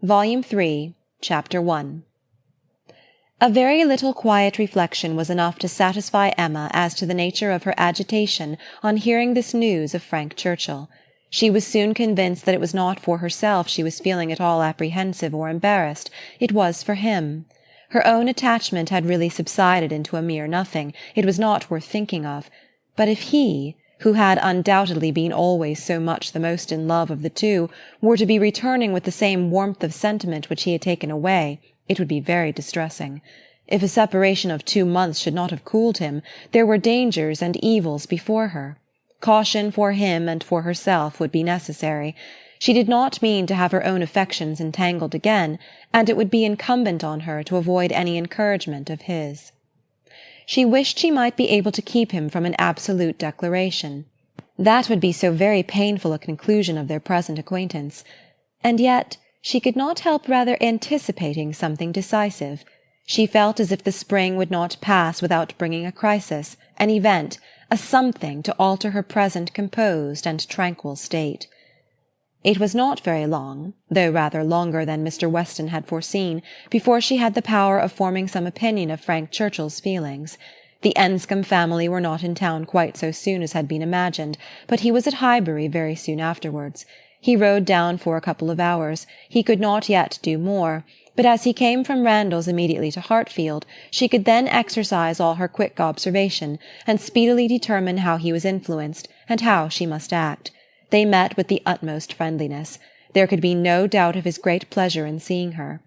Volume 3, Chapter 1. A very little quiet reflection was enough to satisfy Emma as to the nature of her agitation on hearing this news of Frank Churchill. She was soon convinced that it was not for herself she was feeling at all apprehensive or embarrassed, it was for him. Her own attachment had really subsided into a mere nothing, it was not worth thinking of. But if he, who had undoubtedly been always so much the most in love of the two, were to be returning with the same warmth of sentiment which he had taken away, it would be very distressing. If a separation of 2 months should not have cooled him, there were dangers and evils before her. Caution for him and for herself would be necessary. She did not mean to have her own affections entangled again, and it would be incumbent on her to avoid any encouragement of his. She wished she might be able to keep him from an absolute declaration. That would be so very painful a conclusion of their present acquaintance. And yet she could not help rather anticipating something decisive. She felt as if the spring would not pass without bringing a crisis, an event, a something to alter her present composed and tranquil state. It was not very long, though rather longer than Mr. Weston had foreseen, before she had the power of forming some opinion of Frank Churchill's feelings. The Enscombe family were not in town quite so soon as had been imagined, but he was at Highbury very soon afterwards. He rode down for a couple of hours. He could not yet do more, but as he came from Randalls immediately to Hartfield, she could then exercise all her quick observation, and speedily determine how he was influenced, and how she must act. They met with the utmost friendliness. There could be no doubt of his great pleasure in seeing her.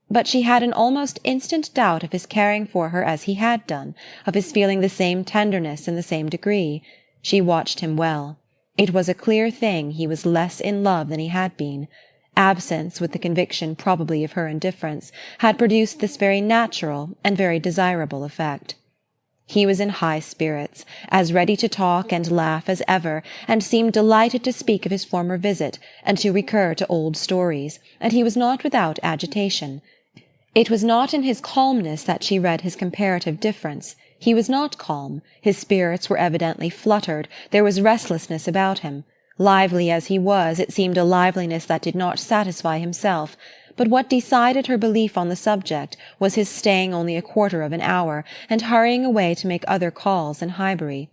But she had an almost instant doubt of his caring for her as he had done, of his feeling the same tenderness in the same degree. She watched him well. It was a clear thing he was less in love than he had been. Absence, with the conviction probably of her indifference, had produced this very natural and very desirable effect. He was in high spirits, as ready to talk and laugh as ever, and seemed delighted to speak of his former visit, and to recur to old stories, and he was not without agitation. It was not in his calmness that she read his comparative difference. He was not calm, his spirits were evidently fluttered, there was restlessness about him. Lively as he was, it seemed a liveliness that did not satisfy himself. But what decided her belief on the subject was his staying only a quarter of an hour, and hurrying away to make other calls in Highbury.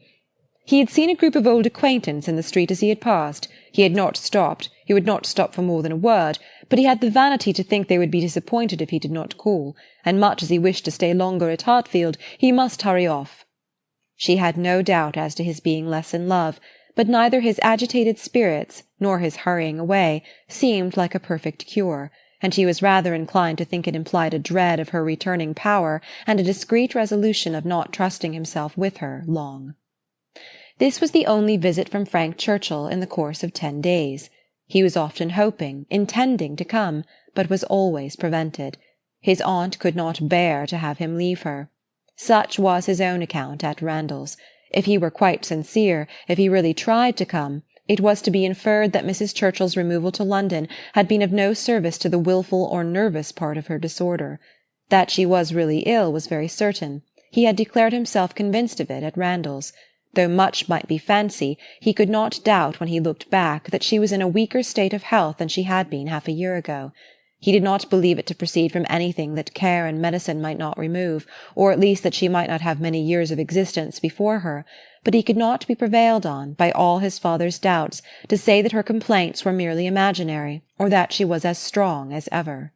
He had seen a group of old acquaintance in the street as he had passed. He had not stopped. He would not stop for more than a word, but he had the vanity to think they would be disappointed if he did not call, and much as he wished to stay longer at Hartfield, he must hurry off. She had no doubt as to his being less in love, but neither his agitated spirits nor his hurrying away seemed like a perfect cure, and she was rather inclined to think it implied a dread of her returning power and a discreet resolution of not trusting himself with her long. This was the only visit from Frank Churchill in the course of 10 days. He was often hoping, intending to come, but was always prevented. His aunt could not bear to have him leave her. Such was his own account at Randalls. If he were quite sincere, if he really tried to come, it was to be inferred that Mrs. Churchill's removal to London had been of no service to the wilful or nervous part of her disorder. That she was really ill was very certain. He had declared himself convinced of it at Randalls. Though much might be fancy, he could not doubt when he looked back that she was in a weaker state of health than she had been half a year ago. He did not believe it to proceed from anything that care and medicine might not remove, or at least that she might not have many years of existence before her, but he could not be prevailed on, by all his father's doubts, to say that her complaints were merely imaginary, or that she was as strong as ever.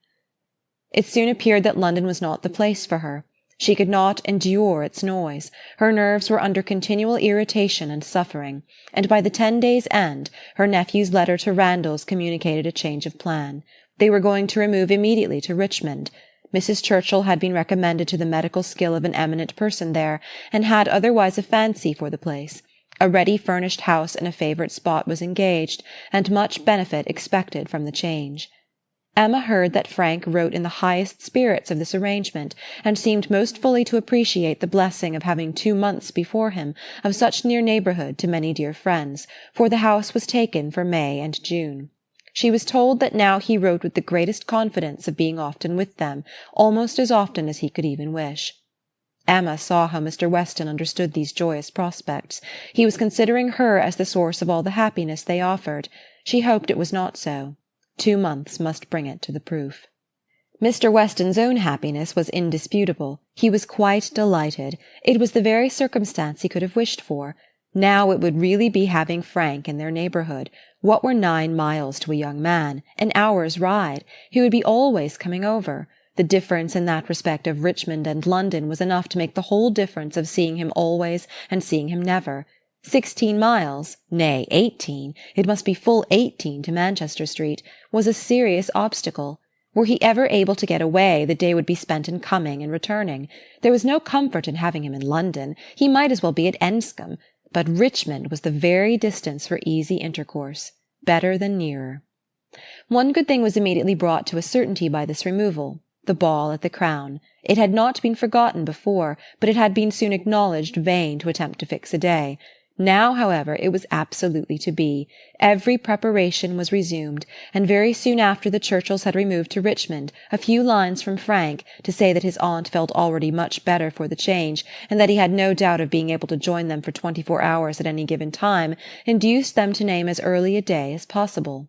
It soon appeared that London was not the place for her. She could not endure its noise. Her nerves were under continual irritation and suffering, and by the 10 days' end her nephew's letter to Randalls communicated a change of plan. They were going to remove immediately to Richmond. Mrs. Churchill had been recommended to the medical skill of an eminent person there, and had otherwise a fancy for the place. A ready-furnished house in a favourite spot was engaged, and much benefit expected from the change. Emma heard that Frank wrote in the highest spirits of this arrangement, and seemed most fully to appreciate the blessing of having 2 months before him of such near neighbourhood to many dear friends, for the house was taken for May and June. She was told that now he wrote with the greatest confidence of being often with them, almost as often as he could even wish. Emma saw how Mr. Weston understood these joyous prospects. He was considering her as the source of all the happiness they offered. She hoped it was not so. 2 months must bring it to the proof. Mr. Weston's own happiness was indisputable. He was quite delighted. It was the very circumstance he could have wished for. Now it would really be having Frank in their neighbourhood. What were 9 miles to a young man? An hour's ride. He would be always coming over. The difference in that respect of Richmond and London was enough to make the whole difference of seeing him always and seeing him never. 16 miles, nay, 18, it must be full 18 to Manchester Street, was a serious obstacle. Were he ever able to get away, the day would be spent in coming and returning. There was no comfort in having him in London. He might as well be at Enscombe. But Richmond was the very distance for easy intercourse. Better than nearer. One good thing was immediately brought to a certainty by this removal, the ball at the Crown. It had not been forgotten before, but it had been soon acknowledged vain to attempt to fix a day. Now, however, it was absolutely to be. Every preparation was resumed, and very soon after the Churchills had removed to Richmond, a few lines from Frank, to say that his aunt felt already much better for the change, and that he had no doubt of being able to join them for 24 hours at any given time, induced them to name as early a day as possible.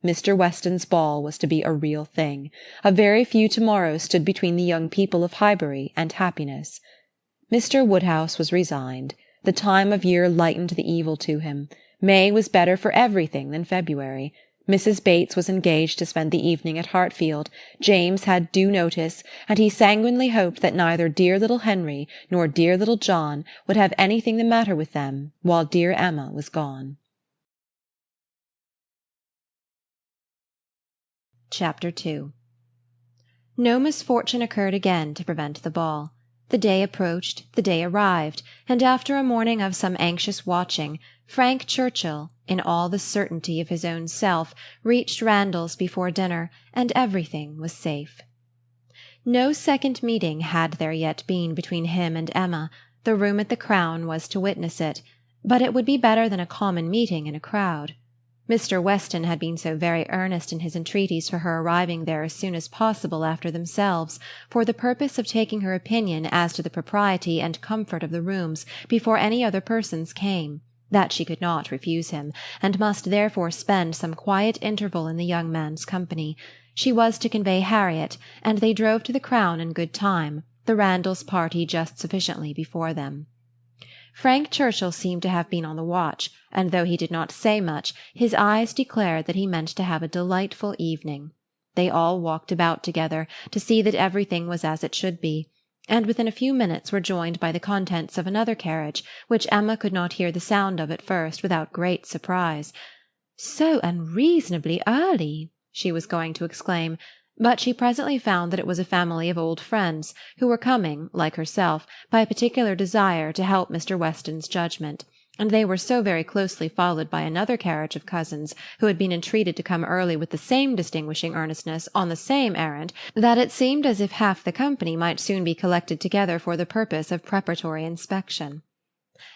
Mr. Weston's ball was to be a real thing. A very few to-morrows stood between the young people of Highbury and happiness. Mr. Woodhouse was resigned. The time of year lightened the evil to him. May was better for everything than February. Mrs. Bates was engaged to spend the evening at Hartfield. James had due notice, and he sanguinely hoped that neither dear little Henry nor dear little John would have anything the matter with them while dear Emma was gone. Chapter 2. No misfortune occurred again to prevent the ball. The day approached, the day arrived, and after a morning of some anxious watching, Frank Churchill, in all the certainty of his own self, reached Randalls before dinner, and everything was safe. No second meeting had there yet been between him and Emma. The room at the Crown was to witness it, but it would be better than a common meeting in a crowd. Mr. Weston had been so very earnest in his entreaties for her arriving there as soon as possible after themselves, for the purpose of taking her opinion as to the propriety and comfort of the rooms before any other persons came, that she could not refuse him, and must therefore spend some quiet interval in the young man's company. She was to convey Harriet, and they drove to the Crown in good time, the Randalls party just sufficiently before them. Frank Churchill seemed to have been on the watch, and though he did not say much, his eyes declared that he meant to have a delightful evening. They all walked about together, to see that everything was as it should be, and within a few minutes were joined by the contents of another carriage, which Emma could not hear the sound of at first without great surprise. "So unreasonably early!" she was going to exclaim, but she presently found that it was a family of old friends, who were coming, like herself, by a particular desire to help Mr. Weston's judgment, and they were so very closely followed by another carriage of cousins, who had been entreated to come early with the same distinguishing earnestness on the same errand, that it seemed as if half the company might soon be collected together for the purpose of preparatory inspection.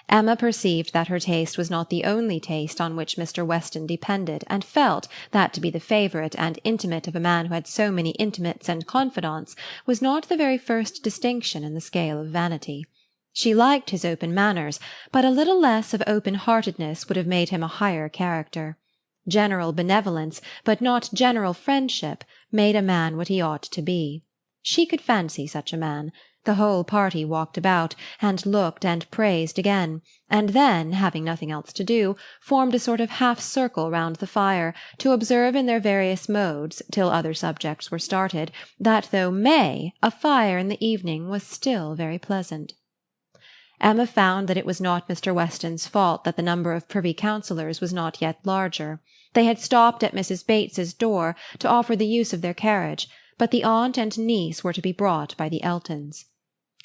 Emma perceived that her taste was not the only taste on which Mr. Weston depended, and felt that to be the favourite and intimate of a man who had so many intimates and confidants was not the very first distinction in the scale of vanity. She liked his open manners, but a little less of open-heartedness would have made him a higher character. General benevolence, but not general friendship, made a man what he ought to be. She could fancy such a man. The whole party walked about, and looked and praised again, and then, having nothing else to do, formed a sort of half-circle round the fire, to observe in their various modes, till other subjects were started, that though May, a fire in the evening was still very pleasant. Emma found that it was not Mr. Weston's fault that the number of privy councillors was not yet larger. They had stopped at Mrs. Bates's door to offer the use of their carriage, but the aunt and niece were to be brought by the Eltons.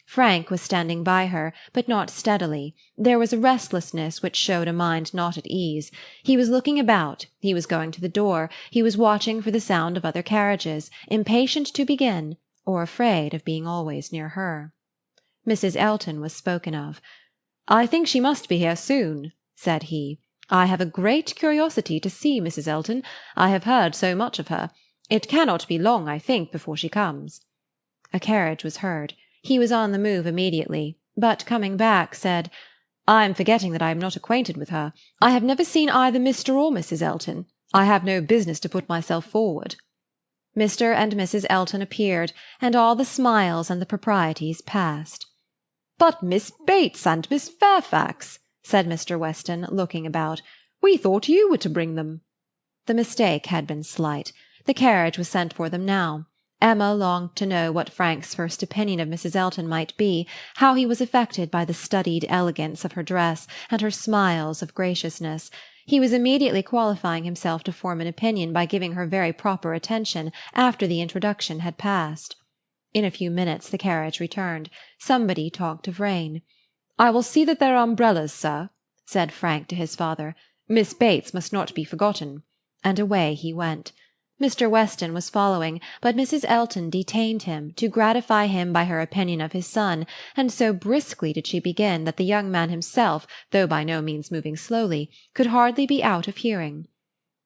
Frank was standing by her, but not steadily. There was a restlessness which showed a mind not at ease. He was looking about, he was going to the door, he was watching for the sound of other carriages, impatient to begin, or afraid of being always near her. Mrs. Elton was spoken of. "I think she must be here soon," said he. "I have a great curiosity to see Mrs. Elton. I have heard so much of her. It cannot be long, I think, before she comes." A carriage was heard. He was on the move immediately, but coming back, said, "I am forgetting that I am not acquainted with her. I have never seen either Mr. or Mrs. Elton. I have no business to put myself forward." Mr. and Mrs. Elton appeared, and all the smiles and the proprieties passed. "But Miss Bates and Miss Fairfax," said Mr. Weston, looking about, "we thought you were to bring them." The mistake had been slight. The carriage was sent for them now. Emma longed to know what Frank's first opinion of Mrs. Elton might be, how he was affected by the studied elegance of her dress, and her smiles of graciousness. He was immediately qualifying himself to form an opinion by giving her very proper attention after the introduction had passed. In a few minutes the carriage returned. Somebody talked of rain. "I will see that there are umbrellas, sir," said Frank to his father. "Miss Bates must not be forgotten." And away he went. Mr. Weston was following, but Mrs. Elton detained him, to gratify him by her opinion of his son, and so briskly did she begin that the young man himself, though by no means moving slowly, could hardly be out of hearing.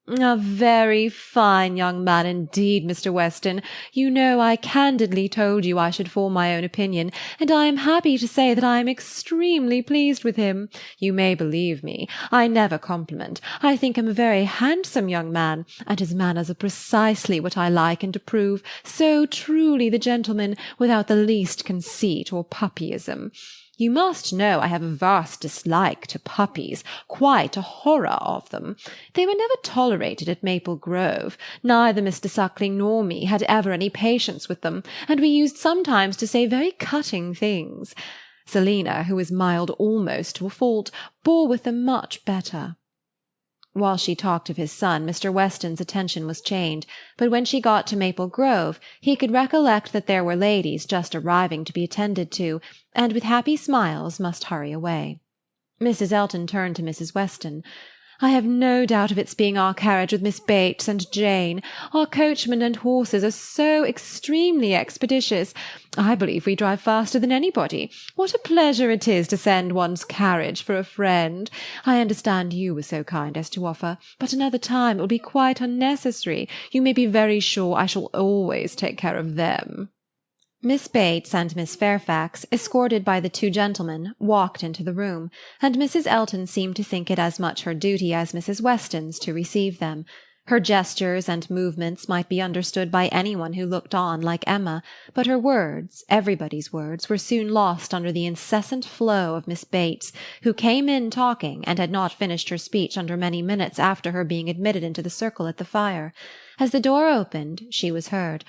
"A very fine young man indeed, Mr. Weston. You know I candidly told you I should form my own opinion, and I am happy to say that I am extremely pleased with him. You may believe me, I never compliment. I think him a very handsome young man, and his manners are precisely what I like and approve, so truly the gentleman, without the least conceit or puppyism. You must know I have a vast dislike to puppies, quite a horror of them. They were never tolerated at Maple Grove. Neither Mr. Suckling nor me had ever any patience with them, and we used sometimes to say very cutting things. Selina, who is mild almost to a fault, bore with them much better." While she talked of his son, Mr. Weston's attention was chained, but when she got to Maple Grove, he could recollect that there were ladies just arriving to be attended to, and with happy smiles must hurry away. Mrs. Elton turned to Mrs. Weston. "I have no doubt of its being our carriage with Miss Bates and Jane. Our coachman and horses are so extremely expeditious. I believe we drive faster than anybody. What a pleasure it is to send one's carriage for a friend. I understand you were so kind as to offer, but another time it will be quite unnecessary. You may be very sure I shall always take care of them." Miss Bates and Miss Fairfax, escorted by the two gentlemen, walked into the room, and Mrs. Elton seemed to think it as much her duty as Mrs. Weston's to receive them. Her gestures and movements might be understood by anyone who looked on like Emma, but her words, everybody's words, were soon lost under the incessant flow of Miss Bates, who came in talking, and had not finished her speech under many minutes after her being admitted into the circle at the fire. As the door opened, she was heard.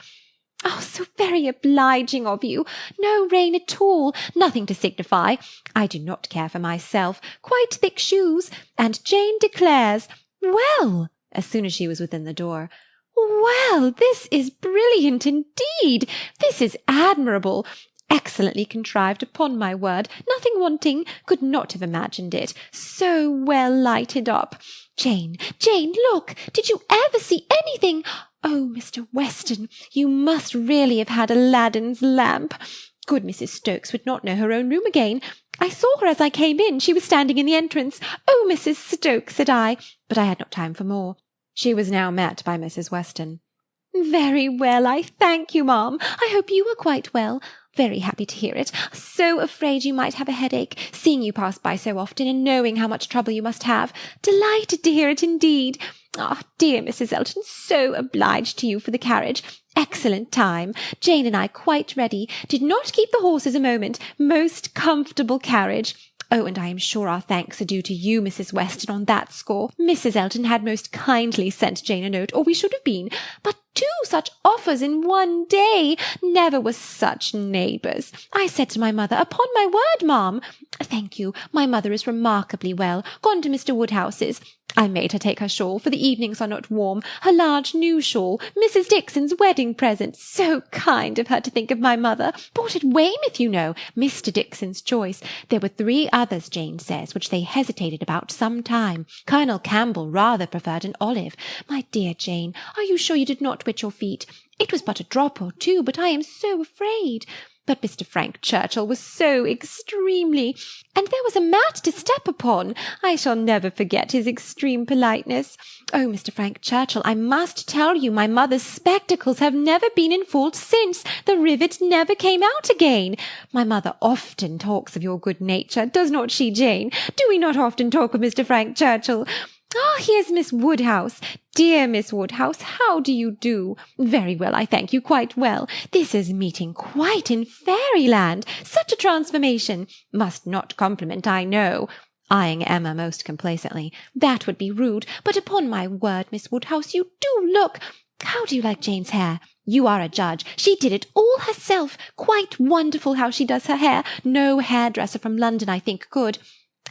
"Oh, so very obliging of you. No rain at all. Nothing to signify. I do not care for myself. Quite thick shoes. And Jane declares, well," as soon as she was within the door, "well, this is brilliant indeed. This is admirable. Excellently contrived, upon my word. Nothing wanting. Could not have imagined it. So well lighted up. Jane, Jane, look! Did you ever see anything? Oh, Mr. Weston, you must really have had Aladdin's lamp. Good Mrs. Stokes would not know her own room again. I saw her as I came in. She was standing in the entrance. Oh, Mrs. Stokes, said I, but I had not time for more." She was now met by Mrs. Weston. "Very well, I thank you, ma'am. I hope you are quite well. Very happy to hear it. So afraid you might have a headache, seeing you pass by so often, and knowing how much trouble you must have. Delighted to hear it indeed. Ah, dear Mrs. Elton, so obliged to you for the carriage. Excellent time. Jane and I quite ready. Did not keep the horses a moment. Most comfortable carriage. Oh, and I am sure our thanks are due to you, Mrs. Weston, on that score. Mrs. Elton had most kindly sent Jane a note, or we should have been. But 2 such offers in one day! Never were such neighbours. I said to my mother, upon my word, ma'am. Thank you, my mother is remarkably well, gone to Mr. Woodhouse's. I made her take her shawl, for the evenings are not warm, her large new shawl, Mrs. Dixon's wedding present. So kind of her to think of my mother. Bought at Weymouth, you know, Mr. Dixon's choice. There were 3 others, Jane says, which they hesitated about some time. Colonel Campbell rather preferred an olive. My dear Jane, are you sure you did not wet your feet? It was but a drop or 2, but I am so afraid. But Mr. Frank Churchill was so extremely, and there was a mat to step upon. I shall never forget his extreme politeness. Oh, Mr. Frank Churchill, I must tell you my mother's spectacles have never been in fault since. The rivet never came out again. My mother often talks of your good nature, does not she, Jane? Do we not often talk of Mr. Frank Churchill? Ah, here's Miss Woodhouse. Dear Miss Woodhouse, how do you do? Very well, I thank you, quite well. This is meeting quite in fairyland. Such a transformation. Must not compliment, I know. Eyeing Emma most complacently. That would be rude, but upon my word, Miss Woodhouse, you do look— How do you like Jane's hair? You are a judge. She did it all herself. Quite wonderful how she does her hair. No hairdresser from London, I think, could.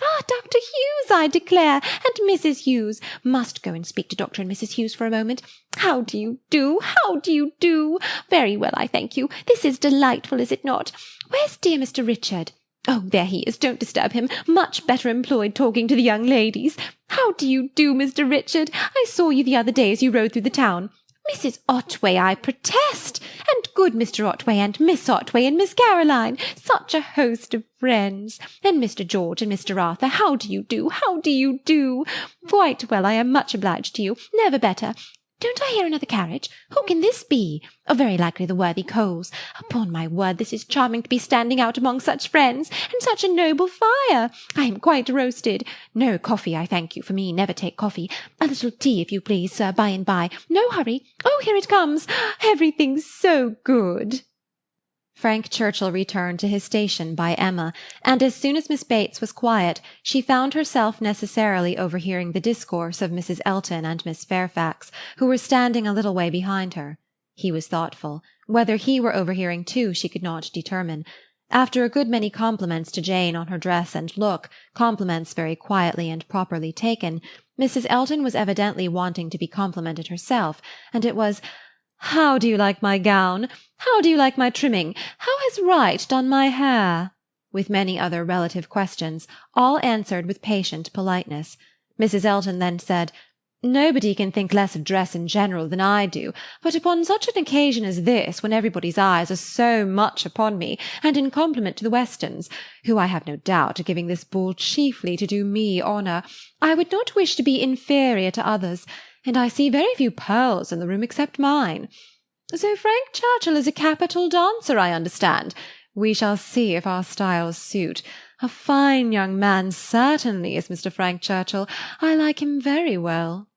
Ah, Dr. Hughes, I declare, and Mrs. Hughes. Must go and speak to Dr. and Mrs. Hughes for a moment. How do you do? How do you do? Very well, I thank you. This is delightful, is it not? Where's dear Mr. Richard? Oh, there he is. Don't disturb him. Much better employed talking to the young ladies. How do you do, Mr. Richard? I saw you the other day as you rode through the town. Mrs. Otway, I protest, and good Mr. Otway, and Miss Otway, and Miss Caroline, such a host of friends, and Mr. George and Mr. Arthur, how do you do? How do you do? Quite well, I am much obliged to you, never better. Don't I hear another carriage? Who can this be? Oh, very likely the worthy Coles. Upon my word, this is charming to be standing out among such friends, and such a noble fire. I am quite roasted. No coffee, I thank you, for me never take coffee. A little tea, if you please, sir, by and by. No hurry. Oh, here it comes. Everything's so good. Frank Churchill returned to his station by Emma, and as soon as Miss Bates was quiet, she found herself necessarily overhearing the discourse of Mrs. Elton and Miss Fairfax, who were standing a little way behind her. He was thoughtful. Whether he were overhearing too, she could not determine. After a good many compliments to Jane on her dress and look, compliments very quietly and properly taken, Mrs. Elton was evidently wanting to be complimented herself, and it was, "How do you like my gown? How do you like my trimming? How has Wright done my hair?" with many other relative questions, all answered with patient politeness. Mrs. Elton then said, "Nobody can think less of dress in general than I do, but upon such an occasion as this, when everybody's eyes are so much upon me, and in compliment to the Westons, who I have no doubt are giving this ball chiefly to do me honour, I would not wish to be inferior to others, and I see very few pearls in the room except mine. So Frank Churchill is a capital dancer, I understand. We shall see if our styles suit. A fine young man, certainly, is Mr. Frank Churchill. I like him very well."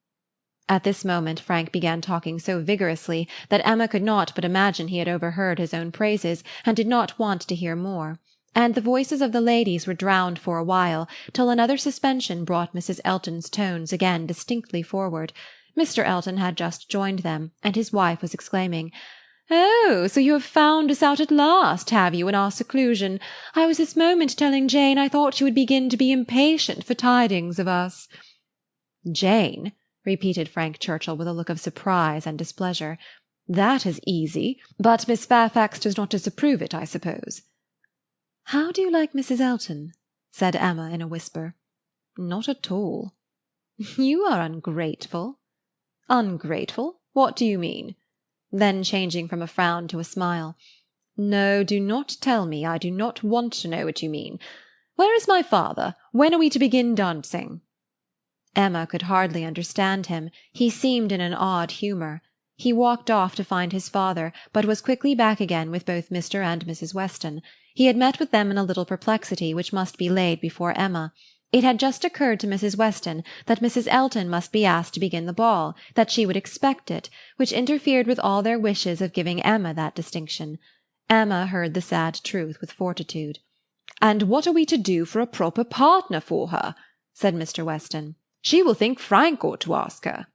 At this moment Frank began talking so vigorously that Emma could not but imagine he had overheard his own praises, and did not want to hear more. And the voices of the ladies were drowned for a while, till another suspension brought Mrs. Elton's tones again distinctly forward. Mr. Elton had just joined them, and his wife was exclaiming, "Oh, so you have found us out at last, have you, in our seclusion? I was this moment telling Jane I thought you would begin to be impatient for tidings of us." "Jane?" repeated Frank Churchill with a look of surprise and displeasure. "That is easy, but Miss Fairfax does not disapprove it, I suppose." "How do you like Mrs. Elton?" said Emma in a whisper. "Not at all." "You are ungrateful." "Ungrateful? What do you mean?" Then changing from a frown to a smile, "No, do not tell me. I do not want to know what you mean. Where is my father? When are we to begin dancing?" Emma could hardly understand him. He seemed in an odd humour. He walked off to find his father, but was quickly back again with both Mr. and Mrs. Weston. He had met with them in a little perplexity which must be laid before Emma. It had just occurred to Mrs. Weston that Mrs. Elton must be asked to begin the ball, that she would expect it, which interfered with all their wishes of giving Emma that distinction. Emma heard the sad truth with fortitude. "And what are we to do for a proper partner for her?" said Mr. Weston. "She will think Frank ought to ask her."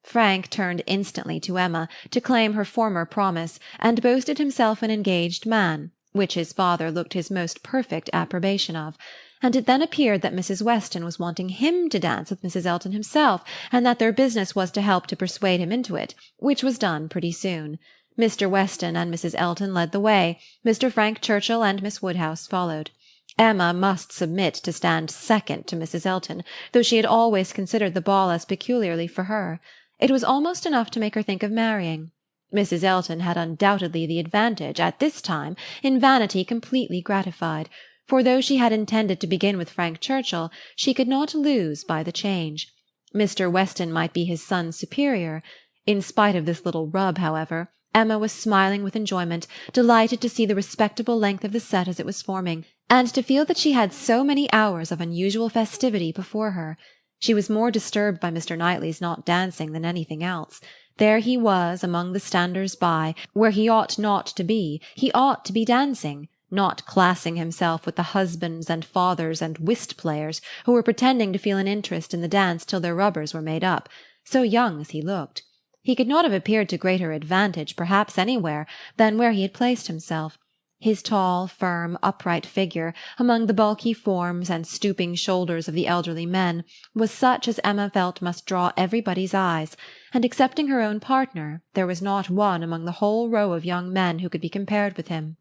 Frank turned instantly to Emma, to claim her former promise, and boasted himself an engaged man, which his father looked his most perfect approbation of. And it then appeared that Mrs. Weston was wanting him to dance with Mrs. Elton himself, and that their business was to help to persuade him into it, which was done pretty soon. Mr. Weston and Mrs. Elton led the way, Mr. Frank Churchill and Miss Woodhouse followed. Emma must submit to stand second to Mrs. Elton, though she had always considered the ball as peculiarly for her. It was almost enough to make her think of marrying. Mrs. Elton had undoubtedly the advantage, at this time, in vanity completely gratified, for though she had intended to begin with Frank Churchill, she could not lose by the change. Mr. Weston might be his son's superior. In spite of this little rub, however, Emma was smiling with enjoyment, delighted to see the respectable length of the set as it was forming, and to feel that she had so many hours of unusual festivity before her. She was more disturbed by Mr. Knightley's not dancing than anything else. There he was among the standers-by, where he ought not to be. He ought to be dancing, not classing himself with the husbands and fathers and whist-players who were pretending to feel an interest in the dance till their rubbers were made up, so young as he looked. He could not have appeared to greater advantage, perhaps, anywhere, than where he had placed himself. His tall, firm, upright figure, among the bulky forms and stooping shoulders of the elderly men, was such as Emma felt must draw everybody's eyes, and excepting her own partner, there was not one among the whole row of young men who could be compared with him.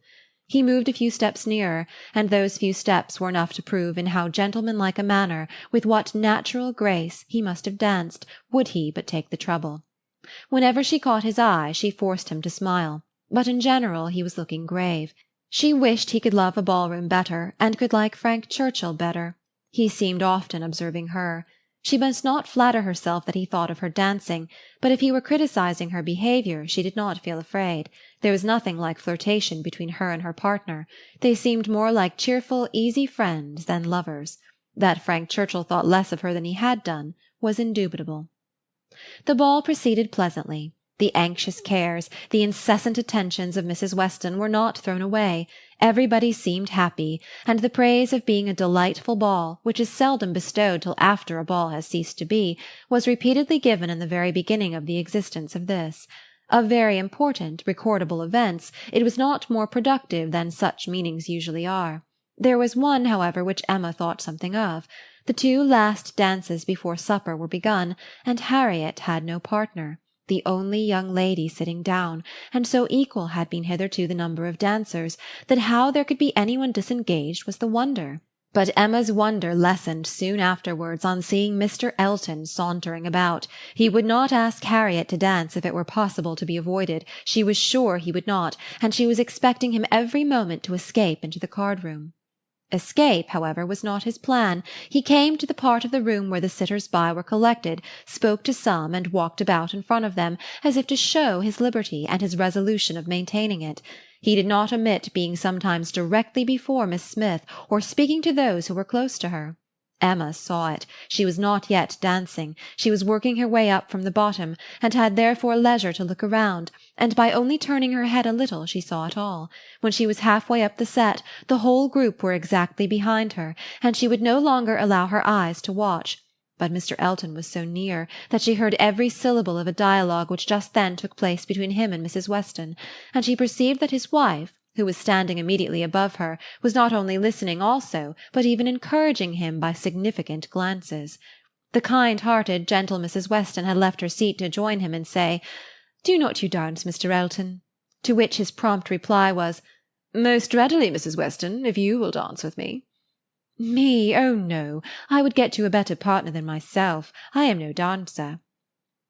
He moved a few steps nearer, and those few steps were enough to prove in how gentlemanlike a manner, with what natural grace, he must have danced, would he but take the trouble. Whenever she caught his eye, she forced him to smile, but in general he was looking grave. She wished he could love a ballroom better, and could like Frank Churchill better. He seemed often observing her. She must not flatter herself that he thought of her dancing, but if he were criticizing her behaviour, she did not feel afraid. There was nothing like flirtation between her and her partner. They seemed more like cheerful, easy friends than lovers. That Frank Churchill thought less of her than he had done was indubitable. The ball proceeded pleasantly. The anxious cares, the incessant attentions of Mrs. Weston were not thrown away. Everybody seemed happy, and the praise of being a delightful ball, which is seldom bestowed till after a ball has ceased to be, was repeatedly given in the very beginning of the existence of this. Of very important, recordable events, it was not more productive than such meetings usually are. There was one, however, which Emma thought something of. The 2 last dances before supper were begun, and Harriet had no partner, the only young lady sitting down, and so equal had been hitherto the number of dancers, that how there could be anyone disengaged was the wonder. But Emma's wonder lessened soon afterwards on seeing Mr. Elton sauntering about. He would not ask Harriet to dance if it were possible to be avoided. She was sure he would not, and she was expecting him every moment to escape into the card-room. Escape, however, was not his plan. He came to the part of the room where the sitters-by were collected, spoke to some, and walked about in front of them, as if to show his liberty, and his resolution of maintaining it. He did not omit being sometimes directly before Miss Smith, or speaking to those who were close to her. Emma saw it. She was not yet dancing. She was working her way up from the bottom, and had therefore leisure to look around, and by only turning her head a little she saw it all. When she was half-way up the set, the whole group were exactly behind her, and she would no longer allow her eyes to watch. But Mr. Elton was so near that she heard every syllable of a dialogue which just then took place between him and Mrs. Weston, and she perceived that his wife, who was standing immediately above her, was not only listening also, but even encouraging him by significant glances. The kind-hearted, gentle Mrs. Weston had left her seat to join him and say, "Do not you dance, Mr. Elton?" To which his prompt reply was, "Most readily, Mrs. Weston, if you will dance with me." "Me? Oh, no. I would get you a better partner than myself. I am no dancer."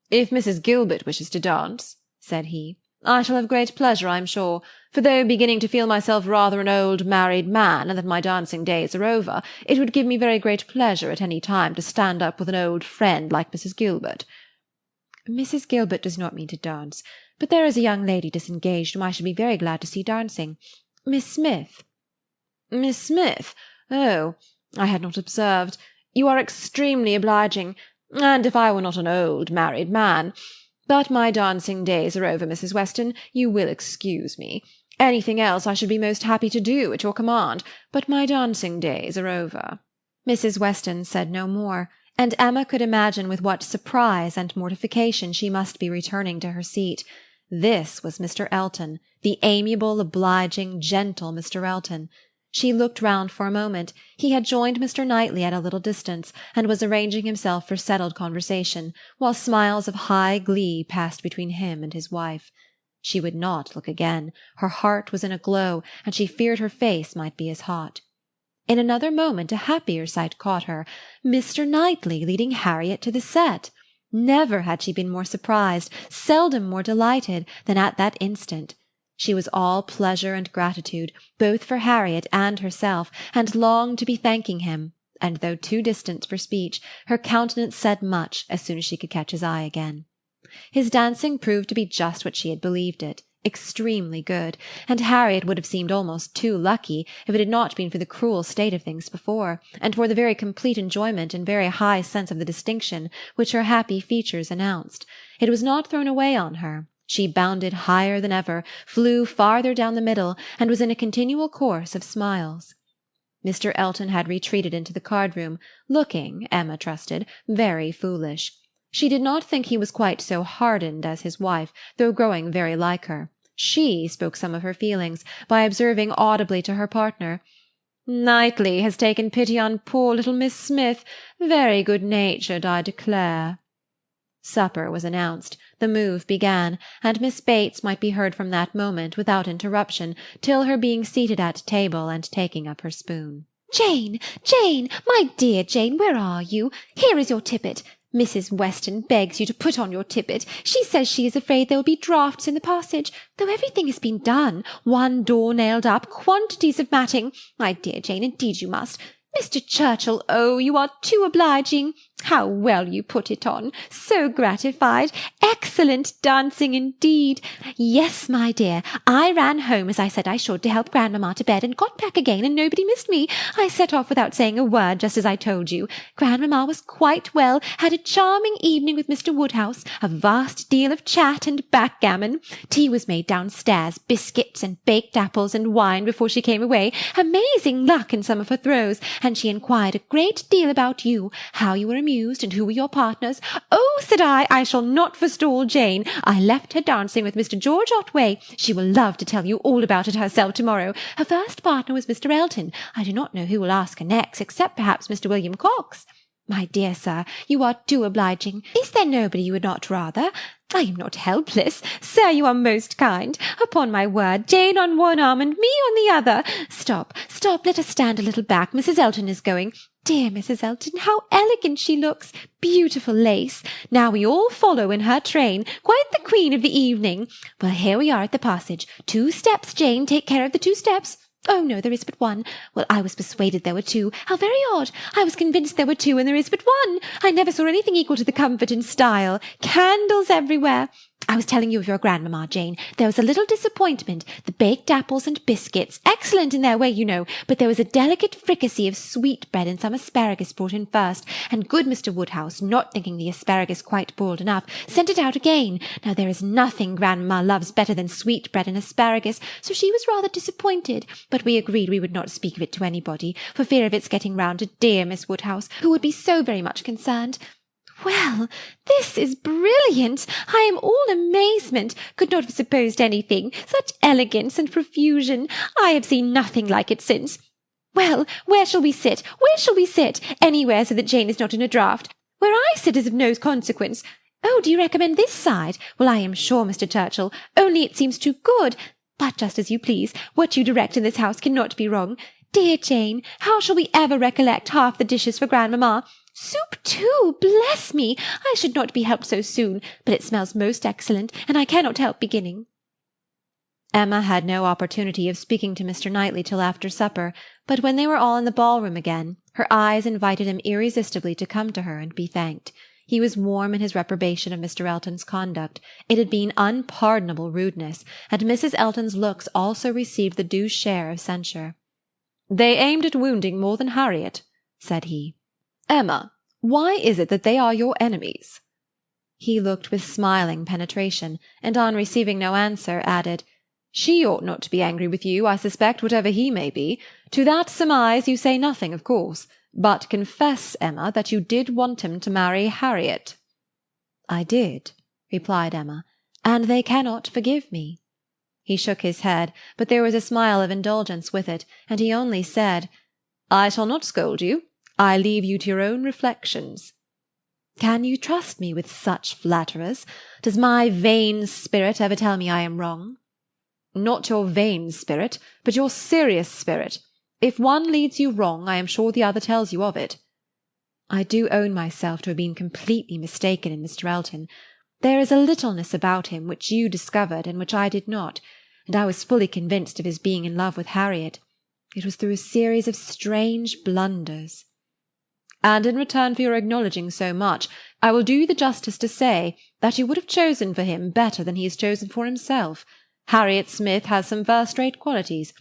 "If Mrs. Gilbert wishes to dance," said he, "I shall have great pleasure, I am sure, for though beginning to feel myself rather an old married man, and that my dancing days are over, it would give me very great pleasure at any time to stand up with an old friend like Mrs. Gilbert." "Mrs. Gilbert does not mean to dance, but there is a young lady disengaged whom I should be very glad to see dancing. Miss Smith." "Miss Smith? Oh, I had not observed. You are extremely obliging, and if I were not an old married man— But my dancing days are over, Mrs. Weston, you will excuse me. Anything else I should be most happy to do at your command, but my dancing days are over." Mrs. Weston said no more, and Emma could imagine with what surprise and mortification she must be returning to her seat. This was Mr. Elton, the amiable, obliging, gentle Mr. Elton. She looked round for a moment. He had joined Mr. Knightley at a little distance, and was arranging himself for settled conversation, while smiles of high glee passed between him and his wife. She would not look again. Her heart was in a glow, and she feared her face might be as hot. In another moment a happier sight caught her. Mr. Knightley leading Harriet to the set! Never had she been more surprised, seldom more delighted, than at that instant. She was all pleasure and gratitude, both for Harriet and herself, and longed to be thanking him, and though too distant for speech, her countenance said much as soon as she could catch his eye again. His dancing proved to be just what she had believed it. extremely good, and Harriet would have seemed almost too lucky if it had not been for the cruel state of things before, and for the very complete enjoyment and very high sense of the distinction which her happy features announced. It was not thrown away on her. She bounded higher than ever, flew farther down the middle, and was in a continual course of smiles. Mr. Elton had retreated into the card-room, looking, Emma trusted, very foolish. She did not think he was quite so hardened as his wife, though growing very like her. She spoke some of her feelings, by observing audibly to her partner, "Knightley has taken pity on poor little Miss Smith. Very good-natured, I declare." Supper was announced, the move began, and Miss Bates might be heard from that moment without interruption till her being seated at table and taking up her spoon. "Jane, Jane, my dear Jane, where are you? Here is your tippet. Mrs. Weston begs you to put on your tippet. She says she is afraid there will be draughts in the passage, though everything has been done. One door nailed up, quantities of matting. My dear Jane, indeed you must. Mr. Churchill, oh, you are too obliging. How well you put it on! So gratified! Excellent dancing indeed! Yes, my dear, I ran home as I said I should to help grandmamma to bed, and got back again, and nobody missed me. I set off without saying a word, just as I told you. Grandmamma was quite well, had a charming evening with Mr. Woodhouse, a vast deal of chat and backgammon. Tea was made downstairs, biscuits and baked apples and wine before she came away. Amazing luck in some of her throws, and she inquired a great deal about you, how you were amused, and who were your partners. Oh, said I shall not forestall Jane. I left her dancing with Mr. George Otway. She will love to tell you all about it herself to-morrow. Her first partner was Mr. Elton. I do not know who will ask her next, except perhaps Mr. William Cox. My dear sir, you are too obliging. Is there nobody you would not rather? I am not helpless. Sir, you are most kind. Upon my word, Jane on one arm and me on the other. Stop, let us stand a little back. Mrs. Elton is going. Dear Mrs. Elton, how elegant she looks! Beautiful lace. Now we all follow in her train. Quite the queen of the evening. Well, here we are at the passage. 2 steps, Jane. Take care of the 2 steps. Oh, no, there is but one. Well, I was persuaded there were 2. How very odd. I was convinced there were 2, and there is but one. I never saw anything equal to the comfort and style. Candles everywhere. I was telling you of your grandmamma, Jane. There was a little disappointment. The baked apples and biscuits, excellent in their way, you know, but there was a delicate fricassee of sweetbread and some asparagus brought in first, and good Mr. Woodhouse, not thinking the asparagus quite boiled enough, sent it out again. Now there is nothing grandmamma loves better than sweetbread and asparagus, so she was rather disappointed, but we agreed we would not speak of it to anybody, for fear of its getting round to dear Miss Woodhouse, who would be so very much concerned. Well, this is brilliant. I am all amazement. Could not have supposed anything. Such elegance and profusion. I have seen nothing like it since. Well, where shall we sit? Where shall we sit? Anywhere, so that Jane is not in a draught. Where I sit is of no consequence. Oh, do you recommend this side? Well, I am sure, Mr. Churchill, only it seems too good. But just as you please. What you direct in this house cannot be wrong. Dear Jane, how shall we ever recollect half the dishes for grandmamma? Soup too, bless me! I should not be helped so soon, but it smells most excellent, and I cannot help beginning. Emma had no opportunity of speaking to Mr. Knightley till after supper, but when they were all in the ball-room again, her eyes invited him irresistibly to come to her and be thanked. He was warm in his reprobation of Mr. Elton's conduct. It had been unpardonable rudeness, and Mrs. Elton's looks also received the due share of censure. "They aimed at wounding more than Harriet," said he. "Emma, why is it that they are your enemies?" He looked with smiling penetration, and on receiving no answer, added, "She ought not to be angry with you, I suspect, whatever he may be. To that surmise you say nothing, of course, but confess, Emma, that you did want him to marry Harriet." "I did," replied Emma, "and they cannot forgive me." He shook his head, but there was a smile of indulgence with it, and he only said, "I shall not scold you. I leave you to your own reflections." "Can you trust me with such flatterers? Does my vain spirit ever tell me I am wrong?" "Not your vain spirit, but your serious spirit. If one leads you wrong, I am sure the other tells you of it." "I do own myself to have been completely mistaken in Mr. Elton. There is a littleness about him which you discovered and which I did not, and I was fully convinced of his being in love with Harriet. It was through a series of strange blunders." "And in return for your acknowledging so much, I will do you the justice to say that you would have chosen for him better than he has chosen for himself. Harriet Smith has some first-rate qualities,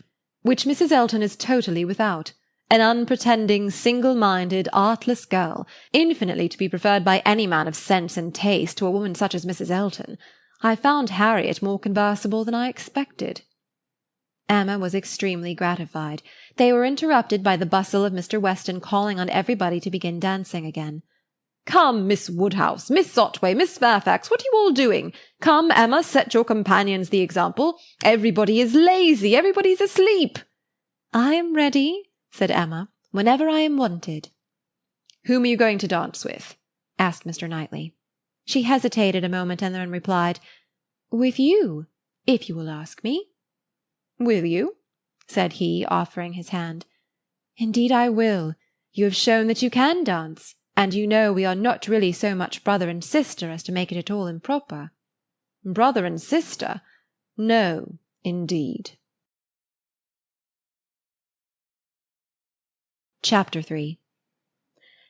which Mrs. Elton is totally without. An unpretending, single-minded, artless girl, infinitely to be preferred by any man of sense and taste to a woman such as Mrs. Elton. I found Harriet more conversable than I expected." Emma was extremely gratified. They were interrupted by the bustle of Mr. Weston calling on everybody to begin dancing again. "Come, Miss Woodhouse, Miss Otway, Miss Fairfax, what are you all doing? Come, Emma, set your companions the example. Everybody is lazy, everybody's asleep." "I am ready," said Emma, "whenever I am wanted." "Whom are you going to dance with?" asked Mr. Knightley. She hesitated a moment and then replied, "With you, if you will ask me." "Will you?" said he, offering his hand. "Indeed I will. You have shown that you can dance, and you know we are not really so much brother and sister as to make it at all improper." "Brother and sister? No, indeed." Chapter 3.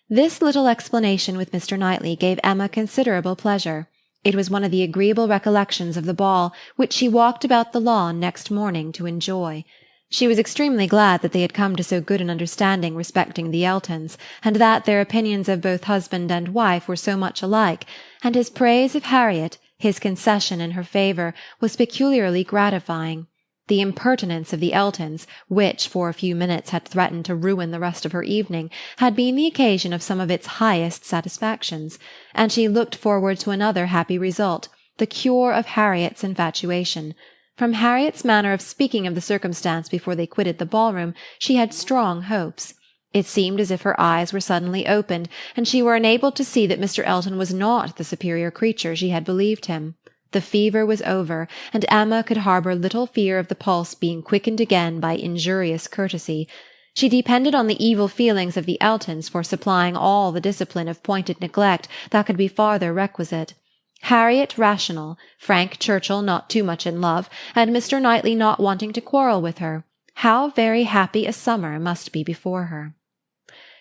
This little explanation with Mr. Knightley gave Emma considerable pleasure. It was one of the agreeable recollections of the ball, which she walked about the lawn next morning to enjoy. She was extremely glad that they had come to so good an understanding respecting the Eltons, and that their opinions of both husband and wife were so much alike, and his praise of Harriet, his concession in her favour, was peculiarly gratifying. The impertinence of the Eltons, which for a few minutes had threatened to ruin the rest of her evening, had been the occasion of some of its highest satisfactions, and she looked forward to another happy result, the cure of Harriet's infatuation. From Harriet's manner of speaking of the circumstance before they quitted the ballroom, she had strong hopes. It seemed as if her eyes were suddenly opened, and she were enabled to see that Mr. Elton was not the superior creature she had believed him. The fever was over, and Emma could harbour little fear of the pulse being quickened again by injurious courtesy. She depended on the evil feelings of the Eltons for supplying all the discipline of pointed neglect that could be farther requisite. Harriet rational, Frank Churchill not too much in love, and Mr. Knightley not wanting to quarrel with her. How very happy a summer must be before her.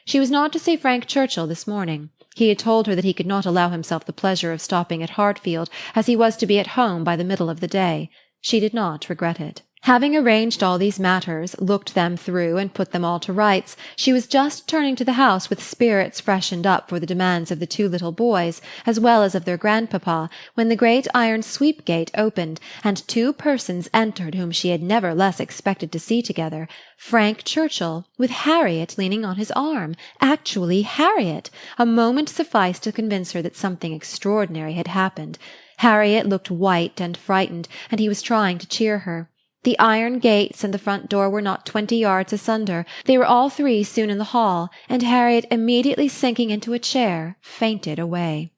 She was not to see Frank Churchill this morning. He had told her that he could not allow himself the pleasure of stopping at Hartfield, as he was to be at home by the middle of the day. She did not regret it. Having arranged all these matters, looked them through, and put them all to rights, she was just turning to the house with spirits freshened up for the demands of the two little boys, as well as of their grandpapa, when the great iron sweep-gate opened, and two persons entered whom she had never less expected to see together. Frank Churchill, with Harriet leaning on his arm. Actually Harriet! A moment sufficed to convince her that something extraordinary had happened. Harriet looked white and frightened, and he was trying to cheer her. The iron gates and the front door were not 20 yards asunder. They were all three soon in the hall, and Harriet, immediately sinking into a chair, fainted away.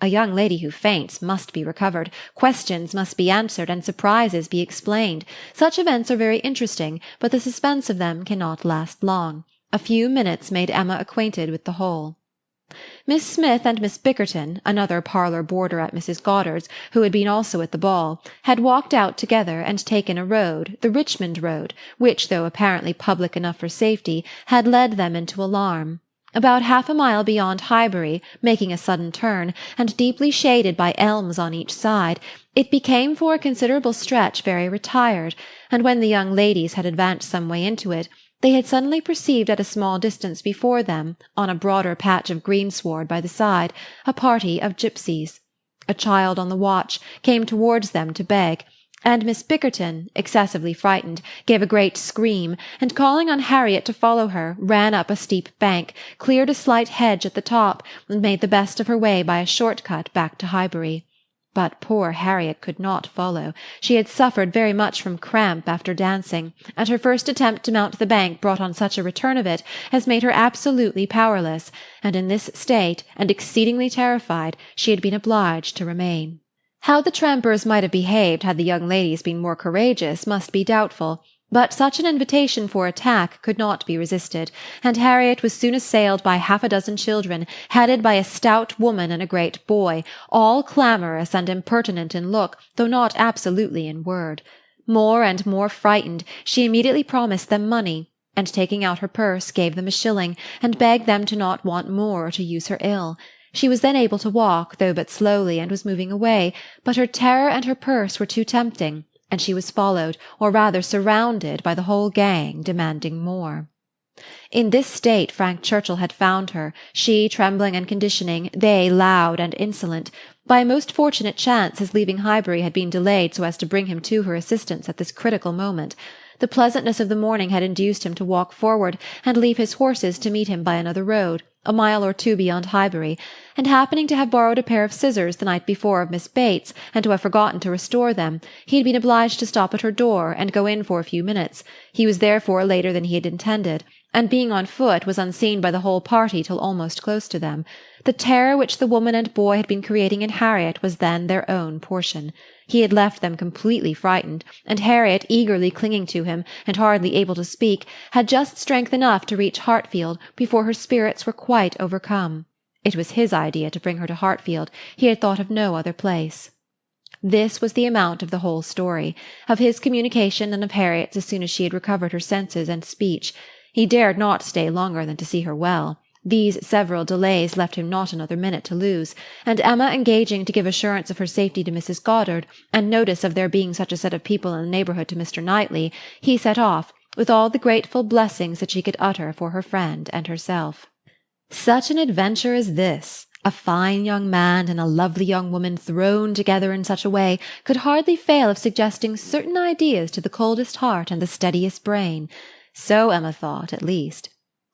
A young lady who faints must be recovered, questions must be answered, and surprises be explained. Such events are very interesting, but the suspense of them cannot last long. A few minutes made Emma acquainted with the whole. Miss Smith and Miss Bickerton, another parlour boarder at Mrs. Goddard's, who had been also at the ball, had walked out together, and taken a road, the Richmond road, which, though apparently public enough for safety, had led them into alarm. About half a mile beyond Highbury, making a sudden turn, and deeply shaded by elms on each side, it became for a considerable stretch very retired, and when the young ladies had advanced some way into it, they had suddenly perceived at a small distance before them, on a broader patch of greensward by the side, a party of gipsies. A child on the watch came towards them to beg, and Miss Bickerton, excessively frightened, gave a great scream, and calling on Harriet to follow her, ran up a steep bank, cleared a slight hedge at the top, and made the best of her way by a short cut back to Highbury. But poor Harriet could not follow. She had suffered very much from cramp after dancing, and her first attempt to mount the bank brought on such a return of it as made her absolutely powerless, and in this state, and exceedingly terrified, she had been obliged to remain. How the trampers might have behaved had the young ladies been more courageous must be doubtful, but such an invitation for attack could not be resisted, and Harriet was soon assailed by half a dozen children, headed by a stout woman and a great boy, all clamorous and impertinent in look, though not absolutely in word. More and more frightened, she immediately promised them money, and taking out her purse, gave them a shilling, and begged them to not want more or to use her ill. She was then able to walk, though but slowly, and was moving away, but her terror and her purse were too tempting, and she was followed, or rather surrounded, by the whole gang, demanding more. In this state Frank Churchill had found her, she trembling and conditioning, they loud and insolent. By a most fortunate chance his leaving Highbury had been delayed so as to bring him to her assistance at this critical moment. The pleasantness of the morning had induced him to walk forward, and leave his horses to meet him by another road, a mile or two beyond Highbury, and happening to have borrowed a pair of scissors the night before of Miss Bates, and to have forgotten to restore them, he had been obliged to stop at her door, and go in for a few minutes. He was therefore later than he had intended, and being on foot was unseen by the whole party till almost close to them. The terror which the woman and boy had been creating in Harriet was then their own portion. He had left them completely frightened, and Harriet, eagerly clinging to him, and hardly able to speak, had just strength enough to reach Hartfield before her spirits were quite overcome. It was his idea to bring her to Hartfield. He had thought of no other place. This was the amount of the whole story, of his communication and of Harriet's as soon as she had recovered her senses and speech. He dared not stay longer than to see her well. These several delays left him not another minute to lose, and Emma engaging to give assurance of her safety to Mrs. Goddard, and notice of there being such a set of people in the neighbourhood to Mr. Knightley, he set off, with all the grateful blessings that she could utter for her friend and herself. Such an adventure as this, a fine young man and a lovely young woman thrown together in such a way, could hardly fail of suggesting certain ideas to the coldest heart and the steadiest brain. So Emma thought, at least.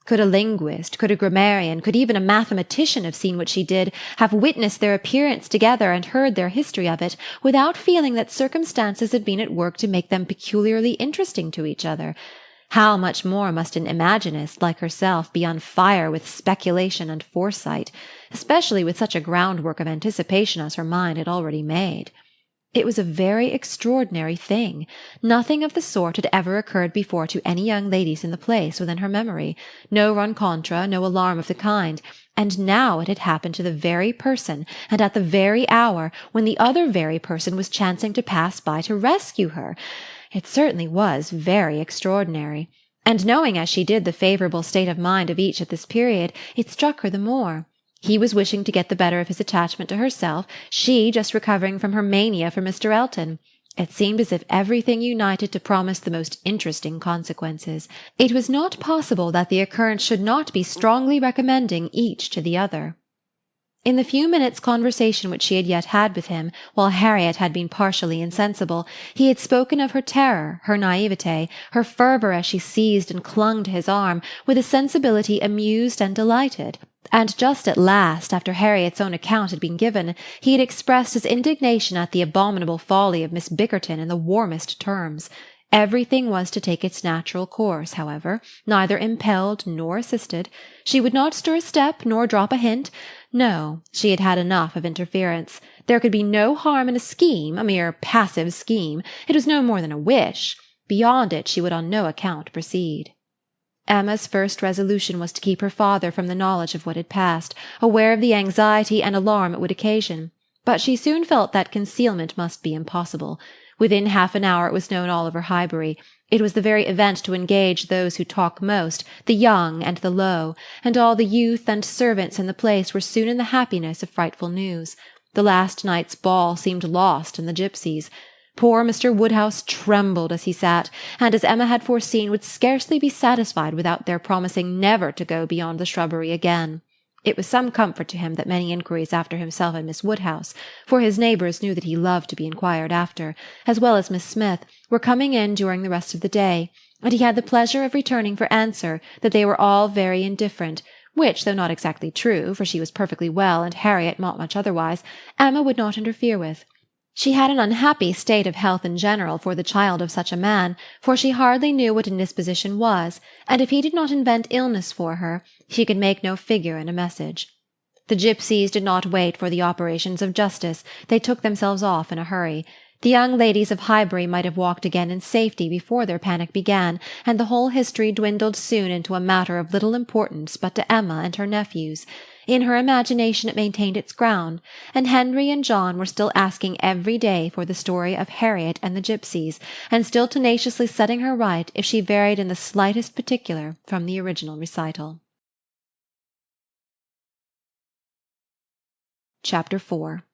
Could a linguist, could a grammarian, could even a mathematician have seen what she did, have witnessed their appearance together and heard their history of it, without feeling that circumstances had been at work to make them peculiarly interesting to each other? How much more must an imaginist like herself be on fire with speculation and foresight, especially with such a groundwork of anticipation as her mind had already made? It was a very extraordinary thing. Nothing of the sort had ever occurred before to any young ladies in the place within her memory, no rencontre, no alarm of the kind, and now it had happened to the very person, and at the very hour, when the other very person was chancing to pass by to rescue her. It certainly was very extraordinary, and knowing as she did the favourable state of mind of each at this period, it struck her the more. He was wishing to get the better of his attachment to herself, she just recovering from her mania for Mr. Elton. It seemed as if everything united to promise the most interesting consequences. It was not possible that the occurrence should not be strongly recommending each to the other. In the few minutes' conversation which she had yet had with him, while Harriet had been partially insensible, he had spoken of her terror, her naivete, her fervour as she seized and clung to his arm, with a sensibility amused and delighted, and just at last, after Harriet's own account had been given, he had expressed his indignation at the abominable folly of Miss Bickerton in the warmest terms. Everything was to take its natural course, however, neither impelled nor assisted. She would not stir a step, nor drop a hint. No, she had had enough of interference. There could be no harm in a scheme, a mere passive scheme. It was no more than a wish. Beyond it she would on no account proceed. Emma's first resolution was to keep her father from the knowledge of what had passed, aware of the anxiety and alarm it would occasion. But she soon felt that concealment must be impossible. Within half an hour it was known all over Highbury. It was the very event to engage those who talk most, the young and the low, and all the youth and servants in the place were soon in the happiness of frightful news. The last night's ball seemed lost in the gipsies. Poor Mr. Woodhouse trembled as he sat, and, as Emma had foreseen, would scarcely be satisfied without their promising never to go beyond the shrubbery again. It was some comfort to him that many inquiries after himself and Miss Woodhouse, for his neighbours knew that he loved to be inquired after, as well as Miss Smith, were coming in during the rest of the day, and he had the pleasure of returning for answer that they were all very indifferent, which, though not exactly true, for she was perfectly well and Harriet not much otherwise, Emma would not interfere with. She had an unhappy state of health in general for the child of such a man, for she hardly knew what indisposition was, and if he did not invent illness for her, she could make no figure in a message. The gipsies did not wait for the operations of justice, they took themselves off in a hurry. The young ladies of Highbury might have walked again in safety before their panic began, and the whole history dwindled soon into a matter of little importance but to Emma and her nephews. In her imagination it maintained its ground, and Henry and John were still asking every day for the story of Harriet and the gipsies, and still tenaciously setting her right if she varied in the slightest particular from the original recital. Chapter 4.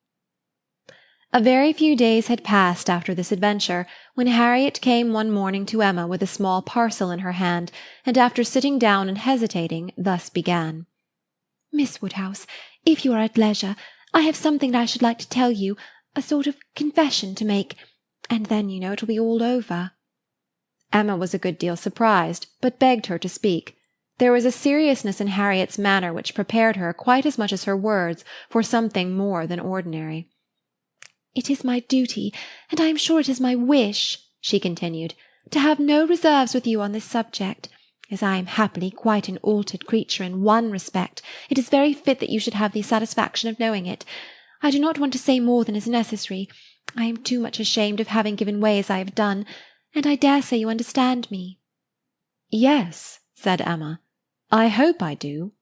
A very few days had passed after this adventure, when Harriet came one morning to Emma with a small parcel in her hand, and after sitting down and hesitating, thus began. Miss Woodhouse, if you are at leisure, I have something that I should like to tell you, a sort of confession to make, and then, you know, it will be all over. Emma was a good deal surprised, but begged her to speak. There was a seriousness in Harriet's manner which prepared her, quite as much as her words, for something more than ordinary. It is my duty, and I am sure it is my wish, she continued, to have no reserves with you on this subject. As I am happily quite an altered creature in one respect, it is very fit that you should have the satisfaction of knowing it. I do not want to say more than is necessary. I am too much ashamed of having given way as I have done, and I dare say you understand me. Yes, said Emma, I hope I do.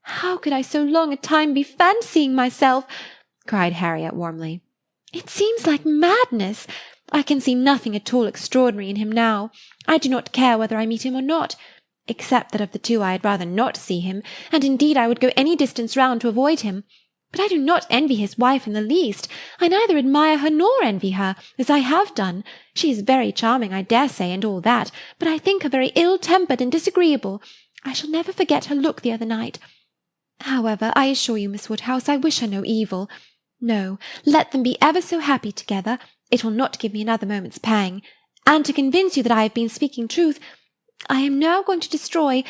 How could I so long a time be fancying myself? Cried Harriet warmly. It seems like madness. I can see nothing at all extraordinary in him now. I do not care whether I meet him or not, except that of the two I had rather not see him, and indeed I would go any distance round to avoid him. But I do not envy his wife in the least. I neither admire her nor envy her, as I have done. She is very charming, I dare say, and all that, but I think her very ill-tempered and disagreeable. I shall never forget her look the other night. However, I assure you, Miss Woodhouse, I wish her no evil. No, let them be ever so happy together, it will not give me another moment's pang. And to convince you that I have been speaking truth, I am now going to destroy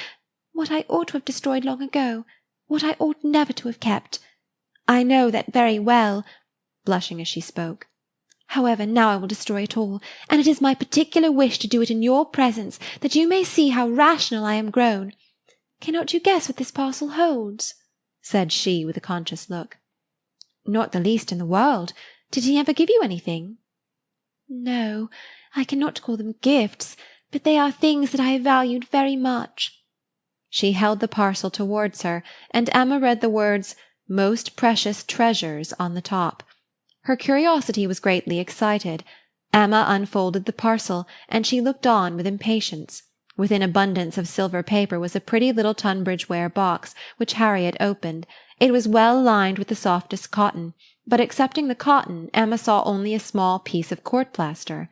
what I ought to have destroyed long ago, what I ought never to have kept. I know that very well, blushing as she spoke. However, now I will destroy it all, and it is my particular wish to do it in your presence, that you may see how rational I am grown. Cannot you guess what this parcel holds? Said she with a conscious look. Not the least in the world. Did he ever give you anything? No, I cannot call them gifts, but they are things that I have valued very much. She held the parcel towards her, and Emma read the words, "Most precious treasures," on the top. Her curiosity was greatly excited. Emma unfolded the parcel, and she looked on with impatience. Within abundance of silver paper was a pretty little Tunbridge ware box, which Harriet opened. It was well lined with the softest cotton, but excepting the cotton, Emma saw only a small piece of court-plaster.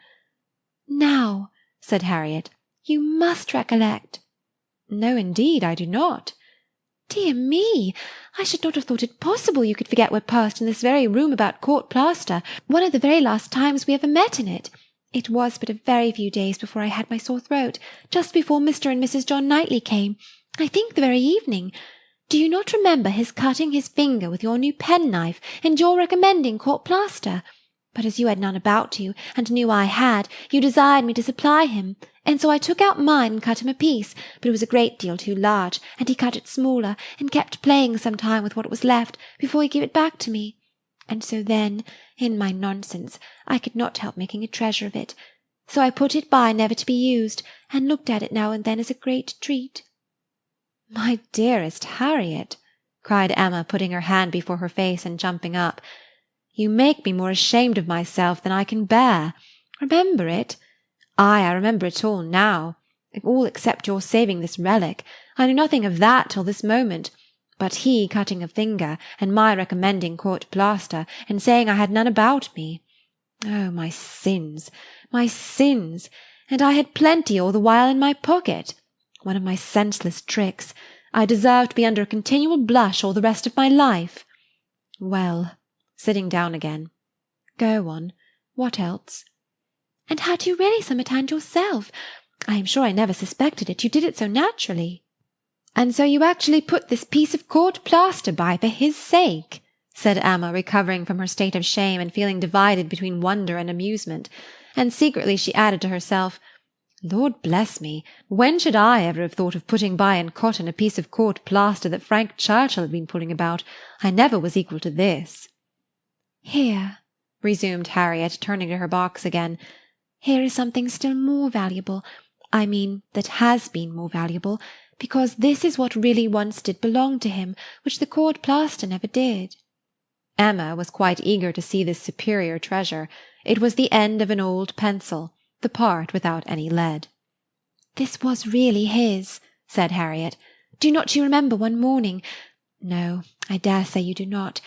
"Now," said Harriet, "you must recollect." "No, indeed, I do not." "Dear me! I should not have thought it possible you could forget what passed in this very room about court-plaster, one of the very last times we ever met in it. It was but a very few days before I had my sore throat, just before Mr. and Mrs. John Knightley came, I think the very evening. Do you not remember his cutting his finger with your new penknife, and your recommending court-plaster? But as you had none about you, and knew I had, you desired me to supply him, and so I took out mine and cut him a piece, but it was a great deal too large, and he cut it smaller, and kept playing some time with what was left, before he gave it back to me. And so then, in my nonsense, I could not help making a treasure of it. So I put it by never to be used, and looked at it now and then as a great treat." "My dearest Harriet," cried Emma, putting her hand before her face and jumping up, "you make me more ashamed of myself than I can bear. Remember it? Ay, I remember it all now, all except your saving this relic. I knew nothing of that till this moment. But he cutting a finger, and my recommending court-plaster, and saying I had none about me. Oh, my sins, and I had plenty all the while in my pocket. One of my senseless tricks. I deserve to be under a continual blush all the rest of my life. Well," sitting down again, "go on. What else?" "And had you really some at hand yourself? I am sure I never suspected it, you did it so naturally." "And so you actually put this piece of court-plaster by for his sake?" said Emma, recovering from her state of shame, and feeling divided between wonder and amusement. And secretly she added to herself, "Lord bless me, when should I ever have thought of putting by in cotton a piece of court-plaster that Frank Churchill had been pulling about? I never was equal to this." "Here," resumed Harriet, turning to her box again, "here is something still more valuable, I mean that has been more valuable, because this is what really once did belong to him, which the court-plaster never did." Emma was quite eager to see this superior treasure. It was the end of an old pencil, the part without any lead. "This was really his," said Harriet. "Do not you remember one morning? No, I dare say you do not.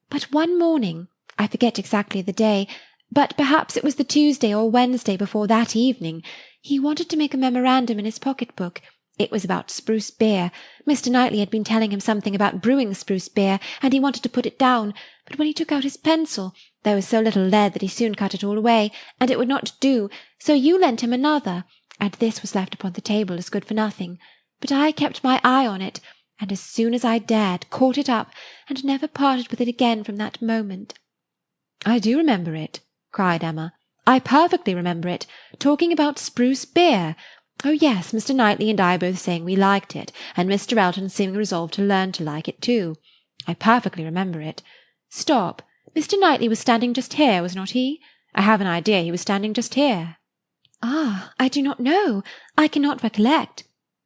But one morning, I forget exactly the day, but perhaps it was the Tuesday or Wednesday before that evening. He wanted to make a memorandum in his pocket-book. It was about spruce beer. Mr. Knightley had been telling him something about brewing spruce beer, and he wanted to put it down, but when he took out his pencil, there was so little lead that he soon cut it all away, and it would not do, so you lent him another, and this was left upon the table as good for nothing. But I kept my eye on it, and as soon as I dared, caught it up, and never parted with it again from that moment." "I do remember it," cried Emma. "I perfectly remember it. Talking about spruce beer. Oh yes, Mr. Knightley and I both saying we liked it, and Mr. Elton seeming resolved to learn to like it too. I perfectly remember it. Stop, Mr. Knightley was standing just here, was not he? I have an idea he was standing just here." "Ah, I do not know. I cannot recollect.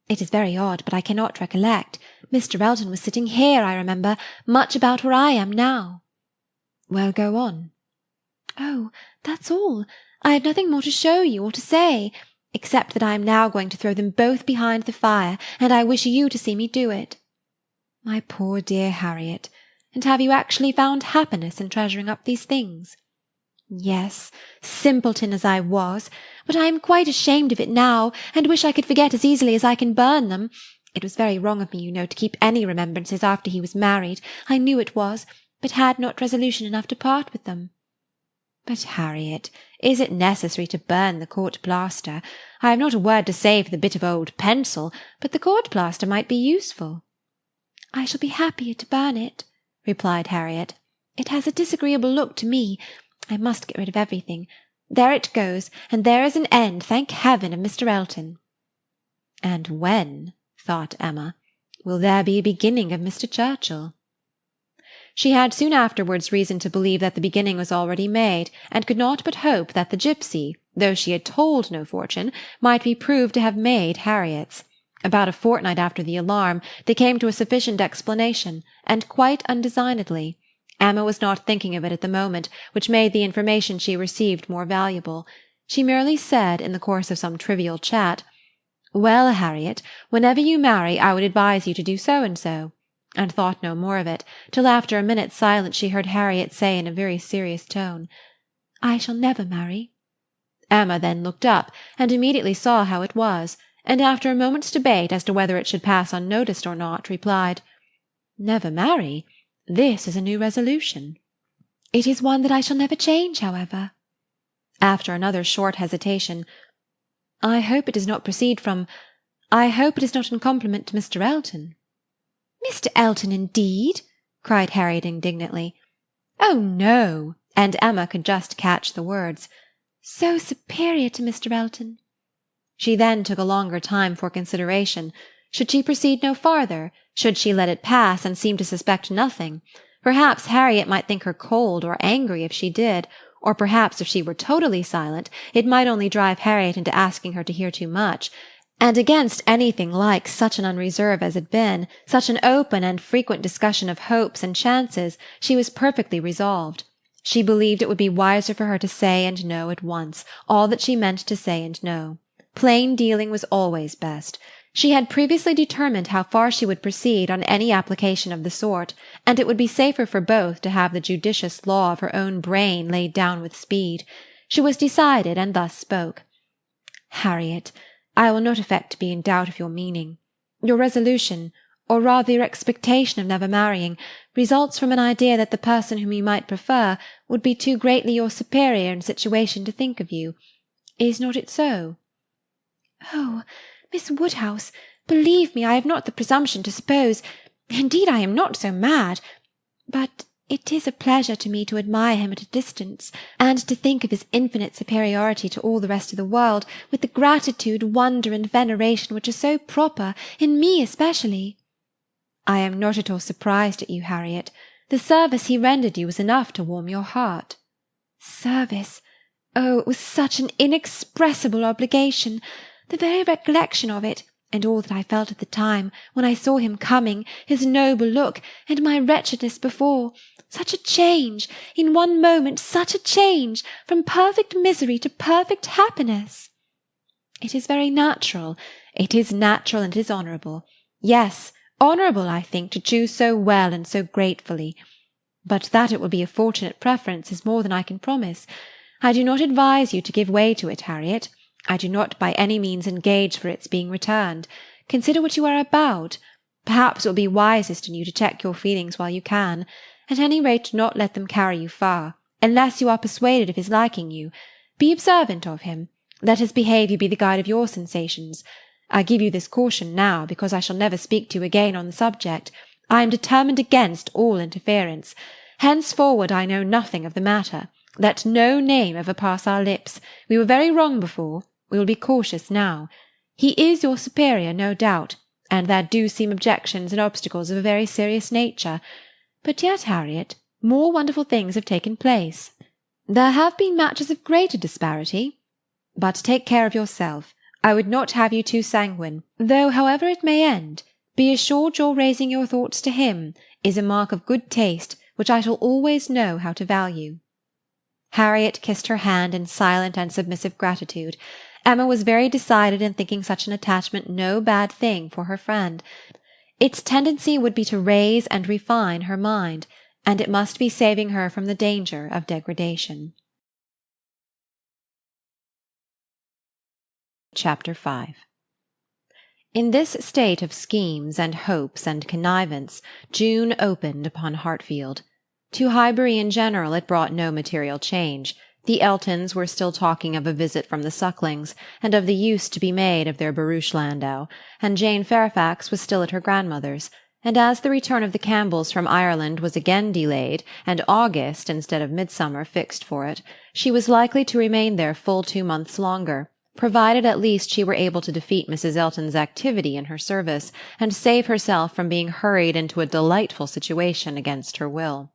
It is very odd, but I cannot recollect. Mr. Elton was sitting here, I remember, much about where I am now." "Well, go on." "Oh, that's all. I have nothing more to show you or to say, except that I am now going to throw them both behind the fire, and I wish you to see me do it." "My poor dear Harriet, and have you actually found happiness in treasuring up these things?" "Yes, simpleton as I was, but I am quite ashamed of it now, and wish I could forget as easily as I can burn them. It was very wrong of me, you know, to keep any remembrances after he was married. I knew it was, but had not resolution enough to part with them." "But, Harriet, is it necessary to burn the court plaster? I have not a word to say for the bit of old pencil, but the court plaster might be useful." "I shall be happier to burn it," replied Harriet. "It has a disagreeable look to me. I must get rid of everything. There it goes, and there is an end, thank heaven, of Mr. Elton." "And when," thought Emma, "will there be a beginning of Mr. Churchill?" She had soon afterwards reason to believe that the beginning was already made, and could not but hope that the gipsy, though she had told no fortune, might be proved to have made Harriet's. About a fortnight after the alarm, they came to a sufficient explanation, and quite undesignedly. Emma was not thinking of it at the moment, which made the information she received more valuable. She merely said, in the course of some trivial chat, "Well, Harriet, whenever you marry, I would advise you to do so and so," and thought no more of it, till after a minute's silence she heard Harriet say in a very serious tone, "I shall never marry." Emma then looked up, and immediately saw how it was, and after a moment's debate as to whether it should pass unnoticed or not, replied, "Never marry? This is a new resolution." "It is one that I shall never change, however." After another short hesitation, "I hope it does not proceed I hope it is not in compliment to Mr. Elton." "Mr. Elton, indeed!" cried Harriet indignantly. "Oh, no!" and Emma could just catch the words. "So superior to Mr. Elton." She then took a longer time for consideration. Should she proceed no farther? Should she let it pass, and seem to suspect nothing? Perhaps Harriet might think her cold or angry if she did, or perhaps if she were totally silent, it might only drive Harriet into asking her to hear too much. And against anything like such an unreserve as had been, such an open and frequent discussion of hopes and chances, she was perfectly resolved. She believed it would be wiser for her to say and know at once all that she meant to say and know. Plain dealing was always best. She had previously determined how far she would proceed on any application of the sort, and it would be safer for both to have the judicious law of her own brain laid down with speed. She was decided, and thus spoke. "Harriet, I will not affect to be in doubt of your meaning. Your resolution, or rather your expectation of never marrying, results from an idea that the person whom you might prefer would be too greatly your superior in situation to think of you. Is not it so?" "Oh, Miss Woodhouse, believe me, I have not the presumption to suppose, indeed I am not so mad, but it is a pleasure to me to admire him at a distance, and to think of his infinite superiority to all the rest of the world, with the gratitude, wonder, and veneration which are so proper, in me especially." "I am not at all surprised at you, Harriet. The service he rendered you was enough to warm your heart." "Service! Oh, it was such an inexpressible obligation! The very recollection of it, and all that I felt at the time, when I saw him coming, his noble look, and my wretchedness before, such a change, in one moment such a change, from perfect misery to perfect happiness." "It is very natural. It is natural, and it is honourable. Yes, honourable, I think, to choose so well and so gratefully. but that it will be a fortunate preference is more than I can promise. I do not advise you to give way to it, Harriet. I do not by any means engage for its being returned. Consider what you are about. Perhaps it will be wisest in you to check your feelings while you can. At any rate, do not let them carry you far, unless you are persuaded of his liking you. Be observant of him. Let his behaviour be the guide of your sensations. I give you this caution now, because I shall never speak to you again on the subject. I am determined against all interference. Henceforward I know nothing of the matter. Let no name ever pass our lips. We were very wrong before. We will be cautious now. He is your superior, no doubt, and there do seem objections and obstacles of a very serious nature. But yet, Harriet, more wonderful things have taken place. There have been matches of greater disparity. But take care of yourself. I would not have you too sanguine, though, however it may end, be assured your raising your thoughts to him is a mark of good taste which I shall always know how to value. Harriet kissed her hand in silent and submissive gratitude. Emma was very decided in thinking such an attachment no bad thing for her friend. Its tendency would be to raise and refine her mind, and it must be saving her from the danger of degradation. Chapter 5. In this state of schemes and hopes and connivance, June opened upon Hartfield. To Highbury in general it brought no material change. The Eltons were still talking of a visit from the Sucklings, and of the use to be made of their barouche landau, and Jane Fairfax was still at her grandmother's, and as the return of the Campbells from Ireland was again delayed, and August instead of midsummer fixed for it, she was likely to remain there full 2 months longer, provided at least she were able to defeat Mrs. Elton's activity in her service, and save herself from being hurried into a delightful situation against her will.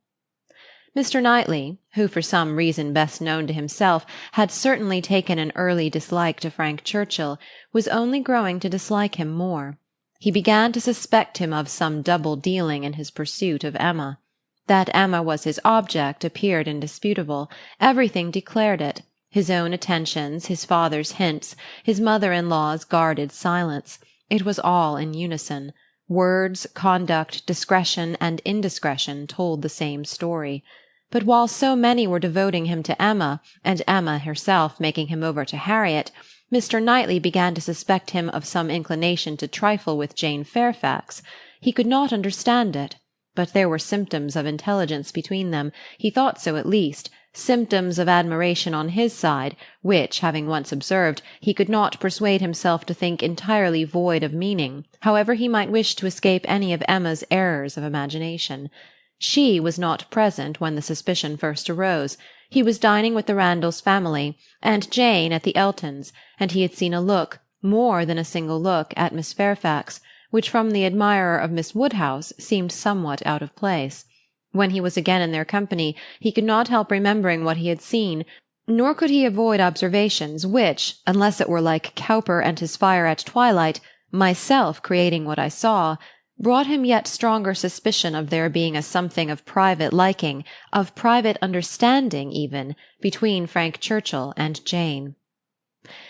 Mr. Knightley, who for some reason best known to himself had certainly taken an early dislike to Frank Churchill, was only growing to dislike him more. He began to suspect him of some double dealing in his pursuit of Emma. That Emma was his object appeared indisputable. Everything declared it. His own attentions, his father's hints, his mother-in-law's guarded silence. It was all in unison. Words, conduct, discretion, and indiscretion told the same story. But while so many were devoting him to Emma, and Emma herself making him over to Harriet, Mr. Knightley began to suspect him of some inclination to trifle with Jane Fairfax. He could not understand it, but there were symptoms of intelligence between them, he thought so at least, symptoms of admiration on his side, which, having once observed, he could not persuade himself to think entirely void of meaning, however he might wish to escape any of Emma's errors of imagination. She was not present when the suspicion first arose. He was dining with the Randalls family, and Jane at the Eltons, and he had seen a look, more than a single look, at Miss Fairfax, which from the admirer of Miss Woodhouse seemed somewhat out of place. When he was again in their company, he could not help remembering what he had seen, nor could he avoid observations which, unless it were like Cowper and his fire at twilight, myself creating what I saw, brought him yet stronger suspicion of there being a something of private liking, of private understanding even, between Frank Churchill and Jane.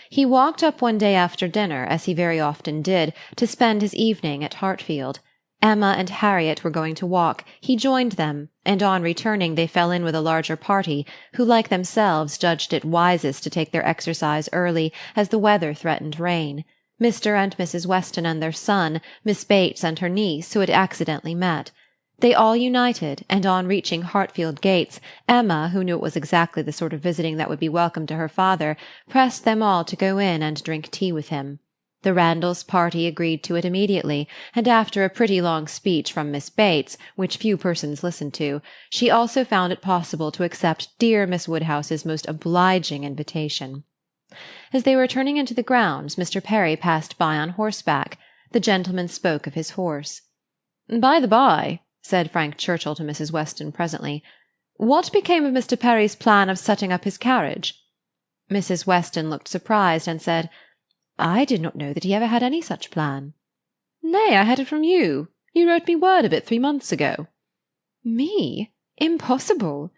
He walked up one day after dinner, as he very often did, to spend his evening at Hartfield. Emma and Harriet were going to walk. He joined them, and on returning they fell in with a larger party, who like themselves judged it wisest to take their exercise early, as the weather threatened rain. Mr. and Mrs. Weston and their son, Miss Bates and her niece, who had accidentally met. They all united, and on reaching Hartfield gates, Emma, who knew it was exactly the sort of visiting that would be welcome to her father, pressed them all to go in and drink tea with him. The Randalls' party agreed to it immediately, and after a pretty long speech from Miss Bates, which few persons listened to, she also found it possible to accept dear Miss Woodhouse's most obliging invitation. As they were turning into the grounds, Mr. Perry passed by on horseback. The gentleman spoke of his horse. "By the by," said Frank Churchill to Mrs. Weston presently, "what became of Mr. Perry's plan of setting up his carriage?" Mrs. Weston looked surprised, and said, "I did not know that he ever had any such plan." "Nay, I had it from you. You wrote me word of it 3 months ago." "Me? Impossible."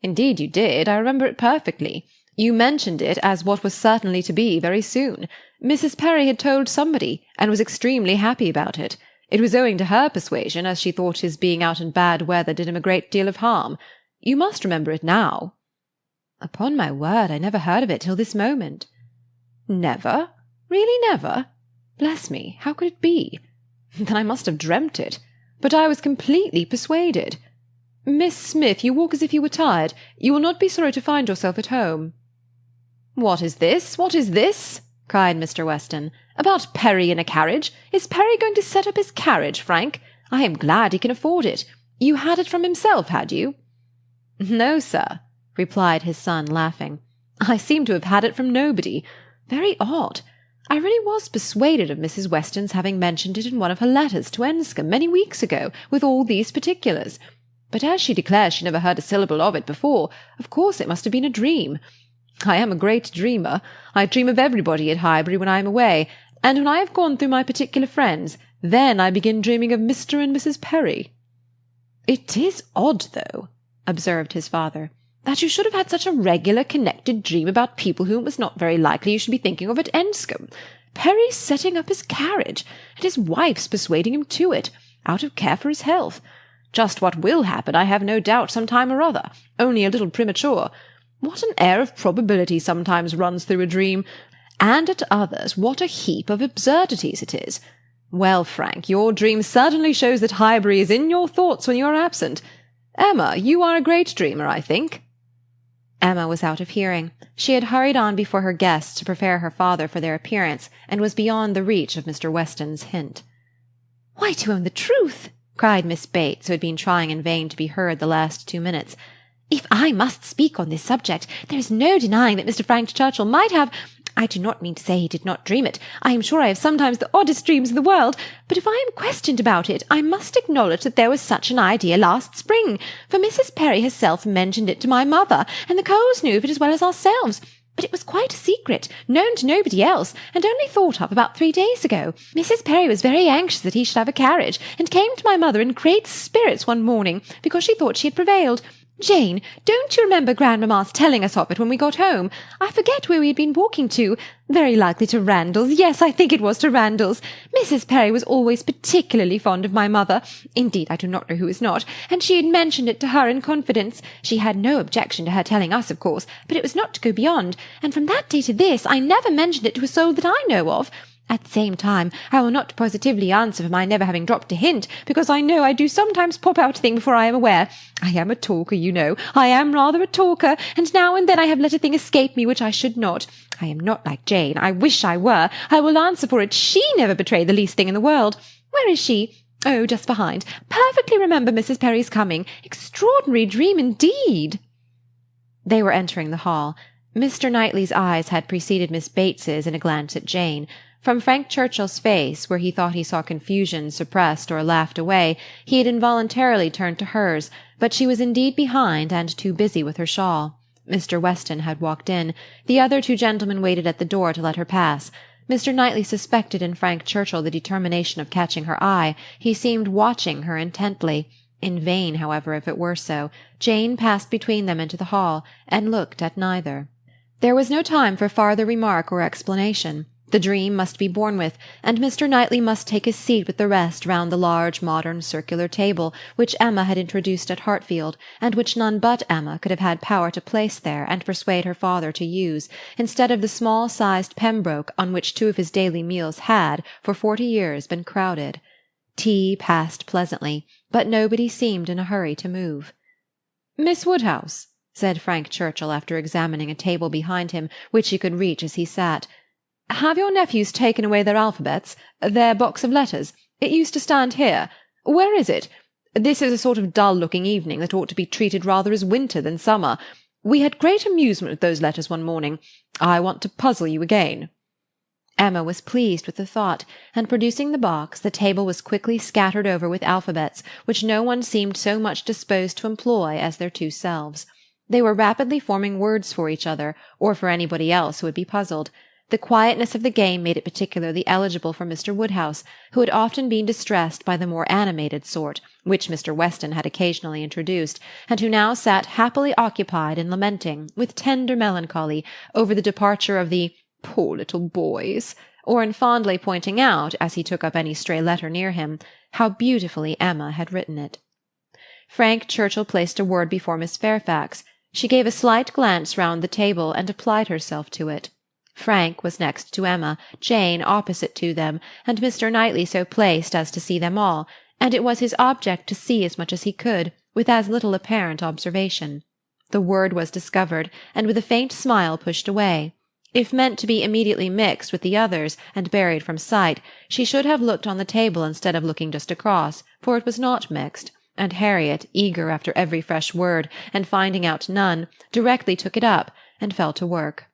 "Indeed you did. I remember it perfectly. You mentioned it as what was certainly to be very soon. Mrs. Perry had told somebody, and was extremely happy about it. It was owing to her persuasion, as she thought his being out in bad weather did him a great deal of harm. You must remember it now." "Upon my word, I never heard of it till this moment." "Never? Really never? Bless me, how could it be? Then I must have dreamt it. But I was completely persuaded. Miss Smith, you walk as if you were tired. You will not be sorry to find yourself at home." "What is this? What is this?" cried Mr. Weston. "About Perry in a carriage? Is Perry going to set up his carriage, Frank? I am glad he can afford it. You had it from himself, had you?" "No, sir," replied his son, laughing. "I seem to have had it from nobody. Very odd. I really was persuaded of Mrs. Weston's having mentioned it in one of her letters to Enscombe many weeks ago, with all these particulars. But as she declares she never heard a syllable of it before, of course it must have been a dream. I am a great dreamer. I dream of everybody at Highbury when I am away, and when I have gone through my particular friends, then I begin dreaming of Mr. and Mrs. Perry." "It is odd, though," observed his father, "that you should have had such a regular connected dream about people whom it was not very likely you should be thinking of at Enscombe. Perry setting up his carriage, and his wife's persuading him to it, out of care for his health. Just what will happen, I have no doubt, some time or other, only a little premature. What an air of probability sometimes runs through a dream, and at others what a heap of absurdities it is. Well, Frank, your dream certainly shows that Highbury is in your thoughts when you are absent. Emma, you are a great dreamer, I think." Emma was out of hearing. She had hurried on before her guests to prepare her father for their appearance, and was beyond the reach of Mr. Weston's hint. "Why, to own the truth," cried Miss Bates, who had been trying in vain to be heard the last 2 minutes, "if I must speak on this subject, there is no denying that Mr. Frank Churchill might have— I do not mean to say he did not dream it. I am sure I have sometimes the oddest dreams in the world, but if I am questioned about it, I must acknowledge that there was such an idea last spring, for Mrs. Perry herself mentioned it to my mother, and the Coles knew of it as well as ourselves. But it was quite a secret, known to nobody else, and only thought of about 3 days ago. Mrs. Perry was very anxious that he should have a carriage, and came to my mother in great spirits one morning, because she thought she had prevailed. Jane, don't you remember grandmamma's telling us of it when we got home? I forget where we had been walking to. Very likely to Randall's. Yes, I think it was to Randall's. Mrs. Perry was always particularly fond of my mother. Indeed, I do not know who is not. And she had mentioned it to her in confidence. She had no objection to her telling us, of course, but it was not to go beyond. And from that day to this, I never mentioned it to a soul that I know of. At the same time, I will not positively answer for my never having dropped a hint, because I know I do sometimes pop out a thing before I am aware. I am a talker, you know. I am rather a talker, and now and then I have let a thing escape me which I should not. I am not like Jane. I wish I were. I will answer for it. She never betrayed the least thing in the world. Where is she? Oh, just behind. Perfectly remember Mrs. Perry's coming. Extraordinary dream indeed." They were entering the hall. Mr. Knightley's eyes had preceded Miss Bates's in a glance at Jane. From Frank Churchill's face, where he thought he saw confusion suppressed or laughed away, he had involuntarily turned to hers, but she was indeed behind and too busy with her shawl. Mr. Weston had walked in. The other 2 gentlemen waited at the door to let her pass. Mr. Knightley suspected in Frank Churchill the determination of catching her eye. He seemed watching her intently. In vain, however, if it were so. Jane passed between them into the hall, and looked at neither. There was no time for farther remark or explanation. The dream must be borne with, and Mr. Knightley must take his seat with the rest round the large modern circular table which Emma had introduced at Hartfield, and which none but Emma could have had power to place there and persuade her father to use, instead of the small-sized Pembroke on which 2 of his daily meals had, for 40 years, been crowded. Tea passed pleasantly, but nobody seemed in a hurry to move. "Miss Woodhouse," said Frank Churchill, after examining a table behind him, which he could reach as he sat, "have your nephews taken away their alphabets, their box of letters? It used to stand here. Where is it? This is a sort of dull-looking evening that ought to be treated rather as winter than summer. We had great amusement with those letters one morning. I want to puzzle you again." Emma was pleased with the thought, and producing the box, the table was quickly scattered over with alphabets, which no one seemed so much disposed to employ as their 2 selves. They were rapidly forming words for each other, or for anybody else who would be puzzled. The quietness of the game made it particularly eligible for Mr. Woodhouse, who had often been distressed by the more animated sort, which Mr. Weston had occasionally introduced, and who now sat happily occupied in lamenting, with tender melancholy, over the departure of the "poor little boys," or in fondly pointing out, as he took up any stray letter near him, how beautifully Emma had written it. Frank Churchill placed a word before Miss Fairfax. She gave a slight glance round the table and applied herself to it. Frank was next to Emma, Jane opposite to them, and Mr. Knightley so placed as to see them all, and it was his object to see as much as he could, with as little apparent observation. The word was discovered, and with a faint smile pushed away. If meant to be immediately mixed with the others and buried from sight, she should have looked on the table instead of looking just across, for it was not mixed, and Harriet, eager after every fresh word, and finding out none, directly took it up, and fell to work.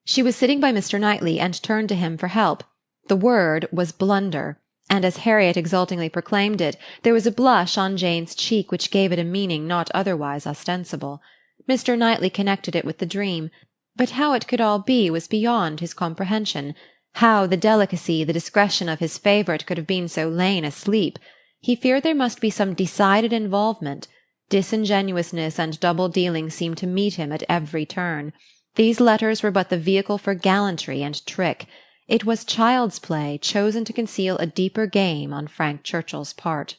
She was sitting by Mr. Knightley, and turned to him for help. The word was blunder, and as Harriet exultingly proclaimed it, there was a blush on Jane's cheek which gave it a meaning not otherwise ostensible. Mr. Knightley connected it with the dream, but how it could all be was beyond his comprehension. How the delicacy, the discretion of his favourite could have been so lain asleep. He feared there must be some decided involvement. Disingenuousness and double-dealing seemed to meet him at every turn. These letters were but the vehicle for gallantry and trick. It was child's play chosen to conceal a deeper game on Frank Churchill's part.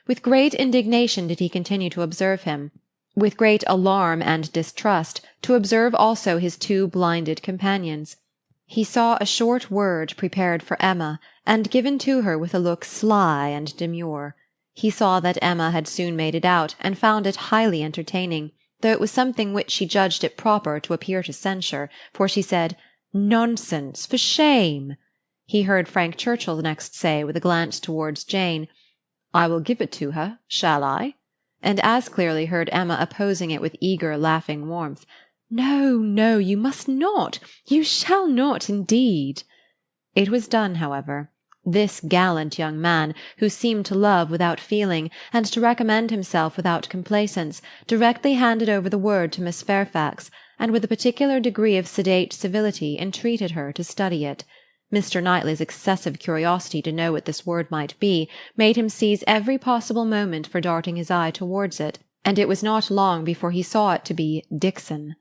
With great indignation did he continue to observe him, with great alarm and distrust to observe also his two blinded companions. He saw a short word prepared for Emma, and given to her with a look sly and demure. He saw that Emma had soon made it out, and found it highly entertaining, though it was something which she judged it proper to appear to censure, for she said, "Nonsense, for shame!" He heard Frank Churchill next say, with a glance towards Jane, "I will give it to her, shall I?" and as clearly heard Emma opposing it with eager, laughing warmth. "No, no, you must not. You shall not, indeed." It was done, however. This gallant young man, who seemed to love without feeling, and to recommend himself without complaisance, directly handed over the word to Miss Fairfax, and with a particular degree of sedate civility entreated her to study it. Mr. Knightley's excessive curiosity to know what this word might be made him seize every possible moment for darting his eye towards it, and it was not long before he saw it to be Dixon.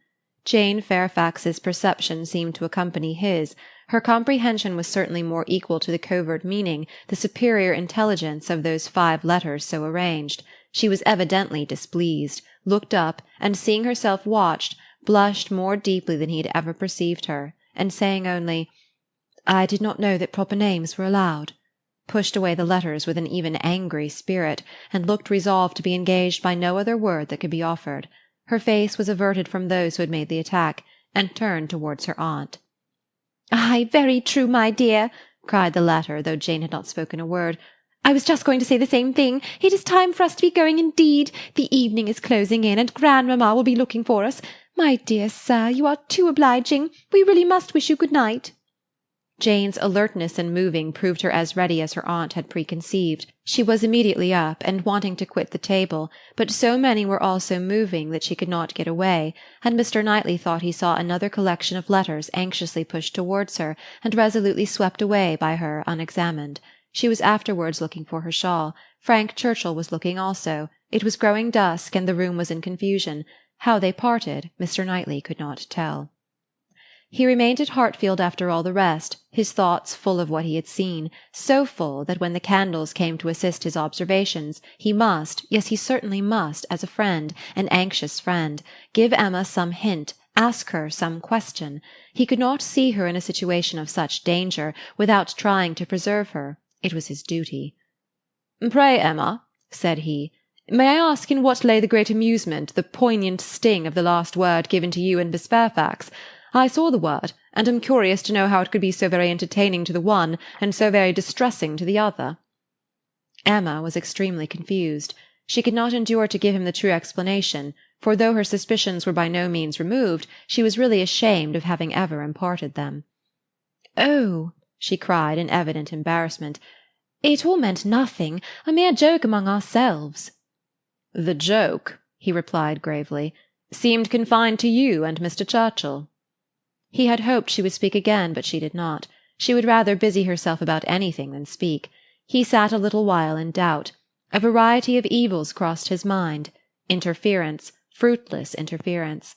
Jane Fairfax's perception seemed to accompany his. Her comprehension was certainly more equal to the covert meaning, the superior intelligence of those 5 letters so arranged. She was evidently displeased, looked up, and seeing herself watched, blushed more deeply than he had ever perceived her, and saying only, "I did not know that proper names were allowed," pushed away the letters with an even angry spirit, and looked resolved to be engaged by no other word that could be offered. Her face was averted from those who had made the attack, and turned towards her aunt. "Ay, very true, my dear," cried the latter, though Jane had not spoken a word. "I was just going to say the same thing. It is time for us to be going indeed. The evening is closing in, and grandmamma will be looking for us. My dear sir, you are too obliging. We really must wish you good night." Jane's alertness in moving proved her as ready as her aunt had preconceived. She was immediately up, and wanting to quit the table, but so many were also moving that she could not get away, and Mr. Knightley thought he saw another collection of letters anxiously pushed towards her, and resolutely swept away by her unexamined. She was afterwards looking for her shawl. Frank Churchill was looking also. It was growing dusk, and the room was in confusion. How they parted, Mr. Knightley could not tell. He remained at Hartfield after all the rest, his thoughts full of what he had seen, so full that when the candles came to assist his observations, he must, yes, he certainly must, as a friend, an anxious friend, give Emma some hint, ask her some question. He could not see her in a situation of such danger without trying to preserve her. It was his duty. "Pray, Emma," said he, "may I ask in what lay the great amusement, the poignant sting of the last word given to you and Miss Fairfax? I saw the word, and am curious to know how it could be so very entertaining to the one, and so very distressing to the other." Emma was extremely confused. She could not endure to give him the true explanation, for though her suspicions were by no means removed, she was really ashamed of having ever imparted them. "Oh," she cried in evident embarrassment, "it all meant nothing, a mere joke among ourselves." "The joke," he replied gravely, "seemed confined to you and Mr. Churchill." He had hoped she would speak again, but she did not. She would rather busy herself about anything than speak. He sat a little while in doubt. A variety of evils crossed his mind. Interference, fruitless interference.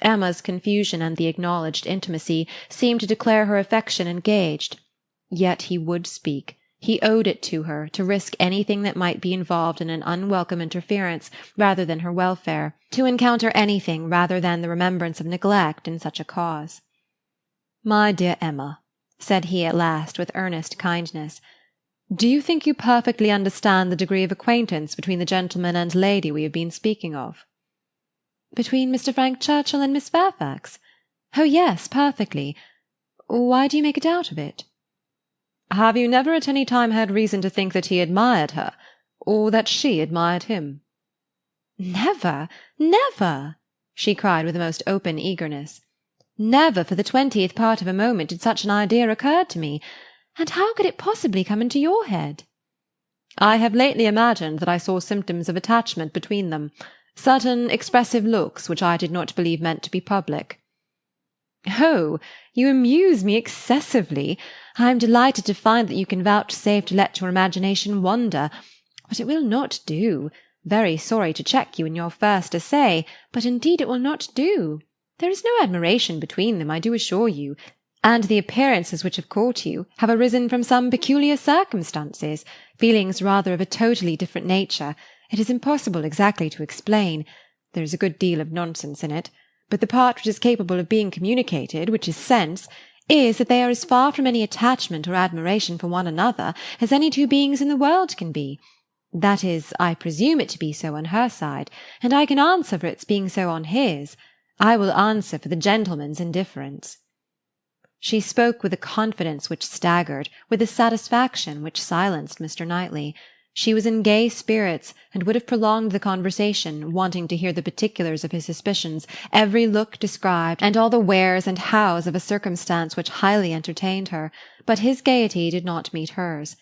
Emma's confusion and the acknowledged intimacy seemed to declare her affection engaged. Yet he would speak. He owed it to her to risk anything that might be involved in an unwelcome interference rather than her welfare, to encounter anything rather than the remembrance of neglect in such a cause. "My dear Emma," said he at last with earnest kindness, "do you think you perfectly understand the degree of acquaintance between the gentleman and lady we have been speaking of?" "Between Mr. Frank Churchill and Miss Fairfax? Oh yes, perfectly. Why do you make a doubt of it?" "Have you never at any time had reason to think that he admired her, or that she admired him?" "Never, never!" she cried with the most open eagerness. "Never for the 20th part of a moment did such an idea occur to me. And how could it possibly come into your head?" "I have lately imagined that I saw symptoms of attachment between them, certain expressive looks which I did not believe meant to be public." "Oh, you amuse me excessively. I am delighted to find that you can vouchsafe to let your imagination wander. But it will not do. Very sorry to check you in your first essay, but indeed it will not do. There is no admiration between them, I do assure you, and the appearances which have caught you have arisen from some peculiar circumstances, feelings rather of a totally different nature. It is impossible exactly to explain. There is a good deal of nonsense in it, but the part which is capable of being communicated, which is sense, is that they are as far from any attachment or admiration for one another as any two beings in the world can be. That is, I presume it to be so on her side, and I can answer for its being so on his. I will answer for the gentleman's indifference." She spoke with a confidence which staggered, with a satisfaction which silenced Mr. Knightley. She was in gay spirits, and would have prolonged the conversation, wanting to hear the particulars of his suspicions, every look described, and all the wheres and hows of a circumstance which highly entertained her, but his gaiety did not meet hers.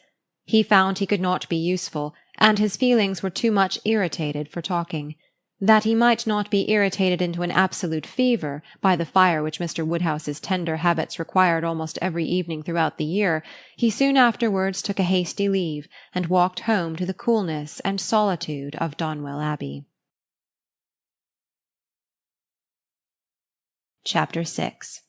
He found he could not be useful, and his feelings were too much irritated for talking. That he might not be irritated into an absolute fever by the fire which Mr. Woodhouse's tender habits required almost every evening throughout the year, he soon afterwards took a hasty leave, and walked home to the coolness and solitude of Donwell Abbey. Chapter 6.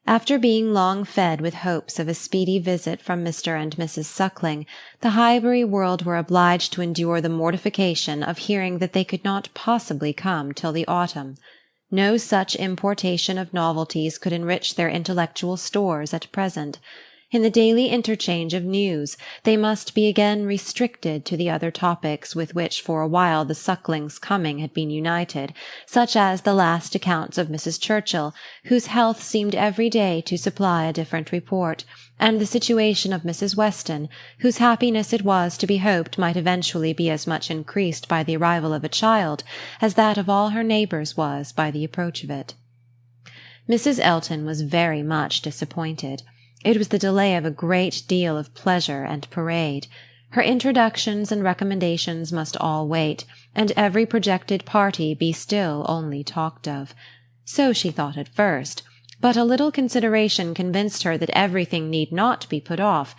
After being long fed with hopes of a speedy visit from Mr. and Mrs. Suckling, the Highbury world were obliged to endure the mortification of hearing that they could not possibly come till the autumn. No such importation of novelties could enrich their intellectual stores at present. In the daily interchange of news, they must be again restricted to the other topics with which for a while the Sucklings' coming had been united, such as the last accounts of Mrs. Churchill, whose health seemed every day to supply a different report, and the situation of Mrs. Weston, whose happiness it was to be hoped might eventually be as much increased by the arrival of a child as that of all her neighbours was by the approach of it. Mrs. Elton was very much disappointed. It was the delay of a great deal of pleasure and parade. Her introductions and recommendations must all wait, and every projected party be still only talked of. So she thought at first, but a little consideration convinced her that everything need not be put off.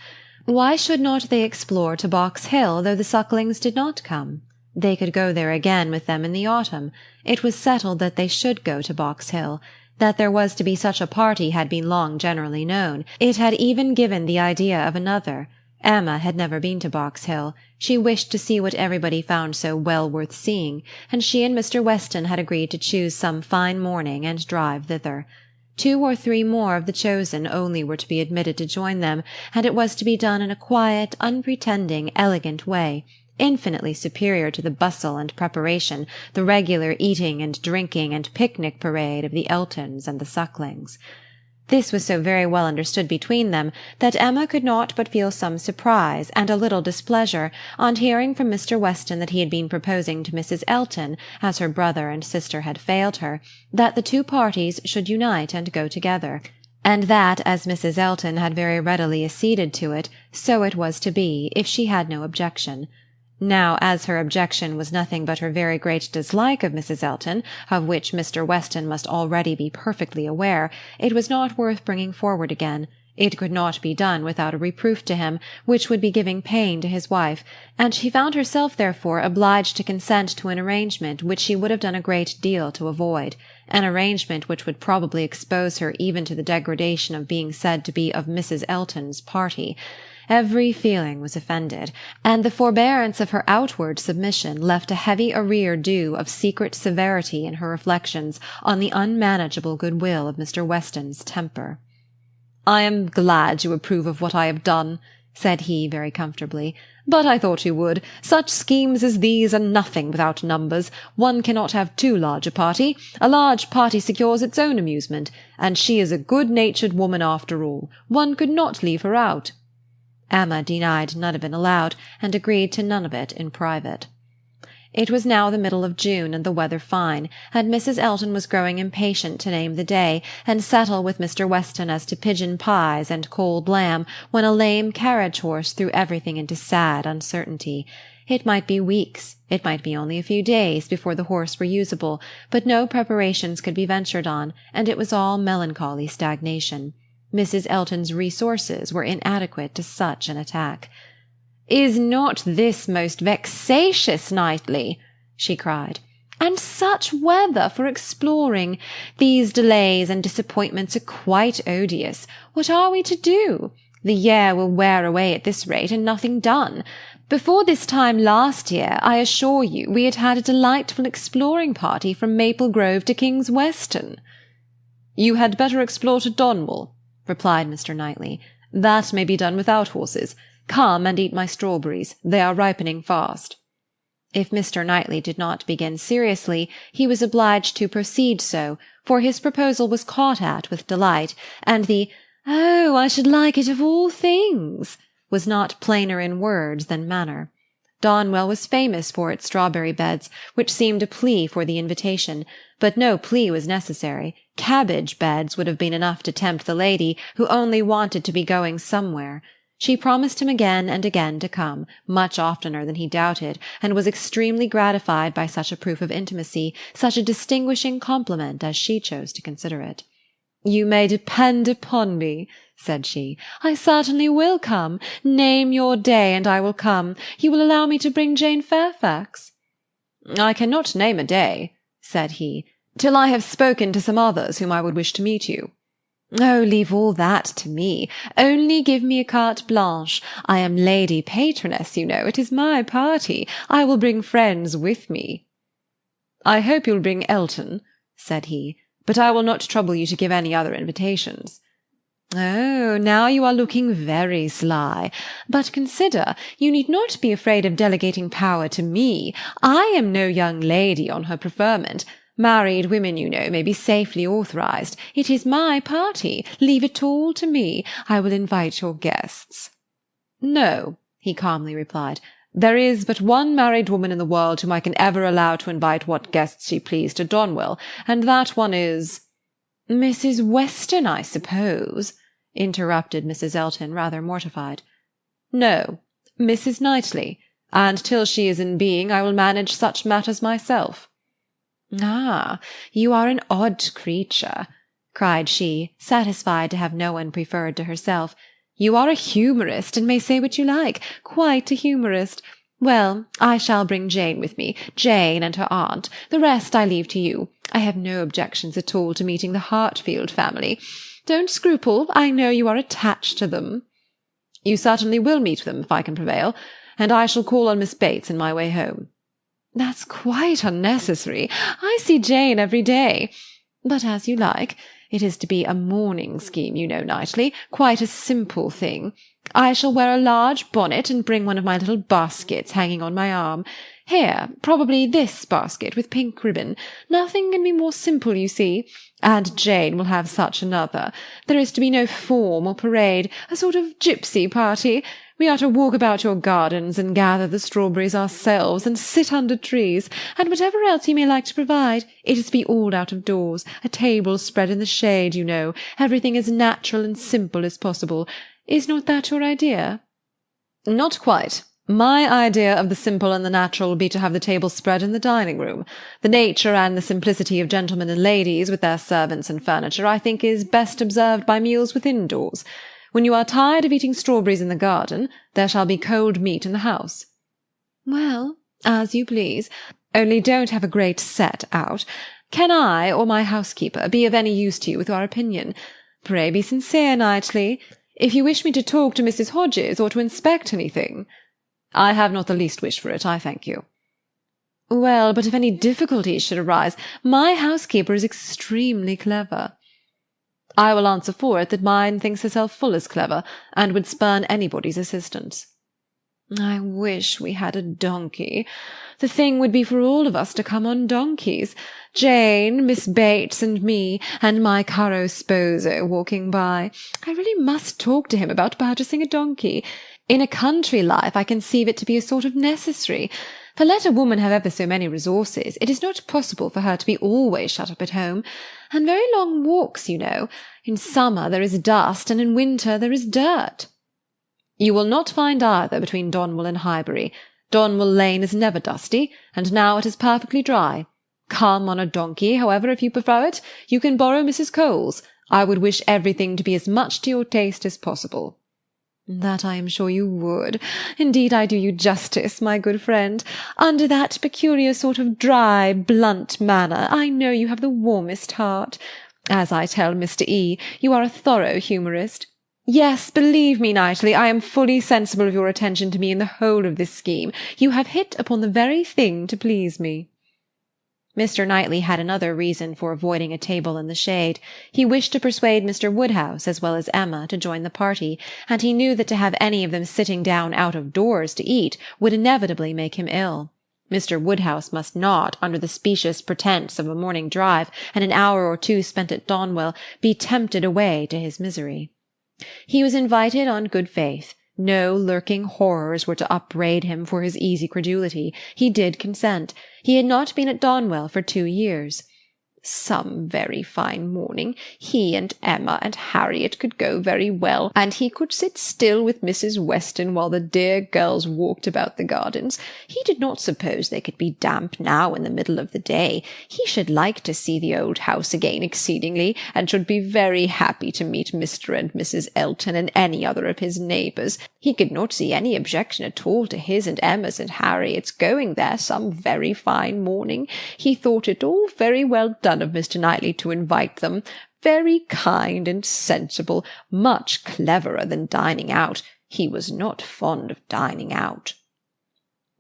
Why should not they explore to Box Hill, though the Sucklings did not come? They could go there again with them in the autumn. It was settled that they should go to Box Hill. That there was to be such a party had been long generally known. It had even given the idea of another. Emma had never been to Box Hill. She wished to see what everybody found so well worth seeing, and she and Mr. Weston had agreed to choose some fine morning and drive thither. 2 or 3 more of the chosen only were to be admitted to join them, and it was to be done in a quiet, unpretending, elegant way, infinitely superior to the bustle and preparation, the regular eating and drinking and picnic parade of the Eltons and the Sucklings. This was so very well understood between them that Emma could not but feel some surprise and a little displeasure on hearing from Mr. Weston that he had been proposing to Mrs. Elton, as her brother and sister had failed her, that the 2 parties should unite and go together, and that as Mrs. Elton had very readily acceded to it, so it was to be, if she had no objection. Now, as her objection was nothing but her very great dislike of Mrs. Elton, of which Mr. Weston must already be perfectly aware, it was not worth bringing forward again. It could not be done without a reproof to him, which would be giving pain to his wife, and she found herself therefore obliged to consent to an arrangement which she would have done a great deal to avoid. an arrangement which would probably expose her even to the degradation of being said to be of Mrs. Elton's party. Every feeling was offended, and the forbearance of her outward submission left a heavy arrear due of secret severity in her reflections on the unmanageable goodwill of Mr. Weston's temper. "I am glad you approve of what I have done," said he very comfortably, "but I thought you would. Such schemes as these are nothing without numbers. One cannot have too large a party. A large party secures its own amusement, and she is a good-natured woman after all. One could not leave her out." Emma denied none of it aloud, and agreed to none of it in private. It was now the middle of June, and the weather fine, and Mrs. Elton was growing impatient to name the day, and settle with Mr. Weston as to pigeon pies and cold lamb, when a lame carriage-horse threw everything into sad uncertainty. It might be weeks, it might be only a few days, before the horse were usable, but no preparations could be ventured on, and it was all melancholy stagnation. Mrs. Elton's resources were inadequate to such an attack. "Is not this most vexatious, Knightley?" she cried. "And such weather for exploring! These delays and disappointments are quite odious. What are we to do? The year will wear away at this rate, and nothing done. Before this time last year, I assure you, we had had a delightful exploring party from Maple Grove to King's Weston." "You had better explore to Donwell," replied Mr. Knightley. "That may be done without horses. Come and eat my strawberries. They are ripening fast." If Mr. Knightley did not begin seriously, he was obliged to proceed so, for his proposal was caught at with delight, and the "Oh, I should like it of all things" was not plainer in words than manner. Donwell was famous for its strawberry beds, which seemed a plea for the invitation, but no plea was necessary. Cabbage beds would have been enough to tempt the lady, who only wanted to be going somewhere. She promised him again and again to come, much oftener than he doubted, and was extremely gratified by such a proof of intimacy, such a distinguishing compliment as she chose to consider it. "You may depend upon me," said she. "I certainly will come. Name your day, and I will come. You will allow me to bring Jane Fairfax?" "I cannot name a day," said he, "till I have spoken to some others whom I would wish to meet you." "Oh, leave all that to me. Only give me a carte blanche. I am lady patroness, you know. It is my party. I will bring friends with me." "I hope you'll bring Elton," said he, "but I will not trouble you to give any other invitations." "Oh, now you are looking very sly. But consider, you need not be afraid of delegating power to me. I am no young lady on her preferment. Married women, you know, may be safely authorized. It is my party. Leave it all to me. I will invite your guests." "No," he calmly replied, "there is but one married woman in the world whom I can ever allow to invite what guests she please to Donwell, and that one is—" "Mrs. Weston, I suppose," interrupted Mrs. Elton, rather mortified. "No, Mrs. Knightley, and till she is in being I will manage such matters myself." "Ah, you are an odd creature," cried she, satisfied to have no one preferred to herself. "You are a humourist, and may say what you like. Quite a humourist. Well, I shall bring Jane with me, Jane and her aunt. The rest I leave to you. I have no objections at all to meeting the Hartfield family. Don't scruple. I know you are attached to them." "You certainly will meet them, if I can prevail, and I shall call on Miss Bates in my way home." "That's quite unnecessary. I see Jane every day. But as you like. It is to be a morning scheme, you know, Knightley, quite a simple thing. I shall wear a large bonnet and bring one of my little baskets hanging on my arm. Here, probably this basket with pink ribbon. Nothing can be more simple, you see. And Jane will have such another. There is to be no form or parade, a sort of gipsy party. We are to walk about your gardens and gather the strawberries ourselves and sit under trees, and whatever else you may like to provide, it is to be all out of doors, a table spread in the shade, you know, everything as natural and simple as possible. Is not that your idea?" "Not quite. My idea of the simple and the natural will be to have the table spread in the dining-room. The nature and the simplicity of gentlemen and ladies, with their servants and furniture, I think is best observed by meals within doors. When you are tired of eating strawberries in the garden, there shall be cold meat in the house." "Well, as you please. Only don't have a great set out. Can I, or my housekeeper, be of any use to you with your opinion? Pray be sincere, Knightley. If you wish me to talk to Mrs. Hodges, or to inspect anything—" "I have not the least wish for it, I thank you." "Well, but if any difficulties should arise, my housekeeper is extremely clever." "I will answer for it that mine thinks herself full as clever, and would spurn anybody's assistance." "I wish we had a donkey. The thing would be for all of us to come on donkeys, Jane, Miss Bates, and me, and my caro sposo walking by. I really must talk to him about purchasing a donkey. In a country life I conceive it to be a sort of necessary, for let a woman have ever so many resources, it is not possible for her to be always shut up at home, and very long walks, you know. In summer there is dust, and in winter there is dirt." "You will not find either between Donwell and Highbury. Donwell Lane is never dusty, and now it is perfectly dry. Come on a donkey, however, if you prefer it. You can borrow Mrs. Cole's. I would wish everything to be as much to your taste as possible." "That I am sure you would. Indeed I do you justice, my good friend. Under that peculiar sort of dry, blunt manner, I know you have the warmest heart. As I tell Mr. E., you are a thorough humourist. Yes, believe me, Knightley, I am fully sensible of your attention to me in the whole of this scheme. You have hit upon the very thing to please me." Mr. Knightley had another reason for avoiding a table in the shade. He wished to persuade Mr. Woodhouse, as well as Emma, to join the party, and he knew that to have any of them sitting down out of doors to eat would inevitably make him ill. Mr. Woodhouse must not, under the specious pretence of a morning drive and an hour or two spent at Donwell, be tempted away to his misery. He was invited on good faith. No lurking horrors were to upbraid him for his easy credulity. He did consent. He had not been at Donwell for 2 years. Some very fine morning he and Emma and Harriet could go very well, and he could sit still with Mrs. Weston while the dear girls walked about the gardens. He did not suppose they could be damp now in the middle of the day. He should like to see the old house again exceedingly, and should be very happy to meet Mr. and Mrs. Elton and any other of his neighbours. He could not see any objection at all to his and Emma's and Harriet's going there some very fine morning. He thought it all very well done of Mr. Knightley to invite them. Very kind and sensible, much cleverer than dining out. He was not fond of dining out.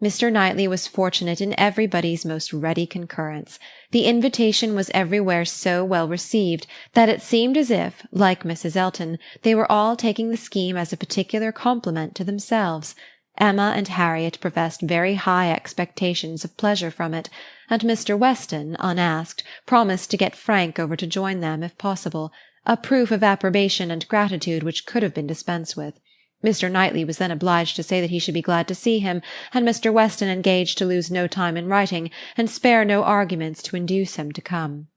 Mr. Knightley was fortunate in everybody's most ready concurrence. The invitation was everywhere so well received that it seemed as if, like Mrs. Elton, they were all taking the scheme as a particular compliment to themselves. Emma and Harriet professed very high expectations of pleasure from it, and Mr. Weston, unasked, promised to get Frank over to join them if possible, a proof of approbation and gratitude which could have been dispensed with. Mr. Knightley was then obliged to say that he should be glad to see him, and Mr. Weston engaged to lose no time in writing, and spare no arguments to induce him to come.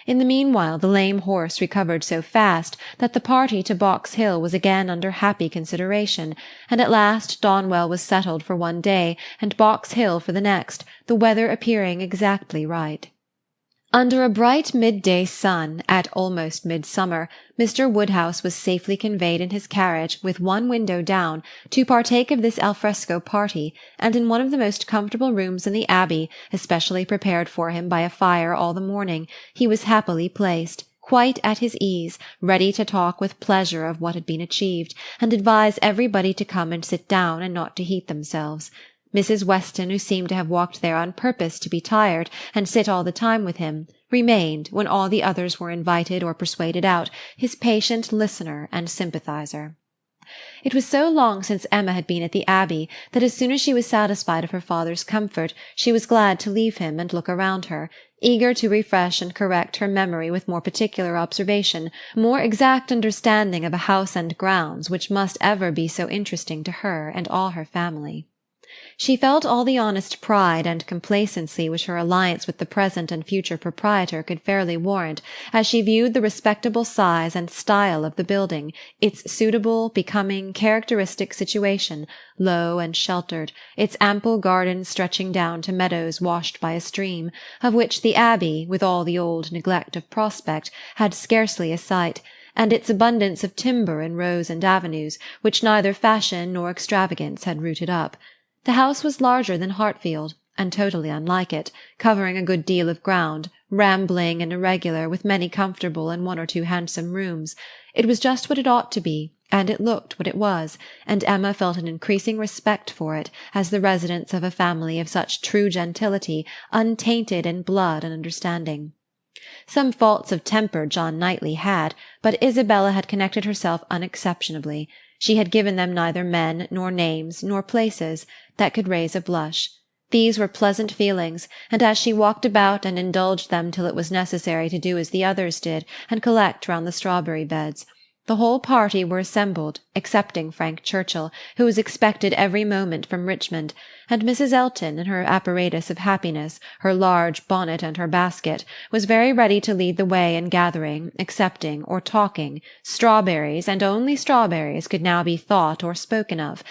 In the meanwhile the lame horse recovered so fast that the party to Box Hill was again under happy consideration, and at last Donwell was settled for one day, and Box Hill for the next, the weather appearing exactly right. Under a bright midday sun, at almost midsummer, Mr. Woodhouse was safely conveyed in his carriage, with one window down, to partake of this alfresco party, and in one of the most comfortable rooms in the Abbey, especially prepared for him by a fire all the morning, he was happily placed, quite at his ease, ready to talk with pleasure of what had been achieved, and advise everybody to come and sit down and not to heat themselves. Mrs. Weston, who seemed to have walked there on purpose to be tired and sit all the time with him, remained, when all the others were invited or persuaded out, his patient listener and sympathizer. It was so long since Emma had been at the Abbey that as soon as she was satisfied of her father's comfort, she was glad to leave him and look around her, eager to refresh and correct her memory with more particular observation, more exact understanding of a house and grounds which must ever be so interesting to her and all her family. She felt all the honest pride and complacency which her alliance with the present and future proprietor could fairly warrant, as she viewed the respectable size and style of the building, its suitable, becoming, characteristic situation, low and sheltered, its ample garden stretching down to meadows washed by a stream, of which the Abbey, with all the old neglect of prospect, had scarcely a sight, and its abundance of timber in rows and avenues, which neither fashion nor extravagance had rooted up. The house was larger than Hartfield, and totally unlike it, covering a good deal of ground, rambling and irregular, with many comfortable and one or two handsome rooms. It was just what it ought to be, and it looked what it was, and Emma felt an increasing respect for it as the residence of a family of such true gentility, untainted in blood and understanding. Some faults of temper John Knightley had, but Isabella had connected herself unexceptionably. She had given them neither men, nor names, nor places, that could raise a blush. These were pleasant feelings, and as she walked about and indulged them till it was necessary to do as the others did, and collect round the strawberry beds, the whole party were assembled, excepting Frank Churchill, who was expected every moment from Richmond, and Mrs. Elton, in her apparatus of happiness, her large bonnet and her basket, was very ready to lead the way in gathering, accepting, or talking. Strawberries, and only strawberries, could now be thought or spoken of.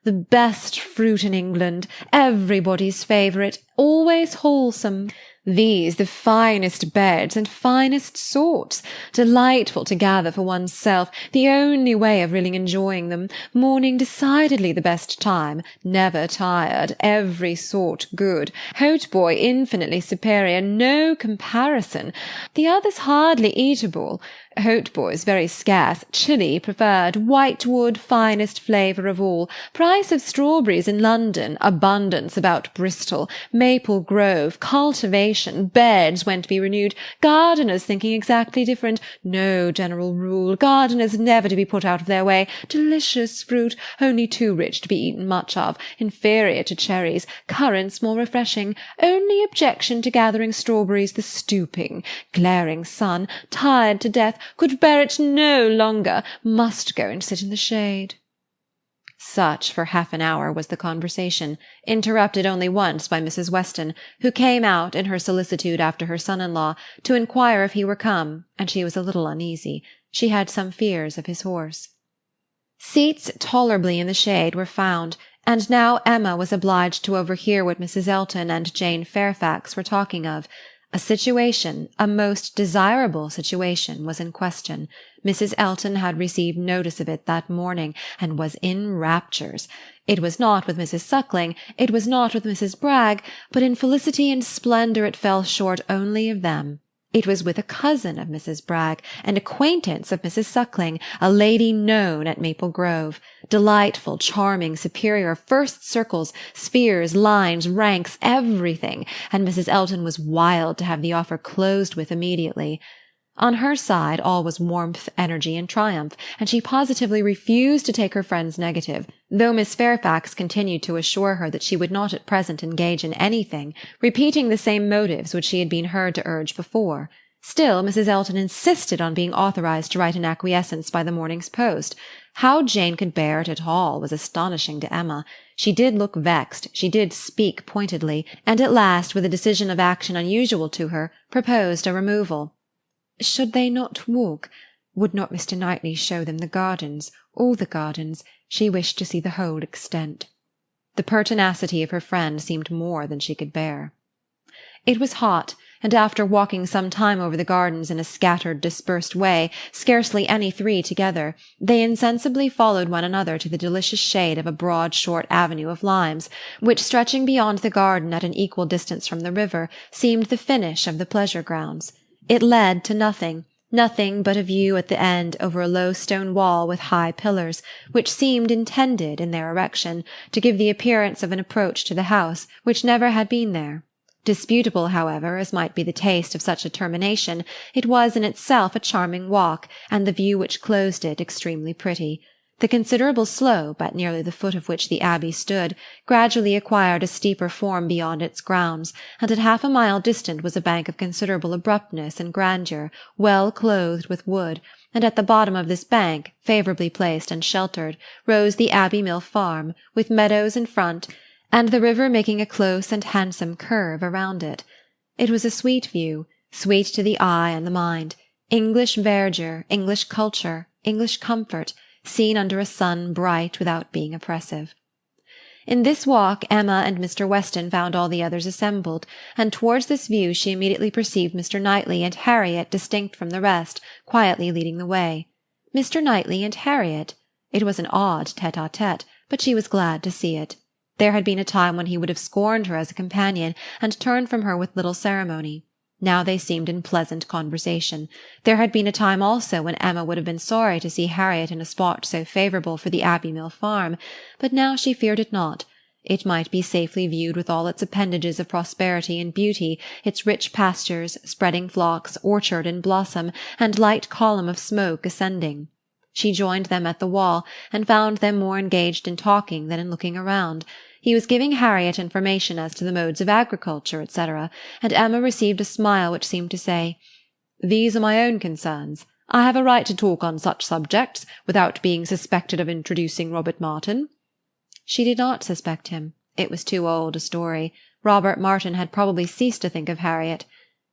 The best fruit in England, everybody's favourite, always wholesome. These the finest beds and finest sorts, delightful to gather for one's self, the only way of really enjoying them, morning decidedly the best time, never tired, every sort good, hautboy infinitely superior, no comparison, the others hardly eatable, hautboys very scarce, chili preferred, whitewood finest flavour of all, price of strawberries in London, abundance about Bristol, Maple Grove, cultivation, beds when to be renewed, gardeners thinking exactly different, no general rule, gardeners never to be put out of their way, delicious fruit, only too rich to be eaten much of, inferior to cherries, currants more refreshing, only objection to gathering strawberries the stooping, glaring sun, tired to death, could bear it no longer, must go and sit in the shade. Such for half an hour was the conversation, interrupted only once by Mrs. Weston, who came out, in her solicitude after her son-in-law, to inquire if he were come, and she was a little uneasy. She had some fears of his horse. Seats tolerably in the shade were found, and now Emma was obliged to overhear what Mrs. Elton and Jane Fairfax were talking of. A situation, a most desirable situation, was in question. Mrs. Elton had received notice of it that morning, and was in raptures. It was not with Mrs. Suckling, it was not with Mrs. Bragg, but in felicity and splendour it fell short only of them. It was with a cousin of Mrs. Bragg, an acquaintance of Mrs. Suckling, a lady known at Maple Grove, delightful, charming, superior, first circles, spheres, lines, ranks, everything, and Mrs. Elton was wild to have the offer closed with immediately. On her side all was warmth, energy, and triumph, and she positively refused to take her friend's negative, though Miss Fairfax continued to assure her that she would not at present engage in anything, repeating the same motives which she had been heard to urge before. Still Mrs. Elton insisted on being authorized to write an acquiescence by the morning's post. How Jane could bear it at all was astonishing to Emma. She did look vexed, she did speak pointedly, and at last, with a decision of action unusual to her, proposed a removal. Should they not walk? Would not Mr. Knightley show them the gardens, all the gardens? She wished to see the whole extent. The pertinacity of her friend seemed more than she could bear. It was hot, and after walking some time over the gardens in a scattered, dispersed way, scarcely any three together, they insensibly followed one another to the delicious shade of a broad short avenue of limes, which, stretching beyond the garden at an equal distance from the river, seemed the finish of the pleasure grounds. It led to nothing, nothing but a view at the end over a low stone wall with high pillars, which seemed intended, in their erection, to give the appearance of an approach to the house, which never had been there. Disputable, however, as might be the taste of such a termination, it was in itself a charming walk, and the view which closed it extremely pretty. The considerable slope, at nearly the foot of which the abbey stood, gradually acquired a steeper form beyond its grounds, and at half a mile distant was a bank of considerable abruptness and grandeur, well clothed with wood, and at the bottom of this bank, favourably placed and sheltered, rose the Abbey Mill farm, with meadows in front, and the river making a close and handsome curve around it. It was a sweet view, sweet to the eye and the mind, English verdure, English culture, English comfort, seen under a sun bright without being oppressive. In this walk Emma and Mr. Weston found all the others assembled, and towards this view she immediately perceived Mr. Knightley and Harriet distinct from the rest, quietly leading the way. Mr. Knightley and Harriet! It was an odd tête-à-tête, but she was glad to see it. There had been a time when he would have scorned her as a companion, and turned from her with little ceremony. Now they seemed in pleasant conversation. There had been a time also when Emma would have been sorry to see Harriet in a spot so favourable for the Abbey Mill farm, but now she feared it not. It might be safely viewed with all its appendages of prosperity and beauty, its rich pastures, spreading flocks, orchard in blossom, and light column of smoke ascending. She joined them at the wall, and found them more engaged in talking than in looking around. He was giving Harriet information as to the modes of agriculture, etc., and Emma received a smile which seemed to say, "These are my own concerns. I have a right to talk on such subjects, without being suspected of introducing Robert Martin." She did not suspect him. It was too old a story. Robert Martin had probably ceased to think of Harriet.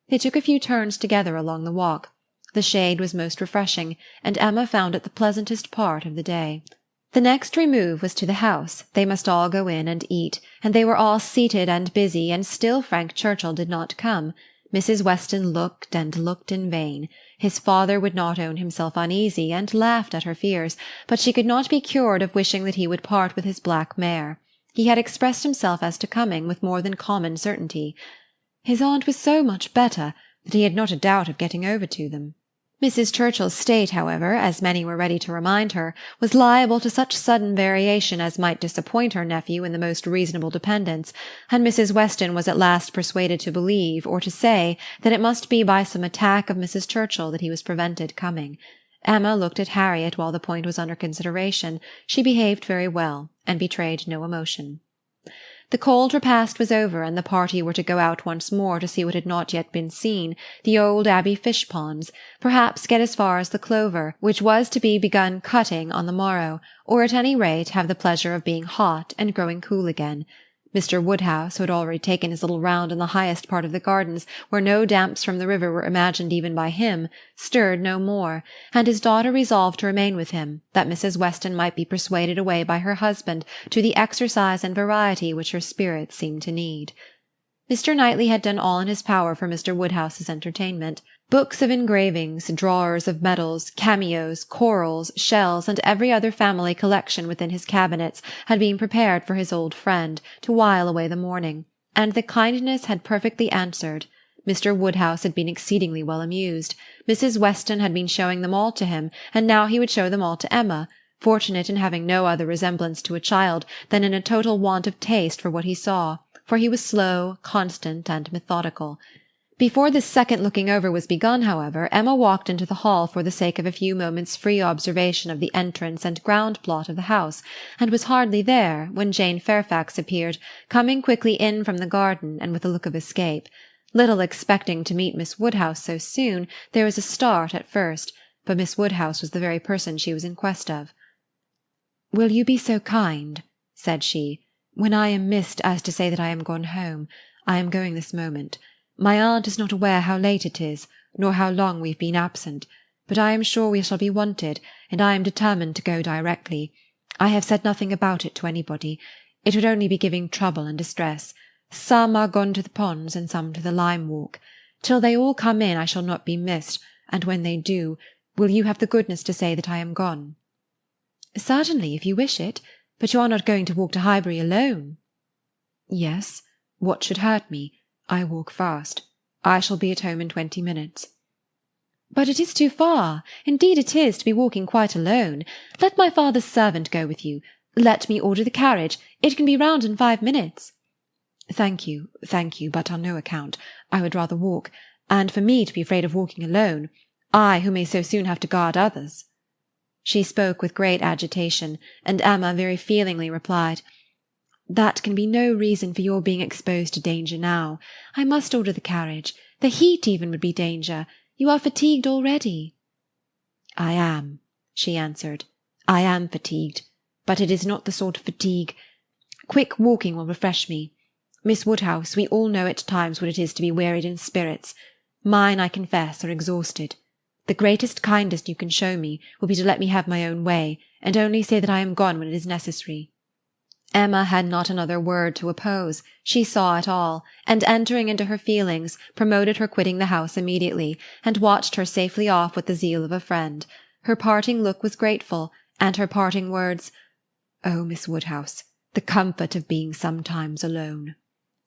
They took a few turns together along the walk. The shade was most refreshing, and Emma found it the pleasantest part of the day. The next remove was to the house. They must all go in and eat, and they were all seated and busy, and still Frank Churchill did not come. Mrs. Weston looked and looked in vain. His father would not own himself uneasy, and laughed at her fears, but she could not be cured of wishing that he would part with his black mare. He had expressed himself as to coming with more than common certainty. His aunt was so much better that he had not a doubt of getting over to them. Mrs. Churchill's state, however, as many were ready to remind her, was liable to such sudden variation as might disappoint her nephew in the most reasonable dependence, and Mrs. Weston was at last persuaded to believe, or to say, that it must be by some attack of Mrs. Churchill that he was prevented coming. Emma looked at Harriet while the point was under consideration. She behaved very well, and betrayed no emotion. The cold repast was over, and the party were to go out once more to see what had not yet been seen, the old Abbey fish-ponds, perhaps get as far as the clover, which was to be begun cutting on the morrow, or at any rate have the pleasure of being hot and growing cool again. Mr. Woodhouse, who had already taken his little round in the highest part of the gardens, where no damps from the river were imagined even by him, stirred no more, and his daughter resolved to remain with him, that Mrs. Weston might be persuaded away by her husband to the exercise and variety which her spirits seemed to need. Mr. Knightley had done all in his power for Mr. Woodhouse's entertainment. Books of engravings, drawers of medals, cameos, corals, shells, and every other family collection within his cabinets had been prepared for his old friend, to while away the morning, and the kindness had perfectly answered. Mr. Woodhouse had been exceedingly well amused. Mrs. Weston had been showing them all to him, and now he would show them all to Emma, fortunate in having no other resemblance to a child than in a total want of taste for what he saw, for he was slow, constant, and methodical. Before this second looking over was begun, however, Emma walked into the hall for the sake of a few moments' free observation of the entrance and ground plot of the house, and was hardly there when Jane Fairfax appeared, coming quickly in from the garden, and with a look of escape. Little expecting to meet Miss Woodhouse so soon, there was a start at first, but Miss Woodhouse was the very person she was in quest of. "Will you be so kind," said she, "when I am missed, as to say that I am gone home? I am going this moment. My aunt is not aware how late it is, nor how long we've been absent, but I am sure we shall be wanted, and I am determined to go directly. I have said nothing about it to anybody. It would only be giving trouble and distress. Some are gone to the ponds, and some to the lime walk. Till they all come in I shall not be missed, and when they do, will you have the goodness to say that I am gone?" "Certainly, if you wish it. But you are not going to walk to Highbury alone?" "Yes. What should hurt me? I walk fast. I shall be at home in 20 minutes. "But it is too far. Indeed it is, to be walking quite alone. Let my father's servant go with you. Let me order the carriage. It can be round in 5 minutes." Thank you, but on no account. I would rather walk, and for me to be afraid of walking alone, I who may so soon have to guard others." She spoke with great agitation, and Emma very feelingly replied, "That can be no reason for your being exposed to danger now. I must order the carriage. The heat even would be danger. You are fatigued already." "I am," she answered. "I am fatigued, but it is not the sort of fatigue. Quick walking will refresh me. Miss Woodhouse, we all know at times what it is to be wearied in spirits. Mine, I confess, are exhausted. The greatest kindness you can show me will be to let me have my own way, and only say that I am gone when it is necessary." Emma had not another word to oppose. She saw it all, and entering into her feelings, promoted her quitting the house immediately, and watched her safely off with the zeal of a friend. Her parting look was grateful, and her parting words, "Oh, Miss Woodhouse, the comfort of being sometimes alone."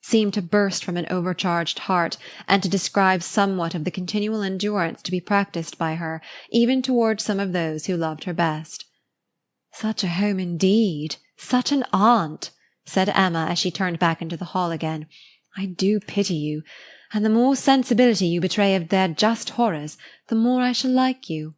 seemed to burst from an overcharged heart, and to describe somewhat of the continual endurance to be practised by her, even towards some of those who loved her best. "Such a home indeed! Such an aunt!" said Emma as she turned back into the hall again. "I do pity you, and the more sensibility you betray of their just horrors, the more I shall like you."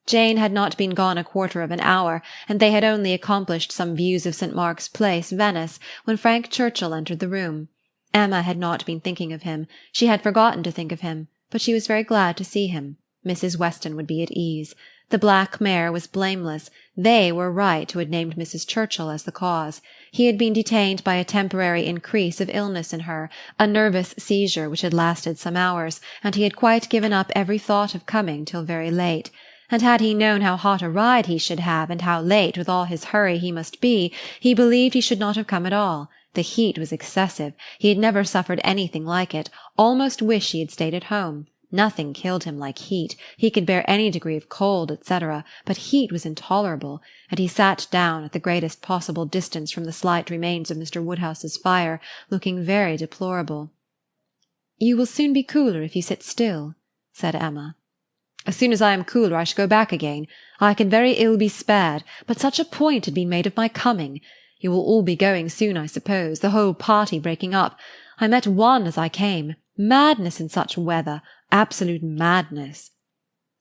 Jane had not been gone a quarter of an hour, and they had only accomplished some views of St. Mark's Place, Venice, when Frank Churchill entered the room. Emma had not been thinking of him. She had forgotten to think of him, but she was very glad to see him. Mrs. Weston would be at ease. The black mare was blameless. They were right who had named Mrs. Churchill as the cause. He had been detained by a temporary increase of illness in her, a nervous seizure which had lasted some hours, and he had quite given up every thought of coming till very late. And had he known how hot a ride he should have, and how late, with all his hurry, he must be, he believed he should not have come at all. The heat was excessive. He had never suffered anything like it, almost wished he had stayed at home. Nothing killed him like heat. He could bear any degree of cold, etc., but heat was intolerable, and he sat down at the greatest possible distance from the slight remains of Mr. Woodhouse's fire, looking very deplorable. "You will soon be cooler if you sit still," said Emma. "As soon as I am cooler I shall go back again. I can very ill be spared, but such a point had been made of my coming. You will all be going soon, I suppose, the whole party breaking up. I met one as I came. Madness in such weather, absolute madness."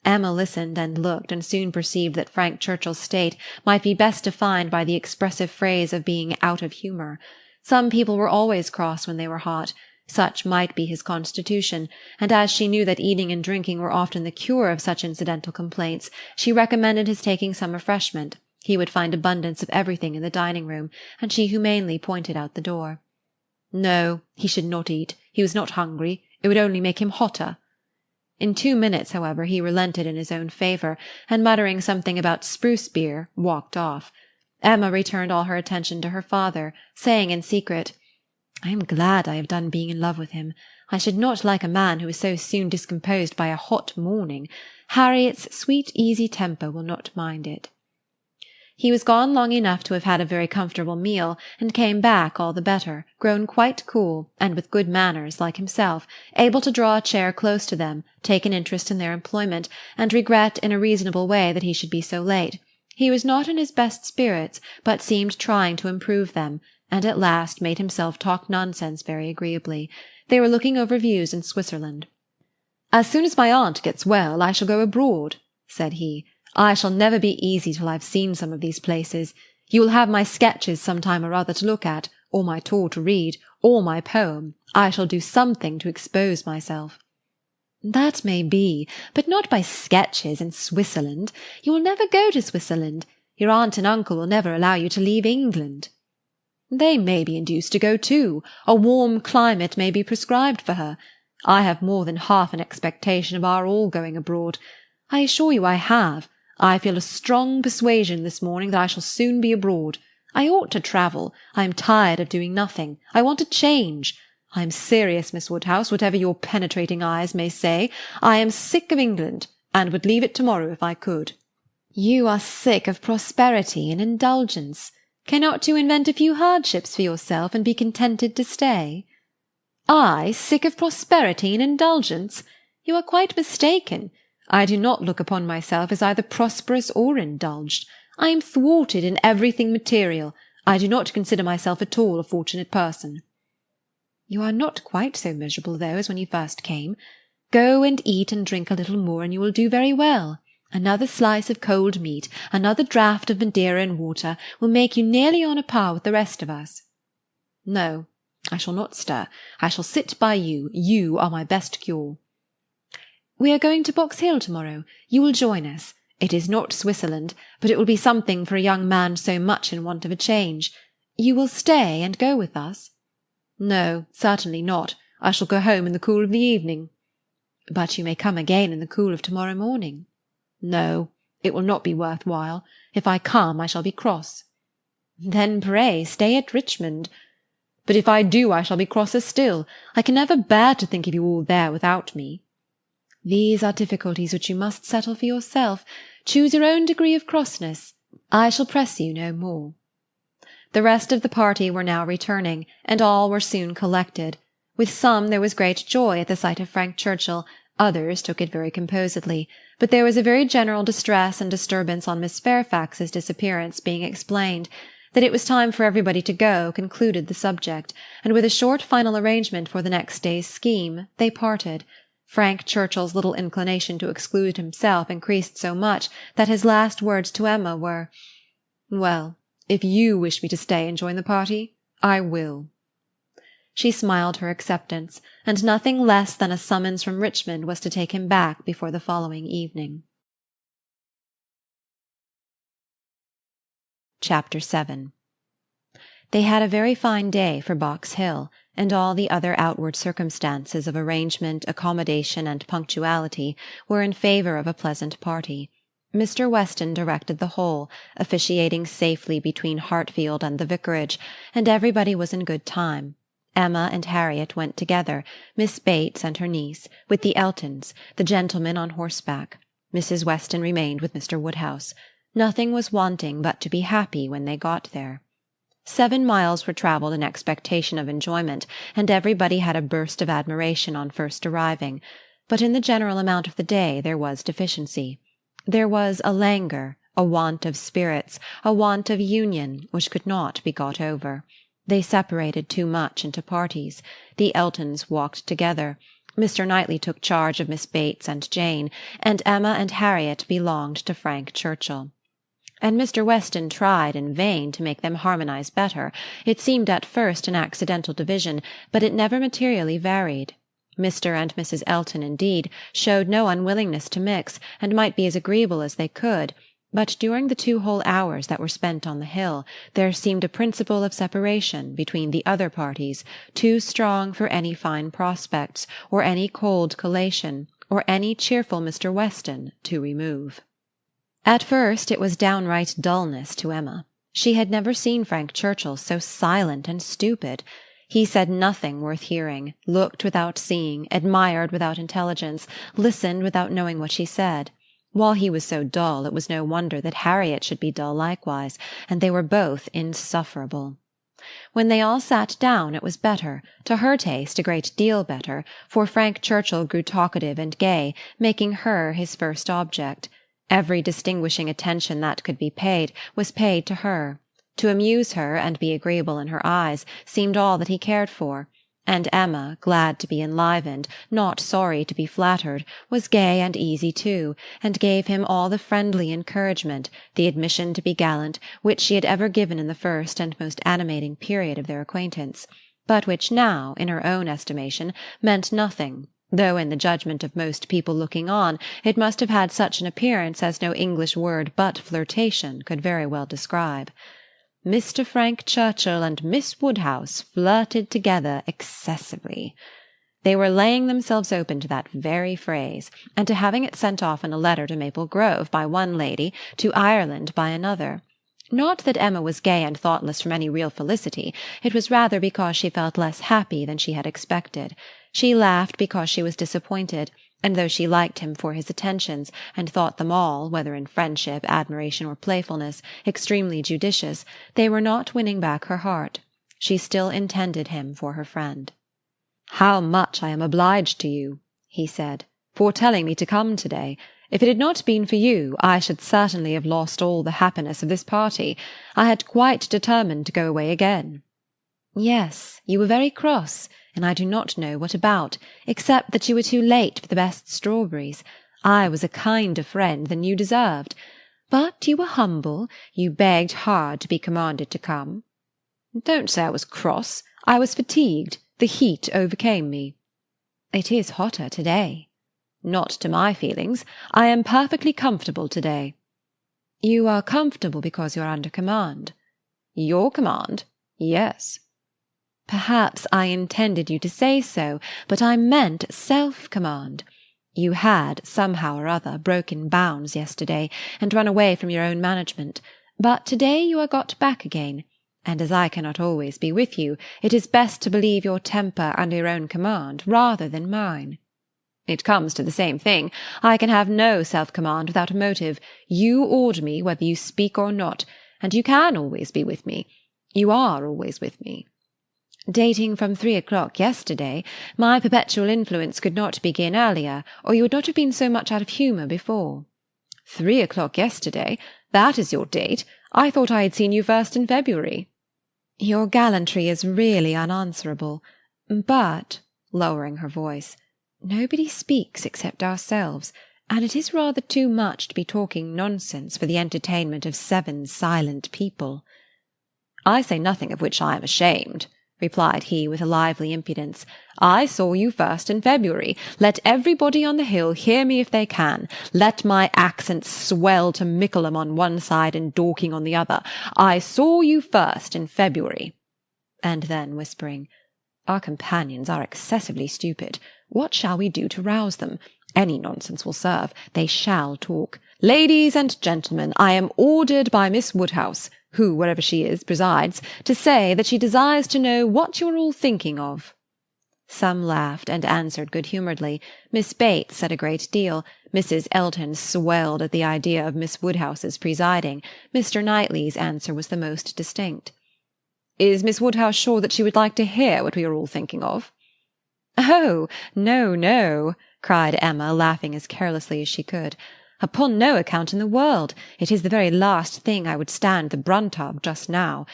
Emma listened and looked, and soon perceived that Frank Churchill's state might be best defined by the expressive phrase of being out of humour. Some people were always cross when they were hot. Such might be his constitution, and as she knew that eating and drinking were often the cure of such incidental complaints, she recommended his taking some refreshment. He would find abundance of everything in the dining-room, and she humanely pointed out the door. No, he should not eat. He was not hungry. It would only make him hotter. In 2 minutes, however, he relented in his own favour, and muttering something about spruce beer, walked off. Emma returned all her attention to her father, saying in secret, "I am glad I have done being in love with him. I should not like a man who is so soon discomposed by a hot morning. Harriet's sweet easy temper will not mind it." He was gone long enough to have had a very comfortable meal, and came back all the better, grown quite cool, and with good manners, like himself, able to draw a chair close to them, take an interest in their employment, and regret in a reasonable way that he should be so late. He was not in his best spirits, but seemed trying to improve them, and at last made himself talk nonsense very agreeably. They were looking over views in Switzerland. "As soon as my aunt gets well, I shall go abroad," said he. "I shall never be easy till I've seen some of these places. You will have my sketches some time or other to look at, or my tour to read, or my poem. I shall do something to expose myself." "That may be, but not by sketches in Switzerland. You will never go to Switzerland. Your aunt and uncle will never allow you to leave England." "They may be induced to go too. A warm climate may be prescribed for her. I have more than half an expectation of our all going abroad. I assure you I have. I feel a strong persuasion this morning that I shall soon be abroad. I ought to travel. I am tired of doing nothing. I want a change. I am serious, Miss Woodhouse, whatever your penetrating eyes may say. I am sick of England, and would leave it tomorrow if I could." "You are sick of prosperity and indulgence. Cannot you invent a few hardships for yourself, and be contented to stay?" "I sick of prosperity and indulgence? You are quite mistaken. I do not look upon myself as either prosperous or indulged. I am thwarted in everything material. I do not consider myself at all a fortunate person." "You are not quite so miserable, though, as when you first came. Go and eat and drink a little more, and you will do very well. Another slice of cold meat, another draught of Madeira and water, will make you nearly on a par with the rest of us." "No, I shall not stir. I shall sit by you. You are my best cure." "We are going to Box Hill tomorrow. You will join us. It is not Switzerland, but it will be something for a young man so much in want of a change. You will stay and go with us?" "No, certainly not. I shall go home in the cool of the evening." "But you may come again in the cool of tomorrow morning." "No, it will not be worth while. If I come, I shall be cross." "Then pray stay at Richmond." "But if I do, I shall be crosser still. I can never bear to think of you all there without me." "These are difficulties which you must settle for yourself. Choose your own degree of crossness. I shall press you no more." The rest of the party were now returning, and all were soon collected. With some there was great joy at the sight of Frank Churchill, others took it very composedly, but there was a very general distress and disturbance on Miss Fairfax's disappearance being explained. That it was time for everybody to go concluded the subject, and with a short final arrangement for the next day's scheme, they parted. Frank Churchill's little inclination to exclude himself increased so much that his last words to Emma were, "Well, if you wish me to stay and join the party, I will." She smiled her acceptance, and nothing less than a summons from Richmond was to take him back before the following evening. Chapter 7. They had a very fine day for Box Hill, and all the other outward circumstances of arrangement, accommodation, and punctuality were in favour of a pleasant party. Mr. Weston directed the whole, officiating safely between Hartfield and the vicarage, and everybody was in good time. Emma and Harriet went together, Miss Bates and her niece, with the Eltons, the gentlemen on horseback. Mrs. Weston remained with Mr. Woodhouse. Nothing was wanting but to be happy when they got there. 7 miles were travelled in expectation of enjoyment, and everybody had a burst of admiration on first arriving. But in the general amount of the day there was deficiency. There was a languor, a want of spirits, a want of union, which could not be got over. They separated too much into parties. The Eltons walked together. Mr. Knightley took charge of Miss Bates and Jane, and Emma and Harriet belonged to Frank Churchill. And Mr. Weston tried in vain to make them harmonize better. It seemed at first an accidental division, but it never materially varied. Mr. and Mrs. Elton, indeed, showed no unwillingness to mix, and might be as agreeable as they could, but during the 2 whole hours that were spent on the hill, there seemed a principle of separation between the other parties, too strong for any fine prospects, or any cold collation, or any cheerful Mr. Weston to remove. At first it was downright dullness to Emma. She had never seen Frank Churchill so silent and stupid. He said nothing worth hearing, looked without seeing, admired without intelligence, listened without knowing what she said. While he was so dull, it was no wonder that Harriet should be dull likewise, and they were both insufferable. When they all sat down it was better, to her taste a great deal better, for Frank Churchill grew talkative and gay, making her his first object. Every distinguishing attention that could be paid was paid to her. To amuse her and be agreeable in her eyes seemed all that he cared for, and Emma, glad to be enlivened, not sorry to be flattered, was gay and easy too, and gave him all the friendly encouragement, the admission to be gallant, which she had ever given in the first and most animating period of their acquaintance, but which now, in her own estimation, meant nothing, though in the judgment of most people looking on it must have had such an appearance as no English word but flirtation could very well describe. Mr. Frank Churchill and Miss Woodhouse flirted together excessively. They were laying themselves open to that very phrase, and to having it sent off in a letter to Maple Grove by one lady, to Ireland by another. Not that Emma was gay and thoughtless from any real felicity, it was rather because she felt less happy than she had expected. She laughed because she was disappointed, and though she liked him for his attentions, and thought them all, whether in friendship, admiration, or playfulness, extremely judicious, they were not winning back her heart. She still intended him for her friend. "How much I am obliged to you," he said, "for telling me to come to-day. If it had not been for you, I should certainly have lost all the happiness of this party. I had quite determined to go away again." "Yes, you were very cross, and I do not know what about, except that you were too late for the best strawberries. I was a kinder friend than you deserved. But you were humble, you begged hard to be commanded to come." "Don't say I was cross. I was fatigued. The heat overcame me." "It is hotter to-day." "Not to my feelings. I am perfectly comfortable to-day." "You are comfortable because you are under command." "Your command? Yes." "Perhaps I intended you to say so, but I meant self-command. You had, somehow or other, broken bounds yesterday, and run away from your own management, but to-day you are got back again, and as I cannot always be with you, it is best to believe your temper under your own command rather than mine." "It comes to the same thing. I can have no self-command without a motive. You order me whether you speak or not, and you can always be with me. You are always with me. Dating from 3 o'clock yesterday. My perpetual influence could not begin earlier, or you would not have been so much out of humour before. 3 o'clock yesterday? That is your date? I thought I had seen you first in February. Your gallantry is really unanswerable. But, lowering her voice, nobody speaks except ourselves, and it is rather too much to be talking nonsense for the entertainment of 7 silent people. I say nothing of which I am ashamed, replied he with a lively impudence. I saw you first in February. Let everybody on the hill hear me if they can. Let my accent swell to Mickleham on one side and Dorking on the other. I saw you first in February. And then, whispering, Our companions are excessively stupid. What shall we do to rouse them? Any nonsense will serve. They shall talk. Ladies and gentlemen, I am ordered by Miss Woodhouse, who, wherever she is, presides, to say that she desires to know what you are all thinking of. Some laughed and answered good-humouredly. Miss Bates said a great deal. Mrs. Elton swelled at the idea of Miss Woodhouse's presiding. Mr. Knightley's answer was the most distinct. Is Miss Woodhouse sure that she would like to hear what we are all thinking of? Oh, no, no, cried Emma, laughing as carelessly as she could. Upon no account in the world. It is the very last thing I would stand the brunt of just now.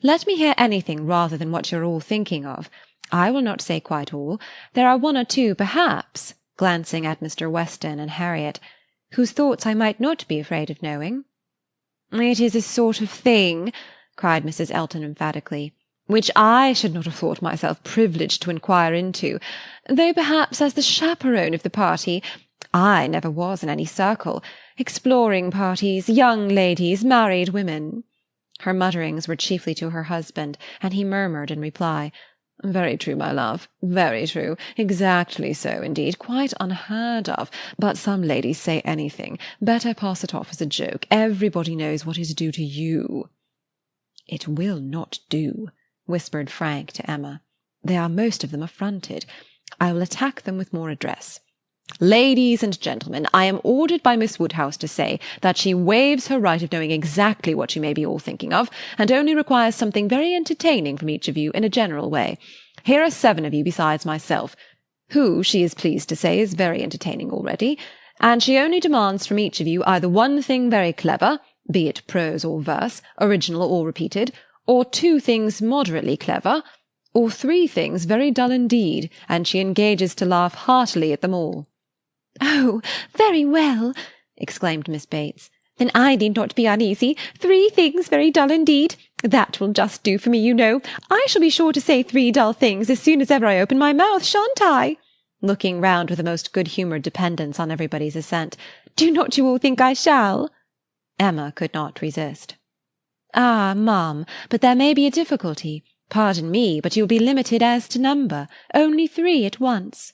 Let me hear anything rather than what you're all thinking of. I will not say quite all. There are 1 or 2, perhaps, glancing at Mr. Weston and Harriet, whose thoughts I might not be afraid of knowing. It is a sort of thing, cried Mrs. Elton emphatically, which I should not have thought myself privileged to inquire into, though perhaps as the chaperone of the party. I never was in any circle. Exploring parties, young ladies, married women. Her mutterings were chiefly to her husband, and he murmured in reply, Very true, my love, very true. Exactly so, indeed, quite unheard of. But some ladies say anything. Better pass it off as a joke. Everybody knows what is due to you. It will not do, whispered Frank to Emma. They are most of them affronted. I will attack them with more address. Ladies and gentlemen, I am ordered by Miss Woodhouse to say that she waives her right of knowing exactly what you may be all thinking of, and only requires something very entertaining from each of you in a general way. Here are 7 of you besides myself, who, she is pleased to say, is very entertaining already, and she only demands from each of you either 1 thing very clever, be it prose or verse, original or repeated, or 2 things moderately clever, or 3 things very dull indeed, and she engages to laugh heartily at them all. Oh, very well, exclaimed Miss Bates. Then I need not be uneasy. 3 things very dull indeed. That will just do for me, you know. I shall be sure to say 3 dull things as soon as ever I open my mouth, shan't I? Looking round with a most good-humoured dependence on everybody's assent. Do not you all think I shall? Emma could not resist. Ah, ma'am, but there may be a difficulty. Pardon me, but you will be limited as to number. Only 3 at once.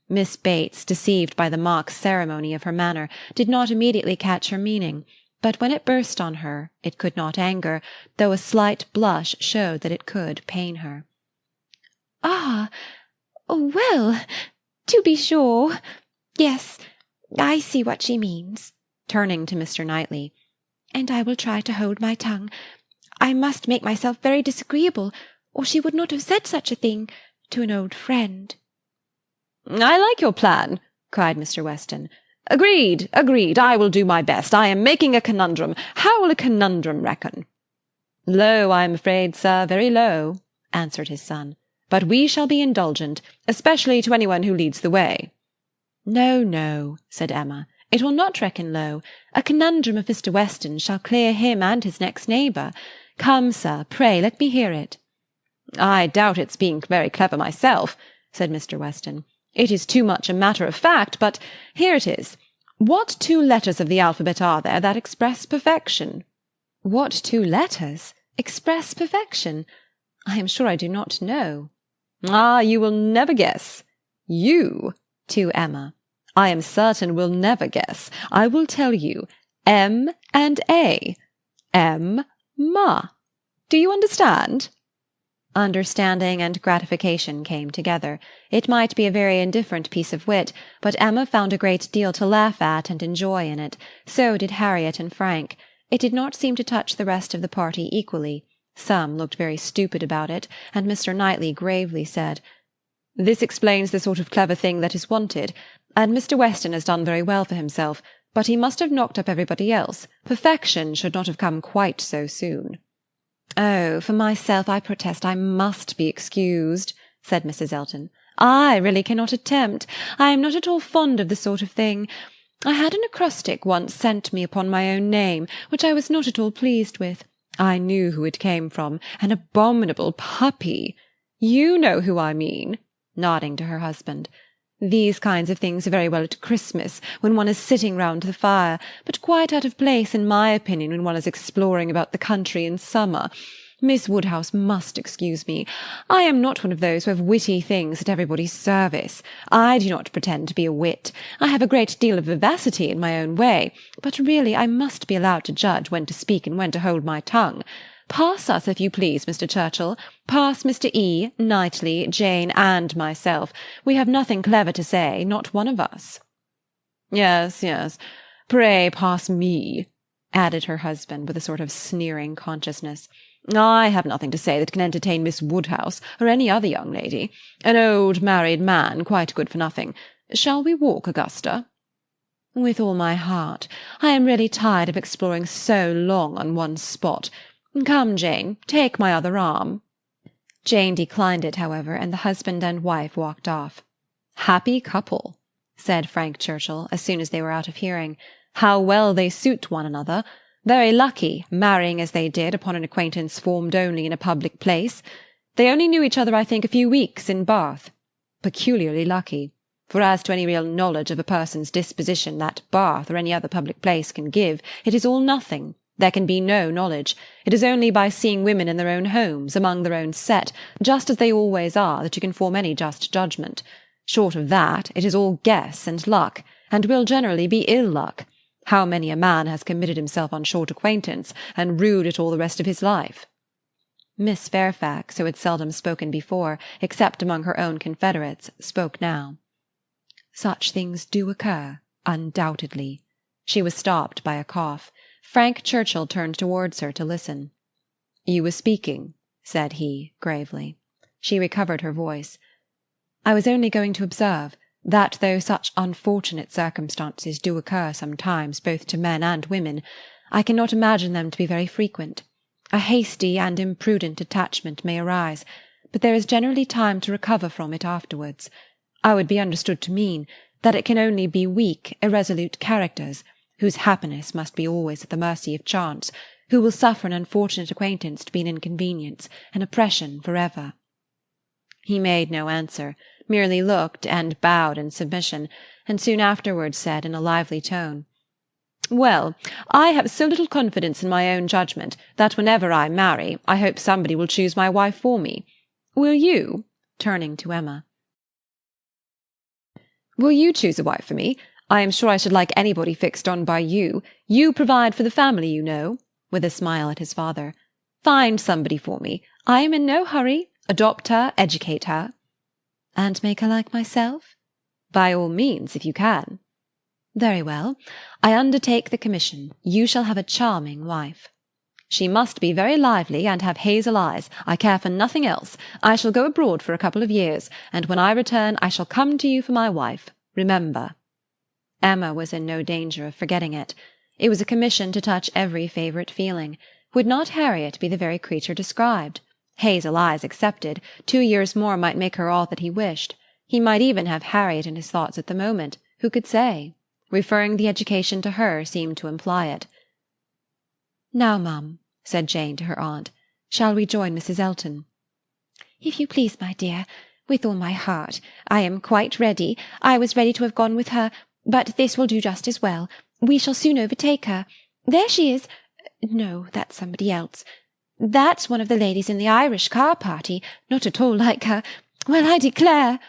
Miss Bates, deceived by the mock ceremony of her manner, did not immediately catch her meaning, but when it burst on her, it could not anger, though a slight blush showed that it could pain her. Ah, oh, well, to be sure. Yes, I see what she means, turning to Mr. Knightley, and I will try to hold my tongue. I must make myself very disagreeable, or she would not have said such a thing to an old friend. I like your plan, cried Mr. Weston. Agreed, agreed. I will do my best. I am making a conundrum. How will a conundrum reckon? Low, I am afraid, sir, very low, answered his son. But we shall be indulgent, especially to anyone who leads the way. No, no, said Emma. It will not reckon low. A conundrum of Mr. Weston's shall clear him and his next neighbour. Come, sir, pray let me hear it. I doubt its being very clever myself, said Mr. Weston. It is too much a matter of fact, but here it is. What 2 letters of the alphabet are there that express perfection? What 2 letters express perfection? I am sure I do not know. Ah, you will never guess. You, to Emma, I am certain will never guess. I will tell you. M and A. M-ma. Do you understand? Understanding and gratification came together. It might be a very indifferent piece of wit, but Emma found a great deal to laugh at and enjoy in it. So did Harriet and Frank. It did not seem to touch the rest of the party equally. Some looked very stupid about it, and Mr. Knightley gravely said, "This explains the sort of clever thing that is wanted, and Mr. Weston has done very well for himself, but he must have knocked up everybody else. Perfection should not have come quite so soon." "Oh, for myself, I protest I must be excused," said Mrs. Elton. "I really cannot attempt. I am not at all fond of the sort of thing. I had an acrostic once sent me upon my own name, which I was not at all pleased with. I knew who it came from, an abominable puppy. You know who I mean," nodding to her husband. "These kinds of things are very well at Christmas, when one is sitting round the fire, but quite out of place, in my opinion, when one is exploring about the country in summer. Miss Woodhouse must excuse me. I am not one of those who have witty things at everybody's service. I do not pretend to be a wit. I have a great deal of vivacity in my own way, but really I must be allowed to judge when to speak and when to hold my tongue. Pass us, if you please, Mr. Churchill. Pass Mr. E., Knightley, Jane, and myself. We have nothing clever to say, not one of us." "Yes, yes. Pray pass me," added her husband, with a sort of sneering consciousness. "I have nothing to say that can entertain Miss Woodhouse, or any other young lady. An old married man, quite good for nothing. Shall we walk, Augusta?" "With all my heart. I am really tired of exploring so long on one spot. Come, Jane, take my other arm." Jane declined it, however, and the husband and wife walked off. "Happy couple," said Frank Churchill, as soon as they were out of hearing. "How well they suit one another. Very lucky, marrying as they did upon an acquaintance formed only in a public place. They only knew each other, I think, a few weeks in Bath. Peculiarly lucky, for as to any real knowledge of a person's disposition that Bath or any other public place can give, it is all nothing. There can be no knowledge. It is only by seeing women in their own homes, among their own set, just as they always are, that you can form any just judgment. Short of that, it is all guess and luck, and will generally be ill luck. How many a man has committed himself on short acquaintance, and rued it all the rest of his life?" Miss Fairfax, who had seldom spoken before, except among her own confederates, spoke now. "Such things do occur, undoubtedly." She was stopped by a cough. Frank Churchill turned towards her to listen. "You were speaking," said he, gravely. She recovered her voice. "I was only going to observe that though such unfortunate circumstances do occur sometimes both to men and women, I cannot imagine them to be very frequent. A hasty and imprudent attachment may arise, but there is generally time to recover from it afterwards. I would be understood to mean that it can only be weak, irresolute characters, whose happiness must be always at the mercy of chance, who will suffer an unfortunate acquaintance to be an inconvenience, an oppression for ever." He made no answer, merely looked and bowed in submission, and soon afterwards said in a lively tone, "Well, I have so little confidence in my own judgment that whenever I marry, I hope somebody will choose my wife for me. Will you?" turning to Emma. "Will you choose a wife for me? I am sure I should like anybody fixed on by you. You provide for the family, you know," with a smile at his father. "Find somebody for me. I am in no hurry. Adopt her, educate her." "And make her like myself?" "By all means, if you can." "Very well. I undertake the commission. You shall have a charming wife." "She must be very lively and have hazel eyes. I care for nothing else. I shall go abroad for a couple of years, and when I return I shall come to you for my wife. Remember." Emma was in no danger of forgetting it. It was a commission to touch every favourite feeling. Would not Harriet be the very creature described? Hazel eyes excepted, 2 years more might make her all that he wished. He might even have Harriet in his thoughts at the moment. Who could say? Referring the education to her seemed to imply it. "Now, mum," said Jane to her aunt, "shall we join Mrs. Elton?" "If you please, my dear, with all my heart. I am quite ready. I was ready to have gone with her, but this will do just as well. We shall soon overtake her. There she is. No, that's somebody else. That's one of the ladies in the Irish car party, not at all like her. Well, I declare—"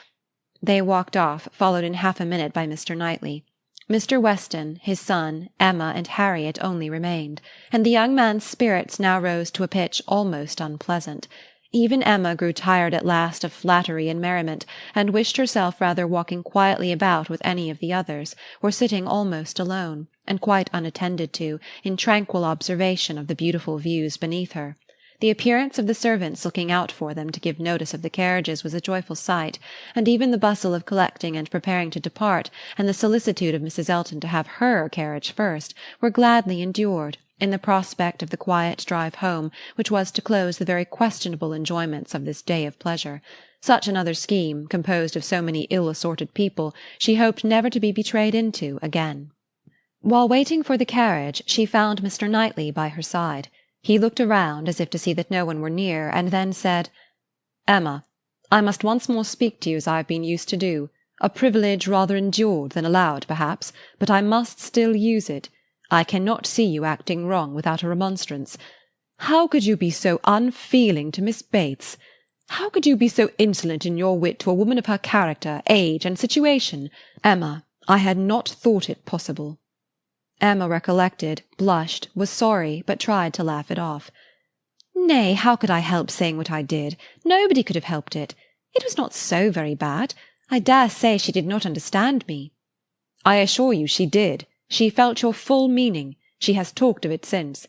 They walked off, followed in half a minute by Mr. Knightley. Mr. Weston, his son, Emma, and Harriet only remained, and the young man's spirits now rose to a pitch almost unpleasant. Even Emma grew tired at last of flattery and merriment, and wished herself rather walking quietly about with any of the others, or sitting almost alone, and quite unattended to, in tranquil observation of the beautiful views beneath her. The appearance of the servants looking out for them to give notice of the carriages was a joyful sight, and even the bustle of collecting and preparing to depart, and the solicitude of Mrs. Elton to have her carriage first, were gladly endured, in the prospect of the quiet drive home which was to close the very questionable enjoyments of this day of pleasure. Such another scheme, composed of so many ill-assorted people, she hoped never to be betrayed into again. While waiting for the carriage, she found Mr. Knightley by her side. He looked around, as if to see that no one were near, and then said, "Emma, I must once more speak to you as I have been used to do, a privilege rather endured than allowed, perhaps, but I must still use it. I cannot see you acting wrong without a remonstrance. How could you be so unfeeling to Miss Bates? How could you be so insolent in your wit to a woman of her character, age, and situation? Emma, I had not thought it possible." Emma recollected, blushed, was sorry, but tried to laugh it off. "Nay, how could I help saying what I did? Nobody could have helped it. It was not so very bad. I dare say she did not understand me." "I assure you she did. She felt your full meaning. She has talked of it since.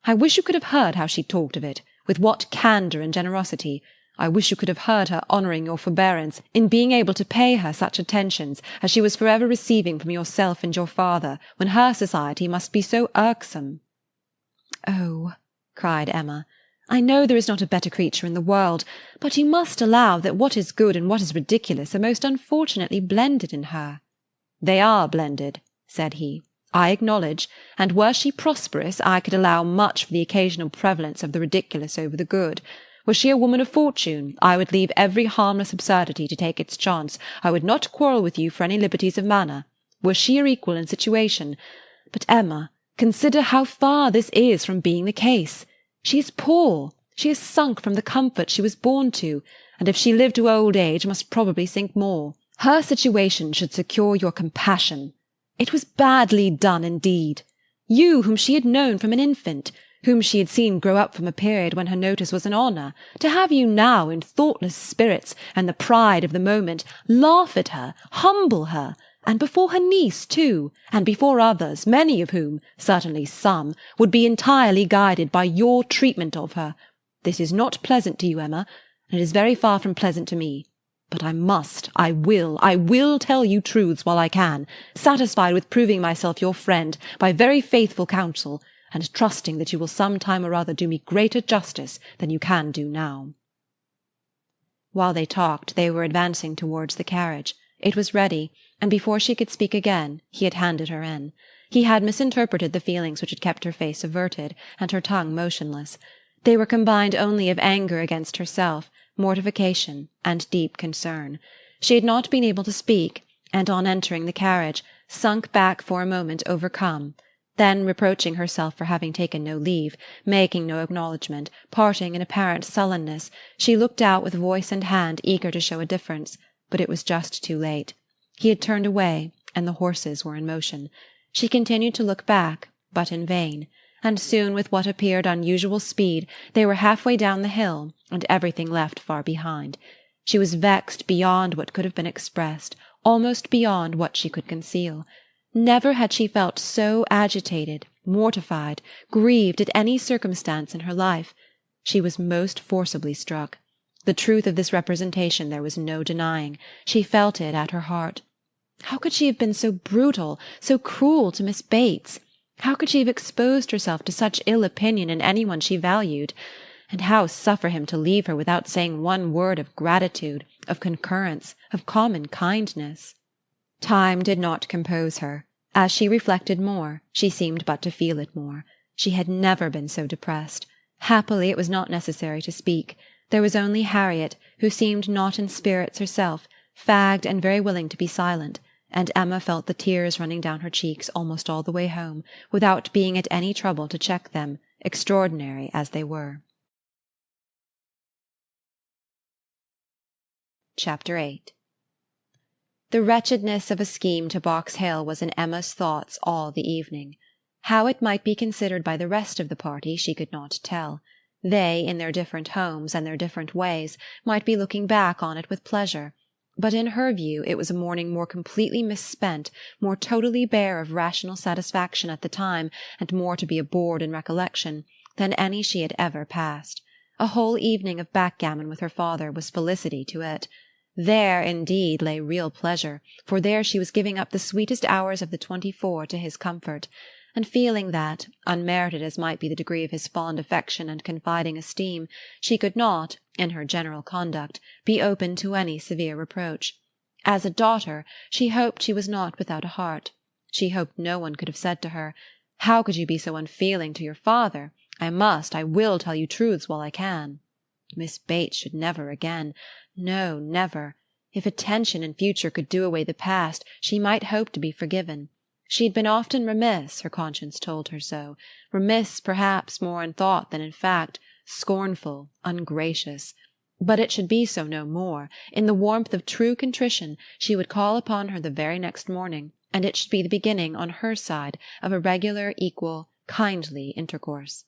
I wish you could have heard how she talked of it, with what candour and generosity. I wish you could have heard her honouring your forbearance in being able to pay her such attentions as she was for ever receiving from yourself and your father, when her society must be so irksome." "Oh," cried Emma, "I know there is not a better creature in the world, but you must allow that what is good and what is ridiculous are most unfortunately blended in her." "They are blended," said he, "I acknowledge, and were she prosperous, I could allow much for the occasional prevalence of the ridiculous over the good. Were she a woman of fortune, I would leave every harmless absurdity to take its chance. I would not quarrel with you for any liberties of manner. Were she your equal in situation. But, Emma, consider how far this is from being the case. She is poor. She has sunk from the comfort she was born to, and if she lived to old age must probably sink more. Her situation should secure your compassion. It was badly done indeed. You, whom she had known from an infant, whom she had seen grow up from a period when her notice was an honour, to have you now, in thoughtless spirits and the pride of the moment, laugh at her, humble her, and before her niece too, and before others, many of whom, certainly some, would be entirely guided by your treatment of her. This is not pleasant to you, Emma, and it is very far from pleasant to me. But I will tell you truths while I can, satisfied with proving myself your friend by very faithful counsel, and trusting that you will some time or other do me greater justice than you can do now." While they talked, they were advancing towards the carriage. It was ready, and before she could speak again, he had handed her in. He had misinterpreted the feelings which had kept her face averted, and her tongue motionless. They were combined only of anger against herself, mortification, and deep concern. She had not been able to speak, and on entering the carriage, sunk back for a moment overcome. Then, reproaching herself for having taken no leave, making no acknowledgment, parting in apparent sullenness, she looked out with voice and hand, eager to show a difference, but it was just too late. He had turned away, and the horses were in motion. She continued to look back, but in vain, and soon, with what appeared unusual speed, they were half-way down the hill, and everything left far behind. She was vexed beyond what could have been expressed, almost beyond what she could conceal. Never had she felt so agitated, mortified, grieved at any circumstance in her life. She was most forcibly struck. The truth of this representation there was no denying. She felt it at her heart. How could she have been so brutal, so cruel to Miss Bates? How could she have exposed herself to such ill opinion in any one she valued? And how suffer him to leave her without saying one word of gratitude, of concurrence, of common kindness? Time did not compose her. As she reflected more, she seemed but to feel it more. She had never been so depressed. Happily it was not necessary to speak. There was only Harriet, who seemed not in spirits herself, fagged and very willing to be silent, and Emma felt the tears running down her cheeks almost all the way home, without being at any trouble to check them, extraordinary as they were. Chapter 8. The wretchedness of a scheme to Box Hill was in Emma's thoughts all the evening. How it might be considered by the rest of the party she could not tell. They, in their different homes and their different ways, might be looking back on it with pleasure, but in her view it was a morning more completely misspent, more totally bare of rational satisfaction at the time, and more to be abhorred in recollection, than any she had ever passed. A whole evening of backgammon with her father was felicity to it. There, indeed, lay real pleasure, for there she was giving up the sweetest hours of the 24 to his comfort, and feeling that, unmerited as might be the degree of his fond affection and confiding esteem, she could not, in her general conduct, be open to any severe reproach. As a daughter, she hoped she was not without a heart. She hoped no one could have said to her, "How could you be so unfeeling to your father? I will tell you truths while I can." Miss Bates should never again. No, never. If attention in future could do away the past, she might hope to be forgiven. She had been often remiss, her conscience told her so. Remiss, perhaps, more in thought than in fact, scornful, ungracious. But it should be so no more. In the warmth of true contrition, she would call upon her the very next morning, and it should be the beginning, on her side, of a regular, equal, kindly intercourse.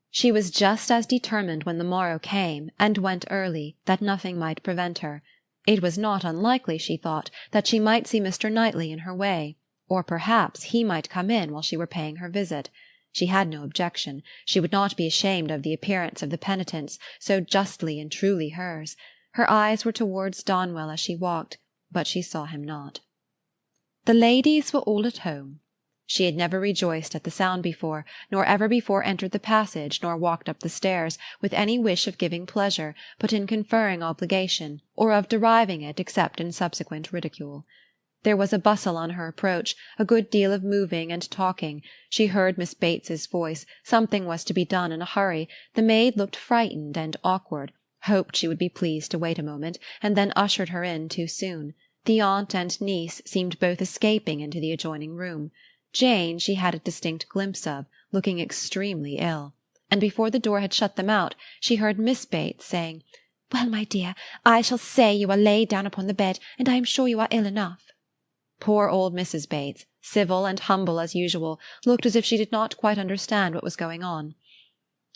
She was just as determined when the morrow came, and went early, that nothing might prevent her. It was not unlikely, she thought, that she might see Mr. Knightley in her way, or perhaps he might come in while she were paying her visit. She had no objection. She would not be ashamed of the appearance of the penitence, so justly and truly hers. Her eyes were towards Donwell as she walked, but she saw him not. The ladies were all at home. She had never rejoiced at the sound before, nor ever before entered the passage, nor walked up the stairs, with any wish of giving pleasure, but in conferring obligation, or of deriving it except in subsequent ridicule. There was a bustle on her approach, a good deal of moving and talking. She heard Miss Bates's voice. Something was to be done in a hurry. The maid looked frightened and awkward, hoped she would be pleased to wait a moment, and then ushered her in too soon. The aunt and niece seemed both escaping into the adjoining room. Jane she had a distinct glimpse of, looking extremely ill. And before the door had shut them out, she heard Miss Bates saying, "Well, my dear, I shall say you are laid down upon the bed, and I am sure you are ill enough." Poor old Mrs. Bates, civil and humble as usual, looked as if she did not quite understand what was going on.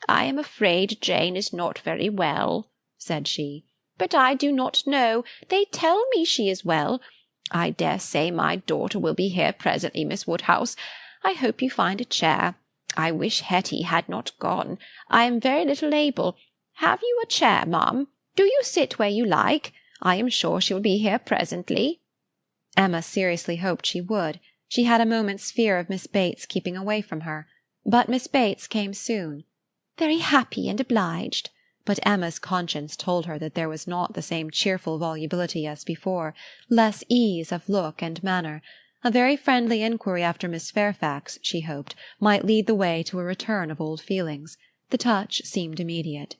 "I am afraid Jane is not very well," said she, "but I do not know. They tell me she is well. I dare say my daughter will be here presently, Miss Woodhouse. I hope you find a chair. I wish Hetty had not gone. I am very little able. Have you a chair, ma'am? Do you sit where you like? I am sure she will be here presently." Emma seriously hoped she would. She had a moment's fear of Miss Bates keeping away from her. But Miss Bates came soon. "Very happy and obliged." But Emma's conscience told her that there was not the same cheerful volubility as before, less ease of look and manner. A very friendly inquiry after Miss Fairfax, she hoped, might lead the way to a return of old feelings. The touch seemed immediate.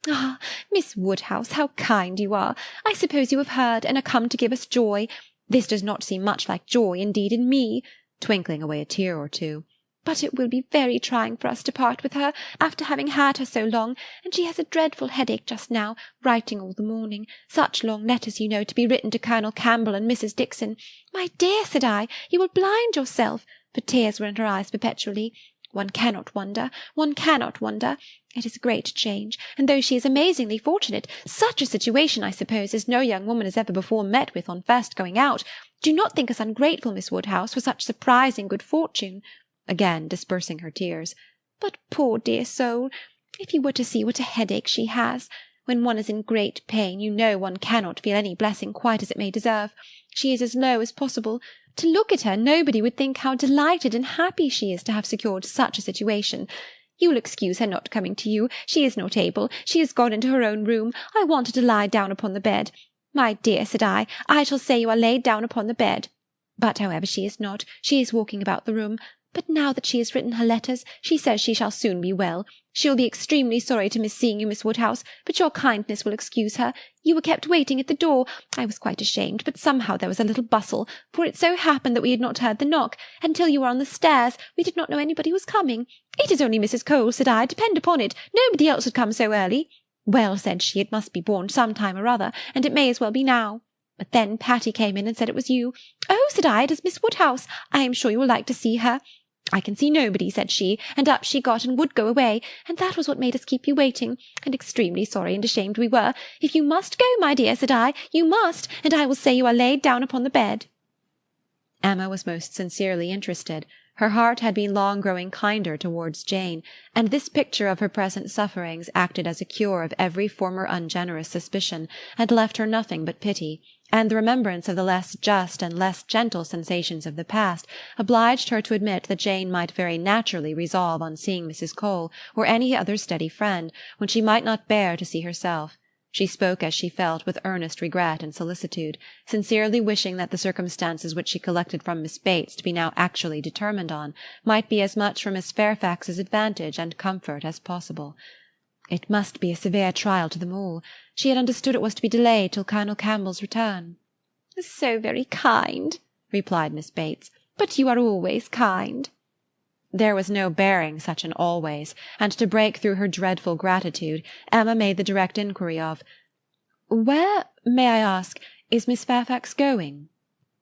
"Ah, Miss Woodhouse, how kind you are! I suppose you have heard, and are come to give us joy. This does not seem much like joy, indeed, in me," twinkling away a tear or two. "But it will be very trying for us to part with her, after having had her so long, and she has a dreadful headache just now, writing all the morning. Such long letters, you know, to be written to Colonel Campbell and Mrs. Dixon. My dear, said I, you will blind yourself, for tears were in her eyes perpetually. One cannot wonder, one cannot wonder. It is a great change, and though she is amazingly fortunate, such a situation, I suppose, as no young woman has ever before met with on first going out. Do not think us ungrateful, Miss Woodhouse, for such surprising good fortune," again dispersing her tears. "But poor dear soul, if you were to see what a headache she has. When one is in great pain, you know one cannot feel any blessing quite as it may deserve. She is as low as possible. To look at her, nobody would think how delighted and happy she is to have secured such a situation. You will excuse her not coming to you. She is not able. She has gone into her own room. I want her to lie down upon the bed. My dear, said I shall say you are laid down upon the bed. But however she is not, she is walking about the room. But now that she has written her letters, she says she shall soon be well. She will be extremely sorry to miss seeing you, Miss Woodhouse, but your kindness will excuse her. You were kept waiting at the door. I was quite ashamed, but somehow there was a little bustle, for it so happened that we had not heard the knock, and until you were on the stairs, we did not know anybody was coming. It is only Mrs. Cole, said I, depend upon it, nobody else had come so early. Well, said she, it must be born some time or other, and it may as well be now. But then Patty came in and said it was you. Oh, said I, it is Miss Woodhouse. I am sure you will like to see her. I can see nobody, said she, and up she got and would go away, and that was what made us keep you waiting, and extremely sorry and ashamed we were. If you must go, my dear, said I, you must, and I will say you are laid down upon the bed. Emma was most sincerely interested. Her heart had been long growing kinder towards Jane, and this picture of her present sufferings acted as a cure of every former ungenerous suspicion, and left her nothing but pity, and the remembrance of the less just and less gentle sensations of the past obliged her to admit that Jane might very naturally resolve on seeing Mrs. Cole, or any other steady friend, when she might not bear to see herself. She spoke as she felt, with earnest regret and solicitude, sincerely wishing that the circumstances which she collected from Miss Bates to be now actually determined on might be as much for Miss Fairfax's advantage and comfort as possible. It must be a severe trial to them all. She had understood it was to be delayed till Colonel Campbell's return. So very kind, replied Miss Bates, but you are always kind. There was no bearing such an always, and to break through her dreadful gratitude, Emma made the direct inquiry of, "Where, may I ask, is Miss Fairfax going?"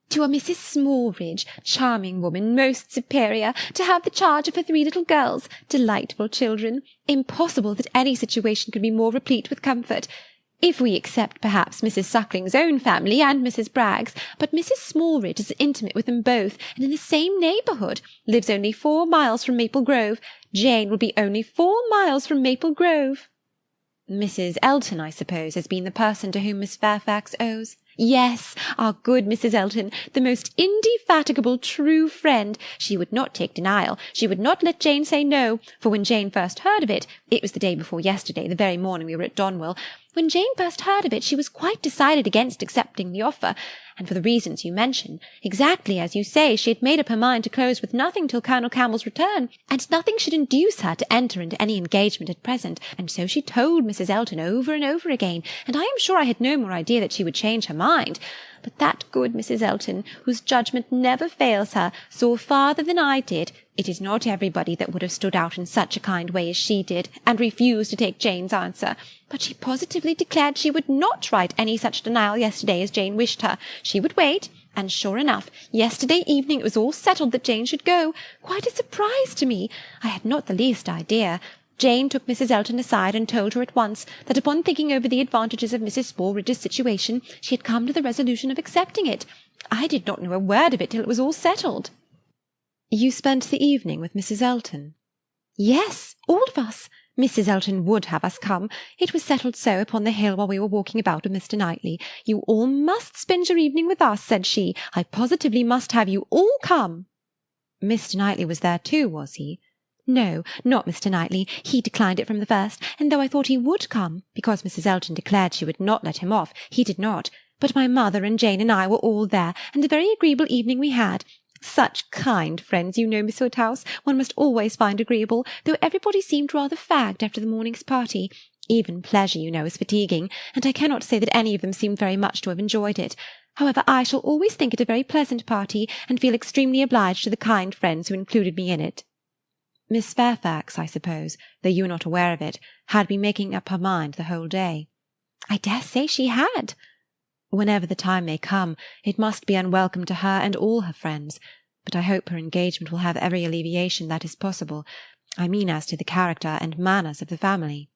"To a Mrs. Smallridge, charming woman, most superior, to have the charge of her 3 little girls, delightful children. Impossible that any situation could be more replete with comfort. If we except, perhaps, Mrs. Suckling's own family and Mrs. Bragg's, but Mrs. Smallridge is intimate with them both, and in the same neighbourhood, lives only 4 miles from Maple Grove. Jane will be only 4 miles from Maple Grove." "Mrs. Elton, I suppose, has been the person to whom Miss Fairfax owes?" "Yes, our good Mrs. Elton, the most indefatigable true friend. She would not take denial, she would not let Jane say no, for when Jane first heard of it was the day before yesterday, the very morning we were at Donwell, when Jane first heard of it, she was quite decided against accepting the offer, and for the reasons you mention. Exactly as you say, she had made up her mind to close with nothing till Colonel Campbell's return, and nothing should induce her to enter into any engagement at present, and so she told Mrs. Elton over and over again, and I am sure I had no more idea that she would change her mind. But that good Mrs. Elton, whose judgment never fails her, saw farther than I did. It is not everybody that would have stood out in such a kind way as she did, and refused to take Jane's answer. But she positively declared she would not write any such denial yesterday as Jane wished her. She would wait, and sure enough, yesterday evening it was all settled that Jane should go. Quite a surprise to me. I had not the least idea. Jane took Mrs. Elton aside and told her at once that upon thinking over the advantages of Mrs. Smallridge's situation, she had come to the resolution of accepting it. I did not know a word of it till it was all settled." "You spent the evening with Mrs. Elton?" "Yes, all of us. Mrs. Elton would have us come. It was settled so upon the hill while we were walking about with Mr. Knightley. You all must spend your evening with us, said she. I positively must have you all come." "Mr. Knightley was there too, was he?" "No, not Mr. Knightley. He declined it from the first, and though I thought he would come, because Mrs. Elton declared she would not let him off, he did not. But my mother and Jane and I were all there, and a very agreeable evening we had. Such kind friends, you know, Miss Woodhouse, one must always find agreeable, though everybody seemed rather fagged after the morning's party. Even pleasure, you know, is fatiguing, and I cannot say that any of them seemed very much to have enjoyed it. However, I shall always think it a very pleasant party, and feel extremely obliged to the kind friends who included me in it." Miss Fairfax, I suppose, though you were not aware of it, had been making up her mind the whole day. "I dare say she had." "Whenever the time may come, it must be unwelcome to her and all her friends, but I hope her engagement will have every alleviation that is possible. I mean as to the character and manners of the family."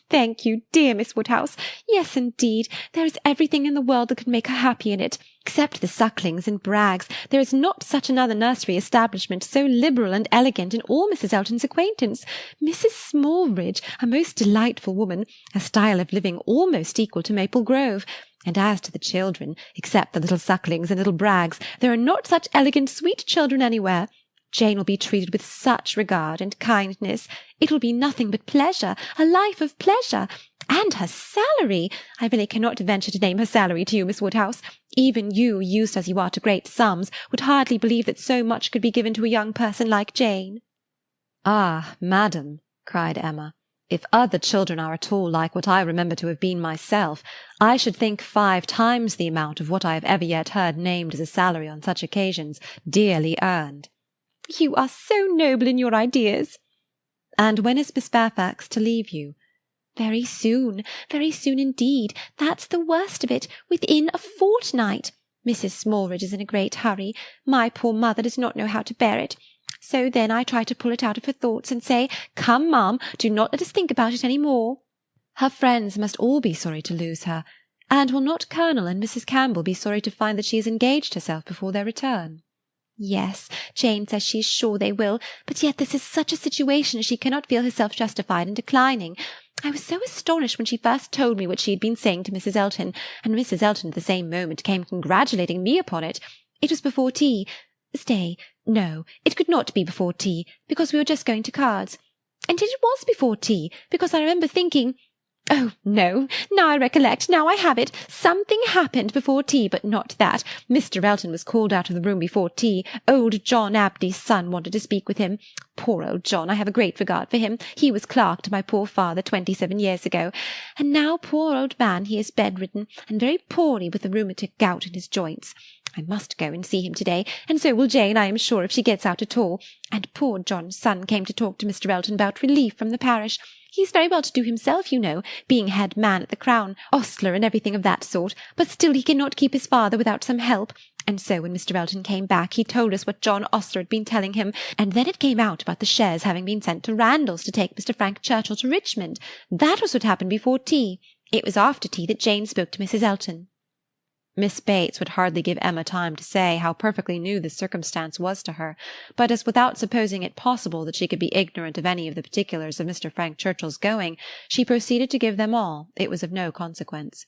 "Thank you, dear Miss Woodhouse. Yes, indeed, there is everything in the world that could make her happy in it. Except the Sucklings and Braggs, there is not such another nursery establishment so liberal and elegant in all Mrs. Elton's acquaintance. Mrs. Smallridge, a most delightful woman, a style of living almost equal to Maple Grove. And as to the children, except the little Sucklings and little Braggs, there are not such elegant, sweet children anywhere. Jane will be treated with such regard and kindness. It will be nothing but pleasure, a life of pleasure. And her salary! I really cannot venture to name her salary to you, Miss Woodhouse. Even you, used as you are to great sums, would hardly believe that so much could be given to a young person like Jane." "Ah, madam," cried Emma, "if other children are at all like what I remember to have been myself, I should think 5 times the amount of what I have ever yet heard named as a salary on such occasions dearly earned." "You are so noble in your ideas." "And when is Miss Fairfax to leave you?" very soon indeed. That's the worst of it, within a fortnight. Mrs. Smallridge is in a great hurry. My poor mother does not know how to bear it. So then I try to pull it out of her thoughts, and say, 'Come, ma'am, do not let us think about it any more.'" "Her friends must all be sorry to lose her, and will not Colonel and Mrs. Campbell be sorry to find that she has engaged herself before their return?" Yes, Jane says she is sure they will, but yet this is such a situation as she cannot feel herself justified in declining. I was so astonished when she first told me what she had been saying to Mrs. Elton, and Mrs. Elton at the same moment came congratulating me upon it. It was before tea. Stay, no, it could not be before tea, because we were just going to cards. And it was before tea, because I remember thinking— Oh, no, now I recollect, now I have it. Something happened before tea, but not that. Mr. Elton was called out of the room before tea. Old John Abdy's son wanted to speak with him. Poor old John, I have a great regard for him. He was clerk to my poor father 27 years ago. And now, poor old man, he is bedridden, and very poorly with the rheumatic gout in his joints. I must go and see him to-day, and so will Jane, I am sure, if she gets out at all. And poor John's son came to talk to Mr. Elton about relief from the parish. He's very well to do himself, you know, being head man at the Crown, ostler and everything of that sort, but still he cannot keep his father without some help. And so when Mr. Elton came back, he told us what John Ostler had been telling him, and then it came out about the shares having been sent to Randalls to take Mr. Frank Churchill to Richmond. That was what happened before tea. It was after tea that Jane spoke to Mrs. Elton. Miss Bates would hardly give Emma time to say how perfectly new this circumstance was to her, but as without supposing it possible that she could be ignorant of any of the particulars of Mr. Frank Churchill's going, she proceeded to give them all. It was of no consequence.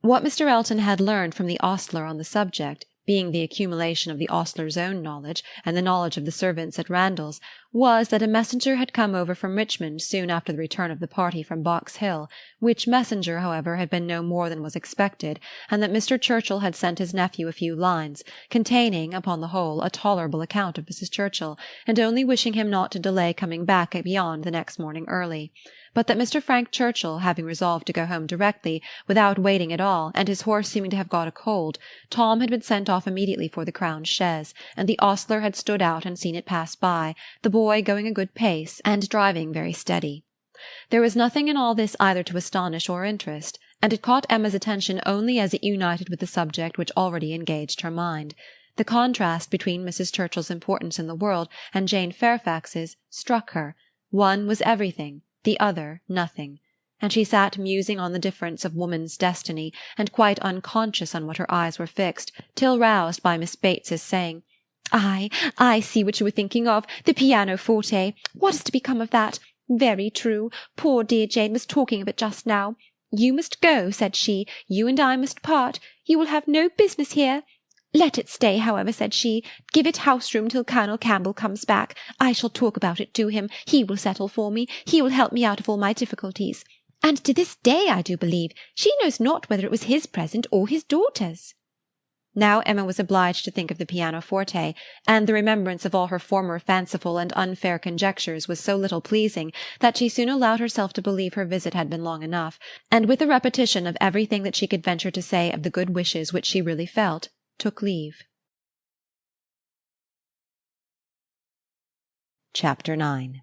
What Mr. Elton had learned from the ostler on the subject, being the accumulation of the ostler's own knowledge, and the knowledge of the servants at Randalls, was that a messenger had come over from Richmond soon after the return of the party from Box Hill, which messenger, however, had been no more than was expected, and that Mr. Churchill had sent his nephew a few lines, containing, upon the whole, a tolerable account of Mrs. Churchill, and only wishing him not to delay coming back beyond the next morning early. But that Mr. Frank Churchill, having resolved to go home directly, without waiting at all, and his horse seeming to have got a cold, Tom had been sent off immediately for the Crown chaise, and the ostler had stood out and seen it pass by, the boy going a good pace, and driving very steady. There was nothing in all this either to astonish or interest, and it caught Emma's attention only as it united with the subject which already engaged her mind. The contrast between Mrs. Churchill's importance in the world and Jane Fairfax's struck her. One was everything, the other nothing, and she sat musing on the difference of woman's destiny, and quite unconscious on what her eyes were fixed, till roused by Miss Bates's saying, I see what you were thinking of, the pianoforte. What is to become of that? Very true. Poor dear Jane was talking of it just now. You must go, said she. You and I must part. You will have no business here. Let it stay, however, said she. Give it house-room till Colonel Campbell comes back. I shall talk about it to him. He will settle for me. He will help me out of all my difficulties. And to this day, I do believe, she knows not whether it was his present or his daughter's. Now Emma was obliged to think of the pianoforte, and the remembrance of all her former fanciful and unfair conjectures was so little pleasing that she soon allowed herself to believe her visit had been long enough, and with a repetition of everything that she could venture to say of the good wishes which she really felt, took leave. Chapter 9.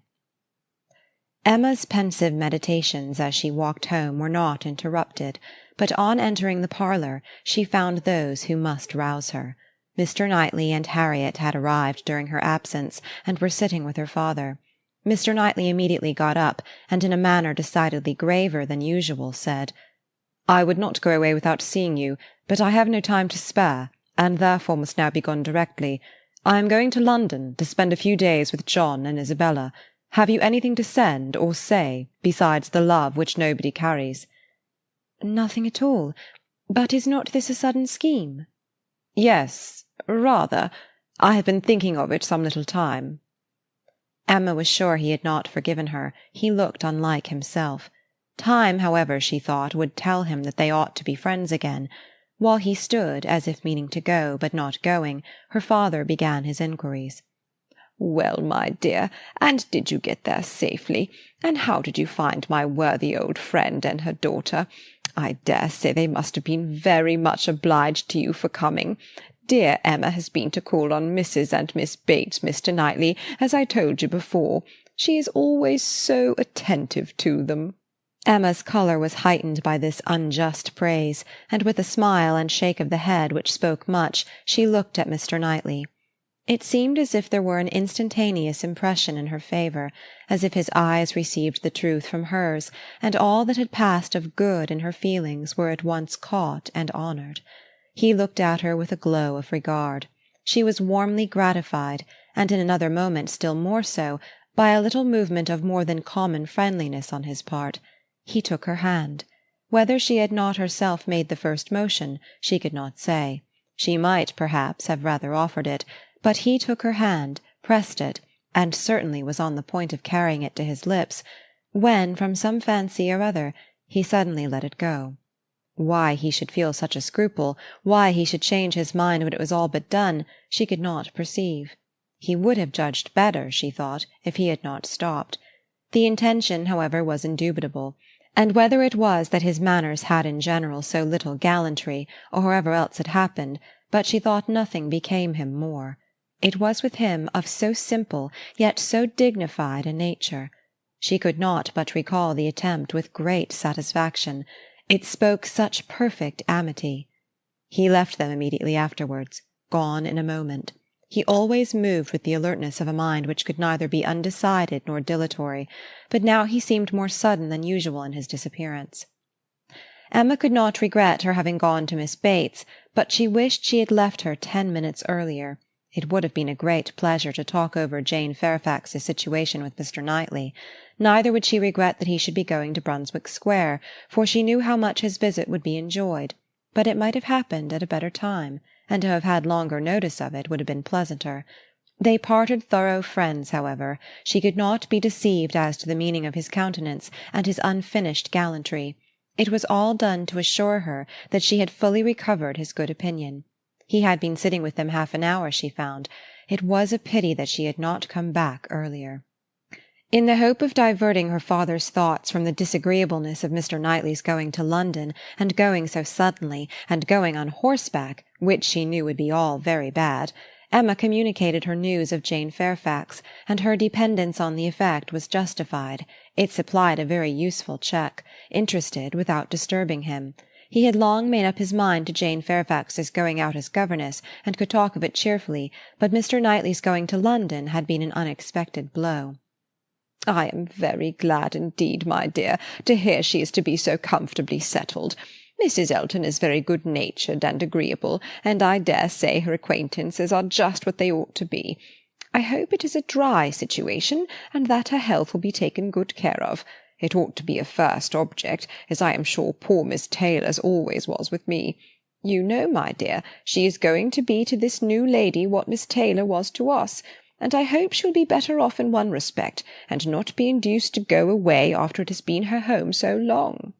Emma's pensive meditations as she walked home were not interrupted, but on entering the parlour she found those who must rouse her. Mr. Knightley and Harriet had arrived during her absence, and were sitting with her father. Mr. Knightley immediately got up, and in a manner decidedly graver than usual said, "I would not go away without seeing you, but I have no time to spare, and therefore must now be gone directly. I am going to London, to spend a few days with John and Isabella. Have you anything to send or say, besides the love which nobody carries?" "Nothing at all. But is not this a sudden scheme?" "Yes, rather. I have been thinking of it some little time." Emma was sure he had not forgiven her. He looked unlike himself. Time, however, she thought, would tell him that they ought to be friends again. While he stood, as if meaning to go, but not going, her father began his inquiries. "Well, my dear, and did you get there safely? And how did you find my worthy old friend and her daughter? I dare say they must have been very much obliged to you for coming. Dear Emma has been to call on Mrs. and Miss Bates, Mr. Knightley, as I told you before. She is always so attentive to them." Emma's colour was heightened by this unjust praise, and with a smile and shake of the head which spoke much, she looked at Mr. Knightley. It seemed as if there were an instantaneous impression in her favour, as if his eyes received the truth from hers, and all that had passed of good in her feelings were at once caught and honoured. He looked at her with a glow of regard. she was warmly gratified, and in another moment still more so, by a little movement of more than common friendliness on his part. He took her hand. Whether she had not herself made the first motion, she could not say. She might, perhaps, have rather offered it, but he took her hand, pressed it, and certainly was on the point of carrying it to his lips, when, from some fancy or other, he suddenly let it go. Why he should feel such a scruple, why he should change his mind when it was all but done, she could not perceive. He would have judged better, she thought, if he had not stopped. The intention, however, was indubitable, and whether it was that his manners had in general so little gallantry, or however else it happened, but she thought nothing became him more. It was with him of so simple, yet so dignified a nature. She could not but recall the attempt with great satisfaction. It spoke such perfect amity. He left them immediately afterwards, gone in a moment. He always moved with the alertness of a mind which could neither be undecided nor dilatory, but now he seemed more sudden than usual in his disappearance. Emma could not regret her having gone to Miss Bates, but she wished she had left her 10 minutes earlier. It would have been a great pleasure to talk over Jane Fairfax's situation with Mr. Knightley. Neither would she regret that he should be going to Brunswick Square, for she knew how much his visit would be enjoyed, but it might have happened at a better time, and to have had longer notice of it would have been pleasanter. They parted thorough friends, however. She could not be deceived as to the meaning of his countenance and his unfinished gallantry. It was all done to assure her that she had fully recovered his good opinion. He had been sitting with them half an hour, she found. It was a pity that she had not come back earlier. In the hope of diverting her father's thoughts from the disagreeableness of Mr. Knightley's going to London, and going so suddenly, and going on horseback, which she knew would be all very bad, Emma communicated her news of Jane Fairfax, and her dependence on the effect was justified. It supplied a very useful check, interested without disturbing him. He had long made up his mind to Jane Fairfax's going out as governess, and could talk of it cheerfully, but Mr. Knightley's going to London had been an unexpected blow. "I am very glad indeed, my dear, to hear she is to be so comfortably settled. Mrs. Elton is very good-natured and agreeable, and I dare say her acquaintances are just what they ought to be. I hope it is a dry situation, and that her health will be taken good care of. It ought to be a first object, as I am sure poor Miss Taylor's always was with me. You know, my dear, she is going to be to this new lady what Miss Taylor was to us, and I hope she'll be better off in one respect, and not be induced to go away after it has been her home so long."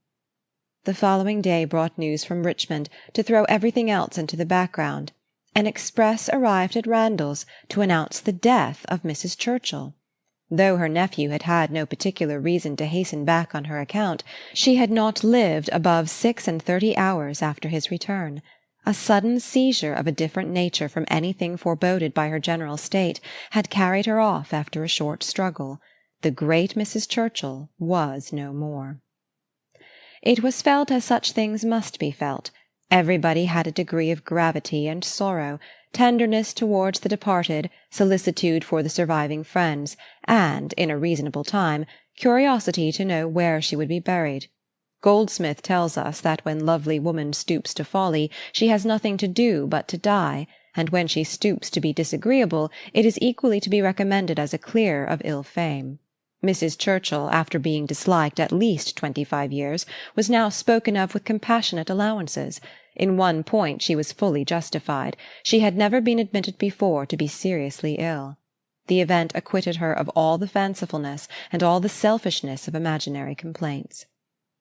The following day brought news from Richmond to throw everything else into the background. An express arrived at Randalls to announce the death of Mrs. Churchill. Though her nephew had had no particular reason to hasten back on her account, she had not lived above 36 hours after his return. A sudden seizure of a different nature from anything foreboded by her general state had carried her off after a short struggle. The great Mrs. Churchill was no more. It was felt as such things must be felt. Everybody had a degree of gravity and sorrow, tenderness towards the departed, solicitude for the surviving friends, and, in a reasonable time, curiosity to know where she would be buried. Goldsmith tells us that when lovely woman stoops to folly, she has nothing to do but to die, and when she stoops to be disagreeable, it is equally to be recommended as a clear of ill fame. Mrs. Churchill, after being disliked at least 25 years, was now spoken of with compassionate allowances. In one point she was fully justified. She had never been admitted before to be seriously ill. The event acquitted her of all the fancifulness and all the selfishness of imaginary complaints.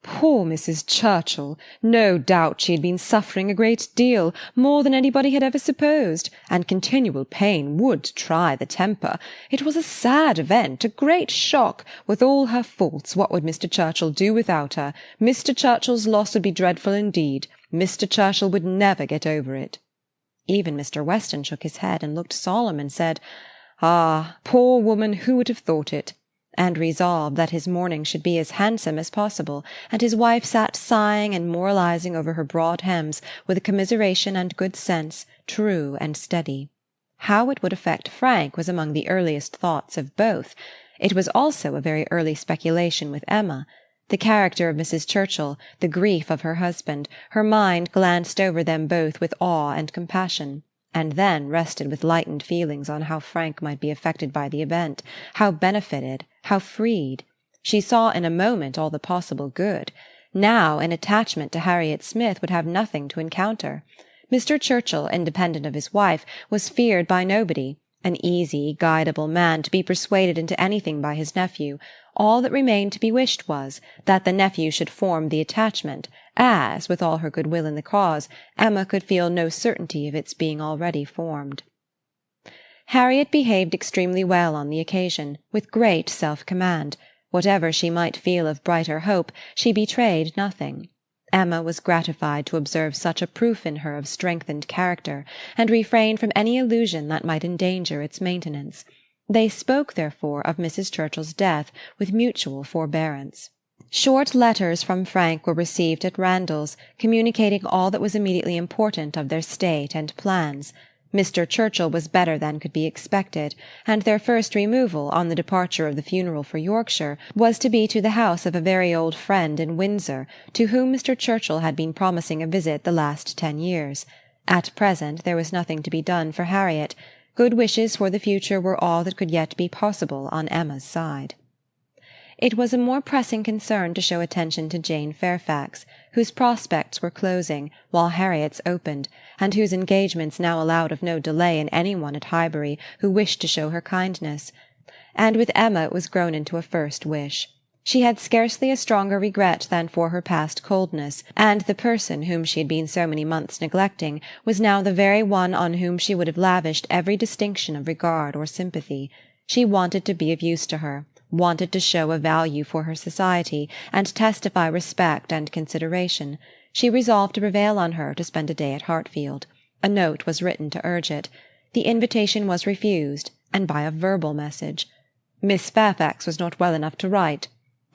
Poor Mrs. Churchill! No doubt she had been suffering a great deal, more than anybody had ever supposed, and continual pain would try the temper. It was a sad event, a great shock. With all her faults, what would Mr. Churchill do without her? Mr. Churchill's loss would be dreadful indeed. Mr. Churchill would never get over it. Even Mr. Weston shook his head and looked solemn and said, "Ah, poor woman, who would have thought it?" and resolved that his mourning should be as handsome as possible, and his wife sat sighing and moralizing over her broad hems with a commiseration and good sense, true and steady. How it would affect Frank was among the earliest thoughts of both. It was also a very early speculation with Emma. The character of Mrs. Churchill, the grief of her husband, her mind glanced over them both with awe and compassion, and then rested with lightened feelings on how Frank might be affected by the event, how benefited, how freed. She saw in a moment all the possible good. Now an attachment to Harriet Smith would have nothing to encounter. Mr. Churchill, independent of his wife, was feared by nobody, an easy, guidable man to be persuaded into anything by his nephew. All that remained to be wished was, that the nephew should form the attachment, as, with all her goodwill in the cause, Emma could feel no certainty of its being already formed. Harriet behaved extremely well on the occasion, with great self-command. Whatever she might feel of brighter hope, she betrayed nothing. Emma was gratified to observe such a proof in her of strengthened character, and refrained from any allusion that might endanger its maintenance. They spoke, therefore, of Mrs. Churchill's death with mutual forbearance. Short letters from Frank were received at Randalls, communicating all that was immediately important of their state and plans. Mr. Churchill was better than could be expected, and their first removal, on the departure of the funeral for Yorkshire, was to be to the house of a very old friend in Windsor, to whom Mr. Churchill had been promising a visit the last 10 years. At present there was nothing to be done for Harriet. Good wishes for the future were all that could yet be possible on Emma's side. It was a more pressing concern to show attention to Jane Fairfax, whose prospects were closing, while Harriet's opened, and whose engagements now allowed of no delay in any one at Highbury who wished to show her kindness. And with Emma it was grown into a first wish. She had scarcely a stronger regret than for her past coldness, and the person whom she had been so many months neglecting was now the very one on whom she would have lavished every distinction of regard or sympathy. She wanted to be of use to her, wanted to show a value for her society, and testify respect and consideration. She resolved to prevail on her to spend a day at Hartfield. A note was written to urge it. The invitation was refused, and by a verbal message. Miss Fairfax was not well enough to write,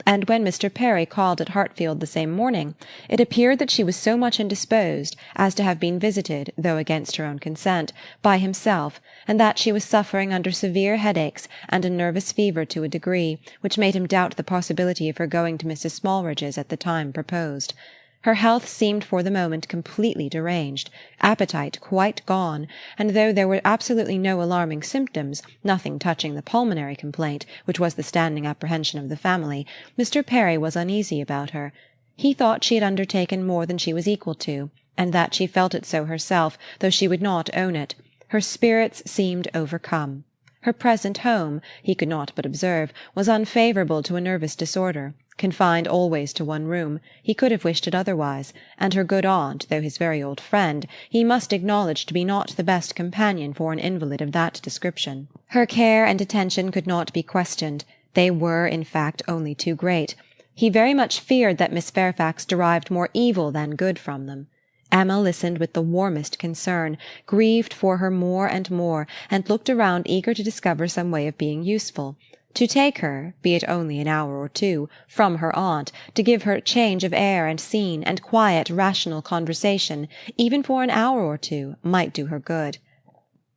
and when Mr. Perry called at Hartfield the same morning, it appeared that she was so much indisposed as to have been visited, though against her own consent, by himself, and that she was suffering under severe headaches and a nervous fever to a degree which made him doubt the possibility of her going to Mrs. Smallridge's at the time proposed. Her health seemed for the moment completely deranged, appetite quite gone, and though there were absolutely no alarming symptoms, nothing touching the pulmonary complaint, which was the standing apprehension of the family, Mr. Perry was uneasy about her. He thought she had undertaken more than she was equal to, and that she felt it so herself, though she would not own it. Her spirits seemed overcome. Her present home, he could not but observe, was unfavourable to a nervous disorder, confined always to one room. He could have wished it otherwise, and her good aunt, though his very old friend, he must acknowledge to be not the best companion for an invalid of that description. Her care and attention could not be questioned. They were, in fact, only too great. He very much feared that Miss Fairfax derived more evil than good from them. Emma listened with the warmest concern, grieved for her more and more, and looked around eager to discover some way of being useful, to take her, be it only an hour or two, from her aunt, to give her change of air and scene, and quiet, rational conversation, even for an hour or two, might do her good.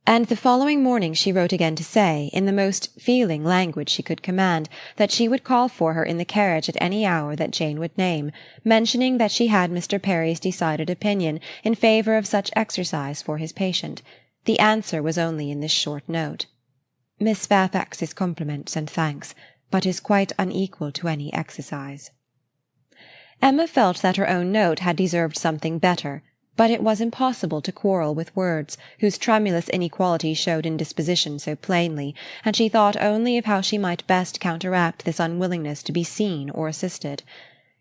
And the following morning she wrote again to say, in the most feeling language she could command, that she would call for her in the carriage at any hour that Jane would name, mentioning that she had Mr. Perry's decided opinion in favour of such exercise for his patient. The answer was only in this short note: Miss Fairfax's compliments and thanks, but is quite unequal to any exercise. Emma felt that her own note had deserved something better, but it was impossible to quarrel with words, whose tremulous inequality showed indisposition so plainly, and she thought only of how she might best counteract this unwillingness to be seen or assisted.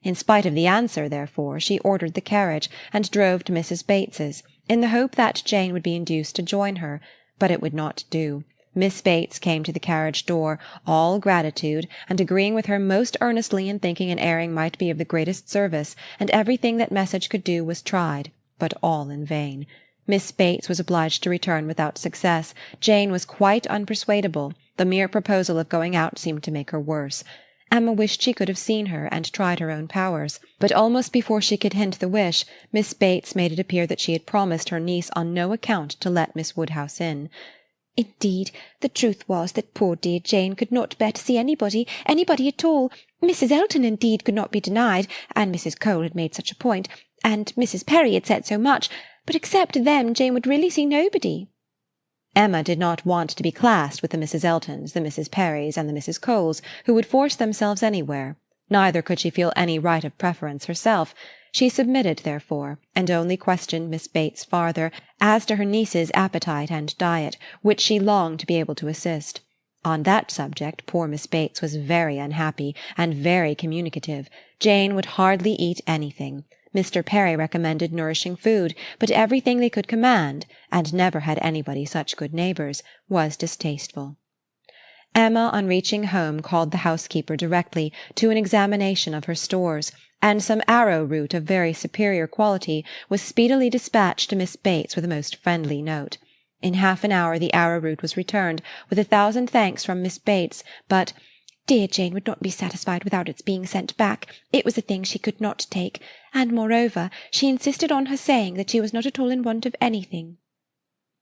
In spite of the answer, therefore, she ordered the carriage, and drove to Mrs. Bates's, in the hope that Jane would be induced to join her, but it would not do. Miss Bates came to the carriage door, all gratitude, and agreeing with her most earnestly in thinking an airing might be of the greatest service, and everything that message could do was tried, but all in vain. Miss Bates was obliged to return without success. Jane was quite unpersuadable. The mere proposal of going out seemed to make her worse. Emma wished she could have seen her and tried her own powers, but almost before she could hint the wish, Miss Bates made it appear that she had promised her niece on no account to let Miss Woodhouse in. Indeed, the truth was that poor dear Jane could not bear to see anybody at all. Mrs. Elton, indeed, could not be denied, and Mrs. Cole had made such a point, and Mrs. Perry had said so much, but except them Jane would really see nobody. Emma did not want to be classed with the Mrs. Eltons, the Mrs. Perrys, and the Mrs. Coles, who would force themselves anywhere. Neither could she feel any right of preference herself. She submitted, therefore, and only questioned Miss Bates farther as to her niece's appetite and diet, which she longed to be able to assist. On that subject poor Miss Bates was very unhappy and very communicative. Jane would hardly eat anything. Mr. Perry recommended nourishing food, but everything they could command, and never had anybody such good neighbours, was distasteful. Emma, on reaching home, called the housekeeper directly to an examination of her stores, and some arrowroot of very superior quality was speedily dispatched to Miss Bates with a most friendly note. In half an hour the arrowroot was returned, with 1,000 thanks from Miss Bates, but dear Jane would not be satisfied without its being sent back. It was a thing she could not take, and moreover she insisted on her saying that she was not at all in want of anything.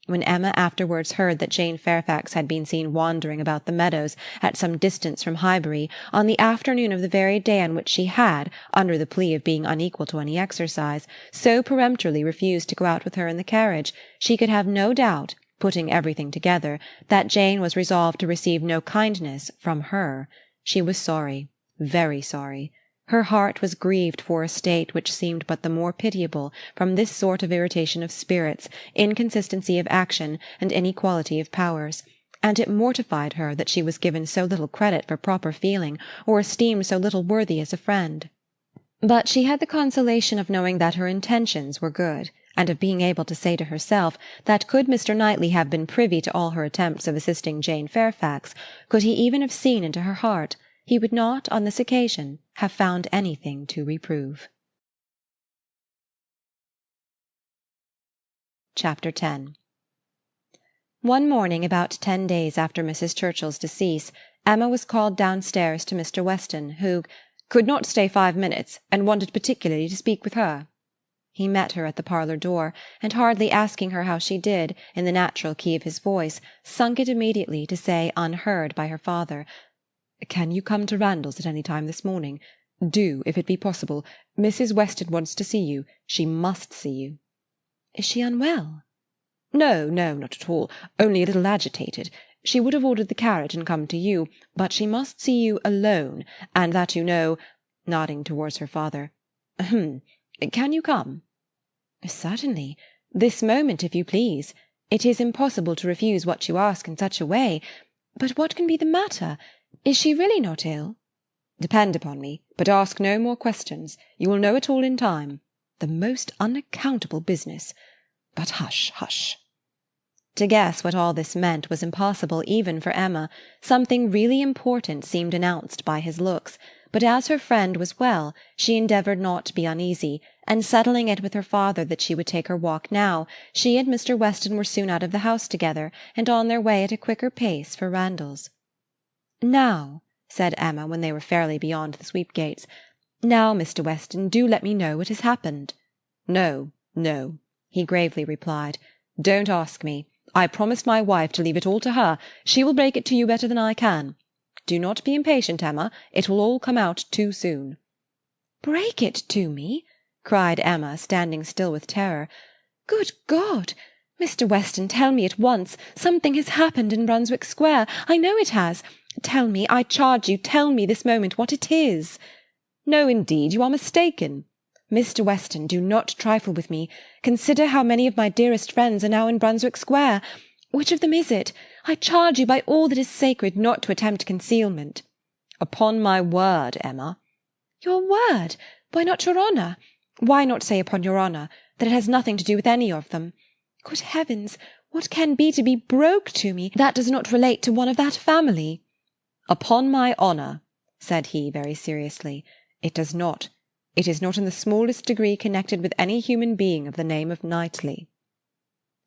When Emma afterwards heard that Jane Fairfax had been seen wandering about the meadows at some distance from Highbury on the afternoon of the very day on which she had, under the plea of being unequal to any exercise, so peremptorily refused to go out with her in the carriage, she could have no doubt, putting everything together, that Jane was resolved to receive no kindness from her. She was sorry, very sorry. Her heart was grieved for a state which seemed but the more pitiable from this sort of irritation of spirits, inconsistency of action, and inequality of powers, and it mortified her that she was given so little credit for proper feeling, or esteemed so little worthy as a friend. But she had the consolation of knowing that her intentions were good, and of being able to say to herself that could Mr. Knightley have been privy to all her attempts of assisting Jane Fairfax, could he even have seen into her heart, he would not, on this occasion, have found anything to reprove. Chapter 10. One morning, about 10 days after Mrs. Churchill's decease, Emma was called downstairs to Mr. Weston, who could not stay 5 minutes, and wanted particularly to speak with her. He met her at the parlour door, and hardly asking her how she did, in the natural key of his voice, sunk it immediately to say, unheard by her father, "Can you come to Randalls at any time this morning? Do, if it be possible. Mrs. Weston wants to see you. She must see you." "Is she unwell?" No, not at all. Only a little agitated. She would have ordered the carriage and come to you, but she must see you alone, and that you know," nodding towards her father. "Can you come?" "Certainly. This moment, if you please. It is impossible to refuse what you ask in such a way. But what can be the matter? Is she really not ill?" "Depend upon me, but ask no more questions. You will know it all in time. The most unaccountable business. But hush, hush." To guess what all this meant was impossible even for Emma. Something really important seemed announced by his looks, but as her friend was well, she endeavoured not to be uneasy, and settling it with her father that she would take her walk now, she and Mr. Weston were soon out of the house together, and on their way at a quicker pace for Randalls. "Now," said Emma, when they were fairly beyond the sweep-gates, "now, Mr. Weston, do let me know what has happened." No, he gravely replied. "Don't ask me. I promised my wife to leave it all to her. She will break it to you better than I can. Do not be impatient, Emma. It will all come out too soon." "Break it to me?" cried Emma, standing still with terror. "Good God! Mr. Weston, tell me at once. Something has happened in Brunswick Square. I know it has. Tell me, I charge you, tell me this moment what it is." "No, indeed, you are mistaken." "Mr. Weston, do not trifle with me. Consider how many of my dearest friends are now in Brunswick Square. Which of them is it? I charge you by all that is sacred not to attempt concealment." "Upon my word, Emma." "Your word? Why not your honour? Why not say upon your honour that it has nothing to do with any of them? Good heavens, what can be to be broke to me that does not relate to one of that family?" "Upon my honour," said he very seriously, "it does not. It is not in the smallest degree connected with any human being of the name of Knightley."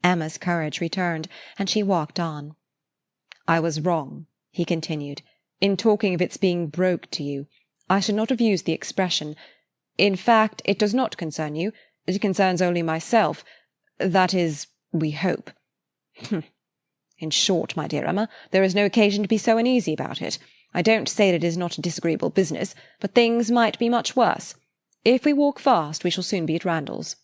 Emma's courage returned, and she walked on. "I was wrong," he continued, "in talking of its being broke to you. I should not have used the expression. In fact, it does not concern you. It concerns only myself. That is, we hope. In short, my dear Emma, there is no occasion to be so uneasy about it. I don't say that it is not a disagreeable business, but things might be much worse. If we walk fast, we shall soon be at Randalls."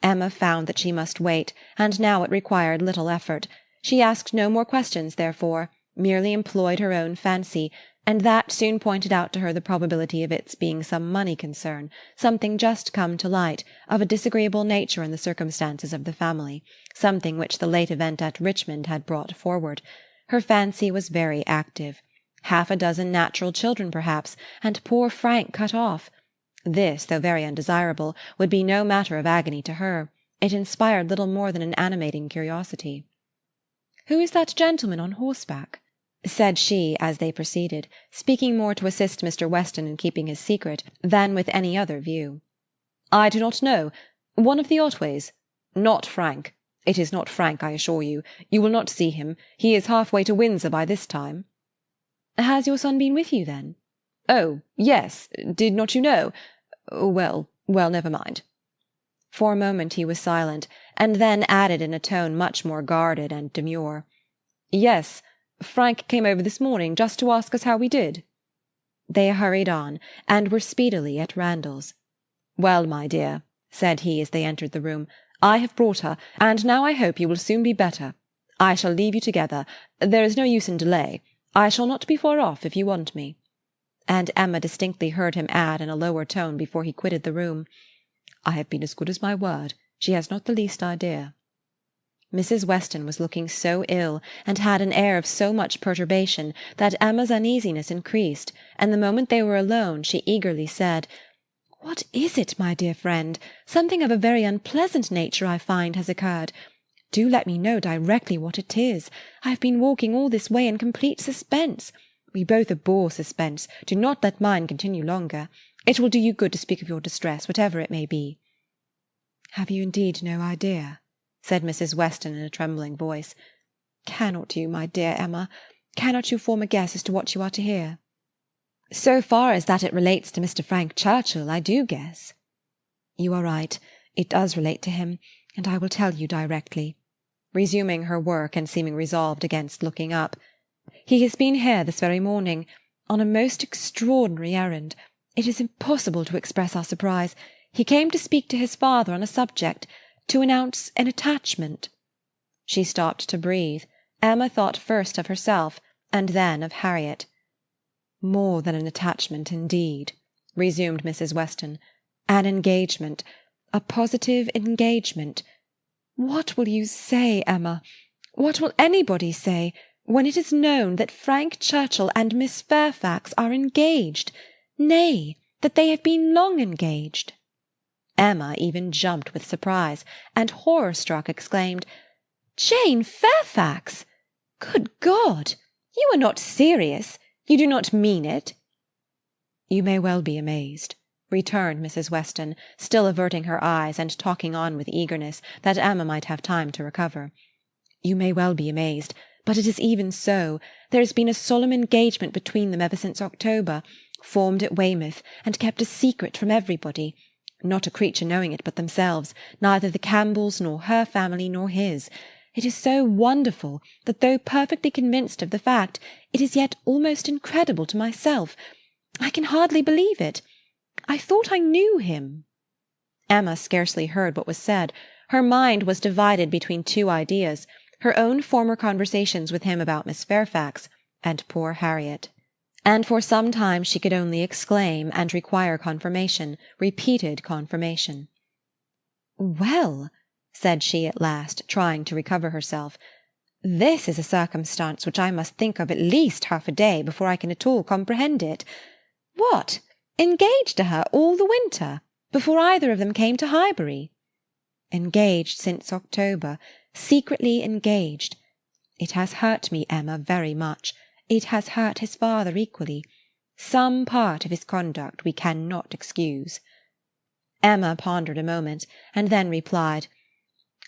Emma found that she must wait, and now it required little effort. She asked no more questions, therefore, merely employed her own fancy, and that soon pointed out to her the probability of its being some money concern, something just come to light, of a disagreeable nature in the circumstances of the family, something which the late event at Richmond had brought forward. Her fancy was very active. 6 natural children, perhaps, and poor Frank cut off. This, though very undesirable, would be no matter of agony to her. It inspired little more than an animating curiosity. "Who is that gentleman on horseback?" said she as they proceeded, speaking more to assist Mr. Weston in keeping his secret than with any other view. "I do not know. One of the Otways. Not Frank. It is not Frank, I assure you. You will not see him. He is half-way to Windsor by this time." "Has your son been with you, then?" "Oh, yes. Did not you know? Well, never mind." For a moment he was silent, and then added in a tone much more guarded and demure, "Yes, Frank came over this morning just to ask us how we did." They hurried on, and were speedily at Randalls. "Well, my dear," said he as they entered the room, "I have brought her, and now I hope you will soon be better. I shall leave you together. There is no use in delay. I shall not be far off if you want me." And Emma distinctly heard him add in a lower tone before he quitted the room, "I have been as good as my word. She has not the least idea." Mrs. Weston was looking so ill, and had an air of so much perturbation, that Emma's uneasiness increased, and the moment they were alone she eagerly said, "What is it, my dear friend? Something of a very unpleasant nature, I find, has occurred. Do let me know directly what it is. I have been walking all this way in complete suspense. We both abhor suspense. Do not let mine continue longer. It will do you good to speak of your distress, whatever it may be." "Have you indeed no idea?" said Mrs. Weston in a trembling voice. "Cannot you, my dear Emma, cannot you form a guess as to what you are to hear?" "So far as that it relates to Mr. Frank Churchill, I do guess." "You are right. It does relate to him, and I will tell you directly," resuming her work and seeming resolved against looking up. "He has been here this very morning, on a most extraordinary errand. It is impossible to express our surprise. He came to speak to his father on a subject, to announce an attachment." She stopped to breathe. Emma thought first of herself, and then of Harriet. "More than an attachment, indeed," resumed Mrs. Weston. "An engagement, a positive engagement. What will you say, Emma? What will anybody say, when it is known that Frank Churchill and Miss Fairfax are engaged, nay, that they have been long engaged?" Emma even jumped with surprise, and horror-struck exclaimed, "Jane Fairfax! Good God! You are not serious? You do not mean it?" "You may well be amazed," returned Mrs. Weston, still averting her eyes and talking on with eagerness, that Emma might have time to recover. "You may well be amazed, but it is even so. There has been a solemn engagement between them ever since October, formed at Weymouth, and kept a secret from everybody. Not a creature knowing it but themselves, neither the Campbells nor her family nor his. It is so wonderful that though perfectly convinced of the fact, it is yet almost incredible to myself. I can hardly believe it. I thought I knew him." Emma scarcely heard what was said. Her mind was divided between two ideas, her own former conversations with him about Miss Fairfax, and poor Harriet. And for some time she could only exclaim and require confirmation, repeated confirmation. "Well," said she at last, trying to recover herself, "this is a circumstance which I must think of at least half a day before I can at all comprehend it. What! Engaged to her all the winter, before either of them came to Highbury? Engaged since October, secretly engaged. It has hurt me, Emma, very much. It has hurt his father equally. Some part of his conduct we cannot excuse." Emma pondered a moment, and then replied,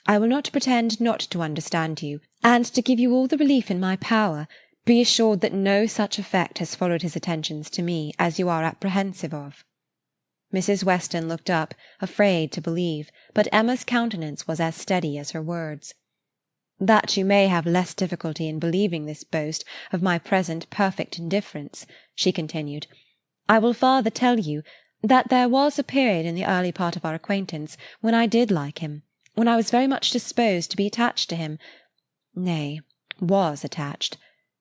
"I will not pretend not to understand you, and to give you all the relief in my power. Be assured that no such effect has followed his attentions to me as you are apprehensive of." Mrs. Weston looked up, afraid to believe, but Emma's countenance was as steady as her words. "That you may have less difficulty in believing this boast of my present perfect indifference," she continued, "I will farther tell you that there was a period in the early part of our acquaintance when I did like him, when I was very much disposed to be attached to him. nay, was attached,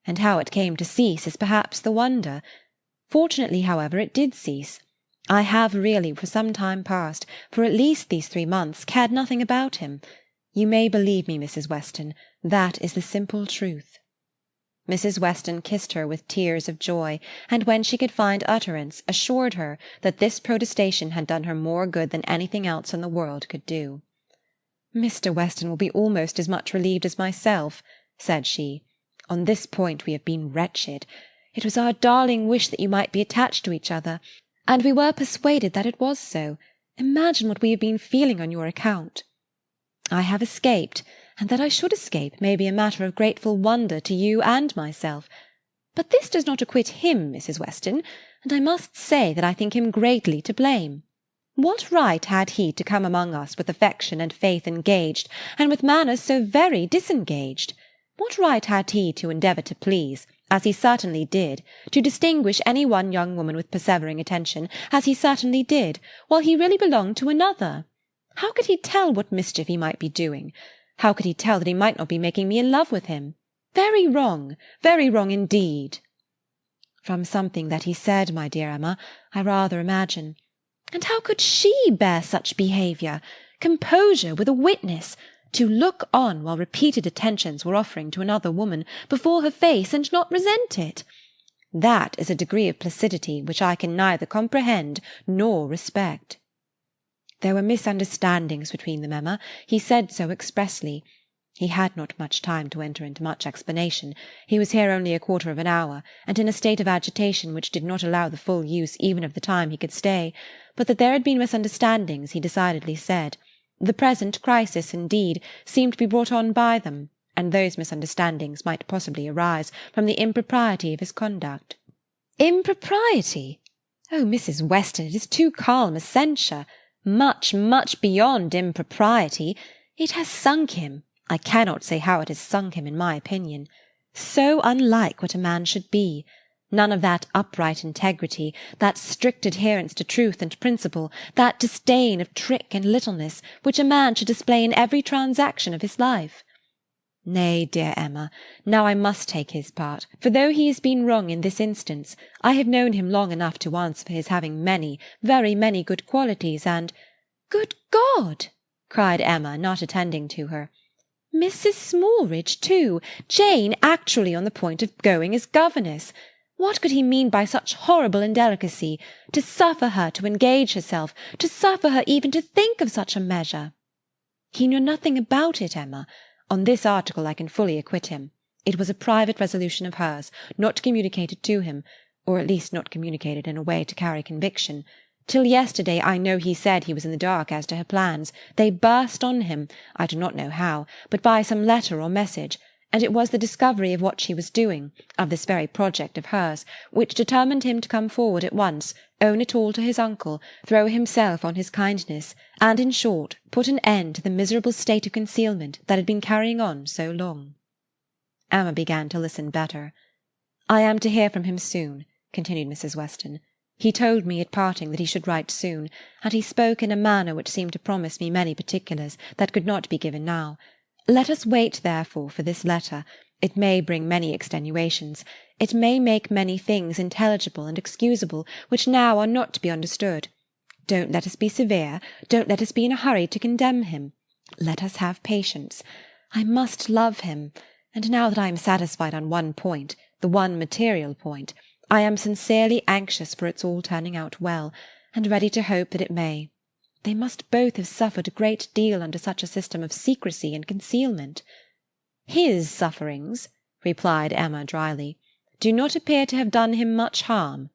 and how it came to cease is perhaps the wonder. Fortunately, however, it did cease. I have really, for some time past, for at least these 3 months, cared nothing about him. You may believe me, Mrs. Weston, that is the simple truth." Mrs. Weston kissed her with tears of joy, and when she could find utterance, assured her that this protestation had done her more good than anything else in the world could do. "Mr. Weston will be almost as much relieved as myself," said she. "On this point we have been wretched. It was our darling wish that you might be attached to each other, and we were persuaded that it was so. Imagine what we have been feeling on your account. I have escaped, and that I should escape may be a matter of grateful wonder to you and myself. But this does not acquit him, Mrs. Weston, and I must say that I think him greatly to blame. What right had he to come among us with affection and faith engaged, and with manners so very disengaged? What right had he to endeavour to please, as he certainly did, to distinguish any one young woman with persevering attention, as he certainly did, while he really belonged to another? How could he tell what mischief he might be doing? How could he tell that he might not be making me in love with him? Very wrong indeed." "From something that he said, my dear Emma, I rather imagine. And how could she bear such behaviour? Composure with a witness! To look on while repeated attentions were offering to another woman before her face, and not resent it! That is a degree of placidity which I can neither comprehend nor respect." "There were misunderstandings between them, Emma. He said so expressly. He had not much time to enter into much explanation. He was here only a quarter of an hour, and in a state of agitation which did not allow the full use even of the time he could stay. But that there had been misunderstandings he decidedly said. The present crisis, indeed, seemed to be brought on by them, and those misunderstandings might possibly arise from the impropriety of his conduct." "Impropriety? Oh, Mrs. Weston, it is too calm a censure. Much, much beyond impropriety. It has sunk him. I cannot say how it has sunk him, in my opinion. So unlike what a man should be. None of that upright integrity, that strict adherence to truth and principle, that disdain of trick and littleness, which a man should display in every transaction of his life. Nay, dear Emma, now I must take his part, for though he has been wrong in this instance, I have known him long enough to answer for his having many, very many good qualities, and—" "Good God!" cried Emma, not attending to her. "Mrs. Smallridge, too! Jane actually on the point of going as governess! What could he mean by such horrible indelicacy? To suffer her to engage herself, to suffer her even to think of such a measure!" "He knew nothing about it, Emma. On this article I can fully acquit him. It was a private resolution of hers, not communicated to him, or at least not communicated in a way to carry conviction. Till yesterday I know he said he was in the dark as to her plans. They burst on him, I do not know how, but by some letter or message, and it was the discovery of what she was doing, of this very project of hers, which determined him to come forward at once, own it all to his uncle, throw himself on his kindness, and, in short, put an end to the miserable state of concealment that had been carrying on so long." Emma began to listen better. "I am to hear from him soon," continued Mrs. Weston. "He told me at parting that he should write soon, and he spoke in a manner which seemed to promise me many particulars that could not be given now. Let us wait, therefore, for this letter. It may bring many extenuations. It may make many things intelligible and excusable which now are not to be understood. Don't let us be severe. Don't let us be in a hurry to condemn him. Let us have patience. I must love him, and now that I am satisfied on one point, the one material point, I am sincerely anxious for its all turning out well, and ready to hope that it may. They must both have suffered a great deal under such a system of secrecy and concealment." "His sufferings," replied Emma dryly, "do not appear to have done him much harm."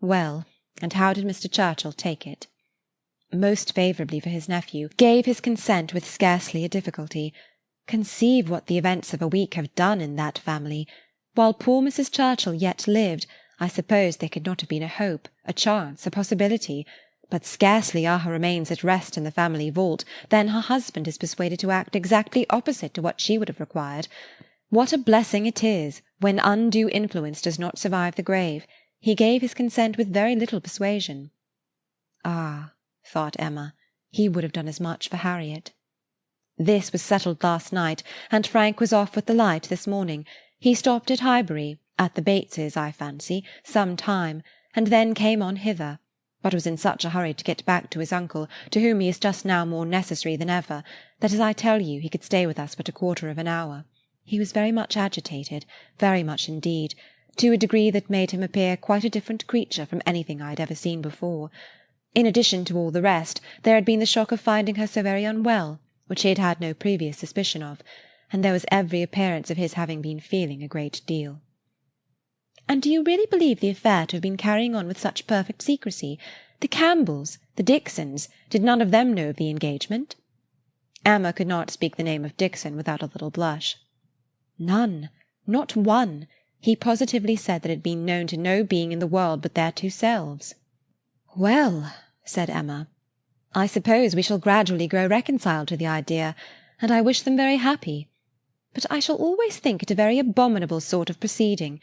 "Well, and how did Mr. Churchill take it?" "Most favourably for his nephew, gave his consent with scarcely a difficulty. Conceive what the events of a week have done in that family. While poor Mrs. Churchill yet lived, I suppose there could not have been a hope, a chance, a possibility. But scarcely are her remains at rest in the family vault than her husband is persuaded to act exactly opposite to what she would have required. What a blessing it is, when undue influence does not survive the grave! He gave his consent with very little persuasion." "Ah," thought Emma, "he would have done as much for Harriet." This was settled last night, and Frank was off with the light this morning. He stopped at Highbury, at the Bateses, I fancy, some time, and then came on hither, but was in such a hurry to get back to his uncle, to whom he is just now more necessary than ever, that, as I tell you, he could stay with us but a quarter of an hour. He was very much agitated, very much indeed, to a degree that made him appear quite a different creature from anything I had ever seen before. In addition to all the rest, there had been the shock of finding her so very unwell, which he had had no previous suspicion of, and there was every appearance of his having been feeling a great deal. "And do you really believe the affair to have been carrying on with such perfect secrecy? The Campbells, the Dixons, did none of them know of the engagement?" Emma could not speak the name of Dixon without a little blush. "None, not one. He positively said that it had been known to no being in the world but their two selves." "Well," said Emma, "I suppose we shall gradually grow reconciled to the idea, and I wish them very happy. But I shall always think it a very abominable sort of proceeding.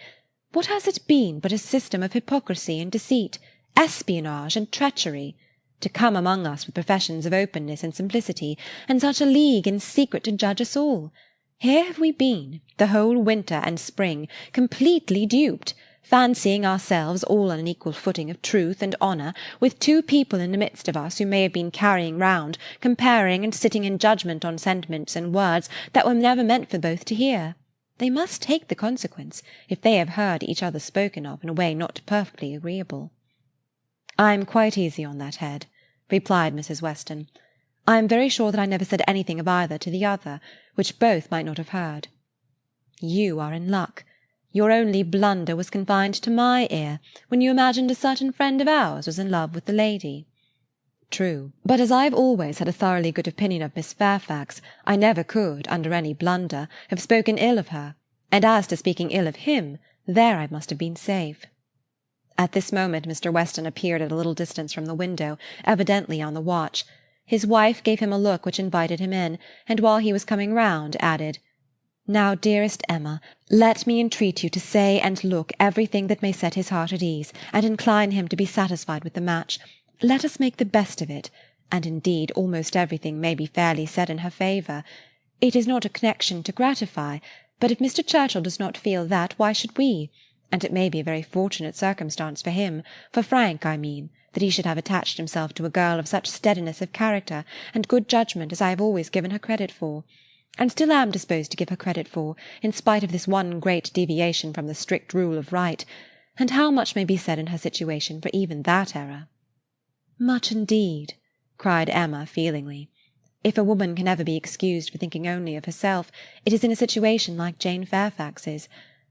What has it been but a system of hypocrisy and deceit, espionage and treachery? To come among us with professions of openness and simplicity, and such a league in secret to judge us all. Here have we been, the whole winter and spring, completely duped, fancying ourselves all on an equal footing of truth and honour, with two people in the midst of us who may have been carrying round, comparing and sitting in judgment on sentiments and words that were never meant for both to hear. They must take the consequence, if they have heard each other spoken of in a way not perfectly agreeable." "I am quite easy on that head," replied Mrs. Weston. "I am very sure that I never said anything of either to the other, which both might not have heard. You are in luck. Your only blunder was confined to my ear, when you imagined a certain friend of ours was in love with the lady." "True, but as I have always had a thoroughly good opinion of Miss Fairfax, I never could, under any blunder, have spoken ill of her, and as to speaking ill of him, there I must have been safe." At this moment Mr. Weston appeared at a little distance from the window, evidently on the watch. His wife gave him a look which invited him in, and while he was coming round, added, "Now, dearest Emma, let me entreat you to say and look everything that may set his heart at ease, and incline him to be satisfied with the match. Let us make the best of it, and indeed almost everything may be fairly said in her favour. It is not a connection to gratify, but if Mr. Churchill does not feel that, why should we? And it may be a very fortunate circumstance for him, for Frank, I mean, that he should have attached himself to a girl of such steadiness of character and good judgment as I have always given her credit for, and still am disposed to give her credit for, in spite of this one great deviation from the strict rule of right, and how much may be said in her situation for even that error." "Much indeed," cried Emma feelingly. "If a woman can ever be excused for thinking only of herself, it is in a situation like Jane Fairfax's.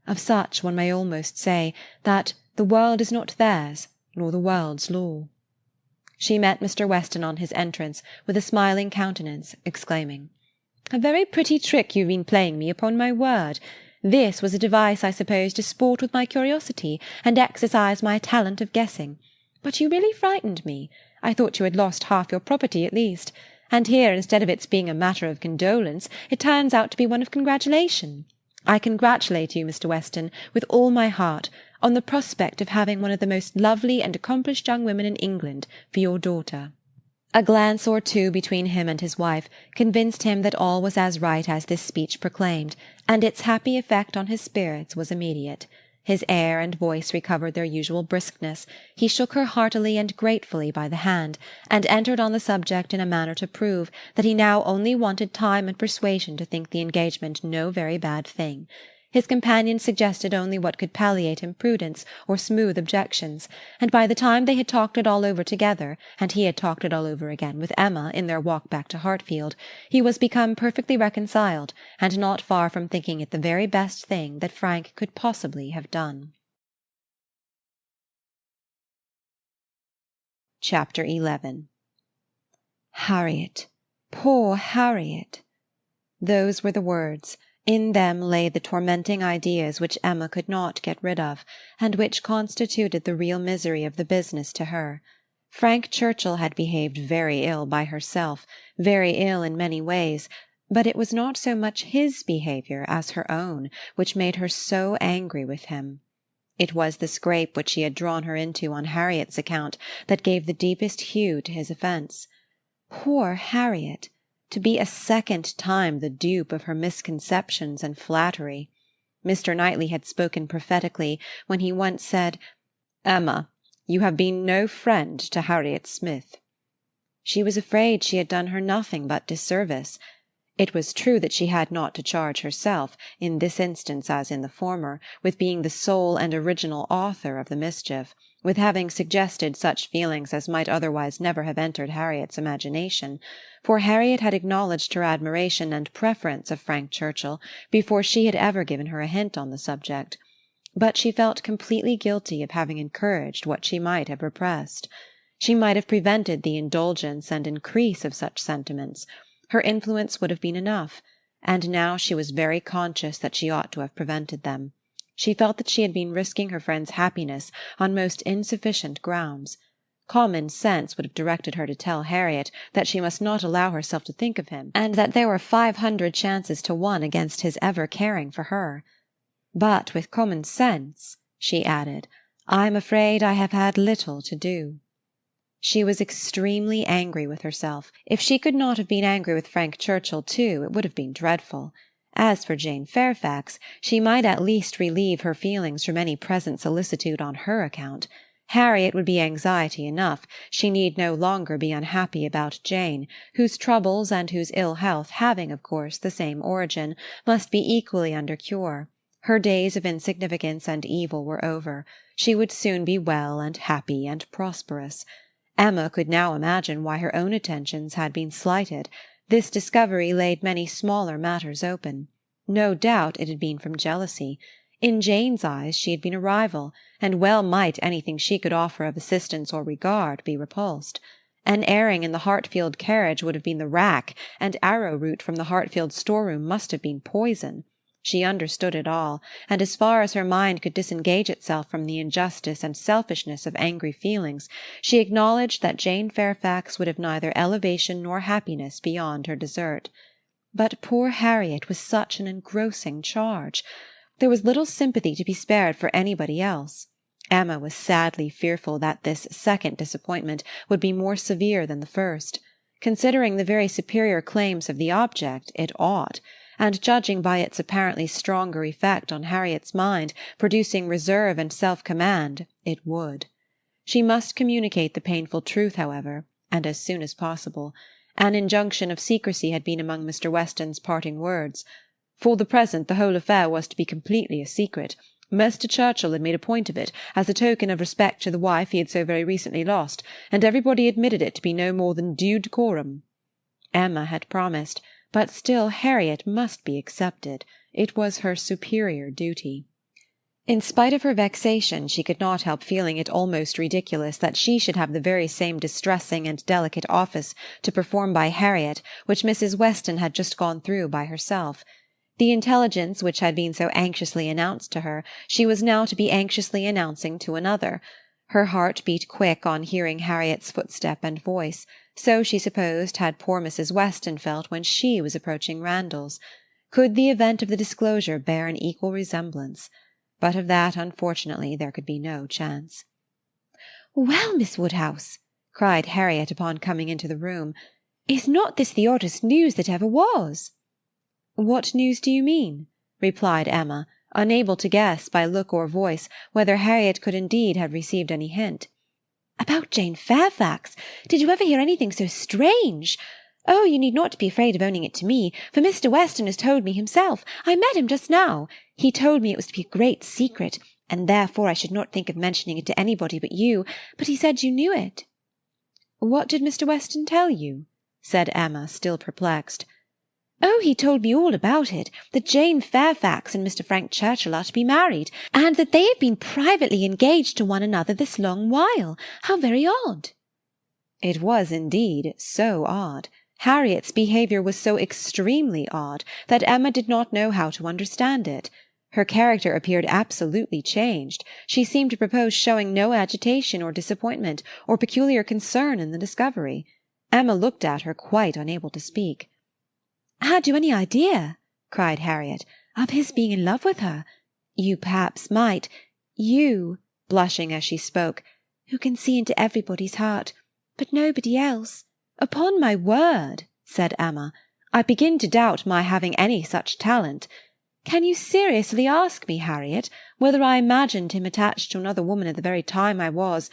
Of such one may almost say that the world is not theirs, nor the world's law." She met Mr. Weston on his entrance with a smiling countenance, exclaiming, "A very pretty trick you have been playing me, upon my word. This was a device, I suppose, to sport with my curiosity, and exercise my talent of guessing. But you really frightened me. I thought you had lost half your property at least, and here, instead of its being a matter of condolence, it turns out to be one of congratulation. I congratulate you, Mr. Weston, with all my heart, on the prospect of having one of the most lovely and accomplished young women in England for your daughter." A glance or two between him and his wife convinced him that all was as right as this speech proclaimed, and its happy effect on his spirits was immediate. His air and voice recovered their usual briskness, he shook her heartily and gratefully by the hand, and entered on the subject in a manner to prove that he now only wanted time and persuasion to think the engagement no very bad thing. His companion suggested only what could palliate imprudence or smooth objections, and by the time they had talked it all over together, and he had talked it all over again with Emma in their walk back to Hartfield, he was become perfectly reconciled, and not far from thinking it the very best thing that Frank could possibly have done. Chapter 11. "Harriet, poor Harriet!" Those were the words. In them lay the tormenting ideas which Emma could not get rid of, and which constituted the real misery of the business to her. Frank Churchill had behaved very ill by herself, very ill in many ways, but it was not so much his behaviour as her own which made her so angry with him. It was the scrape which he had drawn her into on Harriet's account that gave the deepest hue to his offence. Poor Harriet! to be a second time the dupe of her misconceptions and flattery. Mr. Knightley had spoken prophetically when he once said, "Emma, you have been no friend to Harriet Smith." She was afraid she had done her nothing but disservice. It was true that she had not to charge herself, in this instance as in the former, with being the sole and original author of the mischief, with having suggested such feelings as might otherwise never have entered Harriet's imagination, for Harriet had acknowledged her admiration and preference of Frank Churchill before she had ever given her a hint on the subject. But she felt completely guilty of having encouraged what she might have repressed. She might have prevented the indulgence and increase of such sentiments. Her influence would have been enough, and now she was very conscious that she ought to have prevented them. She felt that she had been risking her friend's happiness on most insufficient grounds. Common sense would have directed her to tell Harriet that she must not allow herself to think of him, and that there were 500 chances to 1 against his ever caring for her. But with common sense, she added, I am afraid I have had little to do. She was extremely angry with herself. If she could not have been angry with Frank Churchill too, it would have been dreadful. As for Jane Fairfax, she might at least relieve her feelings from any present solicitude on her account. Harriet would be anxiety enough. She need no longer be unhappy about Jane, whose troubles and whose ill health, having, of course, the same origin, must be equally under cure. Her days of insignificance and evil were over. She would soon be well and happy and prosperous. Emma could now imagine why her own attentions had been slighted. This discovery laid many smaller matters open. No doubt it had been from jealousy. In Jane's eyes she had been a rival, and well might anything she could offer of assistance or regard be repulsed. An airing in the Hartfield carriage would have been the rack, and arrowroot from the Hartfield storeroom must have been poison. She understood it all, and as far as her mind could disengage itself from the injustice and selfishness of angry feelings, she acknowledged that Jane Fairfax would have neither elevation nor happiness beyond her desert. But poor Harriet was such an engrossing charge. There was little sympathy to be spared for anybody else. Emma was sadly fearful that this second disappointment would be more severe than the first. Considering the very superior claims of the object, it ought, and judging by its apparently stronger effect on Harriet's mind, producing reserve and self-command, it would. She must communicate the painful truth, however, and as soon as possible. An injunction of secrecy had been among Mr. Weston's parting words. For the present the whole affair was to be completely a secret. Mr. Churchill had made a point of it, as a token of respect to the wife he had so very recently lost, and everybody admitted it to be no more than due decorum. Emma had promised, but still Harriet must be accepted. It was her superior duty. In spite of her vexation, she could not help feeling it almost ridiculous that she should have the very same distressing and delicate office to perform by Harriet which Mrs. Weston had just gone through by herself. The intelligence which had been so anxiously announced to her, she was now to be anxiously announcing to another. Her heart beat quick on hearing Harriet's footstep and voice. So she supposed had poor Mrs. Weston felt when she was approaching Randalls. Could the event of the disclosure bear an equal resemblance? But of that, unfortunately, there could be no chance. "Well, Miss Woodhouse," cried Harriet upon coming into the room, "is not this the oddest news that ever was?" "What news do you mean?" replied Emma, unable to guess by look or voice whether Harriet could indeed have received any hint. "About Jane Fairfax. Did you ever hear anything so strange? Oh, you need not be afraid of owning it to me, for Mr. Weston has told me himself. I met him just now. He told me it was to be a great secret, and therefore I should not think of mentioning it to anybody but you, but he said you knew it." "What did Mr. Weston tell you?" said Emma, still perplexed. "Oh, he told me all about it, that Jane Fairfax and Mr. Frank Churchill are to be married, and that they have been privately engaged to one another this long while. How very odd!" It was indeed so odd. Harriet's behaviour was so extremely odd that Emma did not know how to understand it. Her character appeared absolutely changed. She seemed to propose showing no agitation or disappointment or peculiar concern in the discovery. Emma looked at her, quite unable to speak. "Had you any idea," cried Harriet, "of his being in love with her? You perhaps might, you," blushing as she spoke, "who can see into everybody's heart, but nobody else. Upon my word," said Emma. "I begin to doubt my having any such talent. Can you seriously ask me, Harriet, whether I imagined him attached to another woman at the very time I was,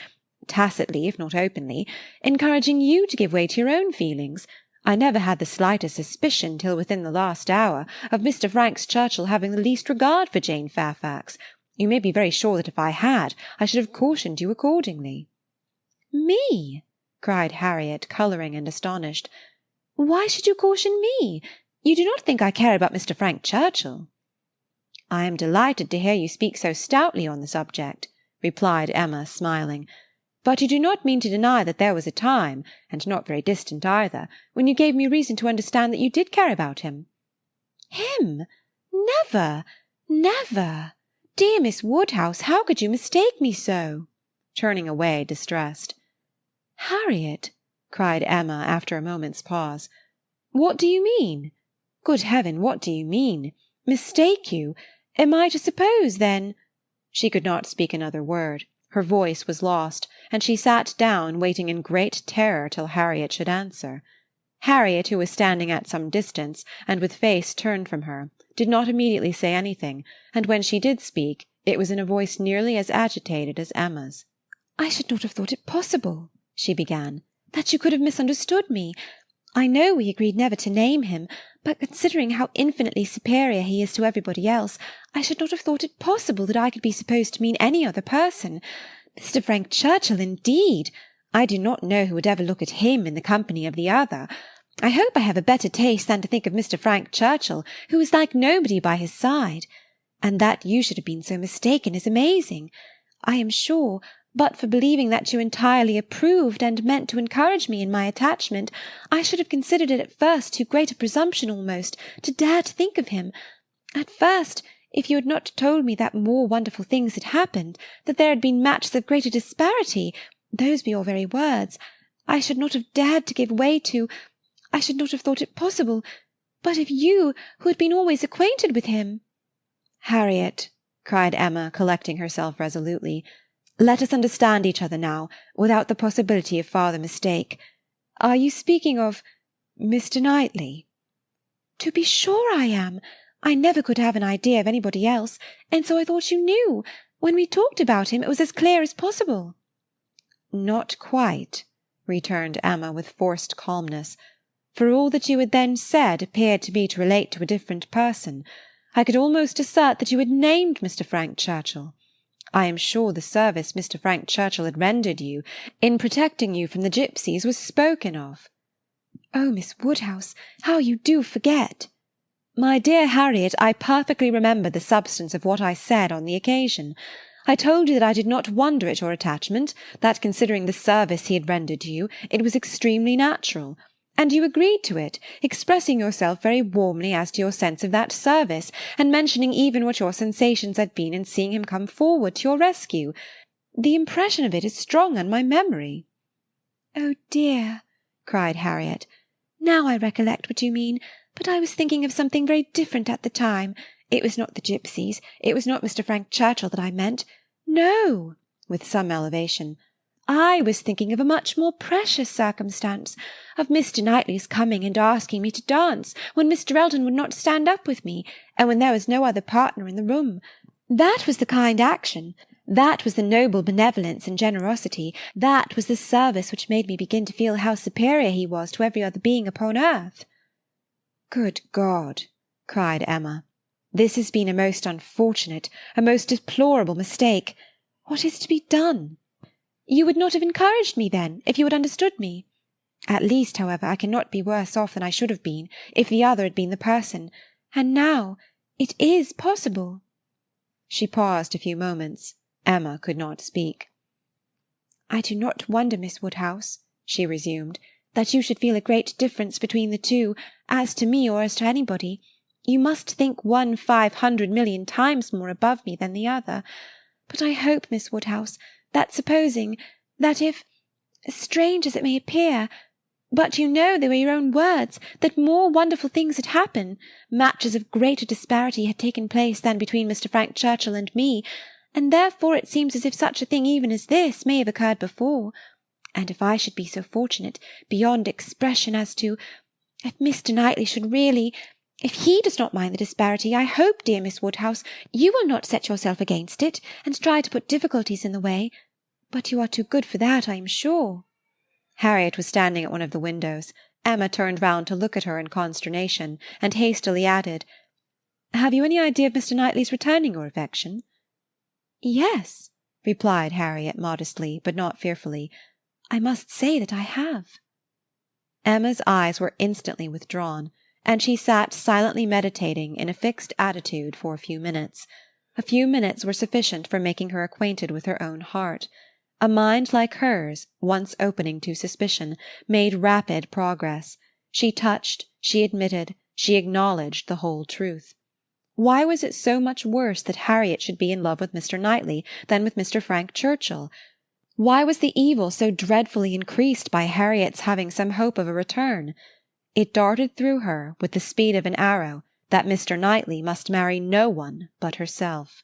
tacitly, if not openly, encouraging you to give way to your own feelings? I never had the slightest suspicion till within the last hour of Mr. Frank Churchill having the least regard for Jane Fairfax. You may be very sure that if I had, I should have cautioned you accordingly." "Me?" cried Harriet, colouring and astonished. "Why should you caution me? You do not think I care about Mr. Frank Churchill?" "I am delighted to hear you speak so stoutly on the subject," replied Emma, smiling. "But you do not mean to deny that there was a time, and not very distant either, when you gave me reason to understand that you did care about him." "Him? Never, never! Dear Miss Woodhouse, how could you mistake me so?" turning away distressed. "Harriet," cried Emma after a moment's pause, "what do you mean? Good heaven, what do you mean? Mistake you? Am I to suppose, then—" She could not speak another word. Her voice was lost, and she sat down, waiting in great terror till Harriet should answer. Harriet, who was standing at some distance, and with face turned from her, did not immediately say anything, and when she did speak, it was in a voice nearly as agitated as Emma's. "I should not have thought it possible," she began, "that you could have misunderstood me. I know we agreed never to name him, but considering how infinitely superior he is to everybody else, I should not have thought it possible that I could be supposed to mean any other person. Mr. Frank Churchill, indeed! I do not know who would ever look at him in the company of the other. I hope I have a better taste than to think of Mr. Frank Churchill, who is like nobody by his side. And that you should have been so mistaken is amazing. I am sure, but for believing that you entirely approved and meant to encourage me in my attachment, I should have considered it at first too great a presumption almost to dare to think of him. At first, if you had not told me that more wonderful things had happened, that there had been matches of greater disparity, those were your very words, I should not have dared to give way to, I should not have thought it possible. But if you, who had been always acquainted with him— "Harriet," cried Emma, collecting herself resolutely, "let us understand each other now, without the possibility of farther mistake. Are you speaking of Mr. Knightley?" "To be sure I am. I never could have an idea of anybody else, and so I thought you knew. When we talked about him, it was as clear as possible." "Not quite," returned Emma with forced calmness, "for all that you had then said appeared to me to relate to a different person. I could almost assert that you had named Mr. Frank Churchill. I am sure the service Mr. Frank Churchill had rendered you in protecting you from the gipsies was spoken of." "Oh, Miss Woodhouse, how you do forget!" "My dear Harriet, I perfectly remember the substance of what I said on the occasion. I told you that I did not wonder at your attachment, that considering the service he had rendered you, it was extremely natural. And you agreed to it, expressing yourself very warmly as to your sense of that service, and mentioning even what your sensations had been in seeing him come forward to your rescue. The impression of it is strong on my memory." "Oh dear," cried Harriet, "now I recollect what you mean, but I was thinking of something very different at the time. It was not the gipsies, it was not Mr. Frank Churchill that I meant. No," with some elevation, "I was thinking of a much more precious circumstance, of Mr. Knightley's coming and asking me to dance, when Mr. Elton would not stand up with me, and when there was no other partner in the room. That was the kind action, that was the noble benevolence and generosity, that was the service which made me begin to feel how superior he was to every other being upon earth." "Good God!" cried Emma, "this has been a most unfortunate, a most deplorable mistake. What is to be done?" "You would not have encouraged me, then, if you had understood me. At least, however, I cannot be worse off than I should have been, if the other had been the person. And now it is possible." She paused a few moments. Emma could not speak. "I do not wonder, Miss Woodhouse," she resumed, "that you should feel a great difference between the two, as to me or as to anybody. You must think one 500,000,000 times more above me than the other. But I hope, Miss Woodhouse, that supposing, that if, strange as it may appear, but you know they were your own words, that more wonderful things had happened, matches of greater disparity had taken place than between Mr. Frank Churchill and me, and therefore it seems as if such a thing even as this may have occurred before. And if I should be so fortunate, beyond expression, as to— If Mr. Knightley should really— if he does not mind the disparity, I hope, dear Miss Woodhouse, you will not set yourself against it, and try to put difficulties in the way. But you are too good for that, I am sure." Harriet was standing at one of the windows. Emma turned round to look at her in consternation, and hastily added, "Have you any idea of Mr. Knightley's returning your affection?" "Yes," replied Harriet modestly, but not fearfully. "I must say that I have." Emma's eyes were instantly withdrawn, and she sat silently meditating in a fixed attitude for a few minutes. A few minutes were sufficient for making her acquainted with her own heart. A mind like hers, once opening to suspicion, made rapid progress. She touched, she admitted, she acknowledged the whole truth. Why was it so much worse that Harriet should be in love with Mr. Knightley than with Mr. Frank Churchill? Why was the evil so dreadfully increased by Harriet's having some hope of a return? It darted through her, with the speed of an arrow, that Mr. Knightley must marry no one but herself.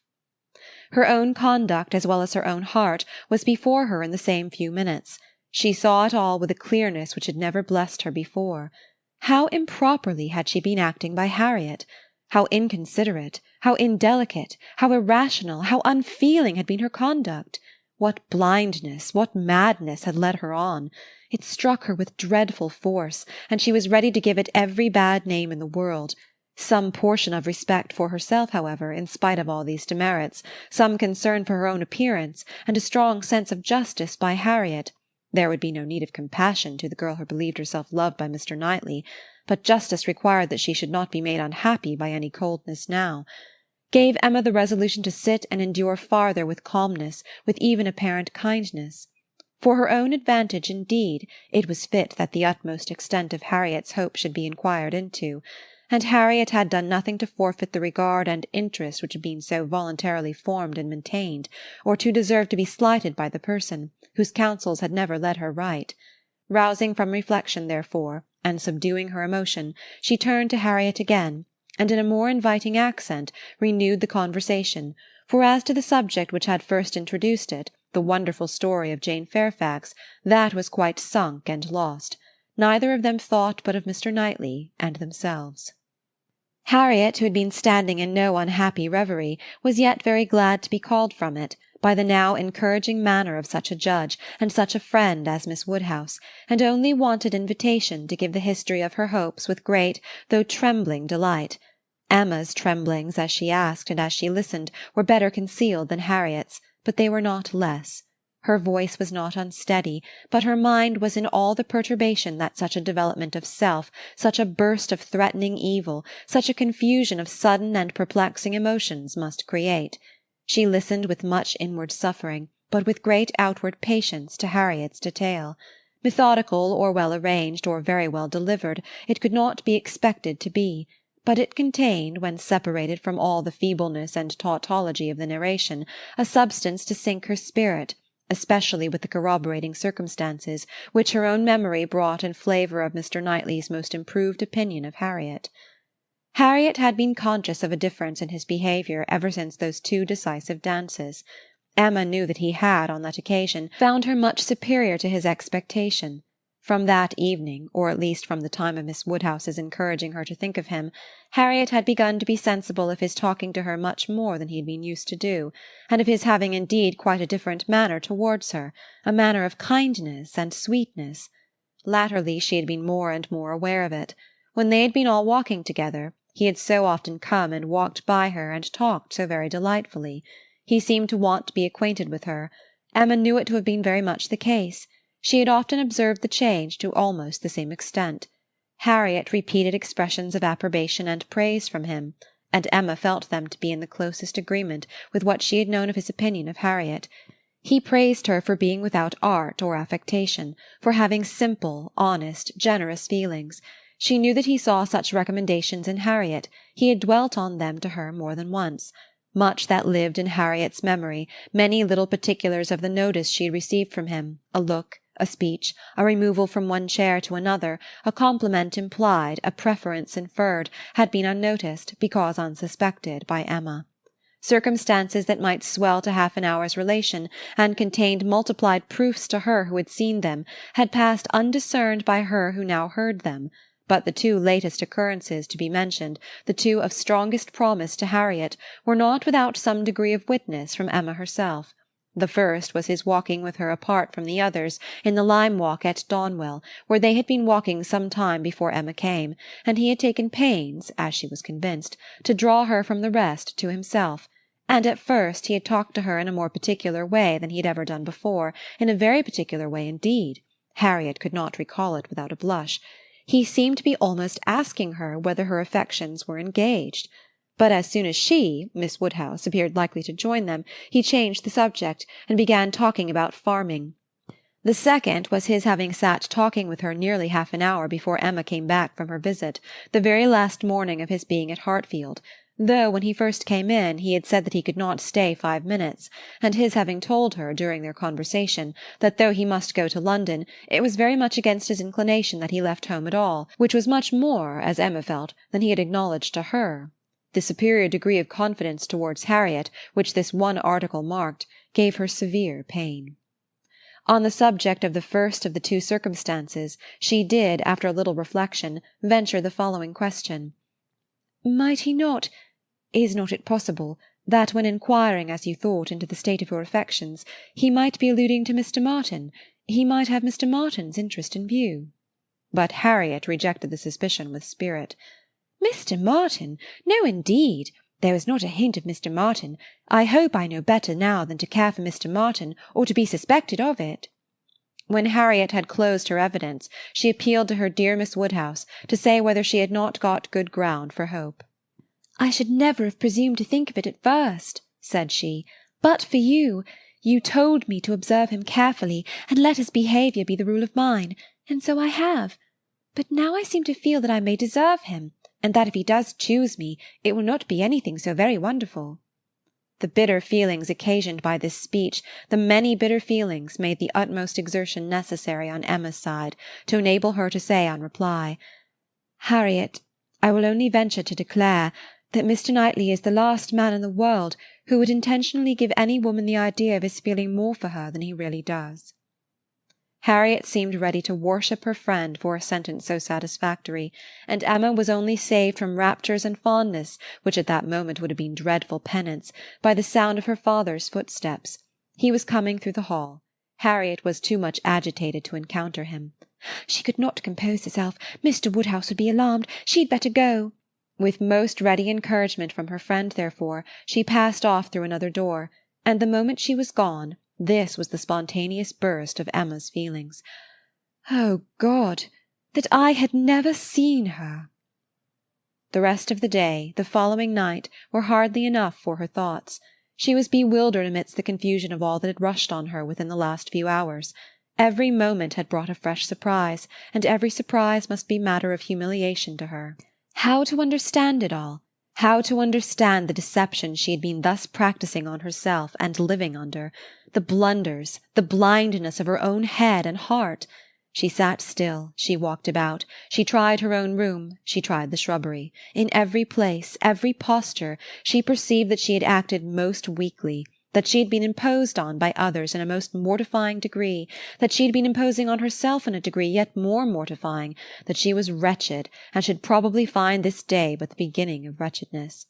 Her own conduct, as well as her own heart, was before her in the same few minutes. She saw it all with a clearness which had never blessed her before. How improperly had she been acting by Harriet! How inconsiderate, how indelicate, how irrational, how unfeeling had been her conduct! What blindness, what madness had led her on! It struck her with dreadful force, and she was ready to give it every bad name in the world. Some portion of respect for herself, however, in spite of all these demerits, some concern for her own appearance, and a strong sense of justice by Harriet— there would be no need of compassion to the girl who believed herself loved by Mr. Knightley, but justice required that she should not be made unhappy by any coldness now— gave Emma the resolution to sit and endure farther with calmness, with even apparent kindness. For her own advantage, indeed, it was fit that the utmost extent of Harriet's hope should be inquired into, and Harriet had done nothing to forfeit the regard and interest which had been so voluntarily formed and maintained, or to deserve to be slighted by the person, whose counsels had never led her right. Rousing from reflection, therefore, and subduing her emotion, she turned to Harriet again, and in a more inviting accent renewed the conversation, for as to the subject which had first introduced it, the wonderful story of Jane Fairfax, that was quite sunk and lost. Neither of them thought but of Mr. Knightley and themselves. Harriet, who had been standing in no unhappy reverie, was yet very glad to be called from it, by the now encouraging manner of such a judge and such a friend as Miss Woodhouse, and only wanted invitation to give the history of her hopes with great, though trembling delight. Emma's tremblings as she asked and as she listened were better concealed than Harriet's, but they were not less. Her voice was not unsteady, but her mind was in all the perturbation that such a development of self, such a burst of threatening evil, such a confusion of sudden and perplexing emotions must create. She listened with much inward suffering, but with great outward patience, to Harriet's detail. Methodical, or well arranged, or very well delivered, it could not be expected to be, but it contained, when separated from all the feebleness and tautology of the narration, a substance to sink her spirit, especially with the corroborating circumstances, which her own memory brought in favour of Mr. Knightley's most improved opinion of Harriet. Harriet had been conscious of a difference in his behaviour ever since those 2 decisive dances. Emma knew that he had, on that occasion, found her much superior to his expectation. From that evening, or at least from the time of Miss Woodhouse's encouraging her to think of him, Harriet had begun to be sensible of his talking to her much more than he had been used to do, and of his having indeed quite a different manner towards her, a manner of kindness and sweetness. Latterly she had been more and more aware of it. When they had been all walking together, he had so often come and walked by her and talked so very delightfully. He seemed to want to be acquainted with her. Emma knew it to have been very much the case. She had often observed the change to almost the same extent. Harriet repeated expressions of approbation and praise from him, and Emma felt them to be in the closest agreement with what she had known of his opinion of Harriet. He praised her for being without art or affectation, for having simple, honest, generous feelings. She knew that he saw such recommendations in Harriet. He had dwelt on them to her more than once. Much that lived in Harriet's memory, many little particulars of the notice she had received from him, a look, a speech, a removal from one chair to another, a compliment implied, a preference inferred, had been unnoticed, because unsuspected, by Emma. Circumstances that might swell to half an hour's relation, and contained multiplied proofs to her who had seen them, had passed undiscerned by her who now heard them. But the two latest occurrences to be mentioned, the two of strongest promise to Harriet, were not without some degree of witness from Emma herself. The first was his walking with her apart from the others in the lime walk at Donwell, where they had been walking some time before Emma came, and he had taken pains, as she was convinced, to draw her from the rest to himself. And at first he had talked to her in a more particular way than he had ever done before, in a very particular way indeed. Harriet could not recall it without a blush. He seemed to be almost asking her whether her affections were engaged. But as soon as she, Miss Woodhouse, appeared likely to join them, he changed the subject, and began talking about farming. The second was his having sat talking with her nearly half an hour before Emma came back from her visit, the very last morning of his being at Hartfield, though when he first came in he had said that he could not stay 5 minutes, and his having told her, during their conversation, that though he must go to London, it was very much against his inclination that he left home at all, which was much more, as Emma felt, than he had acknowledged to her. The superior degree of confidence towards Harriet, which this one article marked, gave her severe pain. On the subject of the first of the two circumstances, she did, after a little reflection, venture the following question. "Might he not, is not it possible, that when inquiring, as you thought, into the state of your affections, he might be alluding to Mr. Martin, he might have Mr. Martin's interest in view?" But Harriet rejected the suspicion with spirit. "Mr. Martin! No, indeed. There was not a hint of Mr. Martin. I hope I know better now than to care for Mr. Martin, or to be suspected of it." When Harriet had closed her evidence, she appealed to her dear Miss Woodhouse to say whether she had not got good ground for hope. "I should never have presumed to think of it at first," said she, "but for you. You told me to observe him carefully, and let his behaviour be the rule of mine, and so I have. But now I seem to feel that I may deserve him, and that if he does choose me, it will not be anything so very wonderful." The bitter feelings occasioned by this speech, the many bitter feelings, made the utmost exertion necessary on Emma's side, to enable her to say on reply, "Harriet, I will only venture to declare that Mr. Knightley is the last man in the world who would intentionally give any woman the idea of his feeling more for her than he really does." Harriet seemed ready to worship her friend for a sentence so satisfactory, and Emma was only saved from raptures and fondness, which at that moment would have been dreadful penance, by the sound of her father's footsteps. He was coming through the hall. Harriet was too much agitated to encounter him. "She could not compose herself. Mr. Woodhouse would be alarmed. She had better go." With most ready encouragement from her friend, therefore, she passed off through another door, and the moment she was gone, this was the spontaneous burst of Emma's feelings. "Oh God, that I had never seen her!" The rest of the day, the following night, were hardly enough for her thoughts. She was bewildered amidst the confusion of all that had rushed on her within the last few hours. Every moment had brought a fresh surprise, and every surprise must be matter of humiliation to her. How to understand it all? How to understand the deception she had been thus practising on herself and living under, the blunders, the blindness of her own head and heart? She sat still, she walked about, she tried her own room, she tried the shrubbery. In every place, every posture, she perceived that she had acted most weakly, that she had been imposed on by others in a most mortifying degree, that she had been imposing on herself in a degree yet more mortifying, that she was wretched, and should probably find this day but the beginning of wretchedness.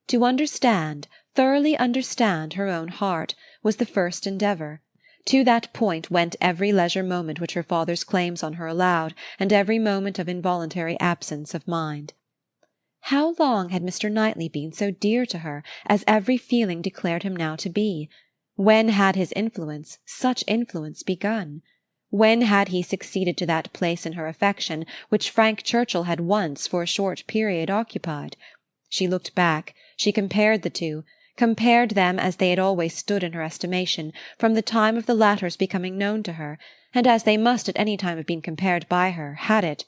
To understand, thoroughly understand her own heart, was the first endeavour. To that point went every leisure moment which her father's claims on her allowed, and every moment of involuntary absence of mind. How long had Mr. Knightley been so dear to her, as every feeling declared him now to be? When had his influence, such influence, begun? When had he succeeded to that place in her affection which Frank Churchill had once, for a short period, occupied? She looked back, she compared the two, compared them as they had always stood in her estimation, from the time of the latter's becoming known to her, and as they must at any time have been compared by her, had it,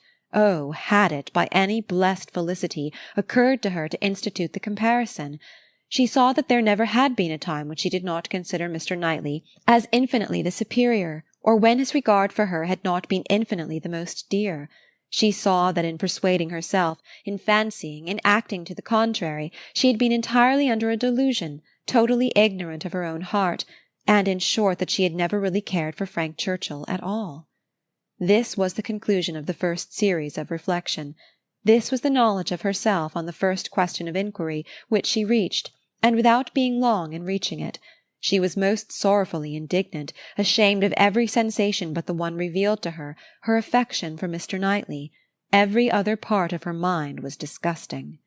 by any blessed felicity, occurred to her to institute the comparison. She saw that there never had been a time when she did not consider Mr. Knightley as infinitely the superior, or when his regard for her had not been infinitely the most dear. She saw that in persuading herself, in fancying, in acting to the contrary, she had been entirely under a delusion, totally ignorant of her own heart, and in short that she had never really cared for Frank Churchill at all. This was the conclusion of the first series of reflection. This was the knowledge of herself on the first question of inquiry which she reached, and without being long in reaching it. She was most sorrowfully indignant, ashamed of every sensation but the one revealed to her, her affection for Mr. Knightley. Every other part of her mind was disgusting.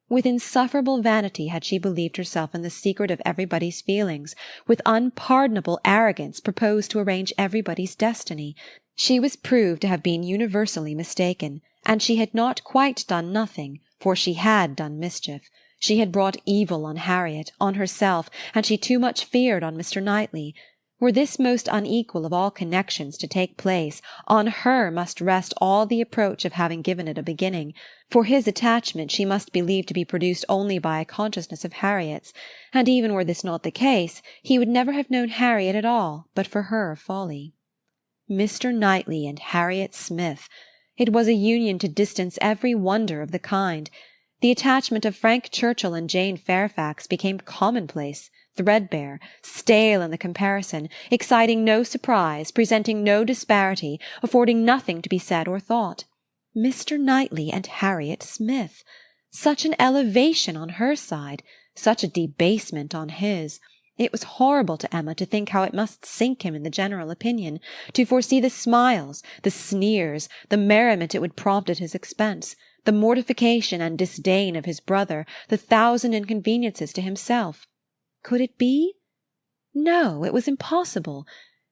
With insufferable vanity had she believed herself in the secret of everybody's feelings, with unpardonable arrogance proposed to arrange everybody's destiny. She was proved to have been universally mistaken, and she had not quite done nothing, for she had done mischief. She had brought evil on Harriet, on herself, and she too much feared on Mr. Knightley. Were this most unequal of all connections to take place, on her must rest all the reproach of having given it a beginning. For his attachment she must believe to be produced only by a consciousness of Harriet's, and even were this not the case, he would never have known Harriet at all, but for her folly. Mr. Knightley and Harriet Smith! It was a union to distance every wonder of the kind. The attachment of Frank Churchill and Jane Fairfax became commonplace, threadbare, stale in the comparison, exciting no surprise, presenting no disparity, affording nothing to be said or thought. Mr. Knightley and Harriet Smith! Such an elevation on her side, such a debasement on his! It was horrible to Emma to think how it must sink him in the general opinion, to foresee the smiles, the sneers, the merriment it would prompt at his expense, the mortification and disdain of his brother, the thousand inconveniences to himself. Could it be? No, it was impossible,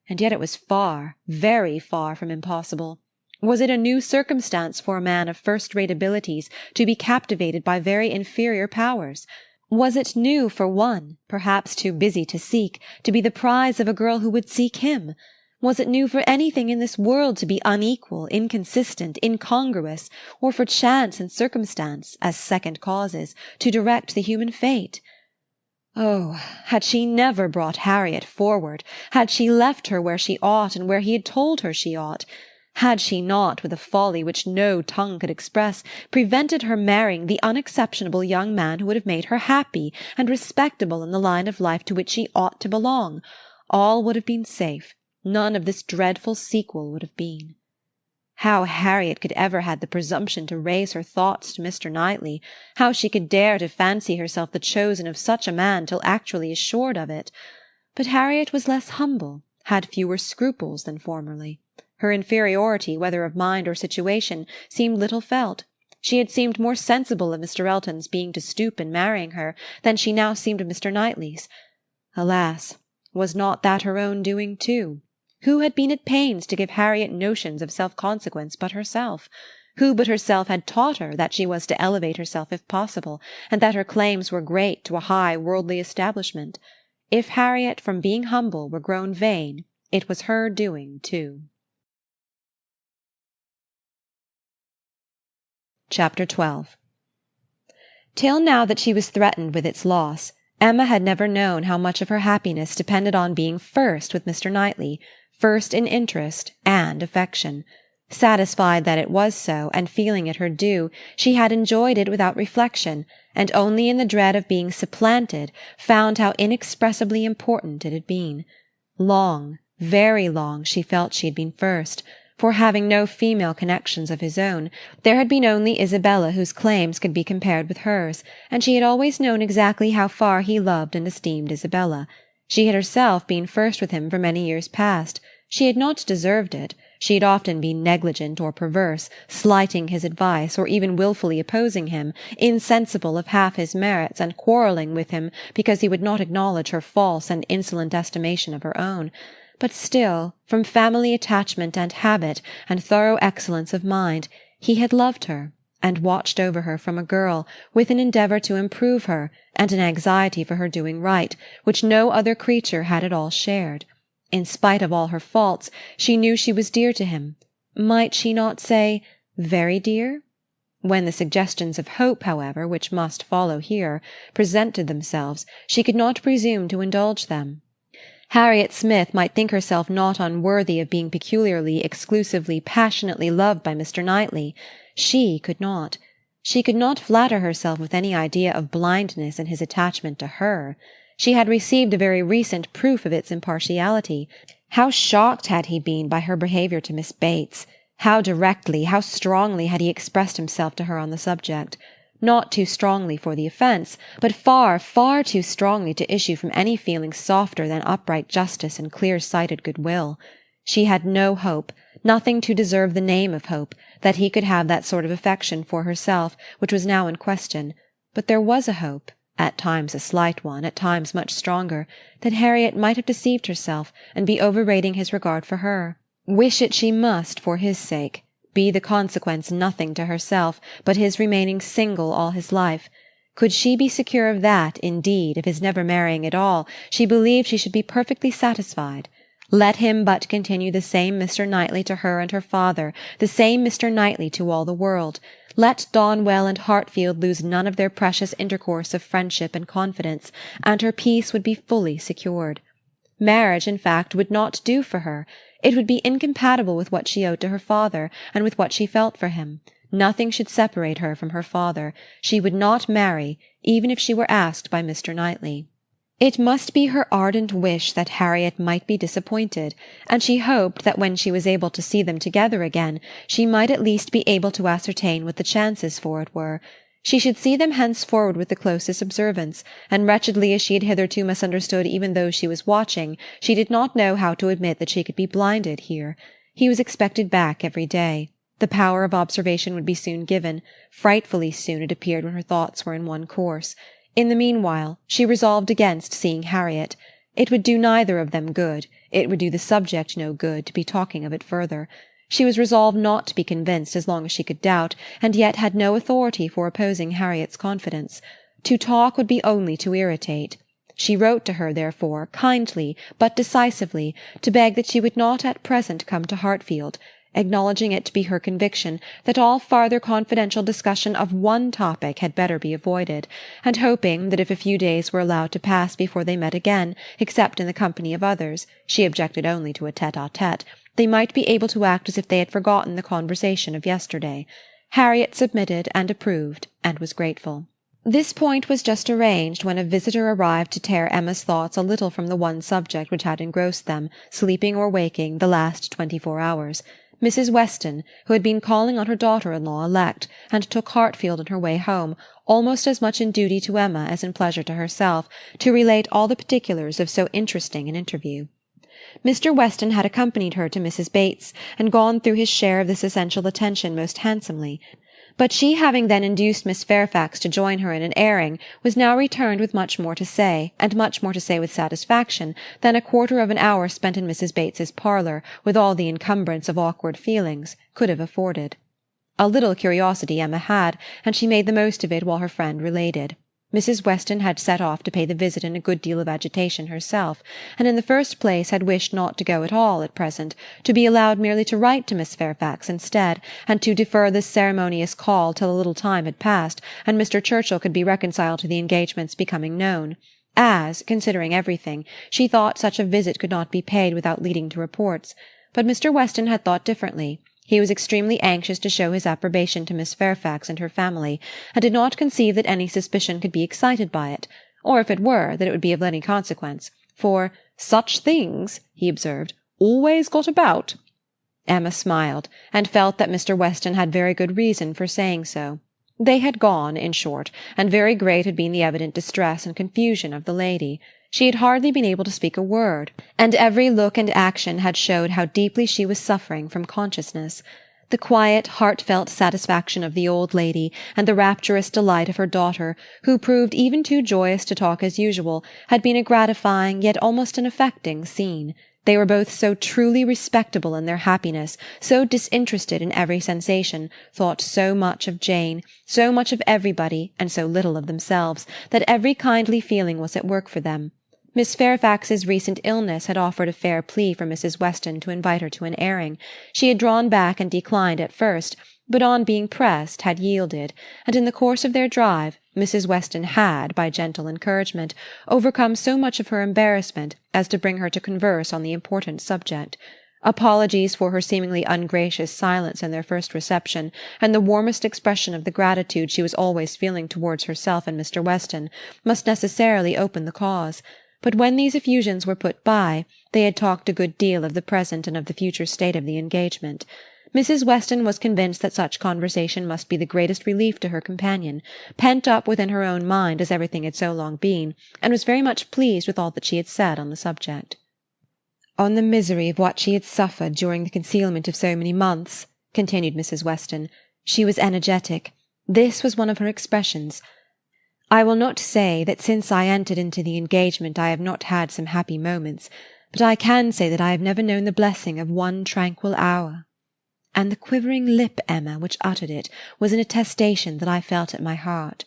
and yet it was far, very far from impossible. Was it a new circumstance for a man of first-rate abilities to be captivated by very inferior powers? Was it new for one, perhaps too busy to seek, to be the prize of a girl who would seek him? Was it new for anything in this world to be unequal, inconsistent, incongruous, or for chance and circumstance, as second causes, to direct the human fate? Oh, had she never brought Harriet forward, had she left her where she ought and where he had told her she ought, had she not, with a folly which no tongue could express, prevented her marrying the unexceptionable young man who would have made her happy and respectable in the line of life to which she ought to belong, all would have been safe, none of this dreadful sequel would have been. How Harriet could ever had the presumption to raise her thoughts to Mr. Knightley, how she could dare to fancy herself the chosen of such a man till actually assured of it. But Harriet was less humble, had fewer scruples than formerly. Her inferiority, whether of mind or situation, seemed little felt. She had seemed more sensible of Mr. Elton's being to stoop in marrying her than she now seemed of Mr. Knightley's. Alas! was not that her own doing too? Who had been at pains to give Harriet notions of self-consequence but herself? Who but herself had taught her that she was to elevate herself if possible, and that her claims were great to a high worldly establishment? If Harriet, from being humble, were grown vain, it was her doing too. Chapter 12. Till now that she was threatened with its loss, Emma had never known how much of her happiness depended on being first with Mr. Knightley, first in interest and affection. Satisfied that it was so, and feeling it her due, she had enjoyed it without reflection, and only in the dread of being supplanted found how inexpressibly important it had been. Long, very long, she felt she had been first, for, having no female connections of his own, there had been only Isabella whose claims could be compared with hers, and she had always known exactly how far he loved and esteemed Isabella. She had herself been first with him for many years past. She had not deserved it. She had often been negligent or perverse, slighting his advice, or even wilfully opposing him, insensible of half his merits, and quarrelling with him because he would not acknowledge her false and insolent estimation of her own. But still, from family attachment and habit, and thorough excellence of mind, he had loved her, and watched over her from a girl, with an endeavour to improve her, and an anxiety for her doing right, which no other creature had at all shared. In spite of all her faults, she knew she was dear to him. Might she not say, very dear? When the suggestions of hope, however, which must follow here, presented themselves, she could not presume to indulge them. Harriet Smith might think herself not unworthy of being peculiarly, exclusively, passionately loved by Mr. Knightley. She could not. She could not flatter herself with any idea of blindness in his attachment to her. She had received a very recent proof of its impartiality. How shocked had he been by her behaviour to Miss Bates! How directly, how strongly had he expressed himself to her on the subject! Not too strongly for the offence, but far, far too strongly to issue from any feeling softer than upright justice and clear-sighted goodwill. She had no hope, nothing to deserve the name of hope, that he could have that sort of affection for herself which was now in question, but there was a hope, at times a slight one, at times much stronger, that Harriet might have deceived herself and be overrating his regard for her. Wish it she must for his sake, be the consequence nothing to herself but his remaining single all his life. Could she be secure of that, indeed, of his never marrying at all, she believed she should be perfectly satisfied. Let him but continue the same Mr. Knightley to her and her father, the same Mr. Knightley to all the world. Let Donwell and Hartfield lose none of their precious intercourse of friendship and confidence, and her peace would be fully secured. Marriage, in fact, would not do for her. It would be incompatible with what she owed to her father, and with what she felt for him. Nothing should separate her from her father. She would not marry, even if she were asked by Mr. Knightley. It must be her ardent wish that Harriet might be disappointed, and she hoped that when she was able to see them together again, she might at least be able to ascertain what the chances for it were. She should see them henceforward with the closest observance, and wretchedly as she had hitherto misunderstood even those she was watching, she did not know how to admit that she could be blinded here. He was expected back every day. The power of observation would be soon given. Frightfully soon, it appeared, when her thoughts were in one course. In the meanwhile, she resolved against seeing Harriet. It would do neither of them good, it would do the subject no good, to be talking of it further. She was resolved not to be convinced as long as she could doubt, and yet had no authority for opposing Harriet's confidence. To talk would be only to irritate. She wrote to her, therefore, kindly, but decisively, to beg that she would not at present come to Hartfield, acknowledging it to be her conviction that all farther confidential discussion of one topic had better be avoided, and hoping that if a few days were allowed to pass before they met again, except in the company of others, she objected only to a tete-a-tete, they might be able to act as if they had forgotten the conversation of yesterday. Harriet submitted and approved, and was grateful. This point was just arranged when a visitor arrived to tear Emma's thoughts a little from the one subject which had engrossed them, sleeping or waking, the last 24 hours. Mrs. Weston, who had been calling on her daughter-in-law elect, and took Hartfield on her way home, almost as much in duty to Emma as in pleasure to herself, to relate all the particulars of so interesting an interview. Mr. Weston had accompanied her to Mrs. Bates, and gone through his share of this essential attention most handsomely. But she, having then induced Miss Fairfax to join her in an airing, was now returned with much more to say, and much more to say with satisfaction, than a quarter of an hour spent in Mrs. Bates's parlour, with all the encumbrance of awkward feelings, could have afforded. A little curiosity Emma had, and she made the most of it while her friend related. Mrs. Weston had set off to pay the visit in a good deal of agitation herself, and in the first place had wished not to go at all at present, to be allowed merely to write to Miss Fairfax instead, and to defer this ceremonious call till a little time had passed, and Mr. Churchill could be reconciled to the engagements becoming known, as, considering everything, she thought such a visit could not be paid without leading to reports. But Mr. Weston had thought differently. He was extremely anxious to show his approbation to Miss Fairfax and her family, and did not conceive that any suspicion could be excited by it, or if it were, that it would be of any consequence, for "such things," he observed, "always got about." Emma smiled, and felt that Mr. Weston had very good reason for saying so. They had gone, in short, and very great had been the evident distress and confusion of the lady. She had hardly been able to speak a word, and every look and action had showed how deeply she was suffering from consciousness. The quiet, heartfelt satisfaction of the old lady, and the rapturous delight of her daughter, who proved even too joyous to talk as usual, had been a gratifying, yet almost an affecting scene. They were both so truly respectable in their happiness, so disinterested in every sensation, thought so much of Jane, so much of everybody, and so little of themselves, that every kindly feeling was at work for them. Miss Fairfax's recent illness had offered a fair plea for Mrs. Weston to invite her to an airing. She had drawn back and declined at first, but on being pressed had yielded, and in the course of their drive Mrs. Weston had, by gentle encouragement, overcome so much of her embarrassment as to bring her to converse on the important subject. Apologies for her seemingly ungracious silence in their first reception, and the warmest expression of the gratitude she was always feeling towards herself and Mr. Weston, must necessarily open the cause. but when these effusions were put by, they had talked a good deal of the present and of the future state of the engagement. Mrs. Weston was convinced that such conversation must be the greatest relief to her companion, pent up within her own mind as everything had so long been, and was very much pleased with all that she had said on the subject. On the misery of what she had suffered during the concealment of so many months, continued Mrs. Weston, she was energetic. This was one of her expressions. I will not say that since I entered into the engagement I have not had some happy moments, but I can say that I have never known the blessing of one tranquil hour. And the quivering lip, Emma, which uttered it, was an attestation that I felt at my heart.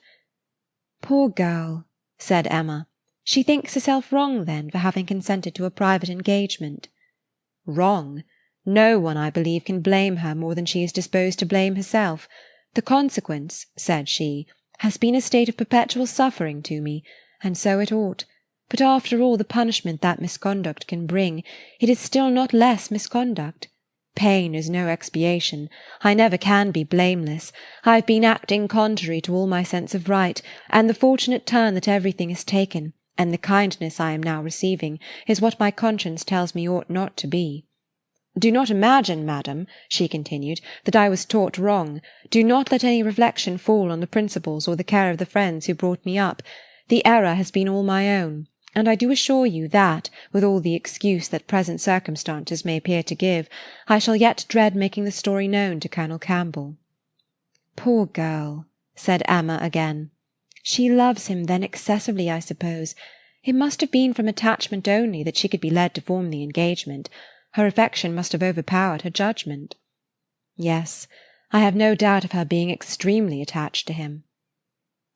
Poor girl, said Emma. She thinks herself wrong, then, for having consented to a private engagement. Wrong? No one, I believe, can blame her more than she is disposed to blame herself. The consequence, said she, has been a state of perpetual suffering to me, and so it ought. But after all the punishment that misconduct can bring, it is still not less misconduct. Pain is no expiation. I never can be blameless. I have been acting contrary to all my sense of right, and the fortunate turn that everything has taken, and the kindness I am now receiving, is what my conscience tells me ought not to be. Do not imagine, madam, she continued, that I was taught wrong. Do not let any reflection fall on the principles or the care of the friends who brought me up. The error has been all my own, and I do assure you that, with all the excuse that present circumstances may appear to give, I shall yet dread making the story known to Colonel Campbell. Poor girl, said Emma again. She loves him then excessively, I suppose. It must have been from attachment only that she could be led to form the engagement. Her affection must have overpowered her judgment. Yes, I have no doubt of her being extremely attached to him.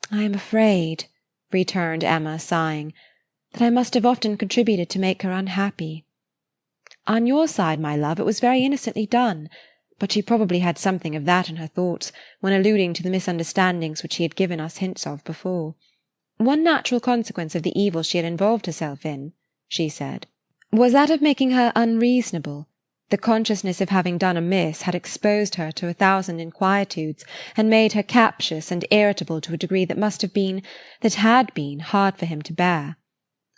I am afraid, returned Emma, sighing, that I must have often contributed to make her unhappy. On your side, my love, it was very innocently done, but she probably had something of that in her thoughts when alluding to the misunderstandings which she had given us hints of before. One natural consequence of the evil she had involved herself in, she said, was that of making her unreasonable. The consciousness of having done amiss had exposed her to 1,000 inquietudes, and made her captious and irritable to a degree that had been, hard for him to bear.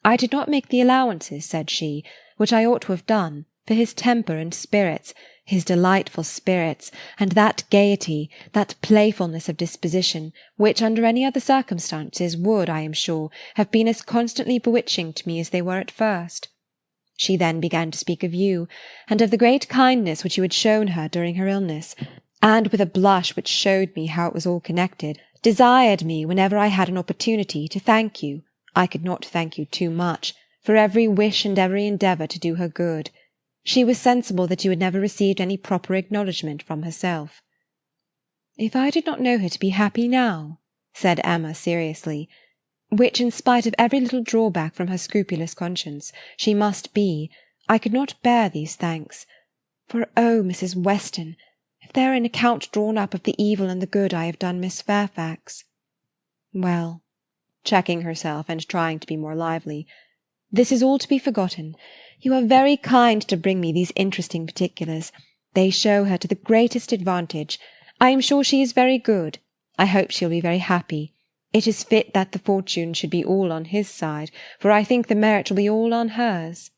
I did not make the allowances, said she, which I ought to have done, for his temper and spirits, his delightful spirits, and that gaiety, that playfulness of disposition, which under any other circumstances would, I am sure, have been as constantly bewitching to me as they were at first. She then began to speak of you, and of the great kindness which you had shown her during her illness, and with a blush which showed me how it was all connected, desired me, whenever I had an opportunity, to thank you, I could not thank you too much, for every wish and every endeavour to do her good. She was sensible that you had never received any proper acknowledgment from herself. If I did not know her to be happy now, said Emma seriously, which, in spite of every little drawback from her scrupulous conscience, she must be, I could not bear these thanks. For, oh, Mrs. Weston, if there were an account drawn up of the evil and the good I have done Miss Fairfax. Well, checking herself and trying to be more lively, this is all to be forgotten. You are very kind to bring me these interesting particulars. They show her to the greatest advantage. I am sure she is very good. I hope she will be very happy. It is fit that the fortune should be all on his side, for I think the merit will be all on hers.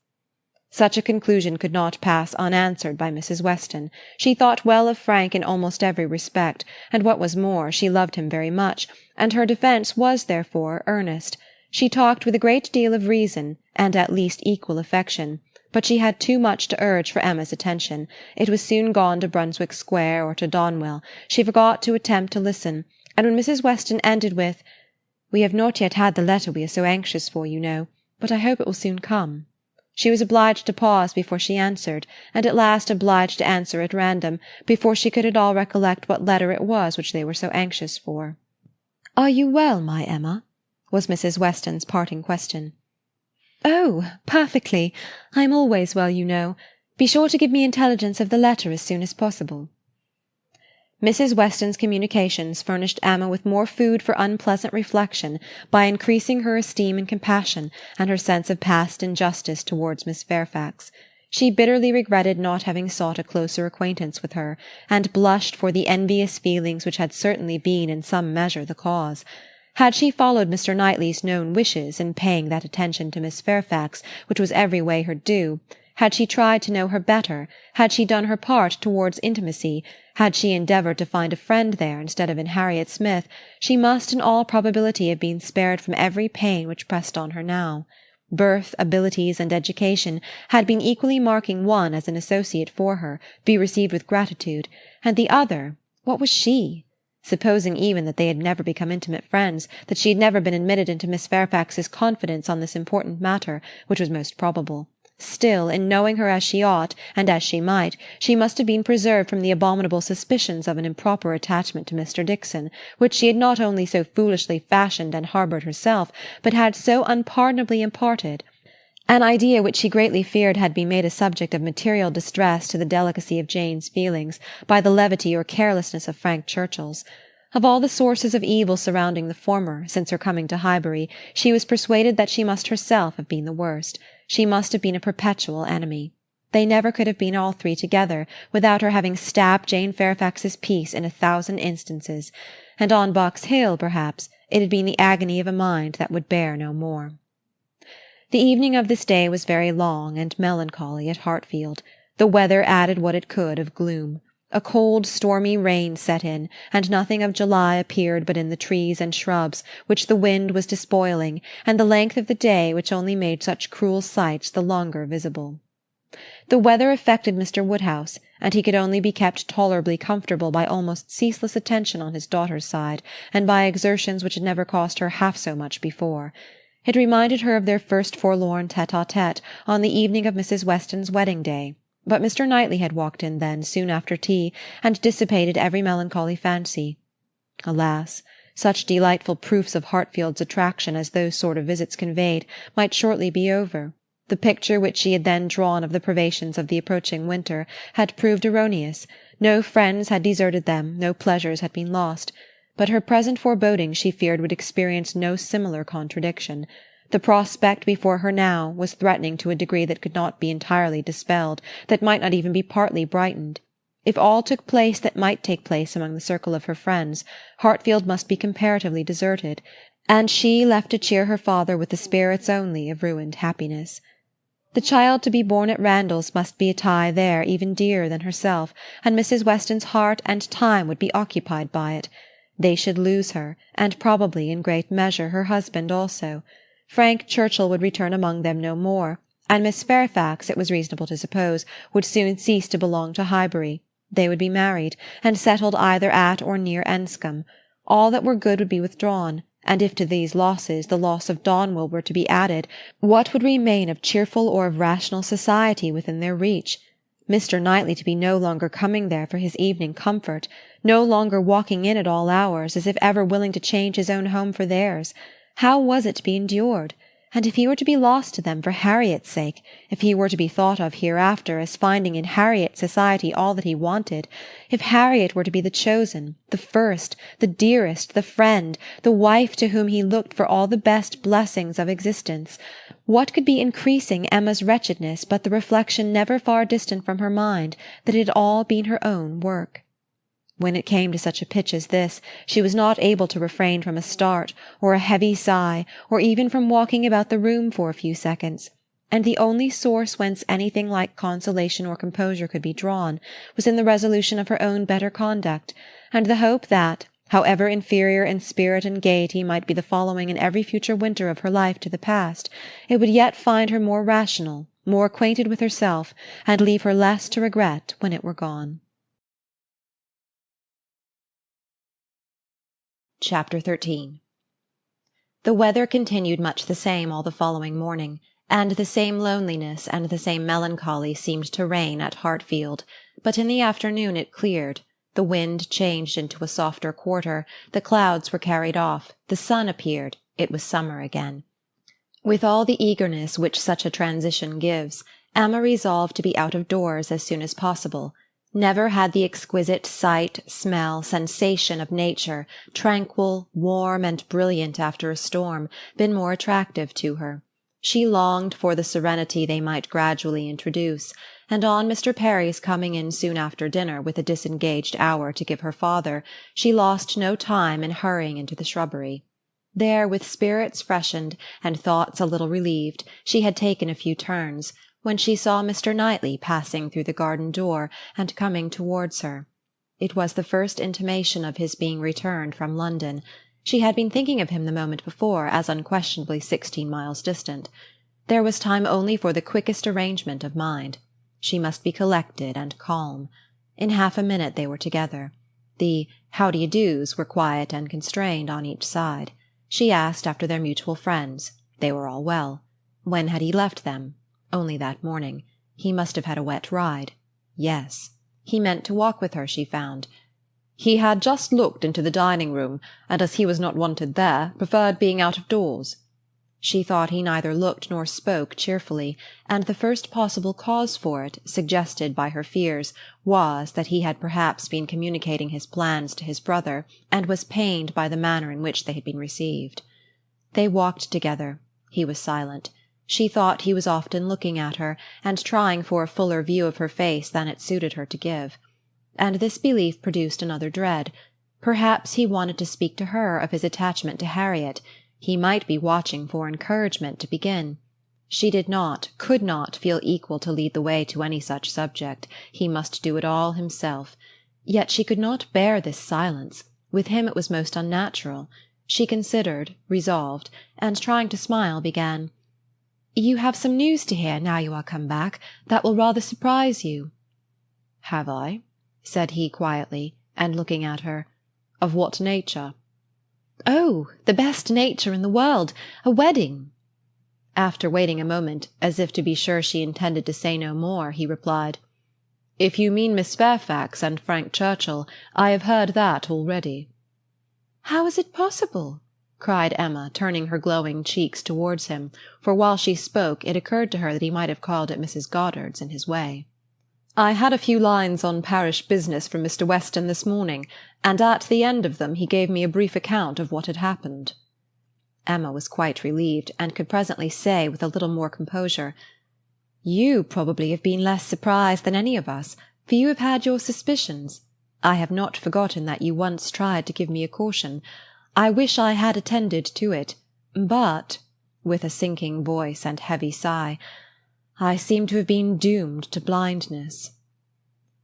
Such a conclusion could not pass unanswered by Mrs. Weston. She thought well of Frank in almost every respect, and what was more, she loved him very much, and her defence was, therefore, earnest. She talked with a great deal of reason, and at least equal affection, but she had too much to urge for Emma's attention. It was soon gone to Brunswick Square or to Donwell. She forgot to attempt to listen, and when Mrs. Weston ended with, "We have not yet had the letter we are so anxious for, you know, but I hope it will soon come," she was obliged to pause before she answered, and at last obliged to answer at random, before she could at all recollect what letter it was which they were so anxious for. "Are you well, my Emma?" was Mrs. Weston's parting question. "Oh, perfectly. I am always well, you know. Be sure to give me intelligence of the letter as soon as possible." Mrs. Weston's communications furnished Emma with more food for unpleasant reflection by increasing her esteem and compassion, and her sense of past injustice towards Miss Fairfax. She bitterly regretted not having sought a closer acquaintance with her, and blushed for the envious feelings which had certainly been in some measure the cause. Had she followed Mr. Knightley's known wishes in paying that attention to Miss Fairfax which was every way her due, had she tried to know her better, had she done her part towards intimacy, had she endeavoured to find a friend there instead of in Harriet Smith, she must in all probability have been spared from every pain which pressed on her now. Birth, abilities, and education had been equally marking one as an associate for her, to be received with gratitude, and the other, what was she? Supposing even that they had never become intimate friends, that she had never been admitted into Miss Fairfax's confidence on this important matter, which was most probable, still, in knowing her as she ought, and as she might, she must have been preserved from the abominable suspicions of an improper attachment to Mr. Dickson, which she had not only so foolishly fashioned and harboured herself, but had so unpardonably imparted, an idea which she greatly feared had been made a subject of material distress to the delicacy of Jane's feelings by the levity or carelessness of Frank Churchill's. Of all the sources of evil surrounding the former, since her coming to Highbury, she was persuaded that she must herself have been the worst. She must have been a perpetual enemy. They never could have been all three together without her having stabbed Jane Fairfax's peace in 1,000 instances, and on Box Hill, perhaps, it had been the agony of a mind that would bear no more. The evening of this day was very long and melancholy at Hartfield. The weather added what it could of gloom. A cold, stormy rain set in, and nothing of July appeared but in the trees and shrubs, which the wind was despoiling, and the length of the day which only made such cruel sights the longer visible. The weather affected Mr. Woodhouse, and he could only be kept tolerably comfortable by almost ceaseless attention on his daughter's side, and by exertions which had never cost her half so much before. It reminded her of their first forlorn tête-à-tête on the evening of Mrs. Weston's wedding day. But Mr. Knightley had walked in then, soon after tea, and dissipated every melancholy fancy. Alas! Such delightful proofs of Hartfield's attraction as those sort of visits conveyed might shortly be over. The picture which she had then drawn of the privations of the approaching winter had proved erroneous. No friends had deserted them, no pleasures had been lost. But her present forebodings she feared would experience no similar contradiction. The prospect before her now was threatening to a degree that could not be entirely dispelled, that might not even be partly brightened. If all took place that might take place among the circle of her friends, Hartfield must be comparatively deserted, and she left to cheer her father with the spirits only of ruined happiness. The child to be born at Randalls must be a tie there even dearer than herself, and Mrs. Weston's heart and time would be occupied by it. They should lose her, and probably, in great measure, her husband also. Frank Churchill would return among them no more, and Miss Fairfax, it was reasonable to suppose, would soon cease to belong to Highbury. They would be married, and settled either at or near Enscombe. All that were good would be withdrawn, and if to these losses the loss of Donwell were to be added, what would remain of cheerful or of rational society within their reach? Mr. Knightley to be no longer coming there for his evening comfort, no longer walking in at all hours, as if ever willing to change his own home for theirs. How was it to be endured? And if he were to be lost to them for Harriet's sake, if he were to be thought of hereafter as finding in Harriet's society all that he wanted, if Harriet were to be the chosen, the first, the dearest, the friend, the wife to whom he looked for all the best blessings of existence, what could be increasing Emma's wretchedness but the reflection never far distant from her mind that it had all been her own work? When it came to such a pitch as this, she was not able to refrain from a start, or a heavy sigh, or even from walking about the room for a few seconds, and the only source whence anything like consolation or composure could be drawn was in the resolution of her own better conduct, and the hope that, however inferior in spirit and gaiety might be the following and every future winter of her life to the past, it would yet find her more rational, more acquainted with herself, and leave her less to regret when it were gone. Chapter 13. The weather continued much the same all the following morning, and the same loneliness and the same melancholy seemed to reign at Hartfield, but in the afternoon it cleared, the wind changed into a softer quarter, the clouds were carried off, the sun appeared, it was summer again. With all the eagerness which such a transition gives, Emma resolved to be out of doors as soon as possible. Never had the exquisite sight, smell, sensation of nature, tranquil, warm, and brilliant after a storm, been more attractive to her. She longed for the serenity they might gradually introduce, and on Mr. Perry's coming in soon after dinner with a disengaged hour to give her father, she lost no time in hurrying into the shrubbery. There, with spirits freshened, and thoughts a little relieved, she had taken a few turns, when she saw Mr. Knightley passing through the garden door and coming towards her. It was the first intimation of his being returned from London. She had been thinking of him the moment before as unquestionably 16 miles distant. There was time only for the quickest arrangement of mind. She must be collected and calm. In half a minute they were together. The how-do-you-dos were quiet and constrained on each side. She asked after their mutual friends. They were all well. When had he left them? Only that morning. He must have had a wet ride. Yes. He meant to walk with her, she found. He had just looked into the dining-room, and as he was not wanted there, preferred being out of doors. She thought he neither looked nor spoke cheerfully, and the first possible cause for it, suggested by her fears, was that he had perhaps been communicating his plans to his brother, and was pained by the manner in which they had been received. They walked together. He was silent. She thought he was often looking at her, and trying for a fuller view of her face than it suited her to give. And this belief produced another dread. Perhaps he wanted to speak to her of his attachment to Harriet. He might be watching for encouragement to begin. She did not, could not feel equal to lead the way to any such subject. He must do it all himself. Yet she could not bear this silence. With him it was most unnatural. She considered, resolved, and trying to smile, began, "You have some news to hear now you are come back, that will rather surprise you." "Have I?" said he quietly, and looking at her. "Of what nature?" "Oh, the best nature in the world, a wedding." After waiting a moment, as if to be sure she intended to say no more, he replied, "If you mean Miss Fairfax and Frank Churchill, I have heard that already." "How is it possible?" cried Emma, turning her glowing cheeks towards him, for while she spoke it occurred to her that he might have called at Mrs. Goddard's in his way. "I had a few lines on parish business from Mr. Weston this morning, and at the end of them he gave me a brief account of what had happened." Emma was quite relieved, and could presently say with a little more composure, "You probably have been less surprised than any of us, for you have had your suspicions. I have not forgotten that you once tried to give me a caution. I wish I had attended to it, but," with a sinking voice and heavy sigh, "I seem to have been doomed to blindness."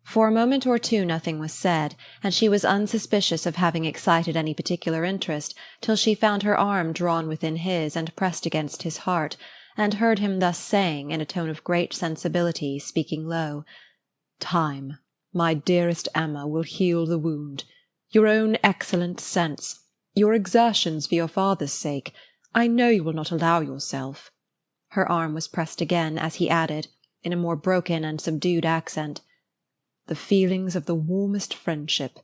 For a moment or two nothing was said, and she was unsuspicious of having excited any particular interest, till she found her arm drawn within his and pressed against his heart, and heard him thus saying, in a tone of great sensibility, speaking low, "Time, my dearest Emma, will heal the wound. Your own excellent sense, your exertions for your father's sake, I know you will not allow yourself—" Her arm was pressed again, as he added, in a more broken and subdued accent, "the feelings of the warmest friendship,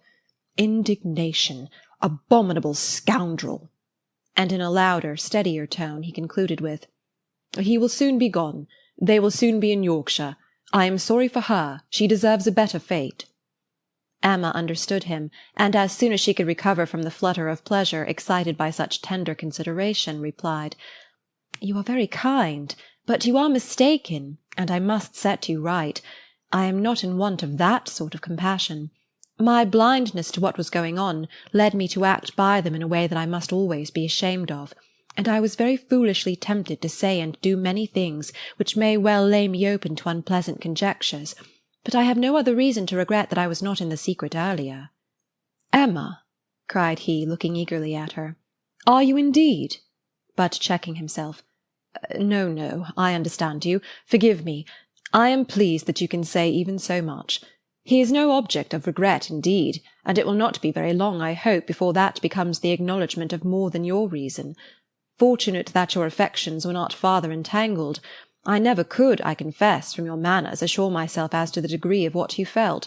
indignation, abominable scoundrel," and in a louder, steadier tone he concluded with, "He will soon be gone. They will soon be in Yorkshire. I am sorry for her. She deserves a better fate." Emma understood him, and as soon as she could recover from the flutter of pleasure excited by such tender consideration, replied, "You are very kind, but you are mistaken, and I must set you right. I am not in want of that sort of compassion. My blindness to what was going on led me to act by them in a way that I must always be ashamed of, and I was very foolishly tempted to say and do many things which may well lay me open to unpleasant conjectures, but I have no other reason to regret that I was not in the secret earlier." "Emma," cried he, looking eagerly at her, "are you indeed—" but checking himself, "No, no, I understand you. Forgive me. I am pleased that you can say even so much. He is no object of regret, indeed, and it will not be very long, I hope, before that becomes the acknowledgment of more than your reason. Fortunate that your affections were not farther entangled. I never could, I confess, from your manners, assure myself as to the degree of what you felt.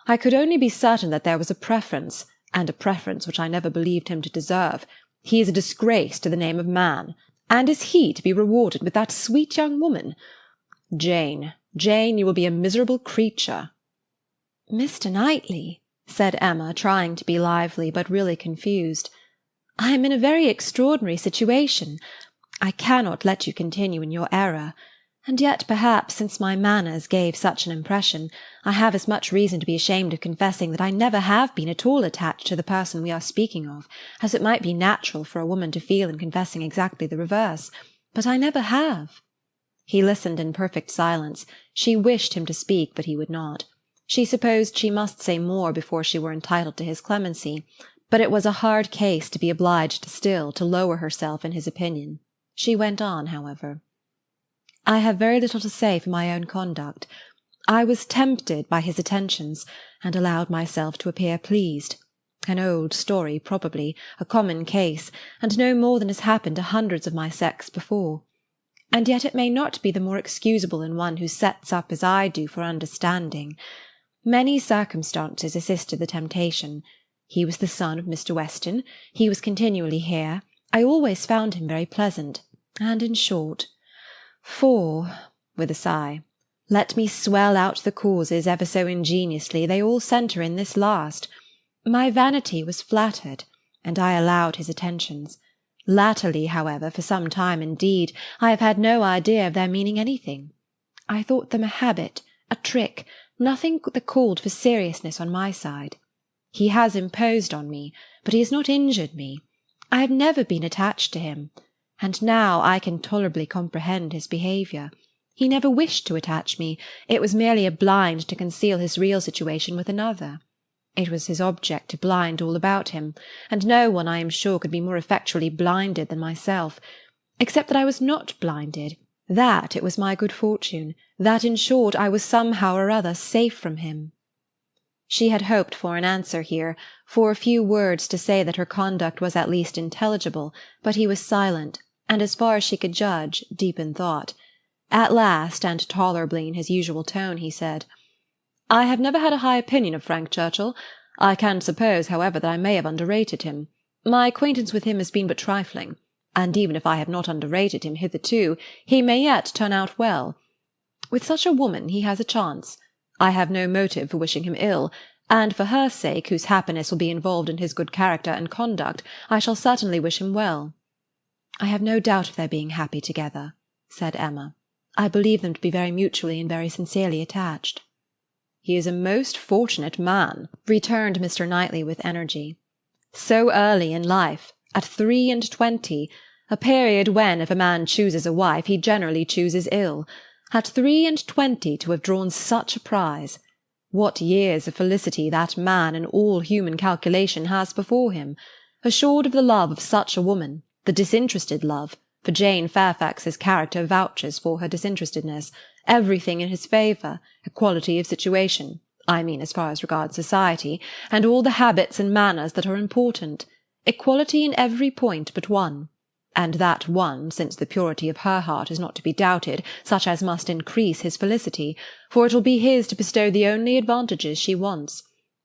I could only be certain that there was a preference, and a preference which I never believed him to deserve. He is a disgrace to the name of man, and is he to be rewarded with that sweet young woman? Jane, Jane, you will be a miserable creature." "Mr. Knightley," said Emma, trying to be lively, but really confused, "I am in a very extraordinary situation. I cannot let you continue in your error. And yet perhaps since my manners gave such an impression, I have as much reason to be ashamed of confessing that I never have been at all attached to the person we are speaking of, as it might be natural for a woman to feel in confessing exactly the reverse. But I never have." He listened in perfect silence. She wished him to speak, but he would not. She supposed she must say more before she were entitled to his clemency, but it was a hard case to be obliged still to lower herself in his opinion. She went on, however. "I have very little to say for my own conduct. I was tempted by his attentions, and allowed myself to appear pleased. An old story, probably, a common case, and no more than has happened to hundreds of my sex before. And yet it may not be the more excusable in one who sets up as I do for understanding. Many circumstances assisted the temptation. He was the son of Mr. Weston. He was continually here. I always found him very pleasant. And in short, for," with a sigh, "let me swell out the causes ever so ingeniously, they all centre in this last. My vanity was flattered, and I allowed his attentions. Latterly, however, for some time indeed, I have had no idea of their meaning anything. I thought them a habit, a trick, nothing that called for seriousness on my side. He has imposed on me, but he has not injured me. I have never been attached to him, and now I can tolerably comprehend his behaviour. He never wished to attach me. It was merely a blind to conceal his real situation with another. It was his object to blind all about him, and no one, I am sure, could be more effectually blinded than myself. Except that I was not blinded, that it was my good fortune, that, in short, I was somehow or other safe from him." She had hoped for an answer here, for a few words to say that her conduct was at least intelligible, but he was silent, and, as far as she could judge, deep in thought. At last, and tolerably in his usual tone, he said, "I have never had a high opinion of Frank Churchill. I can suppose, however, that I may have underrated him. My acquaintance with him has been but trifling, and even if I have not underrated him hitherto, he may yet turn out well. With such a woman he has a chance. I have no motive for wishing him ill, and for her sake, whose happiness will be involved in his good character and conduct, I shall certainly wish him well." "I have no doubt of their being happy together," said Emma. "I believe them to be very mutually and very sincerely attached." "He is a most fortunate man," returned Mr. Knightley with energy. "So early in life, at 23, a period when, if a man chooses a wife, he generally chooses ill, at 23 to have drawn such a prize. What years of felicity that man in all human calculation has before him, assured of the love of such a woman, the disinterested love, for Jane Fairfax's character vouches for her disinterestedness, everything in his favour, equality of situation, I mean as far as regards society, and all the habits and manners that are important, equality in every point but one, and that one, since the purity of her heart is not to be doubted, such as must increase his felicity, for it will be his to bestow the only advantages she wants.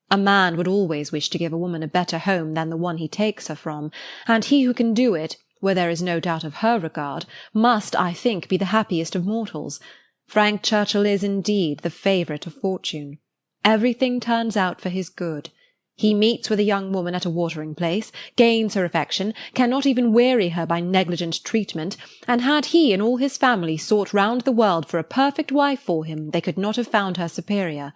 A man would always wish to give a woman a better home than the one he takes her from, and he who can do it, where there is no doubt of her regard, must, I think, be the happiest of mortals. Frank Churchill is, indeed, the favourite of fortune. Everything turns out for his good. He meets with a young woman at a watering-place, gains her affection, cannot even weary her by negligent treatment, and had he and all his family sought round the world for a perfect wife for him, they could not have found her superior.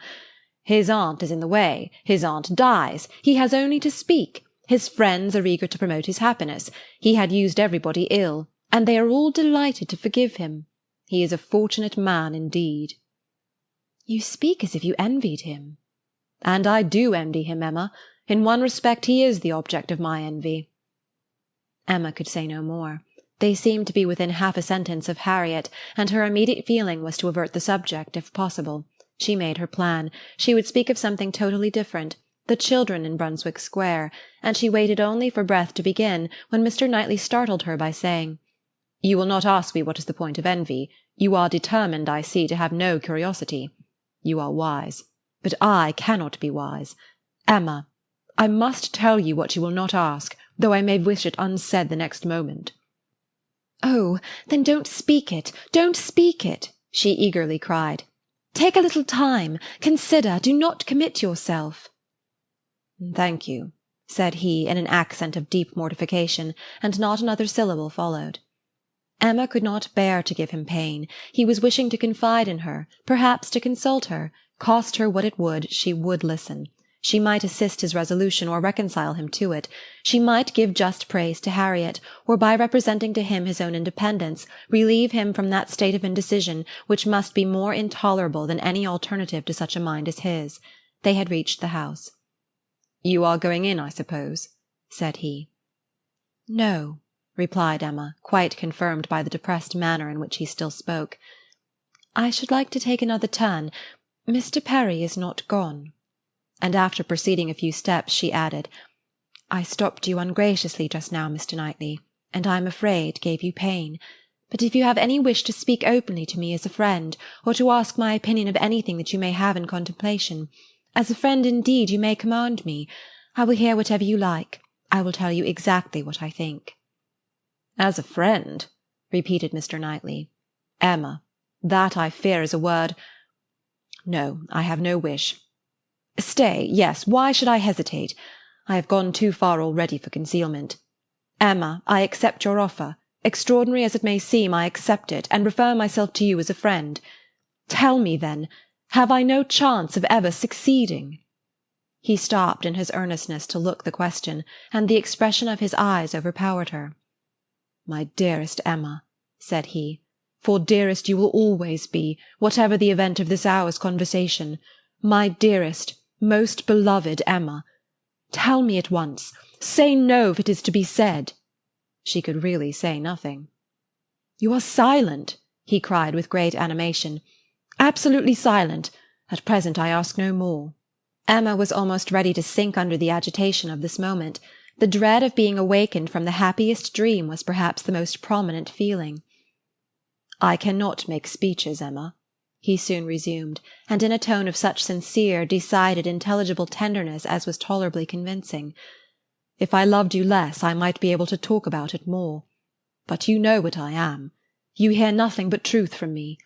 His aunt is in the way, his aunt dies, he has only to speak, his friends are eager to promote his happiness, he had used everybody ill, and they are all delighted to forgive him. He is a fortunate man indeed." "You speak as if you envied him." "And I do envy him, Emma. In one respect he is the object of my envy." Emma could say no more. They seemed to be within half a sentence of Harriet, and her immediate feeling was to avert the subject, if possible. She made her plan. She would speak of something totally different, the children in Brunswick Square, and she waited only for breath to begin, when Mr. Knightley startled her by saying, "You will not ask me what is the point of envy. You are determined, I see, to have no curiosity. You are wise. But I cannot be wise. Emma, I must tell you what you will not ask, though I may wish it unsaid the next moment." "Oh, then don't speak it, don't speak it," she eagerly cried. "Take a little time, consider, do not commit yourself." "Thank you," said he in an accent of deep mortification, and not another syllable followed. Emma could not bear to give him pain. He was wishing to confide in her, perhaps to consult her. Cost her what it would, she would listen. She might assist his resolution or reconcile him to it. She might give just praise to Harriet, or by representing to him his own independence, relieve him from that state of indecision which must be more intolerable than any alternative to such a mind as his. They had reached the house. "You are going in, I suppose?" said he. "No," replied Emma, quite confirmed by the depressed manner in which he still spoke. "I should like to take another turn. Mr. Perry is not gone." And after proceeding a few steps, she added, "I stopped you ungraciously just now, Mr. Knightley, and I am afraid gave you pain. But if you have any wish to speak openly to me as a friend, or to ask my opinion of anything that you may have in contemplation, as a friend indeed you may command me. I will hear whatever you like. I will tell you exactly what I think." "As a friend," repeated Mr. Knightley. "Emma, that I fear is a word. No, I have no wish. Stay, yes, why should I hesitate? I have gone too far already for concealment. Emma, I accept your offer. Extraordinary as it may seem, I accept it, and refer myself to you as a friend. Tell me, then, have I no chance of ever succeeding?" He stopped in his earnestness to look the question, and the expression of his eyes overpowered her. "My dearest Emma," said he, "for dearest you will always be, whatever the event of this hour's conversation, my dearest, most beloved Emma, tell me at once, say no if it is to be said." She could really say nothing. "You are silent," he cried with great animation. "Absolutely silent. At present I ask no more." Emma was almost ready to sink under the agitation of this moment. The dread of being awakened from the happiest dream was perhaps the most prominent feeling. "I cannot make speeches, Emma," he soon resumed, and in a tone of such sincere, decided, intelligible tenderness as was tolerably convincing. "If I loved you less, I might be able to talk about it more. But you know what I am. You hear nothing but truth from me.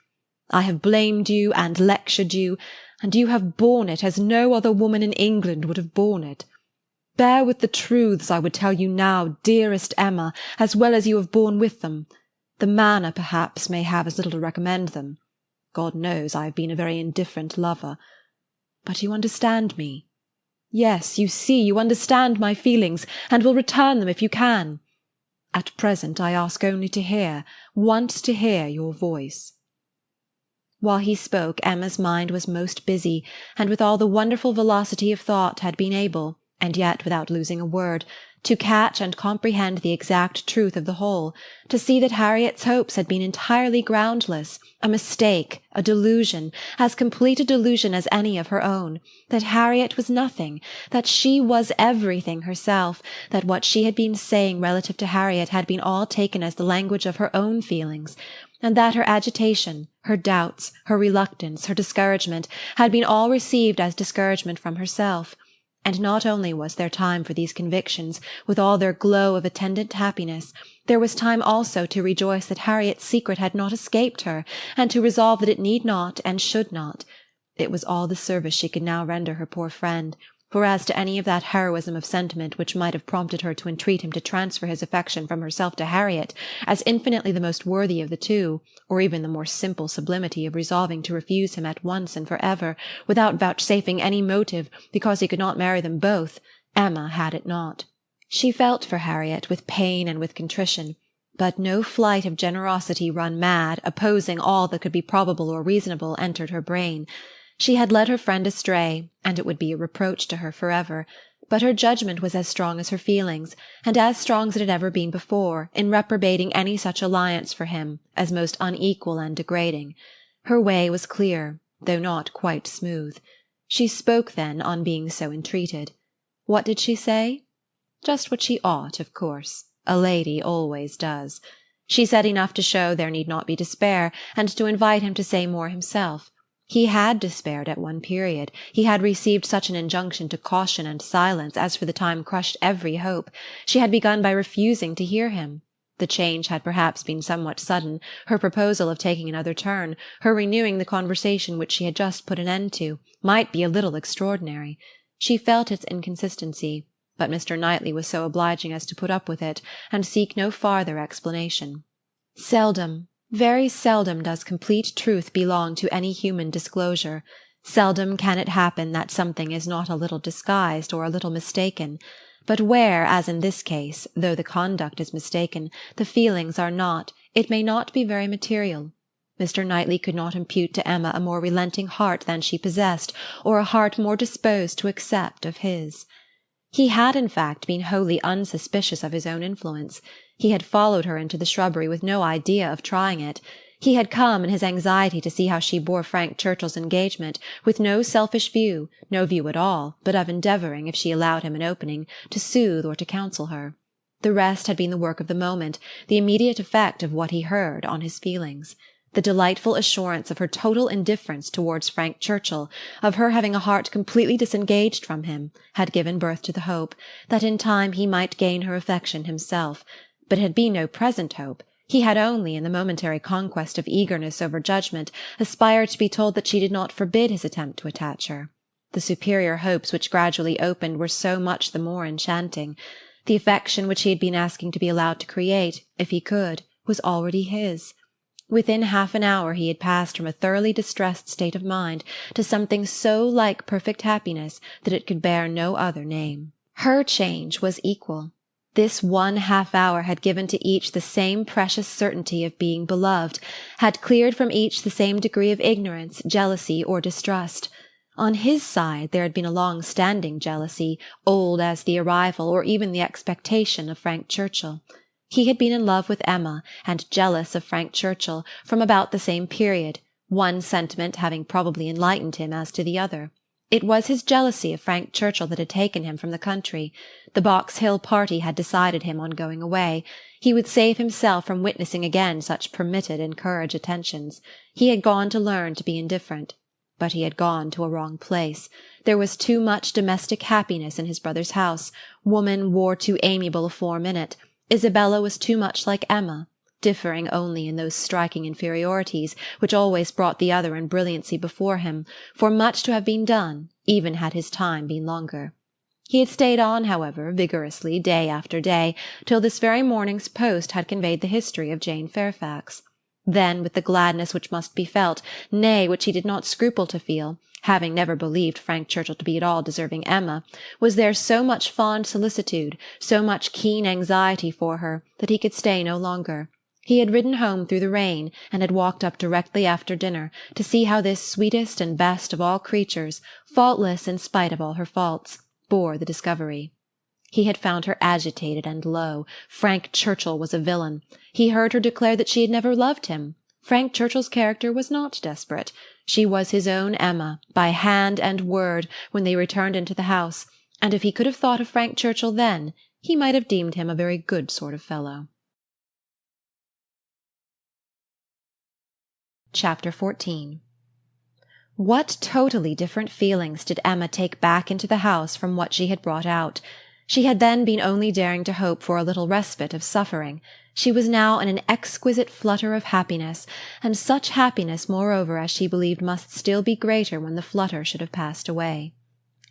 I have blamed you and lectured you, and you have borne it as no other woman in England would have borne it. Bear with the truths I would tell you now, dearest Emma, as well as you have borne with them. The manner, perhaps, may have as little to recommend them. God knows I have been a very indifferent lover. But you understand me. Yes, you see, you understand my feelings, and will return them if you can. At present I ask only to hear, once to hear your voice." While he spoke, Emma's mind was most busy, and with all the wonderful velocity of thought had been able, and yet without losing a word, to catch and comprehend the exact truth of the whole, to see that Harriet's hopes had been entirely groundless, a mistake, a delusion, as complete a delusion as any of her own, that Harriet was nothing, that she was everything herself, that what she had been saying relative to Harriet had been all taken as the language of her own feelings, and that her agitation, her doubts, her reluctance, her discouragement, had been all received as discouragement from herself. And not only was there time for these convictions, with all their glow of attendant happiness, there was time also to rejoice that Harriet's secret had not escaped her, and to resolve that it need not and should not. It was all the service she could now render her poor friend, for as to any of that heroism of sentiment which might have prompted her to entreat him to transfer his affection from herself to Harriet, as infinitely the most worthy of the two, or even the more simple sublimity of resolving to refuse him at once and for ever, without vouchsafing any motive, because he could not marry them both, Emma had it not. She felt for Harriet with pain and with contrition, but no flight of generosity run mad, opposing all that could be probable or reasonable, entered her brain. She had led her friend astray, and it would be a reproach to her forever, but her judgment was as strong as her feelings, and as strong as it had ever been before, in reprobating any such alliance for him, as most unequal and degrading. Her way was clear, though not quite smooth. She spoke then, on being so entreated. What did she say? Just what she ought, of course. A lady always does. She said enough to show there need not be despair, and to invite him to say more himself. He had despaired at one period. He had received such an injunction to caution and silence as for the time crushed every hope. She had begun by refusing to hear him. The change had perhaps been somewhat sudden, her proposal of taking another turn, her renewing the conversation which she had just put an end to, might be a little extraordinary. She felt its inconsistency, but Mr. Knightley was so obliging as to put up with it, and seek no farther explanation. Seldom, very seldom does complete truth belong to any human disclosure. Seldom can it happen that something is not a little disguised or a little mistaken. But where, as in this case, though the conduct is mistaken, the feelings are not, it may not be very material. Mr. Knightley could not impute to Emma a more relenting heart than she possessed, or a heart more disposed to accept of his. He had, in fact, been wholly unsuspicious of his own influence. He had followed her into the shrubbery with no idea of trying it. He had come, in his anxiety to see how she bore Frank Churchill's engagement, with no selfish view, no view at all, but of endeavouring, if she allowed him an opening, to soothe or to counsel her. The rest had been the work of the moment, the immediate effect of what he heard on his feelings. The delightful assurance of her total indifference towards Frank Churchill, of her having a heart completely disengaged from him, had given birth to the hope that in time he might gain her affection himself. But it had been no present hope. He had only, in the momentary conquest of eagerness over judgment, aspired to be told that she did not forbid his attempt to attach her. The superior hopes which gradually opened were so much the more enchanting. The affection which he had been asking to be allowed to create, if he could, was already his. Within half an hour he had passed from a thoroughly distressed state of mind to something so like perfect happiness that it could bear no other name. Her change was equal. This 1/2 hour had given to each the same precious certainty of being beloved, had cleared from each the same degree of ignorance, jealousy, or distrust. On his side there had been a long-standing jealousy, old as the arrival or even the expectation of Frank Churchill. He had been in love with Emma, and jealous of Frank Churchill, from about the same period, one sentiment having probably enlightened him as to the other. It was his jealousy of Frank Churchill that had taken him from the country. The Box Hill party had decided him on going away. He would save himself from witnessing again such permitted encouraged attentions. He had gone to learn to be indifferent. But he had gone to a wrong place. There was too much domestic happiness in his brother's house. Woman wore too amiable a form in it. Isabella was too much like Emma, differing only in those striking inferiorities which always brought the other in brilliancy before him, for much to have been done, even had his time been longer. He had stayed on, however, vigorously, day after day, till this very morning's post had conveyed the history of Jane Fairfax. Then, with the gladness which must be felt, nay, which he did not scruple to feel, having never believed Frank Churchill to be at all deserving Emma, was there so much fond solicitude, so much keen anxiety for her, that he could stay no longer. He had ridden home through the rain, and had walked up directly after dinner, to see how this sweetest and best of all creatures, faultless in spite of all her faults, bore the discovery. He had found her agitated and low. Frank Churchill was a villain. He heard her declare that she had never loved him. Frank Churchill's character was not desperate. She was his own Emma, by hand and word, when they returned into the house, and if he could have thought of Frank Churchill then, he might have deemed him a very good sort of fellow. Chapter 14. What totally different feelings did Emma take back into the house from what she had brought out! She had then been only daring to hope for a little respite of suffering. She was now in an exquisite flutter of happiness, and such happiness, moreover, as she believed must still be greater when the flutter should have passed away.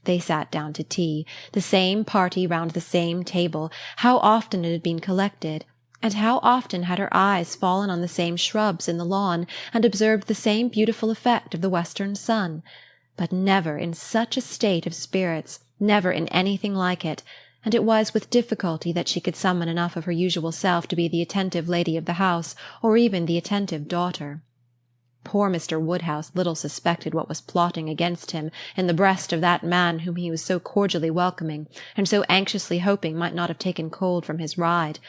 They sat down to tea, the same party round the same table. How often it had been collected! And how often had her eyes fallen on the same shrubs in the lawn, and observed the same beautiful effect of the western sun! But never in such a state of spirits, never in anything like it, and it was with difficulty that she could summon enough of her usual self to be the attentive lady of the house, or even the attentive daughter. Poor Mr. Woodhouse little suspected what was plotting against him in the breast of that man whom he was so cordially welcoming, and so anxiously hoping might not have taken cold from his ride.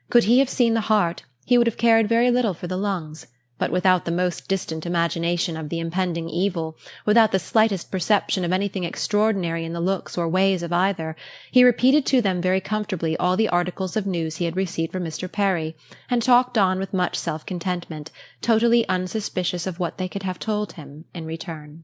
Could he have seen the heart, he would have cared very little for the lungs, but without the most distant imagination of the impending evil, without the slightest perception of anything extraordinary in the looks or ways of either, he repeated to them very comfortably all the articles of news he had received from Mr. Perry, and talked on with much self-contentment, totally unsuspicious of what they could have told him in return.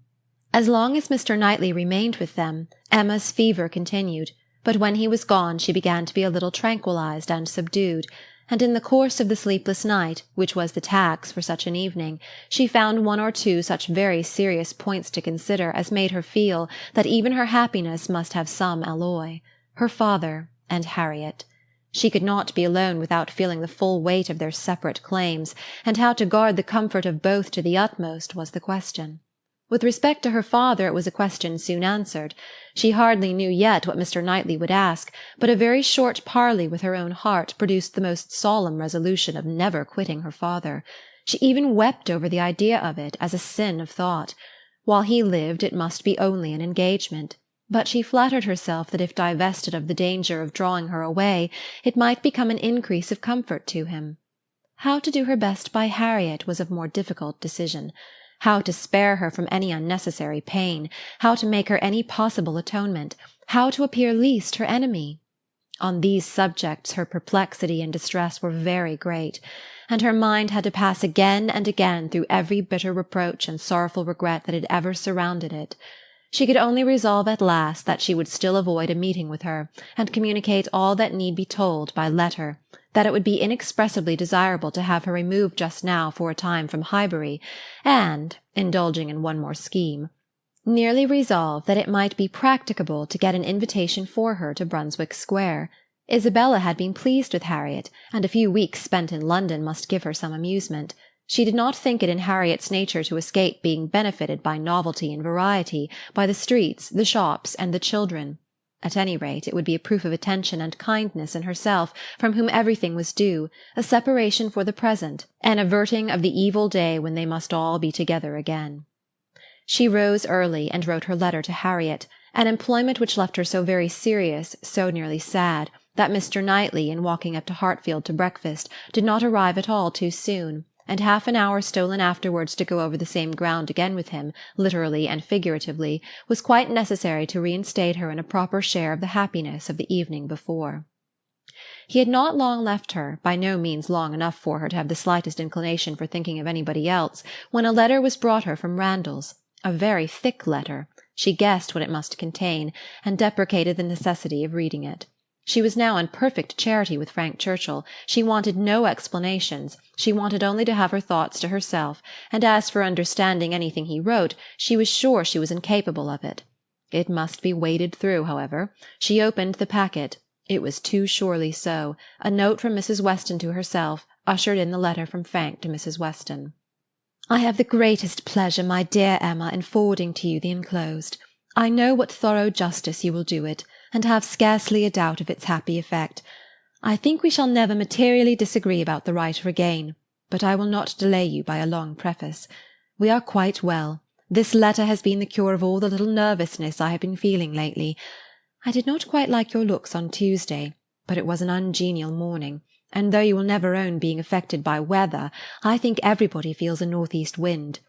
As long as Mr. Knightley remained with them, Emma's fever continued, but when he was gone she began to be a little tranquillized and subdued, and in the course of the sleepless night, which was the tax for such an evening, she found one or two such very serious points to consider as made her feel that even her happiness must have some alloy. Her father and Harriet. She could not be alone without feeling the full weight of their separate claims, and how to guard the comfort of both to the utmost was the question. With respect to her father it was a question soon answered. She hardly knew yet what Mr. Knightley would ask, but a very short parley with her own heart produced the most solemn resolution of never quitting her father. She even wept over the idea of it, as a sin of thought. While he lived it must be only an engagement. But she flattered herself that if divested of the danger of drawing her away, it might become an increase of comfort to him. How to do her best by Harriet was of more difficult decision. How to spare her from any unnecessary pain, how to make her any possible atonement, how to appear least her enemy. On these subjects her perplexity and distress were very great, and her mind had to pass again and again through every bitter reproach and sorrowful regret that had ever surrounded it. She could only resolve at last that she would still avoid a meeting with her, and communicate all that need be told by letter, that it would be inexpressibly desirable to have her removed just now for a time from Highbury, and, indulging in one more scheme, nearly resolve that it might be practicable to get an invitation for her to Brunswick Square. Isabella had been pleased with Harriet, and a few weeks spent in London must give her some amusement. She did not think it in Harriet's nature to escape being benefited by novelty and variety, by the streets, the shops, and the children. At any rate, it would be a proof of attention and kindness in herself, from whom everything was due, a separation for the present, an averting of the evil day when they must all be together again. She rose early, and wrote her letter to Harriet, an employment which left her so very serious, so nearly sad, that Mr. Knightley, in walking up to Hartfield to breakfast, did not arrive at all too soon, and half an hour stolen afterwards to go over the same ground again with him, literally and figuratively, was quite necessary to reinstate her in a proper share of the happiness of the evening before. He had not long left her, by no means long enough for her to have the slightest inclination for thinking of anybody else, when a letter was brought her from Randalls, a very thick letter. She guessed what it must contain, and deprecated the necessity of reading it. She was now on perfect charity with Frank Churchill. She wanted no explanations, she wanted only to have her thoughts to herself, and as for understanding anything he wrote, she was sure she was incapable of it. It must be waded through, however. She opened the packet. It was too surely so. A note from Mrs. Weston to herself ushered in the letter from Frank to Mrs. Weston. I have the greatest pleasure, my dear Emma, in forwarding to you the enclosed. I know what thorough justice you will do it, and have scarcely a doubt of its happy effect. I think we shall never materially disagree about the writer again, but I will not delay you by a long preface. We are quite well. This letter has been the cure of all the little nervousness I have been feeling lately. I did not quite like your looks on Tuesday, but it was an ungenial morning, and though you will never own being affected by weather, I think everybody feels a north-east wind.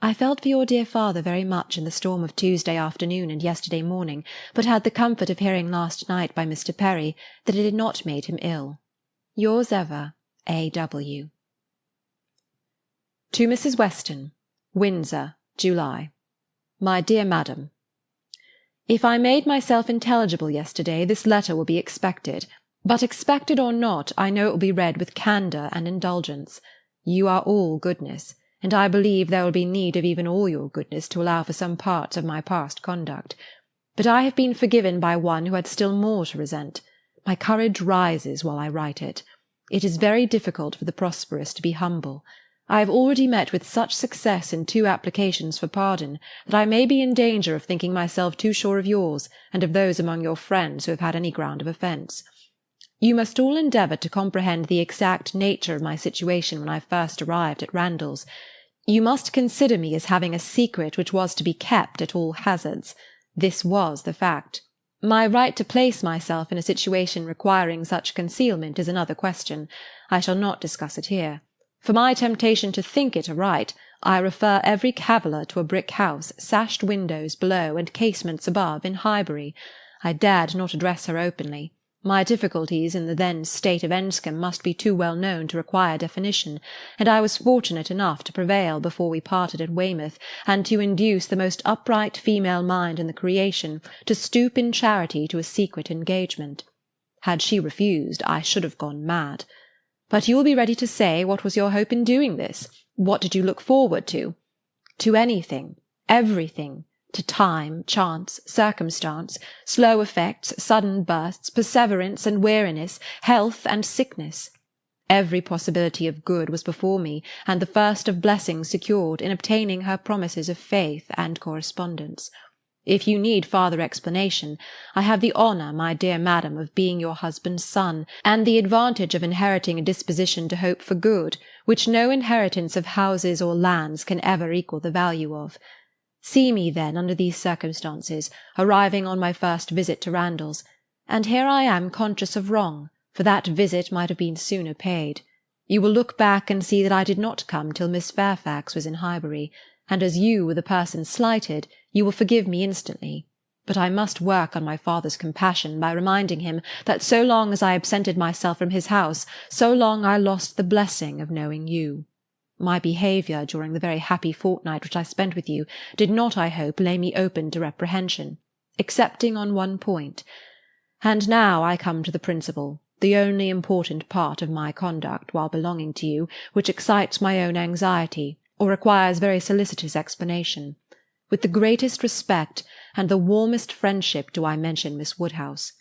I felt for your dear father very much in the storm of Tuesday afternoon and yesterday morning, but had the comfort of hearing last night by Mr. Perry that it had not made him ill. Yours ever, A. W. To Mrs. Weston, Windsor, July. My dear Madam, if I made myself intelligible yesterday, this letter will be expected, but expected or not, I know it will be read with candour and indulgence. You are all goodness, and I believe there will be need of even all your goodness to allow for some parts of my past conduct. But I have been forgiven by one who had still more to resent. My courage rises while I write it. It is very difficult for the prosperous to be humble. I have already met with such success in 2 applications for pardon, that I may be in danger of thinking myself too sure of yours, and of those among your friends who have had any ground of offence. You must all endeavour to comprehend the exact nature of my situation when I first arrived at Randalls. You must consider me as having a secret which was to be kept at all hazards. This was the fact. My right to place myself in a situation requiring such concealment is another question. I shall not discuss it here. For my temptation to think it a right, I refer every caviller to a brick house, sashed windows below and casements above, in Highbury. I dared not address her openly. My difficulties in the then state of Enscombe must be too well known to require definition, and I was fortunate enough to prevail before we parted at Weymouth, and to induce the most upright female mind in the creation to stoop in charity to a secret engagement. Had she refused, I should have gone mad. But you will be ready to say, what was your hope in doing this? What did you look forward to? To anything, everything, to time, chance, circumstance, slow effects, sudden bursts, perseverance and weariness, health and sickness. Every possibility of good was before me, and the first of blessings secured in obtaining her promises of faith and correspondence. If you need farther explanation, I have the honour, my dear madam, of being your husband's son, and the advantage of inheriting a disposition to hope for good, which no inheritance of houses or lands can ever equal the value of. See me, then, under these circumstances, arriving on my first visit to Randalls, and here I am conscious of wrong, for that visit might have been sooner paid. You will look back and see that I did not come till Miss Fairfax was in Highbury, and as you were the person slighted, you will forgive me instantly. But I must work on my father's compassion by reminding him that so long as I absented myself from his house, so long I lost the blessing of knowing you. My behaviour during the very happy fortnight which I spent with you did not, I hope, lay me open to reprehension, excepting on one point. And now I come to the principal, the only important part of my conduct while belonging to you, which excites my own anxiety, or requires very solicitous explanation. With the greatest respect and the warmest friendship do I mention Miss Woodhouse.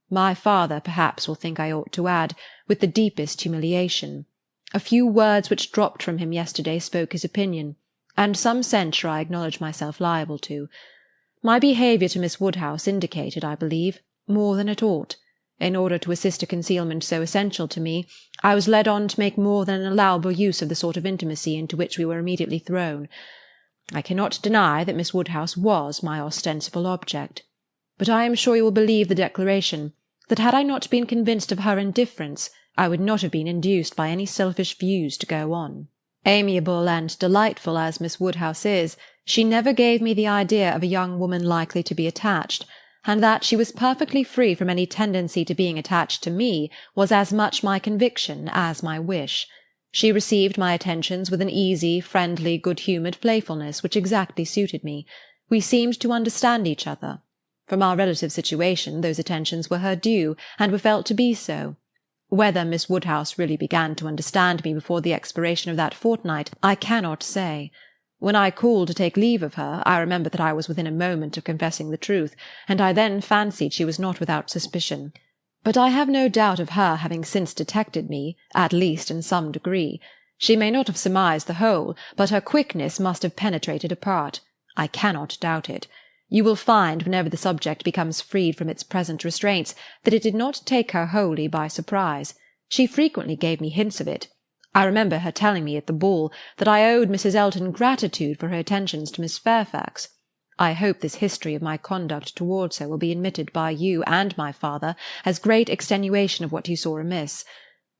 My father perhaps will think I ought to add, with the deepest humiliation. A few words which dropped from him yesterday spoke his opinion, and some censure I acknowledge myself liable to. My behaviour to Miss Woodhouse indicated, I believe, more than it ought. In order to assist a concealment so essential to me, I was led on to make more than an allowable use of the sort of intimacy into which we were immediately thrown. I cannot deny that Miss Woodhouse was my ostensible object, but I am sure you will believe the declaration, that had I not been convinced of her indifference, I would not have been induced by any selfish views to go on. Amiable and delightful as Miss Woodhouse is, she never gave me the idea of a young woman likely to be attached, and that she was perfectly free from any tendency to being attached to me was as much my conviction as my wish. She received my attentions with an easy, friendly, good-humoured playfulness which exactly suited me. We seemed to understand each other. From our relative situation, those attentions were her due, and were felt to be so. Whether Miss Woodhouse really began to understand me before the expiration of that fortnight, I cannot say. When I called to take leave of her, I remember that I was within a moment of confessing the truth, and I then fancied she was not without suspicion. But I have no doubt of her having since detected me, at least in some degree. She may not have surmised the whole, but her quickness must have penetrated a part. I cannot doubt it. You will find, whenever the subject becomes freed from its present restraints, that it did not take her wholly by surprise. She frequently gave me hints of it. I remember her telling me at the ball that I owed Mrs. Elton gratitude for her attentions to Miss Fairfax. I hope this history of my conduct towards her will be admitted by you and my father as great extenuation of what you saw amiss.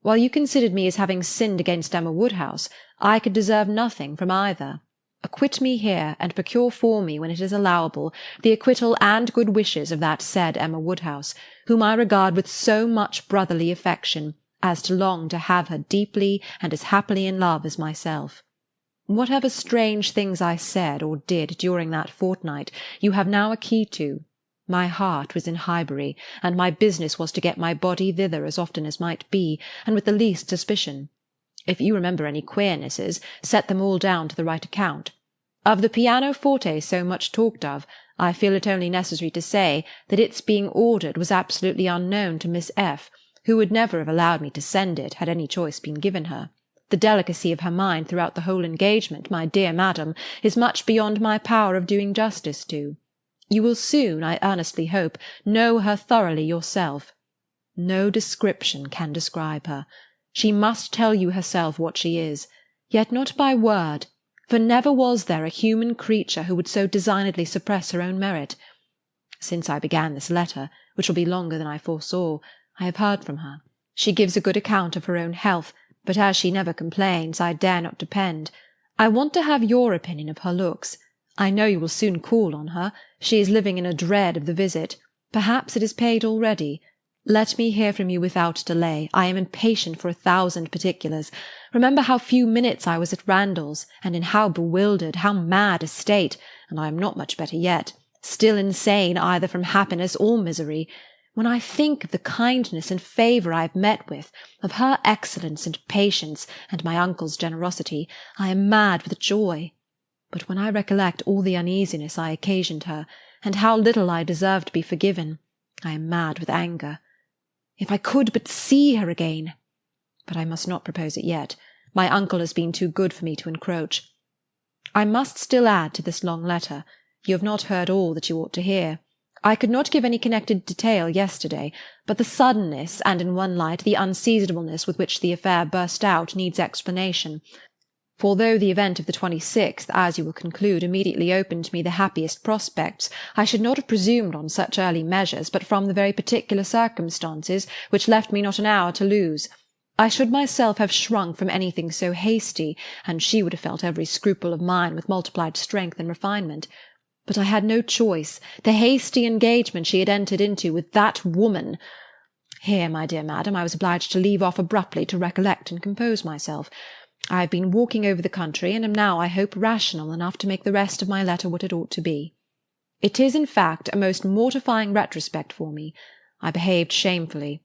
While you considered me as having sinned against Emma Woodhouse, I could deserve nothing from either. Acquit me here, and procure for me, when it is allowable, the acquittal and good wishes of that said Emma Woodhouse, whom I regard with so much brotherly affection, as to long to have her deeply and as happily in love as myself. Whatever strange things I said or did during that fortnight, you have now a key to. My heart was in Highbury, and my business was to get my body thither as often as might be, and with the least suspicion. If you remember any queernesses, set them all down to the right account. Of the pianoforte so much talked of, I feel it only necessary to say that its being ordered was absolutely unknown to Miss F., who would never have allowed me to send it had any choice been given her. The delicacy of her mind throughout the whole engagement, my dear madam, is much beyond my power of doing justice to. You will soon, I earnestly hope, know her thoroughly yourself. No description can describe her. She must tell you herself what she is, yet not by word, for never was there a human creature who would so designedly suppress her own merit. Since I began this letter, which will be longer than I foresaw, I have heard from her. She gives a good account of her own health, but as she never complains, I dare not depend. I want to have your opinion of her looks. I know you will soon call on her. She is living in a dread of the visit. Perhaps it is paid already. Let me hear from you without delay. I am impatient for 1,000 particulars. Remember how few minutes I was at Randalls, and in how bewildered, how mad a state, and I am not much better yet, still insane either from happiness or misery. When I think of the kindness and favour I have met with, of her excellence and patience, and my uncle's generosity, I am mad with joy. but when I recollect all the uneasiness I occasioned her, and how little I deserve to be forgiven, I am mad with anger. If I could but see her again! But I must not propose it yet. My uncle has been too good for me to encroach. I must still add to this long letter. You have not heard all that you ought to hear. I could not give any connected detail yesterday, but the suddenness, and in one light the unseasonableness with which the affair burst out, needs explanation. For though the event of the 26th, as you will conclude, immediately opened to me the happiest prospects, I should not have presumed on such early measures but from the very particular circumstances which left me not an hour to lose. I should myself have shrunk from anything so hasty, and she would have felt every scruple of mine with multiplied strength and refinement. But I had no choice. The hasty engagement she had entered into with that woman— Here, my dear madam, I was obliged to leave off abruptly to recollect and compose myself. I have been walking over the country, and am now, I hope, rational enough to make the rest of my letter what it ought to be. It is, in fact, a most mortifying retrospect for me. I behaved shamefully,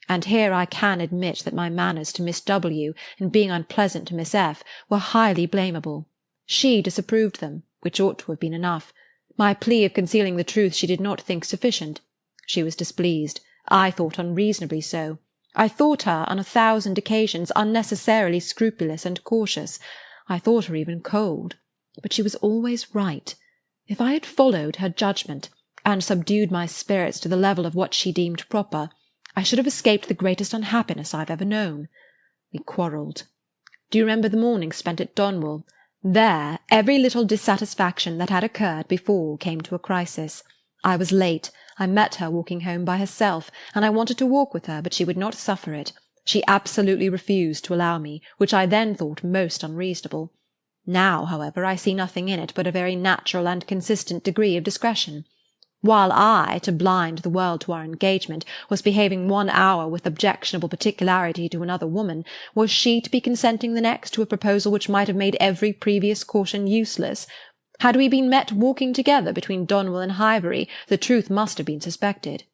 and here I can admit that my manners to Miss W., in being unpleasant to Miss F., were highly blamable. She disapproved them, which ought to have been enough. My plea of concealing the truth she did not think sufficient. She was displeased. I thought unreasonably so. I thought her, on 1,000 occasions, unnecessarily scrupulous and cautious. I thought her even cold. But she was always right. If I had followed her judgment, and subdued my spirits to the level of what she deemed proper, I should have escaped the greatest unhappiness I have ever known. We quarrelled. Do you remember the morning spent at Donwell? There every little dissatisfaction that had occurred before came to a crisis. I was late. I met her walking home by herself, and I wanted to walk with her, but she would not suffer it. She absolutely refused to allow me, which I then thought most unreasonable. Now, however, I see nothing in it but a very natural and consistent degree of discretion. While I, to blind the world to our engagement, was behaving 1 hour with objectionable particularity to another woman, was she to be consenting the next to a proposal which might have made every previous caution useless? Had we been met walking together between Donwell and Highbury, the truth must have been suspected.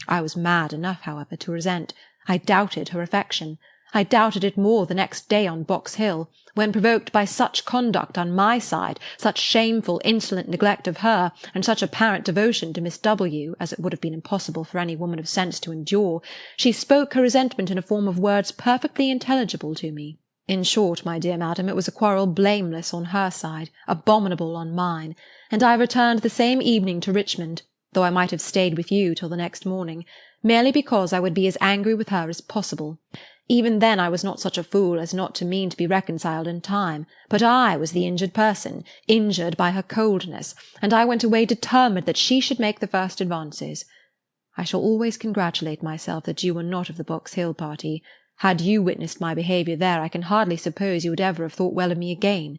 I was mad enough, however, to resent. I doubted her affection. I doubted it more the next day on Box Hill, when, provoked by such conduct on my side, such shameful, insolent neglect of her, and such apparent devotion to Miss W., as it would have been impossible for any woman of sense to endure, she spoke her resentment in a form of words perfectly intelligible to me. In short, my dear madam, it was a quarrel blameless on her side, abominable on mine, and I returned the same evening to Richmond, though I might have stayed with you till the next morning, merely because I would be as angry with her as possible. Even then I was not such a fool as not to mean to be reconciled in time, but I was the injured person, injured by her coldness, and I went away determined that she should make the first advances. I shall always congratulate myself that you were not of the Box Hill party. Had you witnessed my behaviour there, I can hardly suppose you would ever have thought well of me again.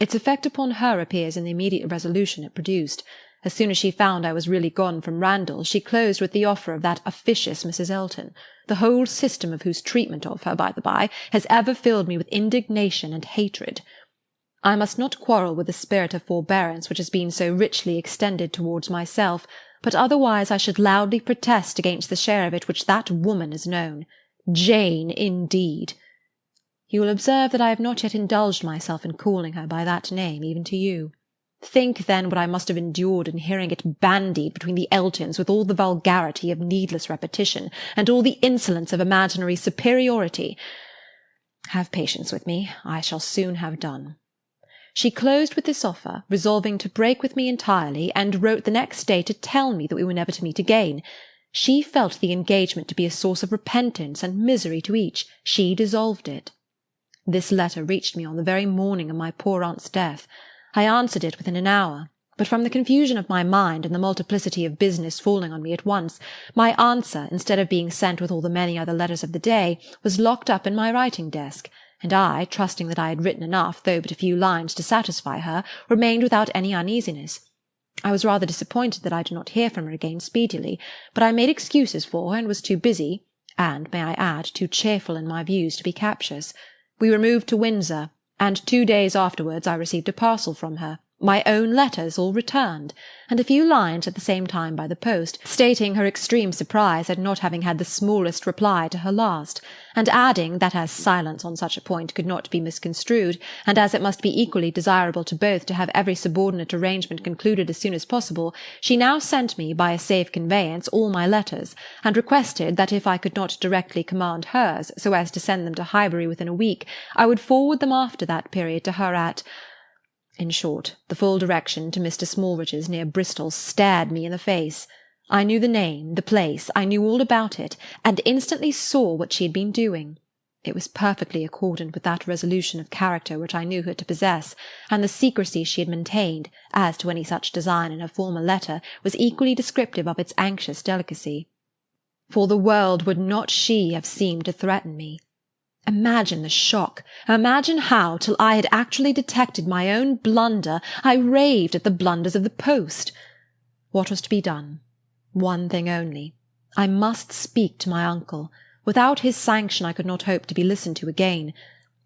Its effect upon her appears in the immediate resolution it produced. As soon as she found I was really gone from Randall, she closed with the offer of that officious Mrs. Elton, the whole system of whose treatment of her, by the by, has ever filled me with indignation and hatred. I must not quarrel with the spirit of forbearance which has been so richly extended towards myself, but otherwise I should loudly protest against the share of it which that woman has known. Jane, indeed! You will observe that I have not yet indulged myself in calling her by that name, even to you. Think, then, what I must have endured in hearing it bandied between the Eltons with all the vulgarity of needless repetition, and all the insolence of imaginary superiority. Have patience with me. I shall soon have done. She closed with this offer, resolving to break with me entirely, and wrote the next day to tell me that we were never to meet again. She felt the engagement to be a source of repentance and misery to each. She dissolved it. This letter reached me on the very morning of my poor aunt's death. I answered it within an hour, but from the confusion of my mind and the multiplicity of business falling on me at once, my answer, instead of being sent with all the many other letters of the day, was locked up in my writing-desk, and I, trusting that I had written enough, though but a few lines, to satisfy her, remained without any uneasiness. I was rather disappointed that I did not hear from her again speedily, but I made excuses for her, and was too busy, and, may I add, too cheerful in my views to be captious. We removed to Windsor, and 2 days afterwards I received a parcel from her, my own letters all returned, and a few lines at the same time by the post, stating her extreme surprise at not having had the smallest reply to her last, and adding that as silence on such a point could not be misconstrued, and as it must be equally desirable to both to have every subordinate arrangement concluded as soon as possible, she now sent me by a safe conveyance all my letters, and requested that if I could not directly command hers, so as to send them to Highbury within a week, I would forward them after that period to her at— In short, the full direction to Mr. Smallridge's near Bristol stared me in the face. I knew the name, the place, I knew all about it, and instantly saw what she had been doing. It was perfectly accordant with that resolution of character which I knew her to possess, and the secrecy she had maintained, as to any such design in her former letter, was equally descriptive of its anxious delicacy. For the world would not she have seemed to threaten me. Imagine the shock. Imagine how, till I had actually detected my own blunder, I raved at the blunders of the post. What was to be done? One thing only. I must speak to my uncle. Without his sanction I could not hope to be listened to again.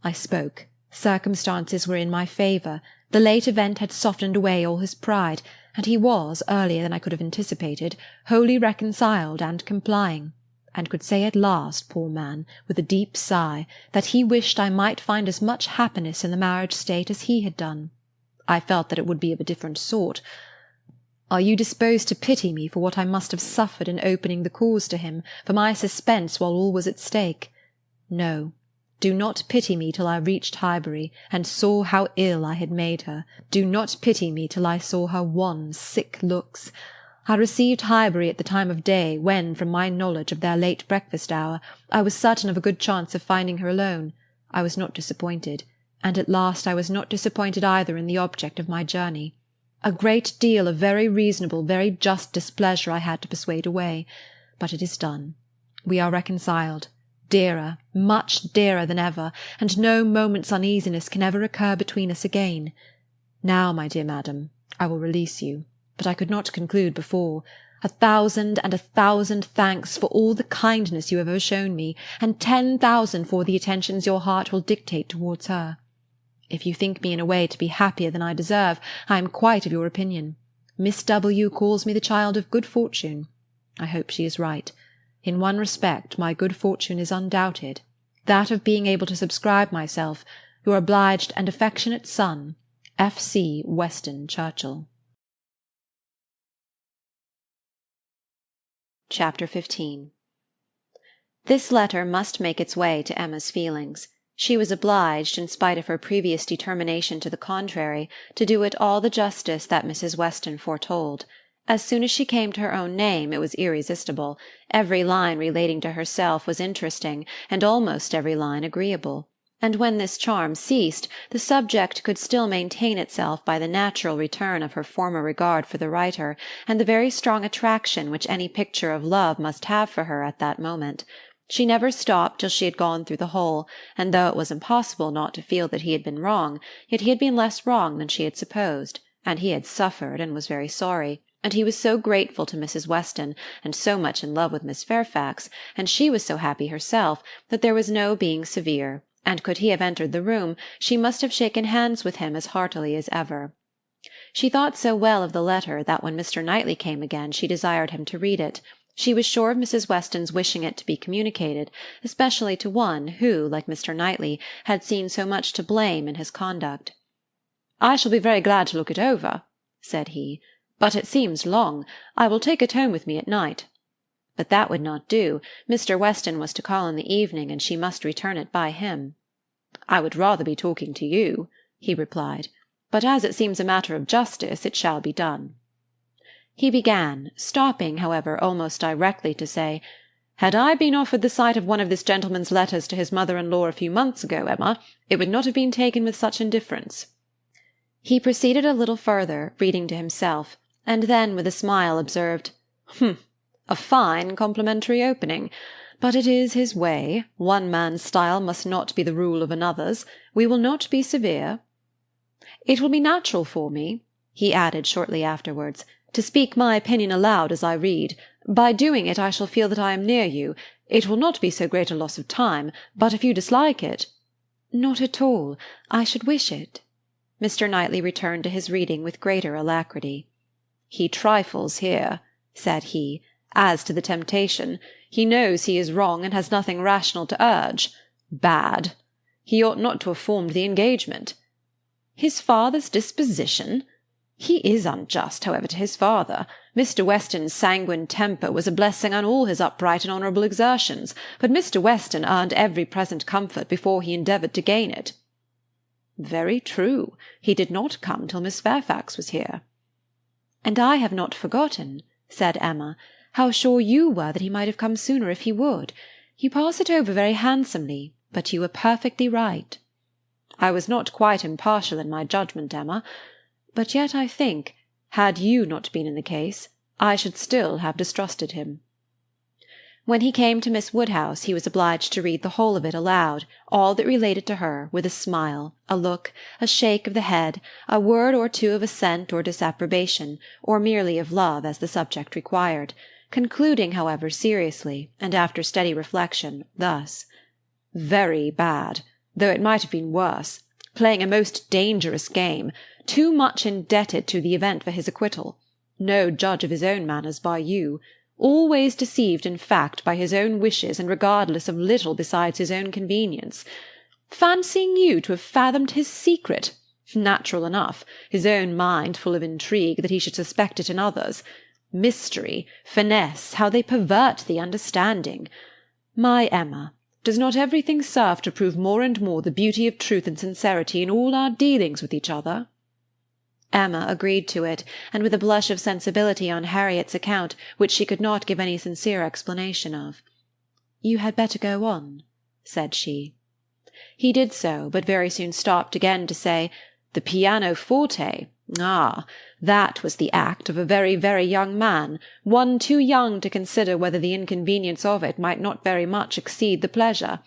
I spoke. Circumstances were in my favour. The late event had softened away all his pride, and he was, earlier than I could have anticipated, wholly reconciled and complying, and could say at last, poor man, with a deep sigh, that he wished I might find as much happiness in the marriage state as he had done. I felt that it would be of a different sort. Are you disposed to pity me for what I must have suffered in opening the cause to him, for my suspense while all was at stake? No, do not pity me till I reached Highbury, and saw how ill I had made her. Do not pity me till I saw her wan, sick looks. I received Highbury at the time of day when, from my knowledge of their late breakfast hour, I was certain of a good chance of finding her alone. I was not disappointed, and at last I was not disappointed either in the object of my journey. A great deal of very reasonable, very just displeasure I had to persuade away, but it is done. We are reconciled, dearer, much dearer than ever, and no moment's uneasiness can ever occur between us again. Now, my dear madam, I will release you. But I could not conclude before. 1,000 and 1,000 thanks for all the kindness you have ever shown me, and 10,000 for the attentions your heart will dictate towards her. If you think me in a way to be happier than I deserve, I am quite of your opinion. Miss W. calls me the child of good fortune. I hope she is right. In one respect my good fortune is undoubted, that of being able to subscribe myself, your obliged and affectionate son, F.C. Weston Churchill. Chapter 15. This letter must make its way to Emma's feelings. She was obliged, in spite of her previous determination to the contrary, to do it all the justice that Mrs. Weston foretold. As soon as she came to her own name it was irresistible. Every line relating to herself was interesting, and almost every line agreeable. And when this charm ceased, the subject could still maintain itself by the natural return of her former regard for the writer, and the very strong attraction which any picture of love must have for her at that moment. She never stopped till she had gone through the whole, and though it was impossible not to feel that he had been wrong, yet he had been less wrong than she had supposed, and he had suffered and was very sorry, and he was so grateful to Mrs. Weston, and so much in love with Miss Fairfax, and she was so happy herself, that there was no being severe, and could he have entered the room, she must have shaken hands with him as heartily as ever. She thought so well of the letter that when Mr. Knightley came again she desired him to read it. She was sure of Mrs. Weston's wishing it to be communicated, especially to one who, like Mr. Knightley, had seen so much to blame in his conduct. "I shall be very glad to look it over," said he, "but it seems long. I will take it home with me at night." But that would not do. Mr. Weston was to call in the evening, and she must return it by him. "I would rather be talking to you," he replied, "but as it seems a matter of justice, it shall be done." He began, stopping, however, almost directly to say, "Had I been offered the sight of one of this gentleman's letters to his mother-in-law a few months ago, Emma, it would not have been taken with such indifference." He proceeded a little further, reading to himself, and then with a smile observed, "A fine complimentary opening. But it is his way. One man's style must not be the rule of another's. We will not be severe. It will be natural for me," he added shortly afterwards, "to speak my opinion aloud as I read. By doing it I shall feel that I am near you. It will not be so great a loss of time, but if you dislike it—" "Not at all. I should wish it." Mr. Knightley returned to his reading with greater alacrity. "He trifles here," said he, "as to the temptation. He knows he is wrong, and has nothing rational to urge. Bad! He ought not to have formed the engagement. His father's disposition? He is unjust, however, to his father. Mr. Weston's sanguine temper was a blessing on all his upright and honourable exertions, but Mr. Weston earned every present comfort before he endeavoured to gain it." "Very true. He did not come till Miss Fairfax was here." "And I have not forgotten," said Emma, "how sure you were that he might have come sooner if he would. You pass it over very handsomely, but you were perfectly right." "I was not quite impartial in my judgment, Emma. But yet I think, had you not been in the case, I should still have distrusted him." When he came to Miss Woodhouse, he was obliged to read the whole of it aloud, all that related to her, with a smile, a look, a shake of the head, a word or two of assent or disapprobation, or merely of love, as the subject required, concluding, however, seriously, and after steady reflection, thus: "Very bad, though it might have been worse, playing a most dangerous game, too much indebted to the event for his acquittal, no judge of his own manners by you, always deceived in fact by his own wishes and regardless of little besides his own convenience, fancying you to have fathomed his secret, natural enough, his own mind full of intrigue, that he should suspect it in others. Mystery, finesse, how they pervert the understanding! My Emma, does not everything serve to prove more and more the beauty of truth and sincerity in all our dealings with each other?" Emma agreed to it, and with a blush of sensibility on Harriet's account, which she could not give any sincere explanation of. "You had better go on," said she. He did so, but very soon stopped again to say, "The pianoforte? Ah, that was the act of a very, very young man, one too young to consider whether the inconvenience of it might not very much exceed the pleasure.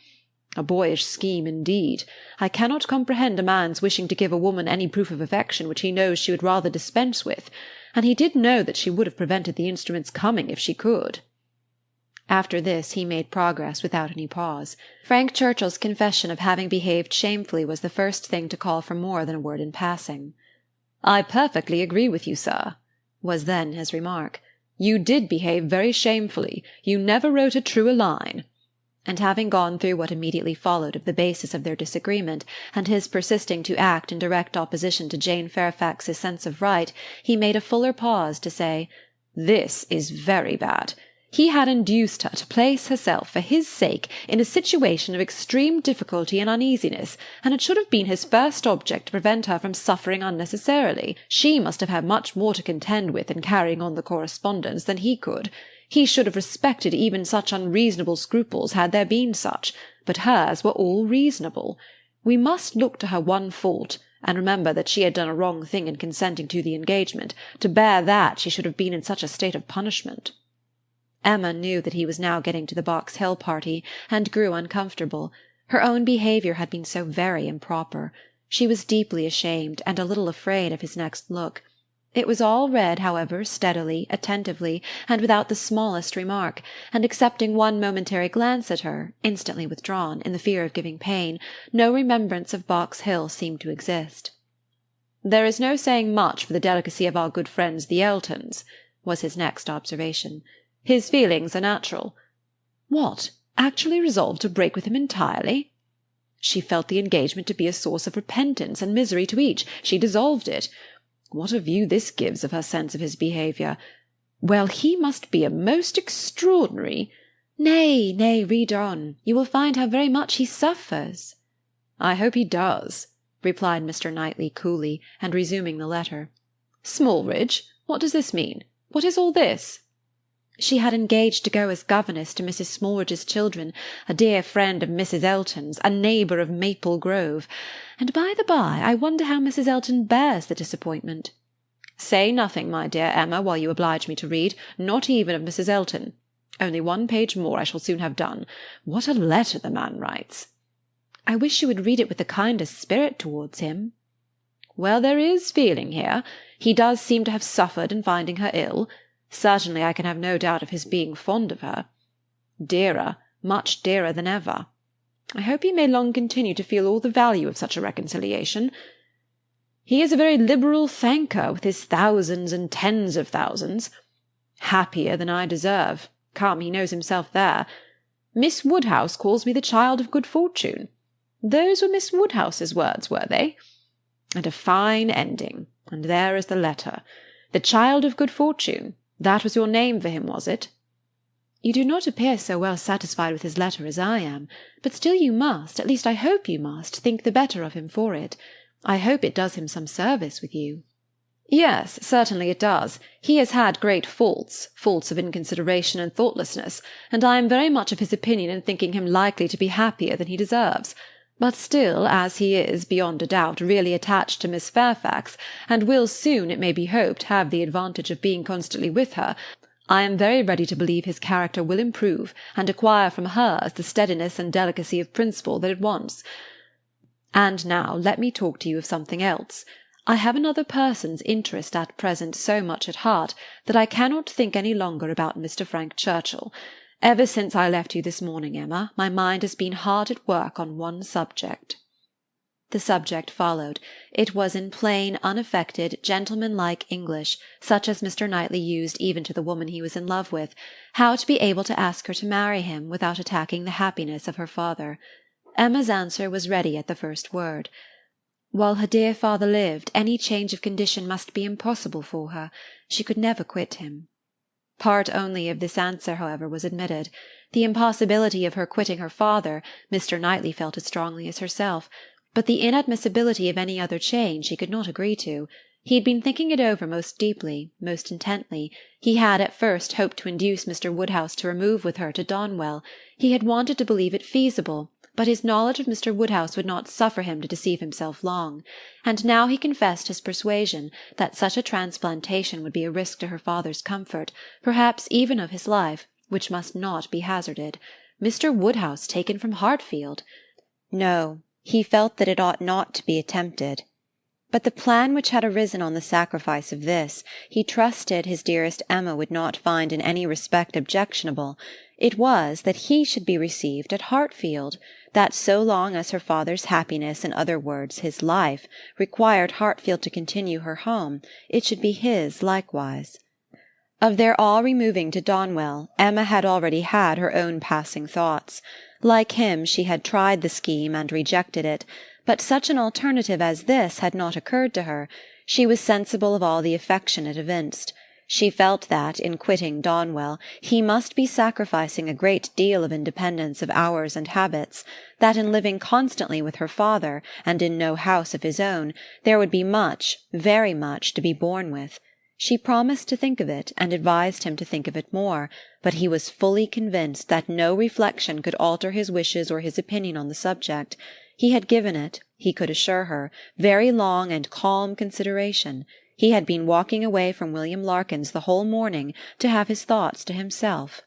A boyish scheme indeed. I cannot comprehend a man's wishing to give a woman any proof of affection which he knows she would rather dispense with, and he did know that she would have prevented the instrument's coming if she could." After this he made progress without any pause. Frank Churchill's confession of having behaved shamefully was the first thing to call for more than a word in passing. "I perfectly agree with you, sir," was then his remark. "You did behave very shamefully. You never wrote a truer line." And having gone through what immediately followed of the basis of their disagreement, and his persisting to act in direct opposition to Jane Fairfax's sense of right, he made a fuller pause to say, "This is very bad. He had induced her to place herself, for his sake, in a situation of extreme difficulty and uneasiness, and it should have been his first object to prevent her from suffering unnecessarily. She must have had much more to contend with in carrying on the correspondence than he could. He should have respected even such unreasonable scruples had there been such, but hers were all reasonable. We must look to her one fault, and remember that she had done a wrong thing in consenting to the engagement. To bear that she should have been in such a state of punishment." Emma knew that he was now getting to the Box Hill party, and grew uncomfortable. Her own behaviour had been so very improper. She was deeply ashamed, and a little afraid of his next look. It was all read, however, steadily, attentively, and without the smallest remark, and excepting one momentary glance at her, instantly withdrawn, in the fear of giving pain, no remembrance of Box Hill seemed to exist. "There is no saying much for the delicacy of our good friends the Eltons," was his next observation. "His feelings are natural." "What, actually resolved to break with him entirely?" "She felt the engagement to be a source of repentance and misery to each. She dissolved it. What a view this gives of her sense of his behaviour! Well, he must be a most extraordinary—" "Nay, nay, read on. You will find how very much he suffers." "I hope he does," replied Mr. Knightley coolly, and resuming the letter. "Smallridge, what does this mean? What is all this?" She had engaged to go as governess to Mrs. Smallridge's children, a dear friend of Mrs. Elton's, a neighbour of Maple Grove. And by the by, I wonder how Mrs. Elton bears the disappointment. "Say nothing, my dear Emma, while you oblige me to read, not even of Mrs. Elton. Only one page more, I shall soon have done. What a letter the man writes!" "I wish you would read it with the kindest spirit towards him." "Well, there is feeling here. He does seem to have suffered in finding her ill. Certainly I can have no doubt of his being fond of her. Dearer, much dearer than ever. I hope he may long continue to feel all the value of such a reconciliation. He is a very liberal thanker, with his thousands and tens of thousands. Happier than I deserve. Come, he knows himself there. Miss Woodhouse calls me the child of good fortune. Those were Miss Woodhouse's words, were they? And a fine ending, and there is the letter. The child of good fortune. That was your name for him, was it? You do not appear so well satisfied with his letter as I am, but still you must, at least I hope you must, think the better of him for it. I hope it does him some service with you. Yes, certainly it does. He has had great faults of inconsideration and thoughtlessness, and I am very much of his opinion in thinking him likely to be happier than he deserves. But still, as he is, beyond a doubt, really attached to Miss Fairfax, and will soon, it may be hoped, have the advantage of being constantly with her, I am very ready to believe his character will improve, and acquire from hers the steadiness and delicacy of principle that it wants. And now let me talk to you of something else. I have another person's interest at present so much at heart that I cannot think any longer about Mr. Frank Churchill. Ever since I left you this morning, Emma, my mind has been hard at work on one subject. The subject followed. It was in plain, unaffected, gentlemanlike English, such as Mr. Knightley used even to the woman he was in love with, how to be able to ask her to marry him without attacking the happiness of her father. Emma's answer was ready at the first word. While her dear father lived, any change of condition must be impossible for her. She could never quit him. Part only of this answer, however, was admitted. The impossibility of her quitting her father, Mr. Knightley felt as strongly as herself, but the inadmissibility of any other change he could not agree to. He had been thinking it over most deeply, most intently. He had at first hoped to induce Mr. Woodhouse to remove with her to Donwell. He had wanted to believe it feasible, but his knowledge of Mr. Woodhouse would not suffer him to deceive himself long, and now he confessed his persuasion that such a transplantation would be a risk to her father's comfort, perhaps even of his life, which must not be hazarded. Mr. Woodhouse taken from Hartfield! No, he felt that it ought not to be attempted. But the plan which had arisen on the sacrifice of this, he trusted his dearest Emma would not find in any respect objectionable. It was that he should be received at Hartfield, that so long as her father's happiness, in other words, his life, required Hartfield to continue her home, it should be his likewise. Of their all removing to Donwell, Emma had already had her own passing thoughts. Like him, she had tried the scheme and rejected it, but such an alternative as this had not occurred to her. She was sensible of all the affection it evinced. She felt that, in quitting Donwell, he must be sacrificing a great deal of independence of hours and habits, that in living constantly with her father, and in no house of his own, there would be much, very much, to be borne with. She promised to think of it, and advised him to think of it more, but he was fully convinced that no reflection could alter his wishes or his opinion on the subject. He had given it, he could assure her, very long and calm consideration. He had been walking away from William Larkins the whole morning to have his thoughts to himself.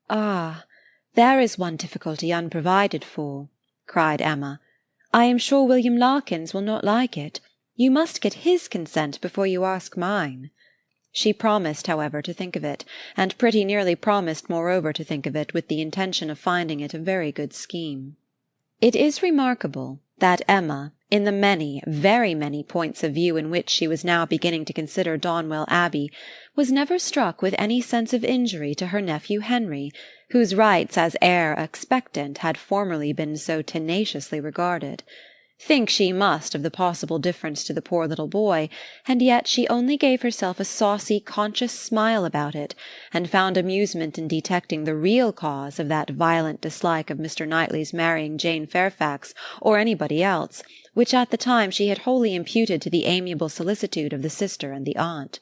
"Ah, there is one difficulty unprovided for," cried Emma. "I am sure William Larkins will not like it. You must get his consent before you ask mine." She promised, however, to think of it, and pretty nearly promised moreover to think of it with the intention of finding it a very good scheme. It is remarkable that Emma, in the many, very many points of view in which she was now beginning to consider Donwell Abbey, was never struck with any sense of injury to her nephew Henry, whose rights as heir expectant had formerly been so tenaciously regarded. Think she must of the possible difference to the poor little boy, and yet she only gave herself a saucy, conscious smile about it, and found amusement in detecting the real cause of that violent dislike of Mr. Knightley's marrying Jane Fairfax or anybody else, which at the time she had wholly imputed to the amiable solicitude of the sister and the aunt.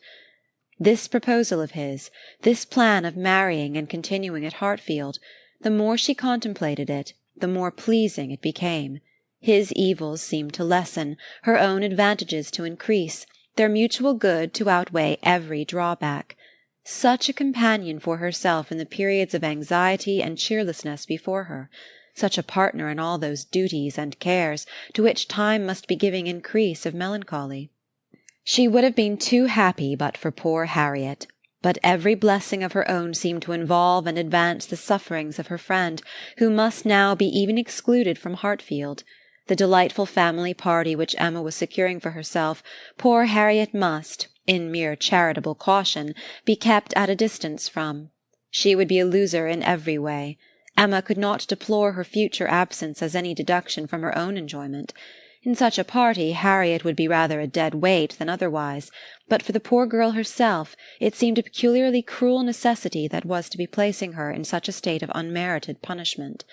This proposal of his, this plan of marrying and continuing at Hartfield, the more she contemplated it, the more pleasing it became. His evils seemed to lessen, her own advantages to increase, their mutual good to outweigh every drawback. Such a companion for herself in the periods of anxiety and cheerlessness before her, such a partner in all those duties and cares to which time must be giving increase of melancholy. She would have been too happy but for poor Harriet, but every blessing of her own seemed to involve and advance the sufferings of her friend, who must now be even excluded from Hartfield. The delightful family party which Emma was securing for herself, poor Harriet must, in mere charitable caution, be kept at a distance from. She would be a loser in every way. Emma could not deplore her future absence as any deduction from her own enjoyment. In such a party Harriet would be rather a dead weight than otherwise, but for the poor girl herself it seemed a peculiarly cruel necessity that was to be placing her in such a state of unmerited punishment.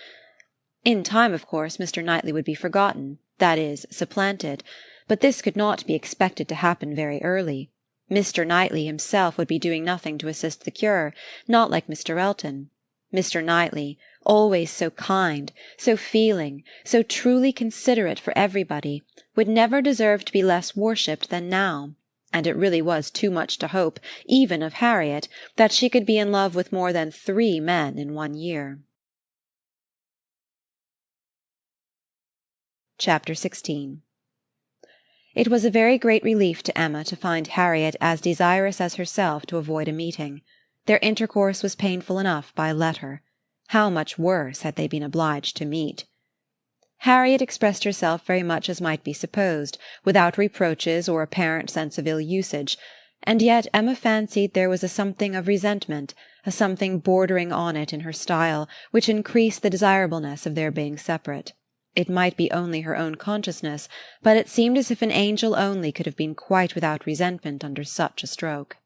In time, of course, Mr. Knightley would be forgotten, that is, supplanted, but this could not be expected to happen very early. Mr. Knightley himself would be doing nothing to assist the cure, not like Mr. Elton. Mr. Knightley, always so kind, so feeling, so truly considerate for everybody, would never deserve to be less worshipped than now, and it really was too much to hope, even of Harriet, that she could be in love with more than 3 men in 1 year. Chapter 16. It was a very great relief to Emma to find Harriet as desirous as herself to avoid a meeting. Their intercourse was painful enough by letter. How much worse had they been obliged to meet! Harriet expressed herself very much as might be supposed, without reproaches or apparent sense of ill usage, and yet Emma fancied there was a something of resentment, a something bordering on it in her style, which increased the desirableness of their being separate. It might be only her own consciousness, but it seemed as if an angel only could have been quite without resentment under such a stroke.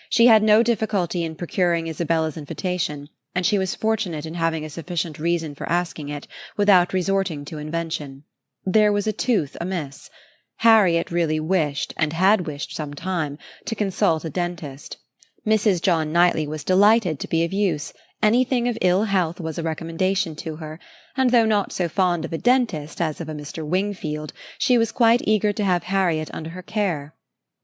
She had no difficulty in procuring Isabella's invitation, and she was fortunate in having a sufficient reason for asking it without resorting to invention. There was a tooth amiss. Harriet really wished, and had wished some time, to consult a dentist. Mrs. John Knightley was delighted to be of use. Anything of ill health was a recommendation to her, and though not so fond of a dentist as of a Mr. Wingfield, she was quite eager to have Harriet under her care.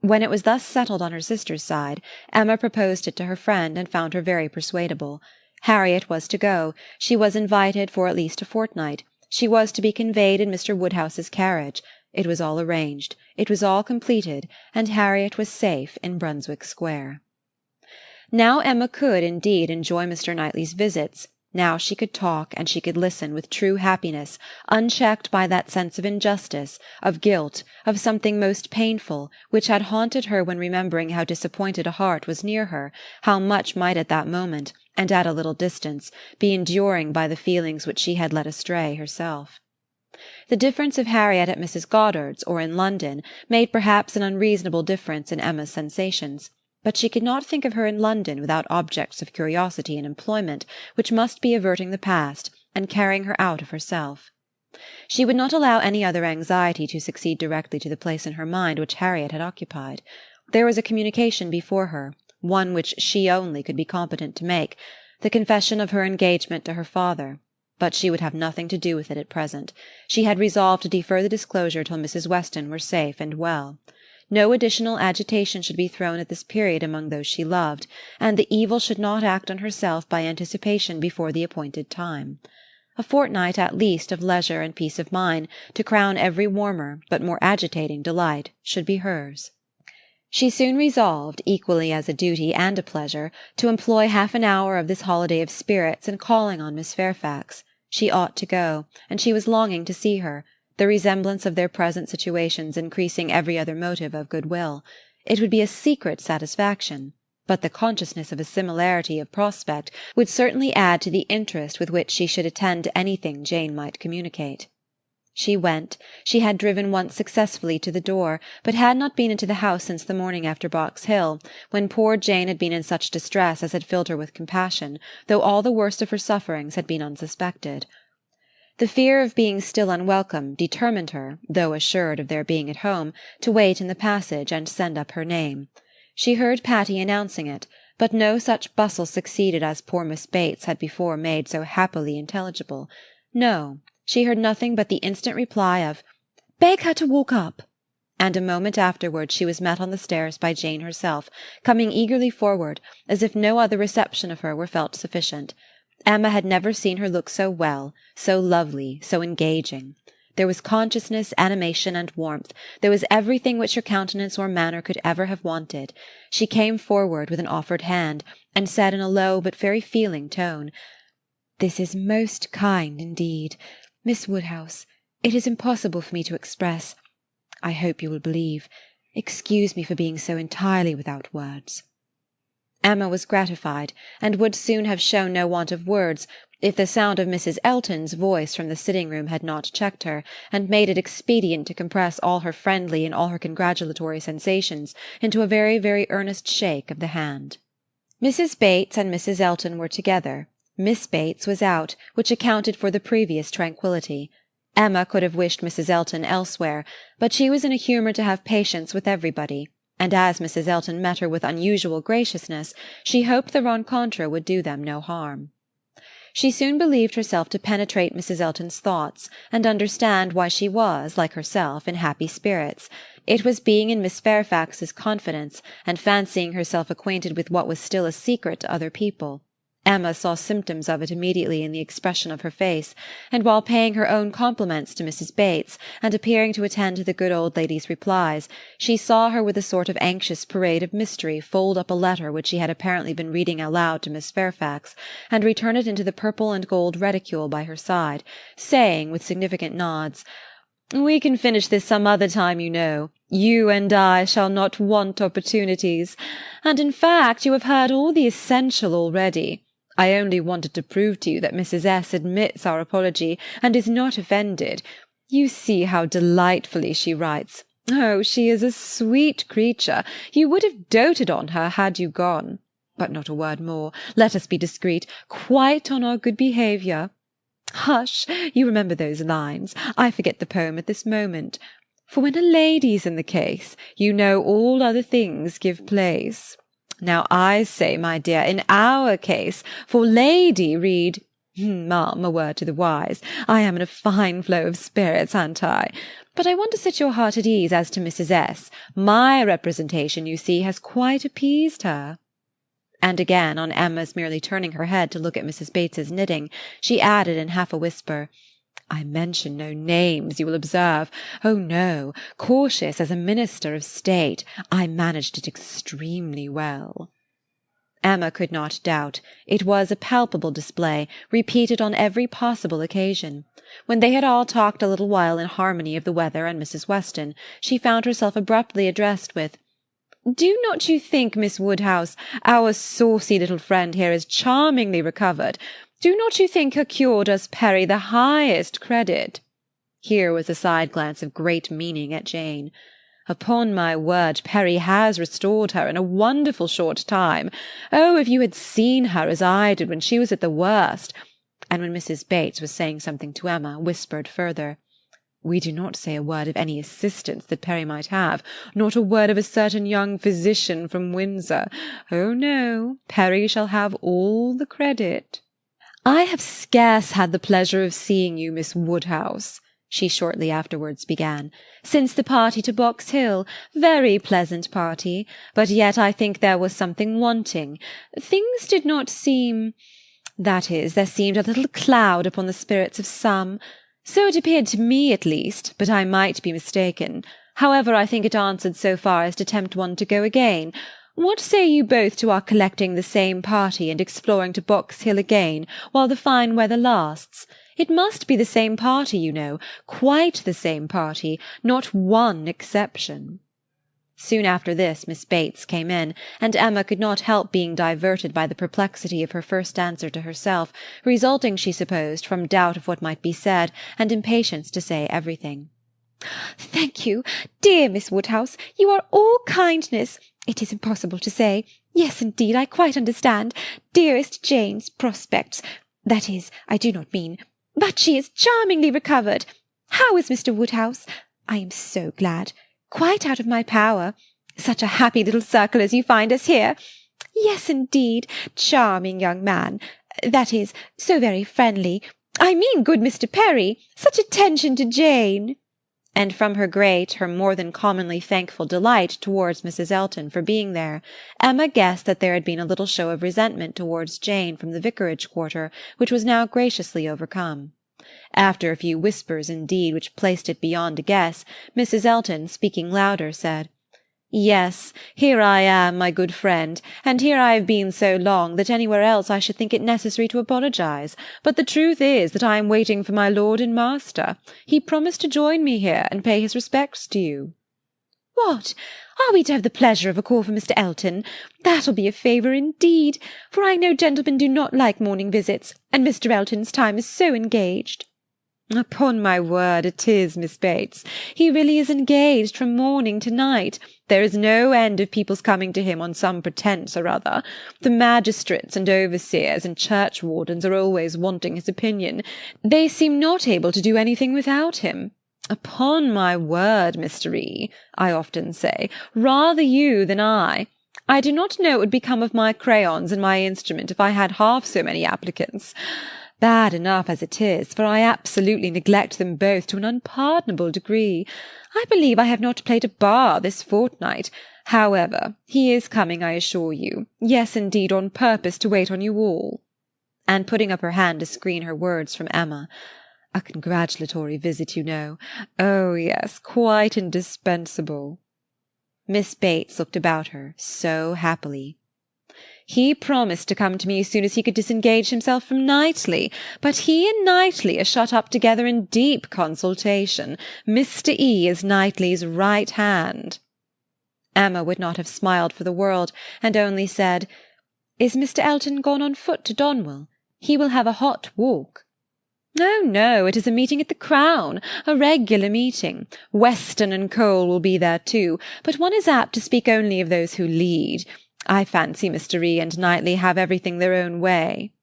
When it was thus settled on her sister's side, Emma proposed it to her friend and found her very persuadable. Harriet was to go. She was invited for at least a fortnight. She was to be conveyed in Mr. Woodhouse's carriage. It was all arranged. It was all completed, and Harriet was safe in Brunswick Square. Now Emma could, indeed, enjoy Mr. Knightley's visits. Now she could talk, and she could listen with true happiness, unchecked by that sense of injustice, of guilt, of something most painful, which had haunted her when remembering how disappointed a heart was near her, how much might at that moment, and at a little distance, be enduring by the feelings which she had led astray herself. The difference of Harriet at Mrs. Goddard's, or in London, made perhaps an unreasonable difference in Emma's sensations. But she could not think of her in London without objects of curiosity and employment, which must be averting the past, and carrying her out of herself. She would not allow any other anxiety to succeed directly to the place in her mind which Harriet had occupied. There was a communication before her, one which she only could be competent to make, the confession of her engagement to her father. But she would have nothing to do with it at present. She had resolved to defer the disclosure till Mrs. Weston were safe and well. No additional agitation should be thrown at this period among those she loved, and the evil should not act on herself by anticipation before the appointed time. A fortnight at least of leisure and peace of mind, to crown every warmer, but more agitating delight, should be hers. She soon resolved, equally as a duty and a pleasure, to employ half an hour of this holiday of spirits in calling on Miss Fairfax. She ought to go, and she was longing to see her, the resemblance of their present situations increasing every other motive of goodwill. It would be a secret satisfaction, but the consciousness of a similarity of prospect would certainly add to the interest with which she should attend to anything Jane might communicate. She went. She had driven once successfully to the door, but had not been into the house since the morning after Box Hill, when poor Jane had been in such distress as had filled her with compassion, though all the worst of her sufferings had been unsuspected. The fear of being still unwelcome determined her, though assured of their being at home, to wait in the passage and send up her name. She heard Patty announcing it, but no such bustle succeeded as poor Miss Bates had before made so happily intelligible. No, she heard nothing but the instant reply of "Beg her to walk up," and a moment afterwards she was met on the stairs by Jane herself, coming eagerly forward, as if no other reception of her were felt sufficient. Emma had never seen her look so well, so lovely, so engaging. There was consciousness, animation, and warmth. There was everything which her countenance or manner could ever have wanted. She came forward with an offered hand, and said in a low but very feeling tone, "This is most kind indeed. Miss Woodhouse, It is impossible for me to express. I hope you will believe. Excuse me for being so entirely without words." Emma was gratified, and would soon have shown no want of words, if the sound of Mrs. Elton's voice from the sitting-room had not checked her, and made it expedient to compress all her friendly and all her congratulatory sensations into a very, very earnest shake of the hand. Mrs. Bates and Mrs. Elton were together. Miss Bates was out, which accounted for the previous tranquillity. Emma could have wished Mrs. Elton elsewhere, but she was in a humour to have patience with everybody, and as Mrs. Elton met her with unusual graciousness, she hoped the rencontre would do them no harm. She soon believed herself to penetrate Mrs. Elton's thoughts, and understand why she was, like herself, in happy spirits. It was being in Miss Fairfax's confidence, and fancying herself acquainted with what was still a secret to other people. Emma saw symptoms of it immediately in the expression of her face, and while paying her own compliments to Mrs. Bates, and appearing to attend to the good old lady's replies, she saw her with a sort of anxious parade of mystery fold up a letter which she had apparently been reading aloud to Miss Fairfax, and return it into the purple and gold reticule by her side, saying, with significant nods, "We can finish this some other time, you know. You and I shall not want opportunities. And in fact you have heard all the essential already. I only wanted to prove to you that Mrs. S. admits our apology, and is not offended. You see how delightfully she writes. Oh, she is a sweet creature. You would have doted on her had you gone. But not a word more. Let us be discreet, quite on our good behaviour. Hush! You remember those lines. I forget the poem at this moment. For when a lady's in the case, you know all other things give place. Now I say, my dear, in our case, for lady read— Ma'am, a word to the wise. I am in a fine flow of spirits, an't I? But I want to set your heart at ease as to Mrs. S. My representation, you see, has quite appeased her." And again, on Emma's merely turning her head to look at Mrs. Bates's knitting, she added in half a whisper, "I mention no names, you will observe. Oh no, cautious as a minister of state, I managed it extremely well." Emma could not doubt. It was a palpable display, repeated on every possible occasion. When they had all talked a little while in harmony of the weather and Mrs. Weston, she found herself abruptly addressed with, "Do not you think, Miss Woodhouse, our saucy little friend here is charmingly recovered? Do not you think her cure does Perry the highest credit?" Here was a side glance of great meaning at Jane. "Upon my word, Perry has restored her in a wonderful short time. Oh, if you had seen her as I did when she was at the worst!" And when Mrs. Bates was saying something to Emma, whispered further, "We do not say a word of any assistance that Perry might have, not a word of a certain young physician from Windsor. Oh no, Perry shall have all the credit. I have scarce had the pleasure of seeing you, Miss Woodhouse," she shortly afterwards began, "since the party to Box Hill. Very pleasant party, but yet I think there was something wanting. Things did not seem—that is, there seemed a little cloud upon the spirits of some. So it appeared to me, at least, but I might be mistaken. However, I think it answered so far as to tempt one to go again. What say you both to our collecting the same party and exploring to Box Hill again, while the fine weather lasts? It must be the same party, you know, quite the same party, not one exception." Soon after this Miss Bates came in, and Emma could not help being diverted by the perplexity of her first answer to herself, resulting, she supposed, from doubt of what might be said, and impatience to say everything. "Thank you, dear Miss Woodhouse. You are all kindness. It is impossible to say. Yes, indeed, I quite understand. Dearest Jane's prospects. That is, I do not mean. But she is charmingly recovered. How is Mr. Woodhouse? I am so glad. Quite out of my power. Such a happy little circle as you find us here. Yes, indeed. Charming young man. That is, so very friendly. I mean good Mr. Perry. Such attention to Jane." And from her great, her more than commonly thankful delight towards Mrs. Elton for being there, Emma guessed that there had been a little show of resentment towards Jane from the vicarage quarter, which was now graciously overcome. After a few whispers, indeed, which placed it beyond a guess, Mrs. Elton, speaking louder, said, Yes, here I am, my good friend, and here I have been so long that anywhere else I should think it necessary to apologize. But the truth is that I am waiting for my lord and master. He promised to join me here and pay his respects to you." "What! Are we to have the pleasure of a call from Mr. Elton? That'll be a favour indeed, for I know gentlemen do not like morning visits, and Mr. Elton's time is so engaged." "Upon my word it is, Miss Bates. He really is engaged from morning to night. There is no end of people's coming to him on some pretence or other. The magistrates and overseers and churchwardens are always wanting his opinion. They seem not able to do anything without him. Upon my word, Mr. E., I often say, rather you than I. I do not know what would become of my crayons and my instrument if I had half so many applicants. Bad enough as it is, for I absolutely neglect them both to an unpardonable degree. I believe I have not played a bar this fortnight. However, he is coming, I assure you. Yes, indeed, on purpose to wait on you all." And putting up her hand to screen her words from Emma, "A congratulatory visit, you know. Oh, yes, quite indispensable." Miss Bates looked about her so happily. "He promised to come to me as soon as he could disengage himself from Knightley, but he and Knightley are shut up together in deep consultation. Mr. E. is Knightley's right hand." Emma would not have smiled for the world, and only said, "Is Mr. Elton gone on foot to Donwell? He will have a hot walk." "Oh, no, it is a meeting at the Crown, a regular meeting. Weston and Cole will be there too, but one is apt to speak only of those who lead. I fancy Mr. E. and Knightley have everything their own way."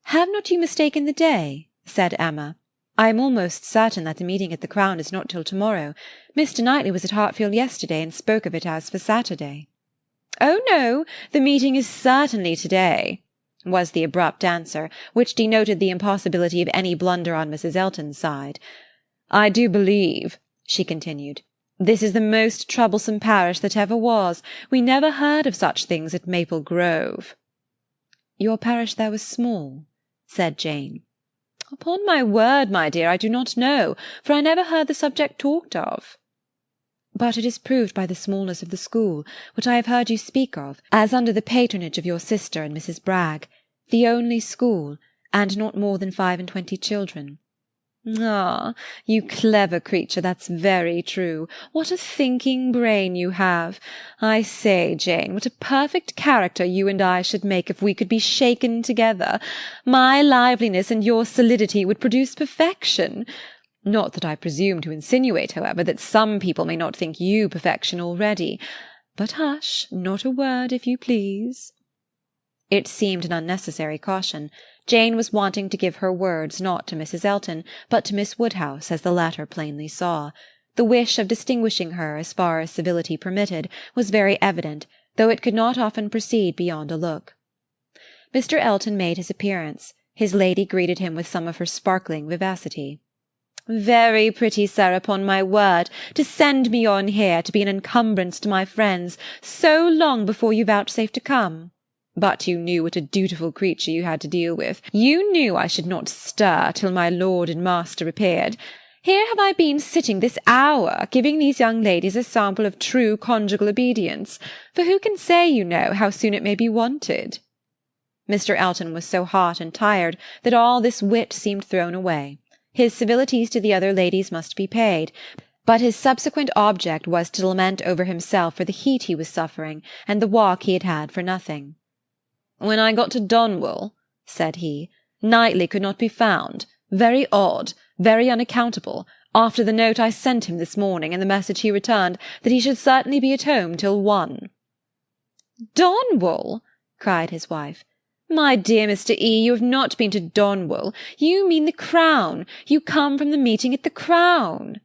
"Have not you mistaken the day?" said Emma. "I am almost certain that the meeting at the Crown is not till to-morrow. Mr. Knightley was at Hartfield yesterday, and spoke of it as for Saturday." "Oh, no, the meeting is certainly to-day," was the abrupt answer, which denoted the impossibility of any blunder on Mrs. Elton's side. "I do believe," she continued, "this is the most troublesome parish that ever was. We never heard of such things at Maple Grove." "Your parish there was small?" said Jane. "Upon my word, my dear, I do not know, for I never heard the subject talked of." "But it is proved by the smallness of the school, which I have heard you speak of, as under the patronage of your sister and Mrs. Bragg, the only school, and not more than 25 children." "Ah, you clever creature, that's very true. What a thinking brain you have! I say, Jane, what a perfect character you and I should make if we could be shaken together. My liveliness and your solidity would produce perfection. Not that I presume to insinuate, however, that some people may not think you perfection already. But hush, not a word, if you please." It seemed an unnecessary caution. Jane was wanting to give her words not to Mrs. Elton, but to Miss Woodhouse, as the latter plainly saw. The wish of distinguishing her, as far as civility permitted, was very evident, though it could not often proceed beyond a look. Mr. Elton made his appearance. His lady greeted him with some of her sparkling vivacity. "Very pretty, sir, upon my word, to send me on here to be an encumbrance to my friends, so long before you vouchsafe to come. But you knew what a dutiful creature you had to deal with. You knew I should not stir till my lord and master appeared. Here have I been sitting this hour, giving these young ladies a sample of true conjugal obedience, for who can say, you know, how soon it may be wanted?" Mr. Elton was so hot and tired that all this wit seemed thrown away. His civilities to the other ladies must be paid, but his subsequent object was to lament over himself for the heat he was suffering, and the walk he had had for nothing. "When I got to Donwell," said he, "Knightley could not be found. Very odd, very unaccountable, after the note I sent him this morning, and the message he returned, that he should certainly be at home till 1. "Donwell!" cried his wife. "My dear Mr. E., you have not been to Donwell. You mean the Crown. You come from the meeting at the Crown."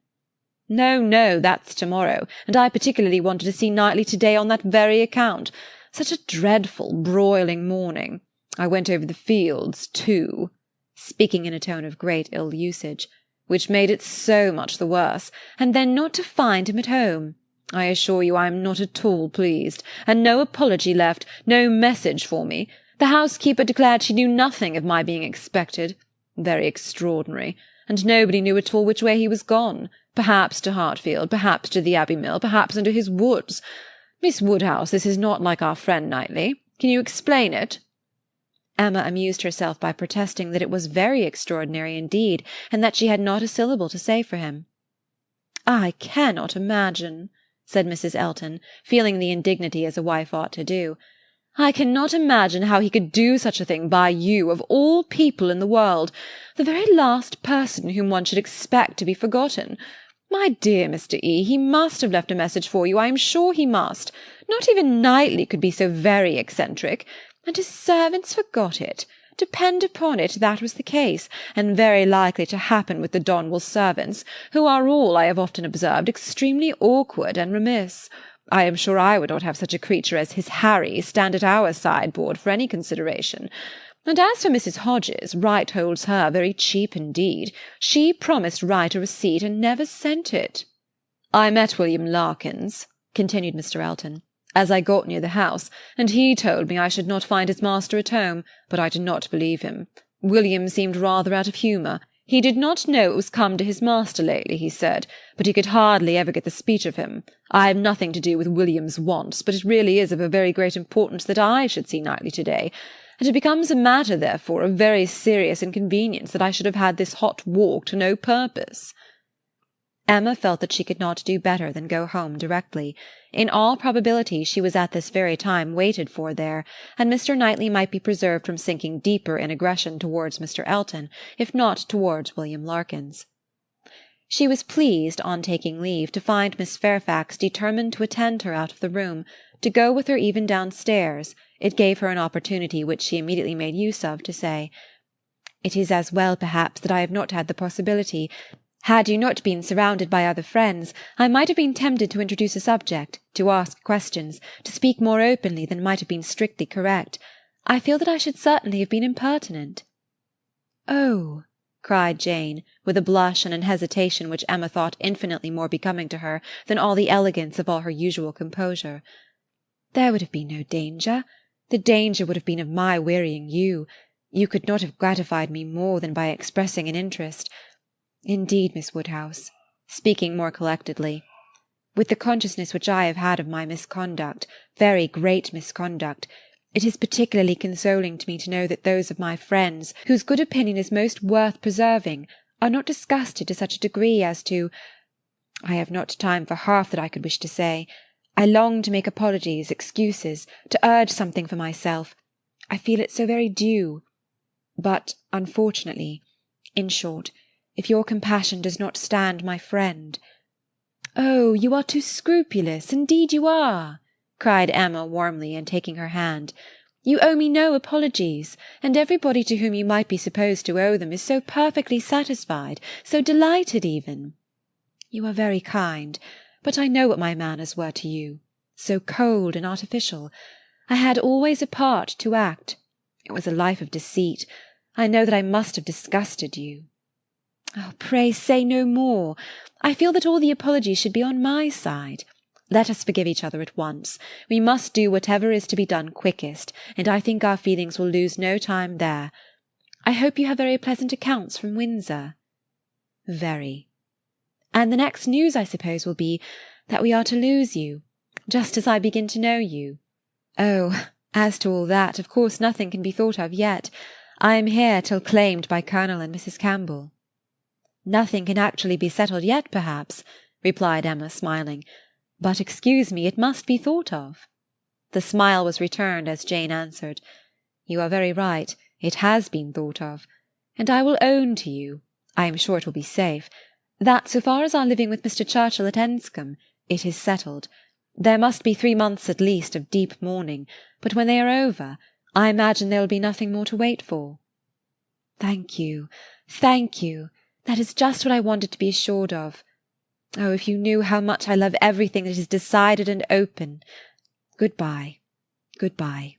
"No, no, that's to-morrow, and I particularly wanted to see Knightley to-day on that very account. Such a dreadful broiling morning. I went over the fields too," speaking in a tone of great ill-usage, "which made it so much the worse, and then not to find him at home. I assure you I am not at all pleased, and no apology left, no message for me. The housekeeper declared she knew nothing of my being expected. Very extraordinary. And nobody knew at all which way he was gone. Perhaps to Hartfield, perhaps to the Abbey Mill, perhaps into his woods. Miss Woodhouse, this is not like our friend Knightley. Can you explain it?" Emma amused herself by protesting that it was very extraordinary indeed, and that she had not a syllable to say for him. "I cannot imagine," said Mrs. Elton, feeling the indignity as a wife ought to do. "I cannot imagine how he could do such a thing by you, of all people in the world, the very last person whom one should expect to be forgotten. My dear Mr. E., he must have left a message for you, I am sure he must. Not even Knightley could be so very eccentric. And his servants forgot it. Depend upon it, that was the case, and very likely to happen with the Donwell servants, who are all, I have often observed, extremely awkward and remiss. I am sure I would not have such a creature as his Harry stand at our sideboard for any consideration. And as for Mrs. Hodges, Wright holds her very cheap indeed. She promised Wright a receipt and never sent it. I met William Larkins," continued Mr. Elton, "as I got near the house, and he told me I should not find his master at home, but I did not believe him. William seemed rather out of humour. He did not know it was come to his master lately, he said, but he could hardly ever get the speech of him. I have nothing to do with William's wants, but it really is of a very great importance that I should see Knightley to-day, and it becomes a matter, therefore, of very serious inconvenience that I should have had this hot walk to no purpose." Emma felt that she could not do better than go home directly. In all probability she was at this very time waited for there, and Mr. Knightley might be preserved from sinking deeper in aggression towards Mr. Elton, if not towards William Larkins. She was pleased, on taking leave, to find Miss Fairfax determined to attend her out of the room, to go with her even downstairs. It gave her an opportunity which she immediately made use of to say, "It is as well, perhaps, that I have not had the possibility. Had you not been surrounded by other friends, I might have been tempted to introduce a subject, to ask questions, to speak more openly than might have been strictly correct. I feel that I should certainly have been impertinent." "Oh," cried Jane, with a blush and an hesitation which Emma thought infinitely more becoming to her than all the elegance of all her usual composure. "There would have been no danger. The danger would have been of my wearying you. You could not have gratified me more than by expressing an interest. Indeed, Miss Woodhouse," speaking more collectedly, "with the consciousness which I have had of my misconduct, very great misconduct, it is particularly consoling to me to know that those of my friends, whose good opinion is most worth preserving, are not disgusted to such a degree as to—I have not time for half that I could wish to say. I long to make apologies, excuses, to urge something for myself. I feel it so very due. But, unfortunately, in short, if your compassion does not stand my friend—" "Oh, you are too scrupulous, indeed you are," cried Emma warmly, and taking her hand. "You owe me no apologies, and everybody to whom you might be supposed to owe them is so perfectly satisfied, so delighted even. You are very kind, but I know what my manners were to you, so cold and artificial. I had always a part to act. It was a life of deceit. I know that I must have disgusted you. Oh, pray say no more. I feel that all the apologies should be on my side. Let us forgive each other at once. We must do whatever is to be done quickest, and I think our feelings will lose no time there. I hope you have very pleasant accounts from Windsor." "Very." "And the next news, I suppose, will be that we are to lose you, just as I begin to know you. Oh, as to all that, of course nothing can be thought of yet. I am here till claimed by Colonel and Mrs. Campbell." "Nothing can actually be settled yet, perhaps," replied Emma, smiling. "But excuse me, it must be thought of." The smile was returned as Jane answered, "You are very right, it has been thought of. And I will own to you, I am sure it will be safe, that so far as our living with Mr. Churchill at Enscombe, it is settled. There must be 3 months at least of deep mourning, but when they are over, I imagine there will be nothing more to wait for." "Thank you, thank you. That is just what I wanted to be assured of. Oh, if you knew how much I love everything that is decided and open. Good-bye, good-bye."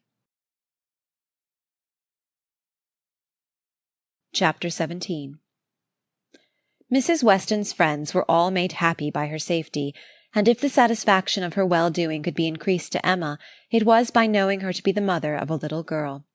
Chapter 17. Mrs. Weston's friends were all made happy by her safety, and if the satisfaction of her well-doing could be increased to Emma, it was by knowing her to be the mother of a little girl.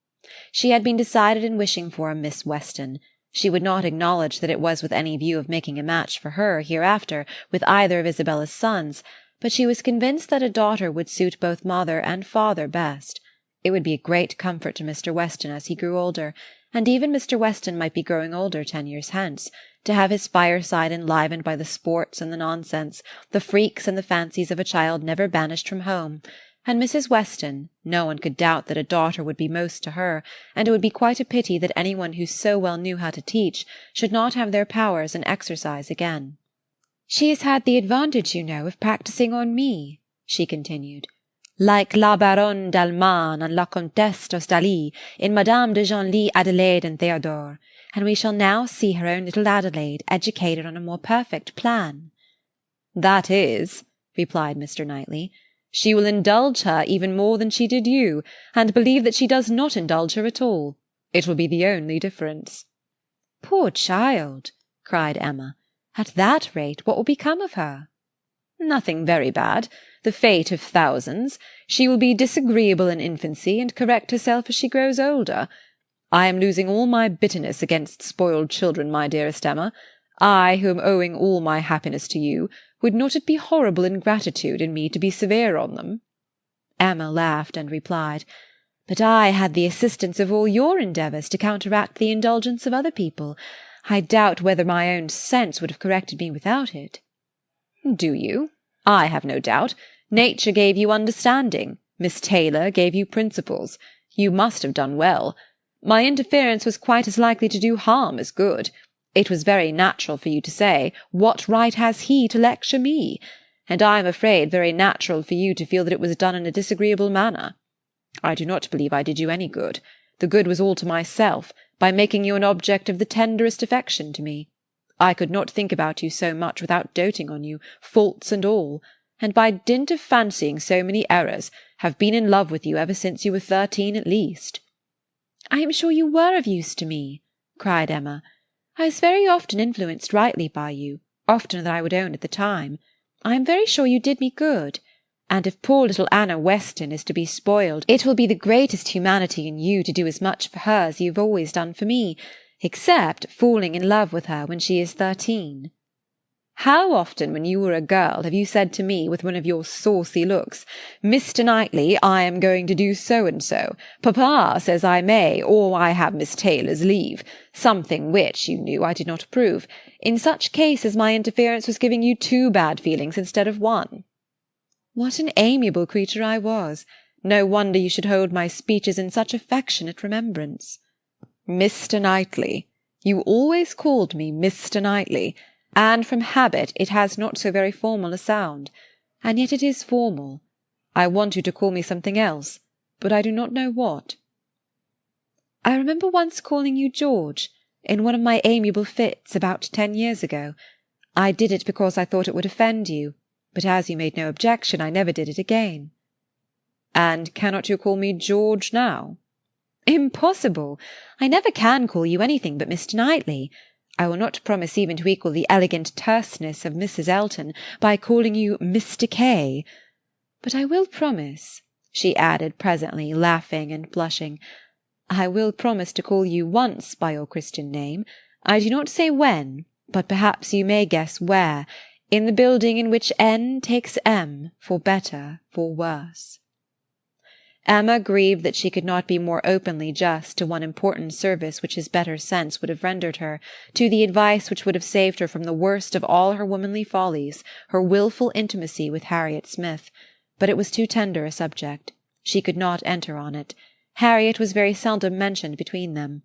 She had been decided in wishing for a Miss Weston. She would not acknowledge that it was with any view of making a match for her, hereafter, with either of Isabella's sons, but she was convinced that a daughter would suit both mother and father best. It would be a great comfort to Mr. Weston as he grew older, and even Mr. Weston might be growing older 10 years hence, to have his fireside enlivened by the sports and the nonsense, the freaks and the fancies of a child never banished from home. And Mrs. Weston, no one could doubt that a daughter would be most to her, and it would be quite a pity that any one who so well knew how to teach should not have their powers in exercise again. "She has had the advantage, you know, of practising on me," she continued, "like la Baronne d'Alman and la Comtesse d'Ostalie in Madame de Genlis, Adelaide, and Theodore, and we shall now see her own little Adelaide educated on a more perfect plan." "That is," replied Mr. Knightley, "she will indulge her even more than she did you, and believe that she does not indulge her at all. It will be the only difference." "Poor child!" cried Emma. "At that rate, what will become of her?" "Nothing very bad. The fate of thousands. She will be disagreeable in infancy, and correct herself as she grows older. I am losing all my bitterness against spoiled children, my dearest Emma. I, who am owing all my happiness to you, would not it be horrible ingratitude in me to be severe on them?" Emma laughed and replied, "But I had the assistance of all your endeavours to counteract the indulgence of other people. I doubt whether my own sense would have corrected me without it." "Do you? I have no doubt. Nature gave you understanding. Miss Taylor gave you principles. You must have done well. My interference was quite as likely to do harm as good. It was very natural for you to say, 'What right has he to lecture me?' And I am afraid very natural for you to feel that it was done in a disagreeable manner. I do not believe I did you any good. The good was all to myself, by making you an object of the tenderest affection to me. I could not think about you so much without doting on you, faults and all, and by dint of fancying so many errors, have been in love with you ever since you were 13 at least." "I am sure you were of use to me," cried Emma. "I was very often influenced rightly by you, oftener than I would own at the time. I am very sure you did me good. And if poor little Anna Weston is to be spoiled, it will be the greatest humanity in you to do as much for her as you have always done for me, except falling in love with her when she is 13. How often when you were a girl have you said to me with one of your saucy looks, 'Mr. Knightley, I am going to do so-and-so. Papa says I may, or I have Miss Taylor's leave,' something which, you knew, I did not approve. In such cases my interference was giving you 2 bad feelings instead of 1. What an amiable creature I was! No wonder you should hold my speeches in such affectionate remembrance." "Mr. Knightley. You always called me Mr. Knightley, and from habit it has not so very formal a sound. And yet it is formal. I want you to call me something else, but I do not know what." "I remember once calling you George, in one of my amiable fits about 10 years ago. I did it because I thought it would offend you, but as you made no objection, I never did it again." "And cannot you call me George now?" "Impossible! I never can call you anything but Mr. Knightley. I will not promise even to equal the elegant terseness of Mrs. Elton by calling you Mr. K. But I will promise," she added presently, laughing and blushing, "I will promise to call you once by your Christian name. I do not say when, but perhaps you may guess where, in the building in which N takes M, for better, for worse." Emma grieved that she could not be more openly just to one important service which his better sense would have rendered her, to the advice which would have saved her from the worst of all her womanly follies, her wilful intimacy with Harriet Smith. But it was too tender a subject. She could not enter on it. Harriet was very seldom mentioned between them.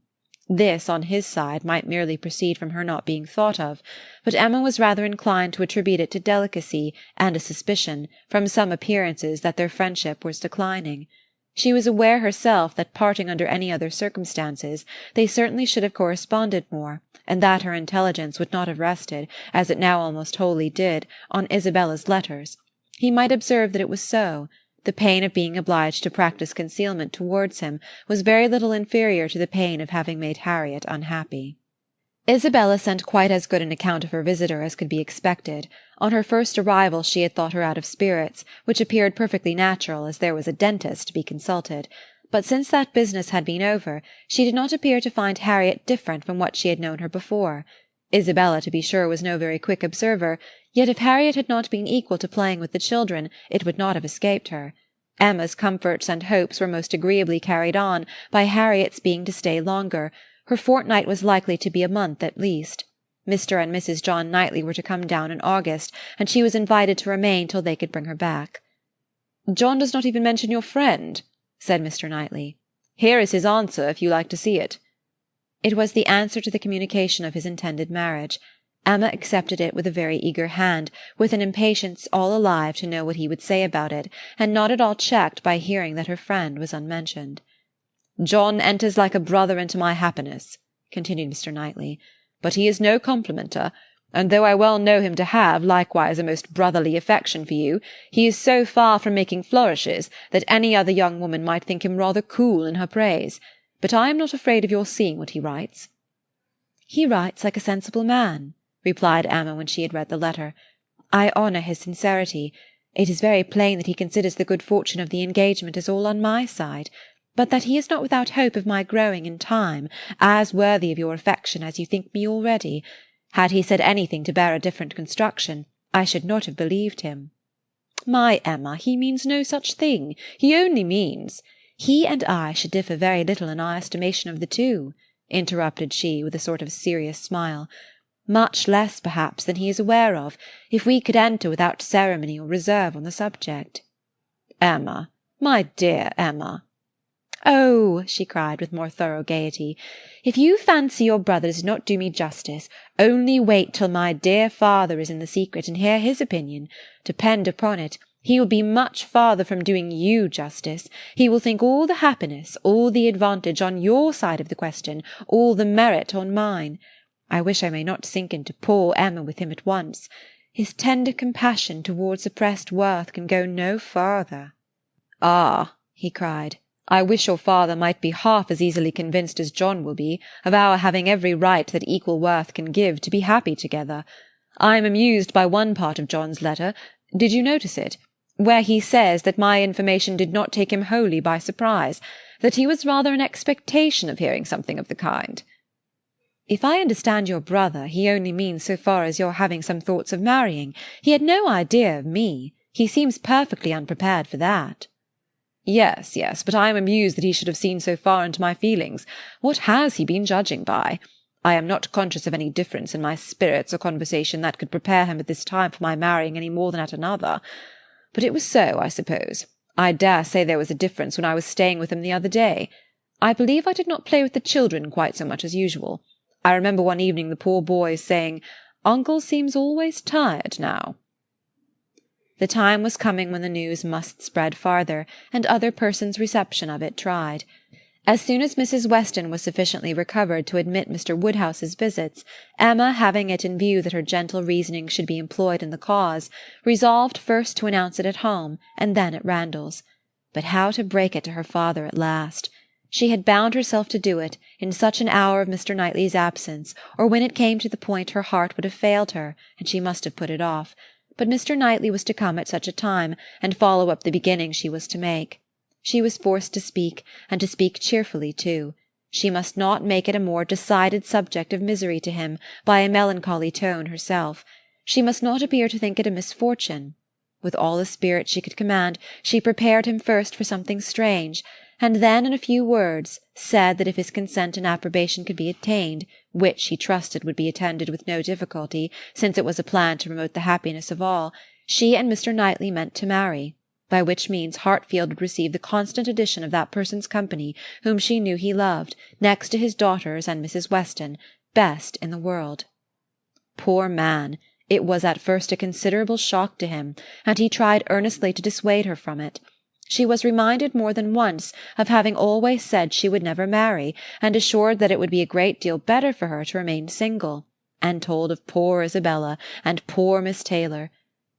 This, on his side, might merely proceed from her not being thought of, but Emma was rather inclined to attribute it to delicacy and a suspicion, from some appearances, that their friendship was declining. She was aware herself that, parting under any other circumstances, they certainly should have corresponded more, and that her intelligence would not have rested, as it now almost wholly did, on Isabella's letters. He might observe that it was so. The pain of being obliged to practise concealment towards him was very little inferior to the pain of having made Harriet unhappy. Isabella sent quite as good an account of her visitor as could be expected. On her first arrival she had thought her out of spirits, which appeared perfectly natural, as there was a dentist to be consulted. But since that business had been over, she did not appear to find Harriet different from what she had known her before. Isabella, to be sure, was no very quick observer, yet if Harriet had not been equal to playing with the children, it would not have escaped her. Emma's comforts and hopes were most agreeably carried on by Harriet's being to stay longer. Her fortnight was likely to be a month at least. Mr. and Mrs. John Knightley were to come down in August, and she was invited to remain till they could bring her back. "John does not even mention your friend," said Mr. Knightley. "Here is his answer, if you like to see it." It was the answer to the communication of his intended marriage. Emma accepted it with a very eager hand, with an impatience all alive to know what he would say about it, and not at all checked by hearing that her friend was unmentioned. "John enters like a brother into my happiness," continued Mr. Knightley, "but he is no complimenter, and though I well know him to have likewise a most brotherly affection for you, he is so far from making flourishes that any other young woman might think him rather cool in her praise. But I am not afraid of your seeing what he writes." "He writes like a sensible man," replied Emma when she had read the letter. "I honour his sincerity. It is very plain that he considers the good fortune of the engagement as all on my side, but that he is not without hope of my growing in time as worthy of your affection as you think me already. Had he said anything to bear a different construction, I should not have believed him." "My Emma, he means no such thing. He only means—" "He and I should differ very little in our estimation of the two," interrupted she, with a sort of serious smile. "Much less, perhaps, than he is aware of, if we could enter without ceremony or reserve on the subject." "Emma, my dear Emma!" "Oh," she cried, with more thorough gaiety, "if you fancy your brother does not do me justice, only wait till my dear father is in the secret and hear his opinion. Depend upon it, he will be much farther from doing you justice. He will think all the happiness, all the advantage on your side of the question, all the merit on mine. I wish I may not sink into poor Emma with him at once. His tender compassion towards oppressed worth can go no farther." "Ah," he cried, "I wish your father might be half as easily convinced as John will be of our having every right that equal worth can give to be happy together. I am amused by one part of John's letter. Did you notice it? Where he says that my information did not take him wholly by surprise, that he was rather in expectation of hearing something of the kind." "If I understand your brother, he only means so far as your having some thoughts of marrying. He had no idea of me. He seems perfectly unprepared for that." "Yes, yes, but I am amused that he should have seen so far into my feelings. What has he been judging by? I am not conscious of any difference in my spirits or conversation that could prepare him at this time for my marrying any more than at another. But it was so, I suppose. I dare say there was a difference when I was staying with him the other day. I believe I did not play with the children quite so much as usual. I remember one evening the poor boys saying, 'Uncle seems always tired now.'" The time was coming when the news must spread farther, and other persons' reception of it tried. As soon as Mrs. Weston was sufficiently recovered to admit Mr. Woodhouse's visits, Emma, having it in view that her gentle reasoning should be employed in the cause, resolved first to announce it at home, and then at Randalls. But how to break it to her father at last? She had bound herself to do it, in such an hour of Mr. Knightley's absence, or when it came to the point her heart would have failed her, and she must have put it off. But Mr. Knightley was to come at such a time, and follow up the beginning she was to make. She was forced to speak, and to speak cheerfully too. She must not make it a more decided subject of misery to him by a melancholy tone herself. She must not appear to think it a misfortune. With all the spirit she could command, she prepared him first for something strange, and then in a few words said that if his consent and approbation could be obtained, which she trusted would be attended with no difficulty, since it was a plan to promote the happiness of all, she and Mr. Knightley meant to marry, by which means Hartfield would receive the constant addition of that person's company whom she knew he loved, next to his daughters and Mrs. Weston, best in the world. Poor man! It was at first a considerable shock to him, and he tried earnestly to dissuade her from it. She was reminded more than once of having always said she would never marry, and assured that it would be a great deal better for her to remain single, and told of poor Isabella and poor Miss Taylor.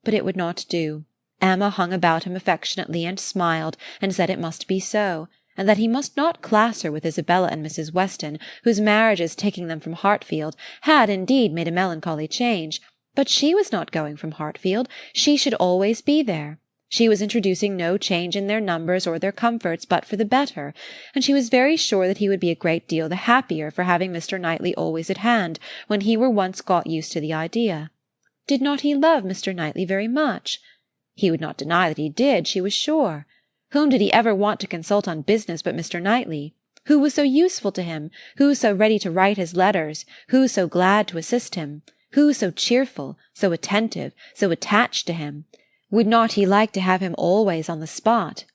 But it would not do. Emma hung about him affectionately and smiled, and said it must be so, and that he must not class her with Isabella and Mrs. Weston, whose marriages, taking them from Hartfield, had indeed made a melancholy change, but she was not going from Hartfield. She should always be there. She was introducing no change in their numbers or their comforts but for the better, and she was very sure that he would be a great deal the happier for having Mr. Knightley always at hand when he were once got used to the idea. Did not he love Mr. Knightley very much? He would not deny that he did, she was sure. Whom did he ever want to consult on business but Mr. Knightley? Who was so useful to him? Who so ready to write his letters? Who so glad to assist him? Who so cheerful, so attentive, so attached to him? Would not he like to have him always on the spot?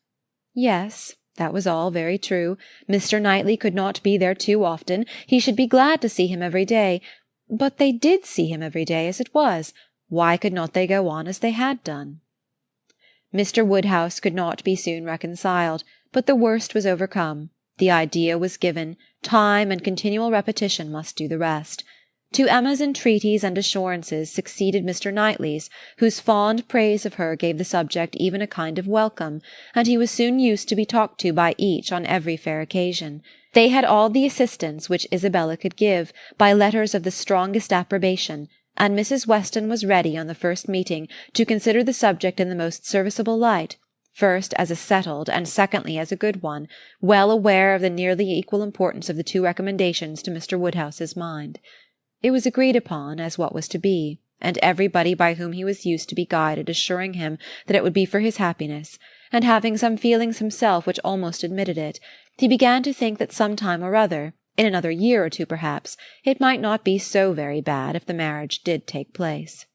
Yes, that was all very true. Mr. Knightley could not be there too often. He should be glad to see him every day. But they did see him every day as it was. Why could not they go on as they had done? Mr. Woodhouse could not be soon reconciled, but the worst was overcome. The idea was given. Time and continual repetition must do the rest. To Emma's entreaties and assurances succeeded Mr. Knightley's, whose fond praise of her gave the subject even a kind of welcome, and he was soon used to be talked to by each on every fair occasion. They had all the assistance which Isabella could give, by letters of the strongest approbation, and Mrs. Weston was ready on the first meeting to consider the subject in the most serviceable light, first as a settled, and secondly as a good one, well aware of the nearly equal importance of the two recommendations to Mr. Woodhouse's mind. It was agreed upon as what was to be, and everybody by whom he was used to be guided assuring him that it would be for his happiness, and having some feelings himself which almost admitted it, he began to think that some time or other, in another year or two perhaps, it might not be so very bad if the marriage did take place.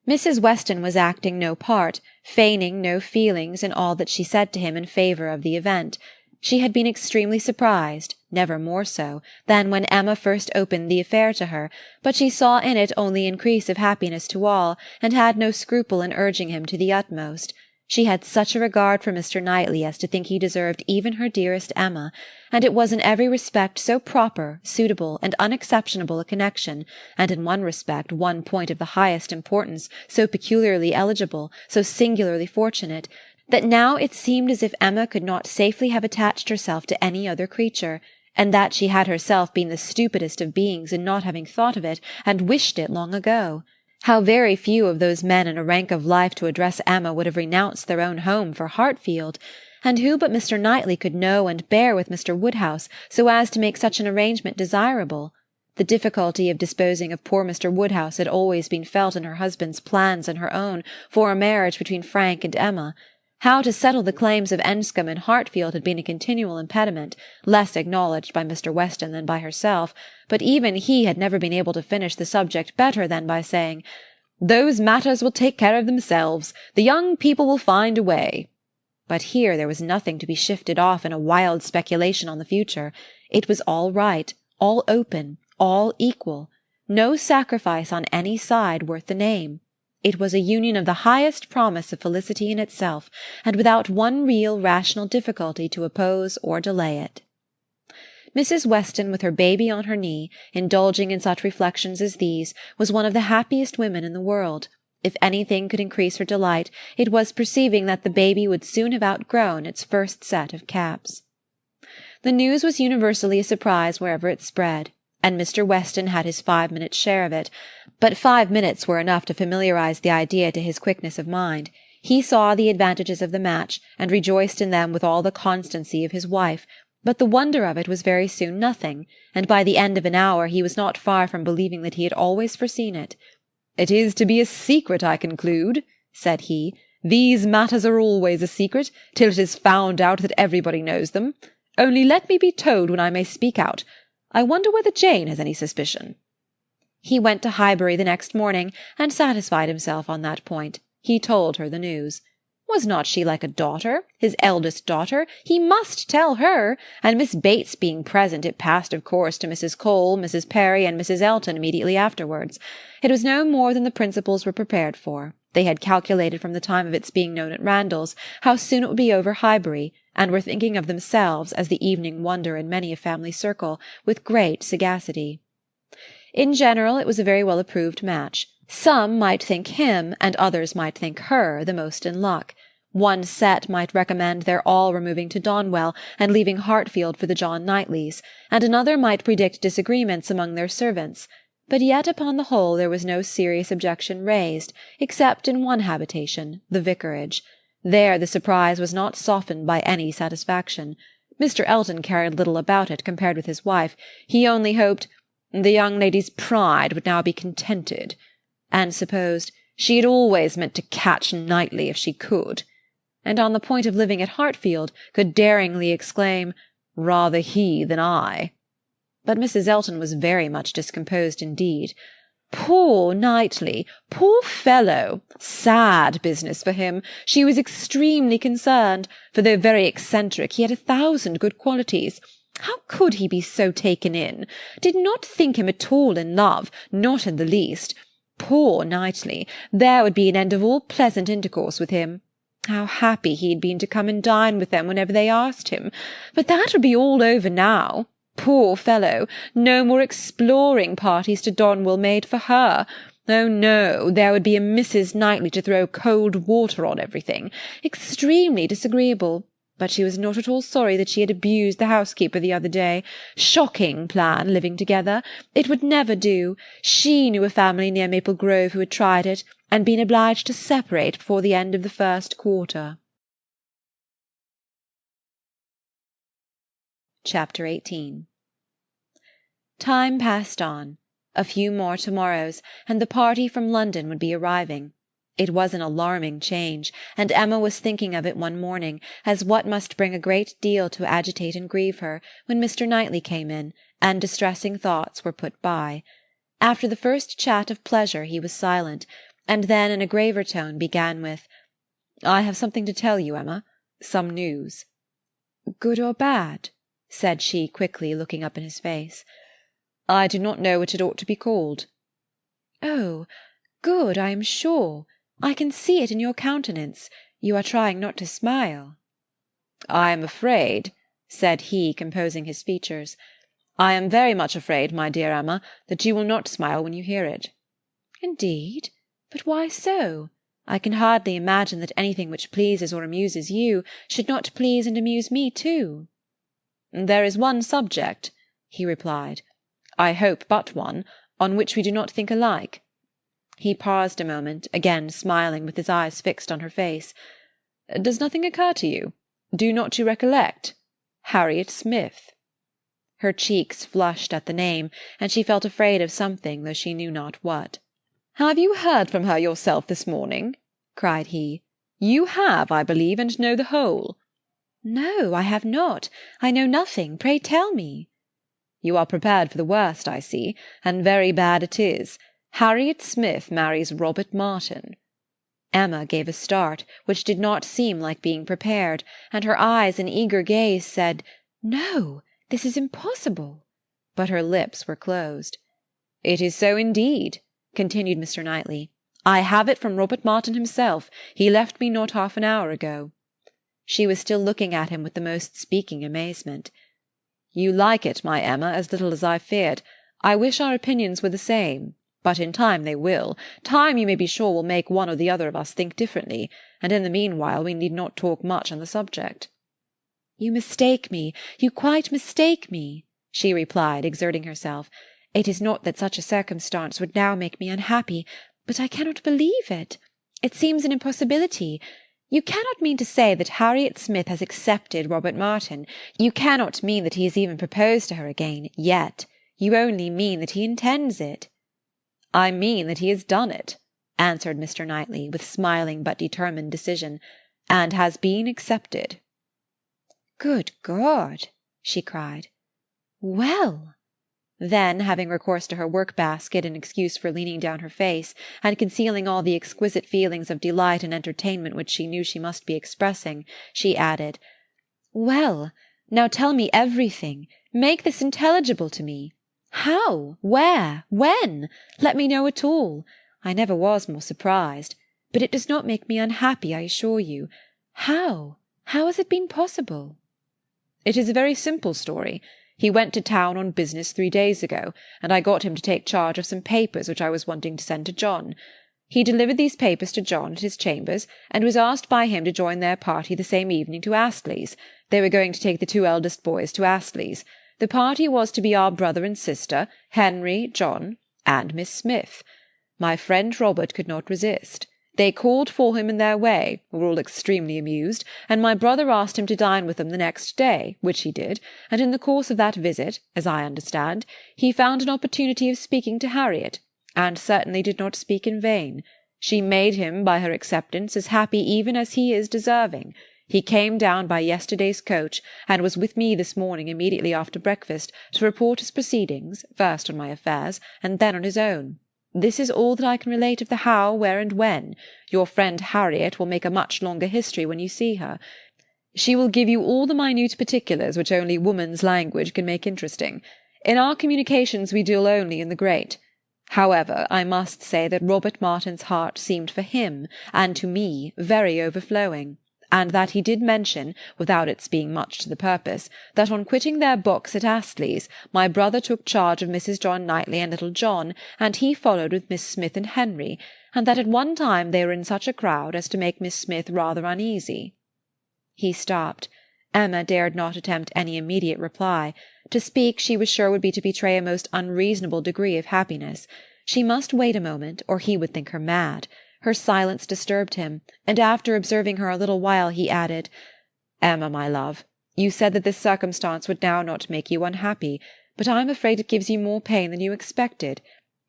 Mrs. Weston was acting no part, feigning no feelings in all that she said to him in favour of the event. She had been extremely surprised, never more so, than when Emma first opened the affair to her, but she saw in it only increase of happiness to all, and had no scruple in urging him to the utmost. She had such a regard for Mr. Knightley as to think he deserved even her dearest Emma, and it was in every respect so proper, suitable, and unexceptionable a connection, and in one respect one point of the highest importance, so peculiarly eligible, so singularly fortunate, that now it seemed as if Emma could not safely have attached herself to any other creature, and that she had herself been the stupidest of beings in not having thought of it and wished it long ago. How very few of those men in a rank of life to address Emma would have renounced their own home for Hartfield, and who but Mr. Knightley could know and bear with Mr. Woodhouse so as to make such an arrangement desirable? The difficulty of disposing of poor Mr. Woodhouse had always been felt in her husband's plans and her own for a marriage between Frank and Emma. How to settle the claims of Enscombe and Hartfield had been a continual impediment, less acknowledged by Mr. Weston than by herself, but even he had never been able to finish the subject better than by saying, "Those matters will take care of themselves. The young people will find a way." But here there was nothing to be shifted off in a wild speculation on the future. It was all right, all open, all equal, no sacrifice on any side worth the name. It was a union of the highest promise of felicity in itself, and without one real rational difficulty to oppose or delay it. Mrs. Weston, with her baby on her knee, indulging in such reflections as these, was one of the happiest women in the world. If anything could increase her delight, it was perceiving that the baby would soon have outgrown its first set of caps. The news was universally a surprise wherever it spread, and Mr. Weston had his 5 minutes' share of it, but 5 minutes were enough to familiarize the idea to his quickness of mind. He saw the advantages of the match, and rejoiced in them with all the constancy of his wife, but the wonder of it was very soon nothing, and by the end of an hour he was not far from believing that he had always foreseen it. "It is to be a secret, I conclude," said he. "These matters are always a secret, till it is found out that everybody knows them. Only let me be told when I may speak out. I wonder whether Jane has any suspicion." He went to Highbury the next morning, and satisfied himself on that point. He told her the news. Was not she like a daughter, his eldest daughter? He must tell her, and Miss Bates being present, it passed of course to Mrs. Cole, Mrs. Perry, and Mrs. Elton immediately afterwards. It was no more than the principals were prepared for. They had calculated from the time of its being known at Randalls how soon it would be over Highbury, and were thinking of themselves as the evening wonder in many a family circle, with great sagacity. In general it was a very well approved match. Some might think him, and others might think her, the most in luck. One set might recommend their all removing to Donwell, and leaving Hartfield for the John Knightleys, and another might predict disagreements among their servants. But yet upon the whole there was no serious objection raised, except in one habitation, the vicarage. There the surprise was not softened by any satisfaction. Mr. Elton cared little about it compared with his wife. He only hoped the young lady's pride would now be contented, and supposed she had always meant to catch Knightley if she could, and on the point of living at Hartfield could daringly exclaim, "Rather he than I." But Mrs. Elton was very much discomposed indeed. Poor Knightley! Poor fellow! Sad business for him. She was extremely concerned, for though very eccentric, he had 1,000 good qualities. How could he be so taken in? Did not think him at all in love, not in the least. Poor Knightley! There would be an end of all pleasant intercourse with him. How happy he had been to come and dine with them whenever they asked him! But that would be all over now. Poor fellow! No more exploring parties to Donwell made for her. Oh no, there would be a Mrs. Knightley to throw cold water on everything. Extremely disagreeable. But she was not at all sorry that she had abused the housekeeper the other day. Shocking plan, living together. It would never do. She knew a family near Maple Grove who had tried it, and been obliged to separate before the end of the first quarter. Chapter 18. Time passed on. A few more to-morrows, and the party from London would be arriving. It was an alarming change, and Emma was thinking of it one morning, as what must bring a great deal to agitate and grieve her, when Mr. Knightley came in, and distressing thoughts were put by. After the first chat of pleasure he was silent, and then in a graver tone began with, "I have something to tell you, Emma. Some news." "Good or bad?" said she quickly, looking up in his face. "I do not know what it ought to be called." "Oh, good, I am sure. I can see it in your countenance. You are trying not to smile." "I am afraid," said he, composing his features, "I am very much afraid, my dear Emma, that you will not smile when you hear it." "Indeed? But why so? I can hardly imagine that anything which pleases or amuses you should not please and amuse me too." "There is one subject," he replied, "I hope but one, on which we do not think alike." He paused a moment, again smiling, with his eyes fixed on her face. "Does nothing occur to you? Do not you recollect? Harriet Smith?" Her cheeks flushed at the name, and she felt afraid of something, though she knew not what. "Have you heard from her yourself this morning?" cried he. "You have, I believe, and know the whole." "No, I have not. I know nothing. Pray tell me." "You are prepared for the worst, I see, and very bad it is. Harriet Smith marries Robert Martin." Emma gave a start, which did not seem like being prepared, and her eyes in eager gaze said, "No, this is impossible." But her lips were closed. "It is so indeed," continued Mr. Knightley. "I have it from Robert Martin himself. He left me not half an hour ago." She was still looking at him with the most speaking amazement. "You like it, my Emma, as little as I feared. I wish our opinions were the same. But in time they will. Time, you may be sure, will make one or the other of us think differently, and in the meanwhile we need not talk much on the subject." "You mistake me. You quite mistake me," she replied, exerting herself. "It is not that such a circumstance would now make me unhappy, but I cannot believe it. It seems an impossibility. You cannot mean to say that Harriet Smith has accepted Robert Martin. You cannot mean that he has even proposed to her again, yet. You only mean that he intends it." "I mean that he has done it," answered Mr. Knightley, with smiling but determined decision, "and has been accepted." "Good God!" she cried. "Well!" Then, having recourse to her work-basket in excuse for leaning down her face, and concealing all the exquisite feelings of delight and entertainment which she knew she must be expressing, she added, "Well, now tell me everything. Make this intelligible to me. How? Where? When? Let me know it all. I never was more surprised. But it does not make me unhappy, I assure you. How? How has it been possible?" "It is a very simple story. He went to town on business 3 days ago, and I got him to take charge of some papers which I was wanting to send to John. He delivered these papers to John at his chambers, and was asked by him to join their party the same evening to Astley's. They were going to take the 2 eldest boys to Astley's. The party was to be our brother and sister, Henry, John, and Miss Smith. My friend Robert could not resist, They called for him in their way, were all extremely amused, and my brother asked him to dine with them the next day, which he did, and in the course of that visit, as I understand, he found an opportunity of speaking to Harriet, and certainly did not speak in vain. She made him, by her acceptance, as happy even as he is deserving. He came down by yesterday's coach, and was with me this morning immediately after breakfast, to report his proceedings, first on my affairs, and then on his own. This is all that I can relate of the how, where, and when. Your friend Harriet will make a much longer history when you see her. She will give you all the minute particulars which only woman's language can make interesting. In our communications we deal only in the great. However, I must say that Robert Martin's heart seemed for him, and to me, very overflowing, and that he did mention, without its being much to the purpose, that on quitting their books at Astley's, my brother took charge of Mrs. John Knightley and little John, and he followed with Miss Smith and Henry, and that at one time they were in such a crowd as to make Miss Smith rather uneasy. He stopped. Emma dared not attempt any immediate reply. To speak, she was sure, would be to betray a most unreasonable degree of happiness. She must wait a moment, or he would think her mad. Her silence disturbed him, and after observing her a little while, he added, "Emma, my love, you said that this circumstance would now not make you unhappy, but I am afraid it gives you more pain than you expected.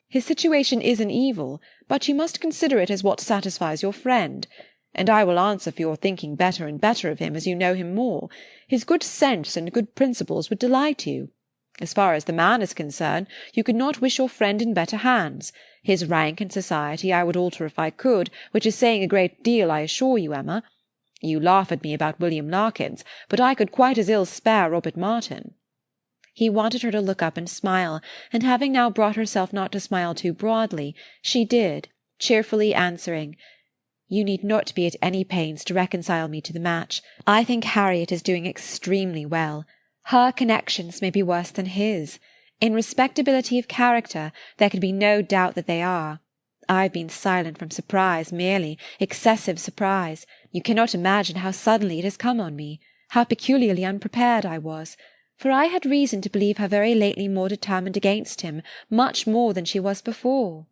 His situation is an evil, but you must consider it as what satisfies your friend. And I will answer for your thinking better and better of him as you know him more. His good sense and good principles would delight you. As far as the man is concerned, you could not wish your friend in better hands. His rank in society I would alter if I could, which is saying a great deal, I assure you, Emma. You laugh at me about William Larkins, but I could quite as ill spare Robert Martin." He wanted her to look up and smile, and having now brought herself not to smile too broadly, she did, cheerfully answering, "You need not be at any pains to reconcile me to the match. I think Harriet is doing extremely well. Her connections may be worse than his. In respectability of character, there can be no doubt that they are. I've been silent from surprise merely, excessive surprise. You cannot imagine how suddenly it has come on me, how peculiarly unprepared I was, for I had reason to believe her very lately more determined against him, much more than she was before."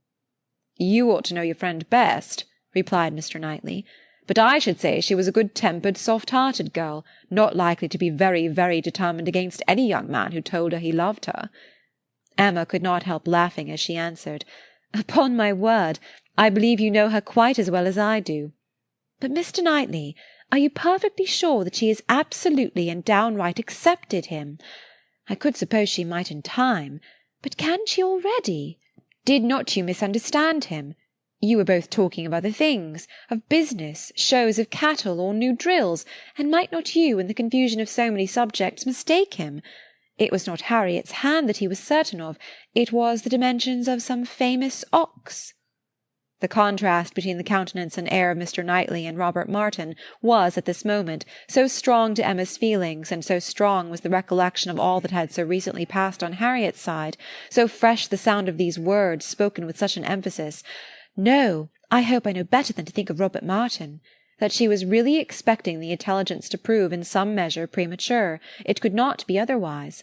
"You ought to know your friend best," replied Mr. Knightley. "But I should say she was a good-tempered, soft-hearted girl, not likely to be very, very determined against any young man who told her he loved her." Emma could not help laughing as she answered, "Upon my word, I believe you know her quite as well as I do. But, Mr. Knightley, are you perfectly sure that she has absolutely and downright accepted him? I could suppose she might in time, but can she already? Did not you misunderstand him? You were both talking of other things, of business, shows of cattle, or new drills, and might not you, in the confusion of so many subjects, mistake him? It was not Harriet's hand that he was certain of, it was the dimensions of some famous ox." The contrast between the countenance and air of Mr. Knightley and Robert Martin was, at this moment, so strong to Emma's feelings, and so strong was the recollection of all that had so recently passed on Harriet's side, so fresh the sound of these words, spoken with such an emphasis, "No, I hope I know better than to think of Robert Martin," that she was really expecting the intelligence to prove in some measure premature. It could not be otherwise.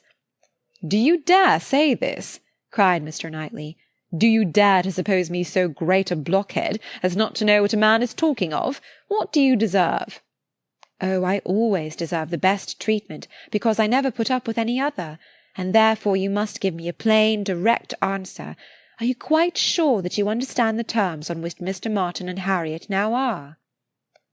"Do you dare say this?" cried Mr. Knightley. "Do you dare to suppose me so great a blockhead as not to know what a man is talking of? What do you deserve?" "Oh, I always deserve the best treatment, because I never put up with any other, and therefore you must give me a plain, direct answer. Are you quite sure that you understand the terms on which Mr. Martin and Harriet now are?"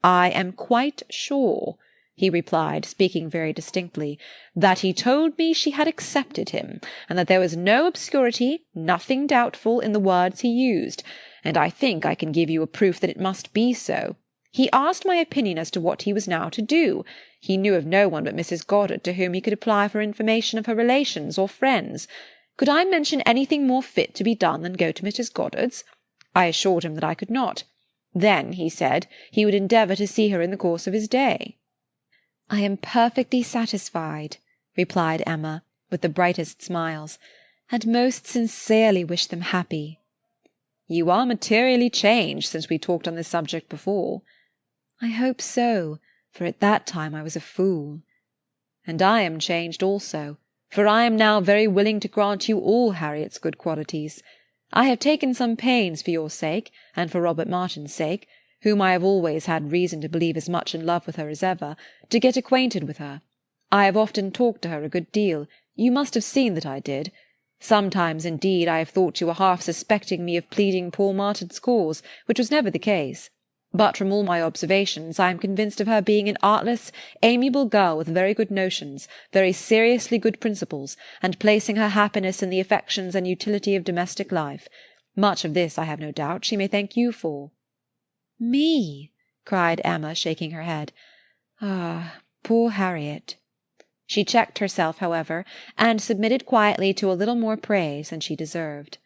"I am quite sure," he replied, speaking very distinctly, "that he told me she had accepted him, and that there was no obscurity, nothing doubtful, in the words he used, and I think I can give you a proof that it must be so. He asked my opinion as to what he was now to do. He knew of no one but Mrs. Goddard to whom he could apply for information of her relations or friends. Could I mention anything more fit to be done than go to Mrs. Goddard's? I assured him that I could not. Then he said he would endeavour to see her in the course of his day." "I am perfectly satisfied," replied Emma, with the brightest smiles, "and most sincerely wish them happy." "You are materially changed since we talked on this subject before." "I hope so, for at that time I was a fool." "And I am changed also, for I am now very willing to grant you all Harriet's good qualities. I have taken some pains for your sake, and for Robert Martin's sake, whom I have always had reason to believe as much in love with her as ever, to get acquainted with her. I have often talked to her a good deal. You must have seen that I did. Sometimes, indeed, I have thought you were half suspecting me of pleading poor Martin's cause, which was never the case. But from all my observations I am convinced of her being an artless, amiable girl with very good notions, very seriously good principles, and placing her happiness in the affections and utility of domestic life. Much of this, I have no doubt, she may thank you for." "Me!" cried Emma, shaking her head. "Ah, poor Harriet!" She checked herself, however, and submitted quietly to a little more praise than she deserved.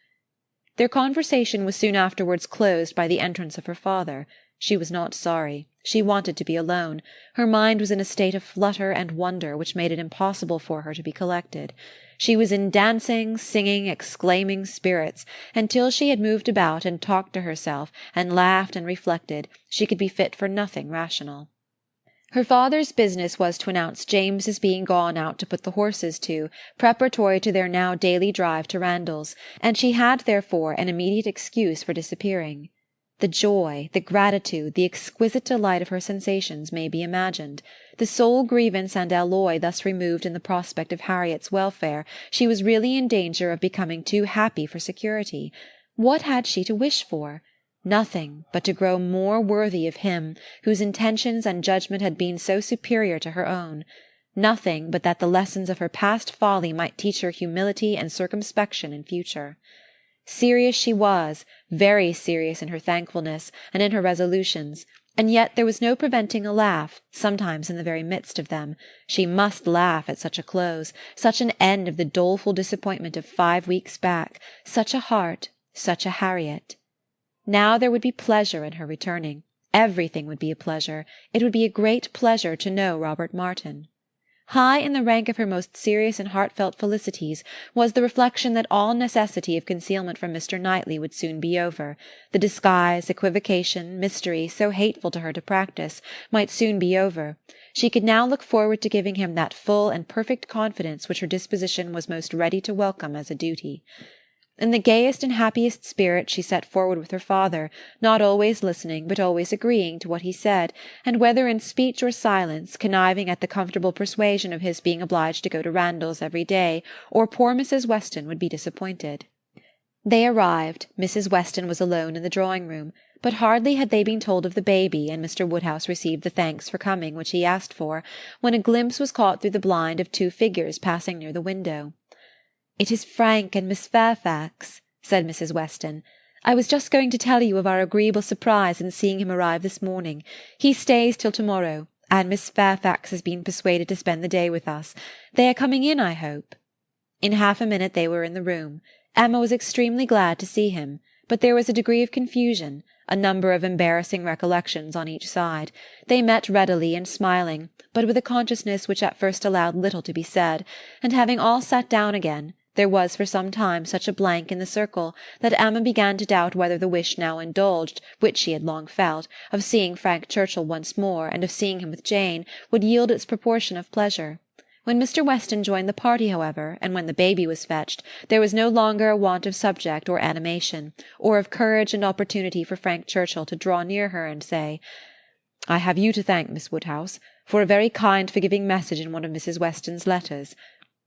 Their conversation was soon afterwards closed by the entrance of her father. She was not sorry. She wanted to be alone. Her mind was in a state of flutter and wonder which made it impossible for her to be collected. She was in dancing, singing, exclaiming spirits, and till she had moved about and talked to herself, and laughed and reflected, she could be fit for nothing rational. Her father's business was to announce James's being gone out to put the horses to, preparatory to their now daily drive to Randalls, and she had therefore an immediate excuse for disappearing. The joy, the gratitude, the exquisite delight of her sensations may be imagined. The sole grievance and alloy thus removed in the prospect of Harriet's welfare, she was really in danger of becoming too happy for security. What had she to wish for? Nothing but to grow more worthy of him whose intentions and judgment had been so superior to her own. Nothing but that the lessons of her past folly might teach her humility and circumspection in future. Serious she was, very serious in her thankfulness and in her resolutions, and yet there was no preventing a laugh, sometimes in the very midst of them. She must laugh at such a close, such an end of the doleful disappointment of 5 weeks back, such a heart, such a Harriet. Now there would be pleasure in her returning. Everything would be a pleasure. It would be a great pleasure to know Robert Martin. High in the rank of her most serious and heartfelt felicities was the reflection that all necessity of concealment from Mr. Knightley would soon be over. The disguise, equivocation, mystery, so hateful to her to practice, might soon be over. She could now look forward to giving him that full and perfect confidence which her disposition was most ready to welcome as a duty. In the gayest and happiest spirit she set forward with her father, not always listening, but always agreeing to what he said, and whether in speech or silence, conniving at the comfortable persuasion of his being obliged to go to Randalls every day, or poor Mrs. Weston would be disappointed. They arrived. Mrs. Weston was alone in the drawing-room, but hardly had they been told of the baby, and Mr. Woodhouse received the thanks for coming which he asked for, when a glimpse was caught through the blind of 2 figures passing near the window. "It is Frank and Miss Fairfax," said Mrs. Weston. "I was just going to tell you of our agreeable surprise in seeing him arrive this morning. He stays till to-morrow, and Miss Fairfax has been persuaded to spend the day with us. They are coming in, I hope." In half a minute they were in the room. Emma was extremely glad to see him, but there was a degree of confusion, a number of embarrassing recollections on each side. They met readily and smiling, but with a consciousness which at first allowed little to be said, and having all sat down again, there was for some time such a blank in the circle that Emma began to doubt whether the wish now indulged, which she had long felt, of seeing Frank Churchill once more, and of seeing him with Jane, would yield its proportion of pleasure. When Mr. Weston joined the party, however, and when the baby was fetched, there was no longer a want of subject or animation, or of courage and opportunity for Frank Churchill to draw near her and say, "I have you to thank, Miss Woodhouse, for a very kind forgiving message in one of Mrs. Weston's letters.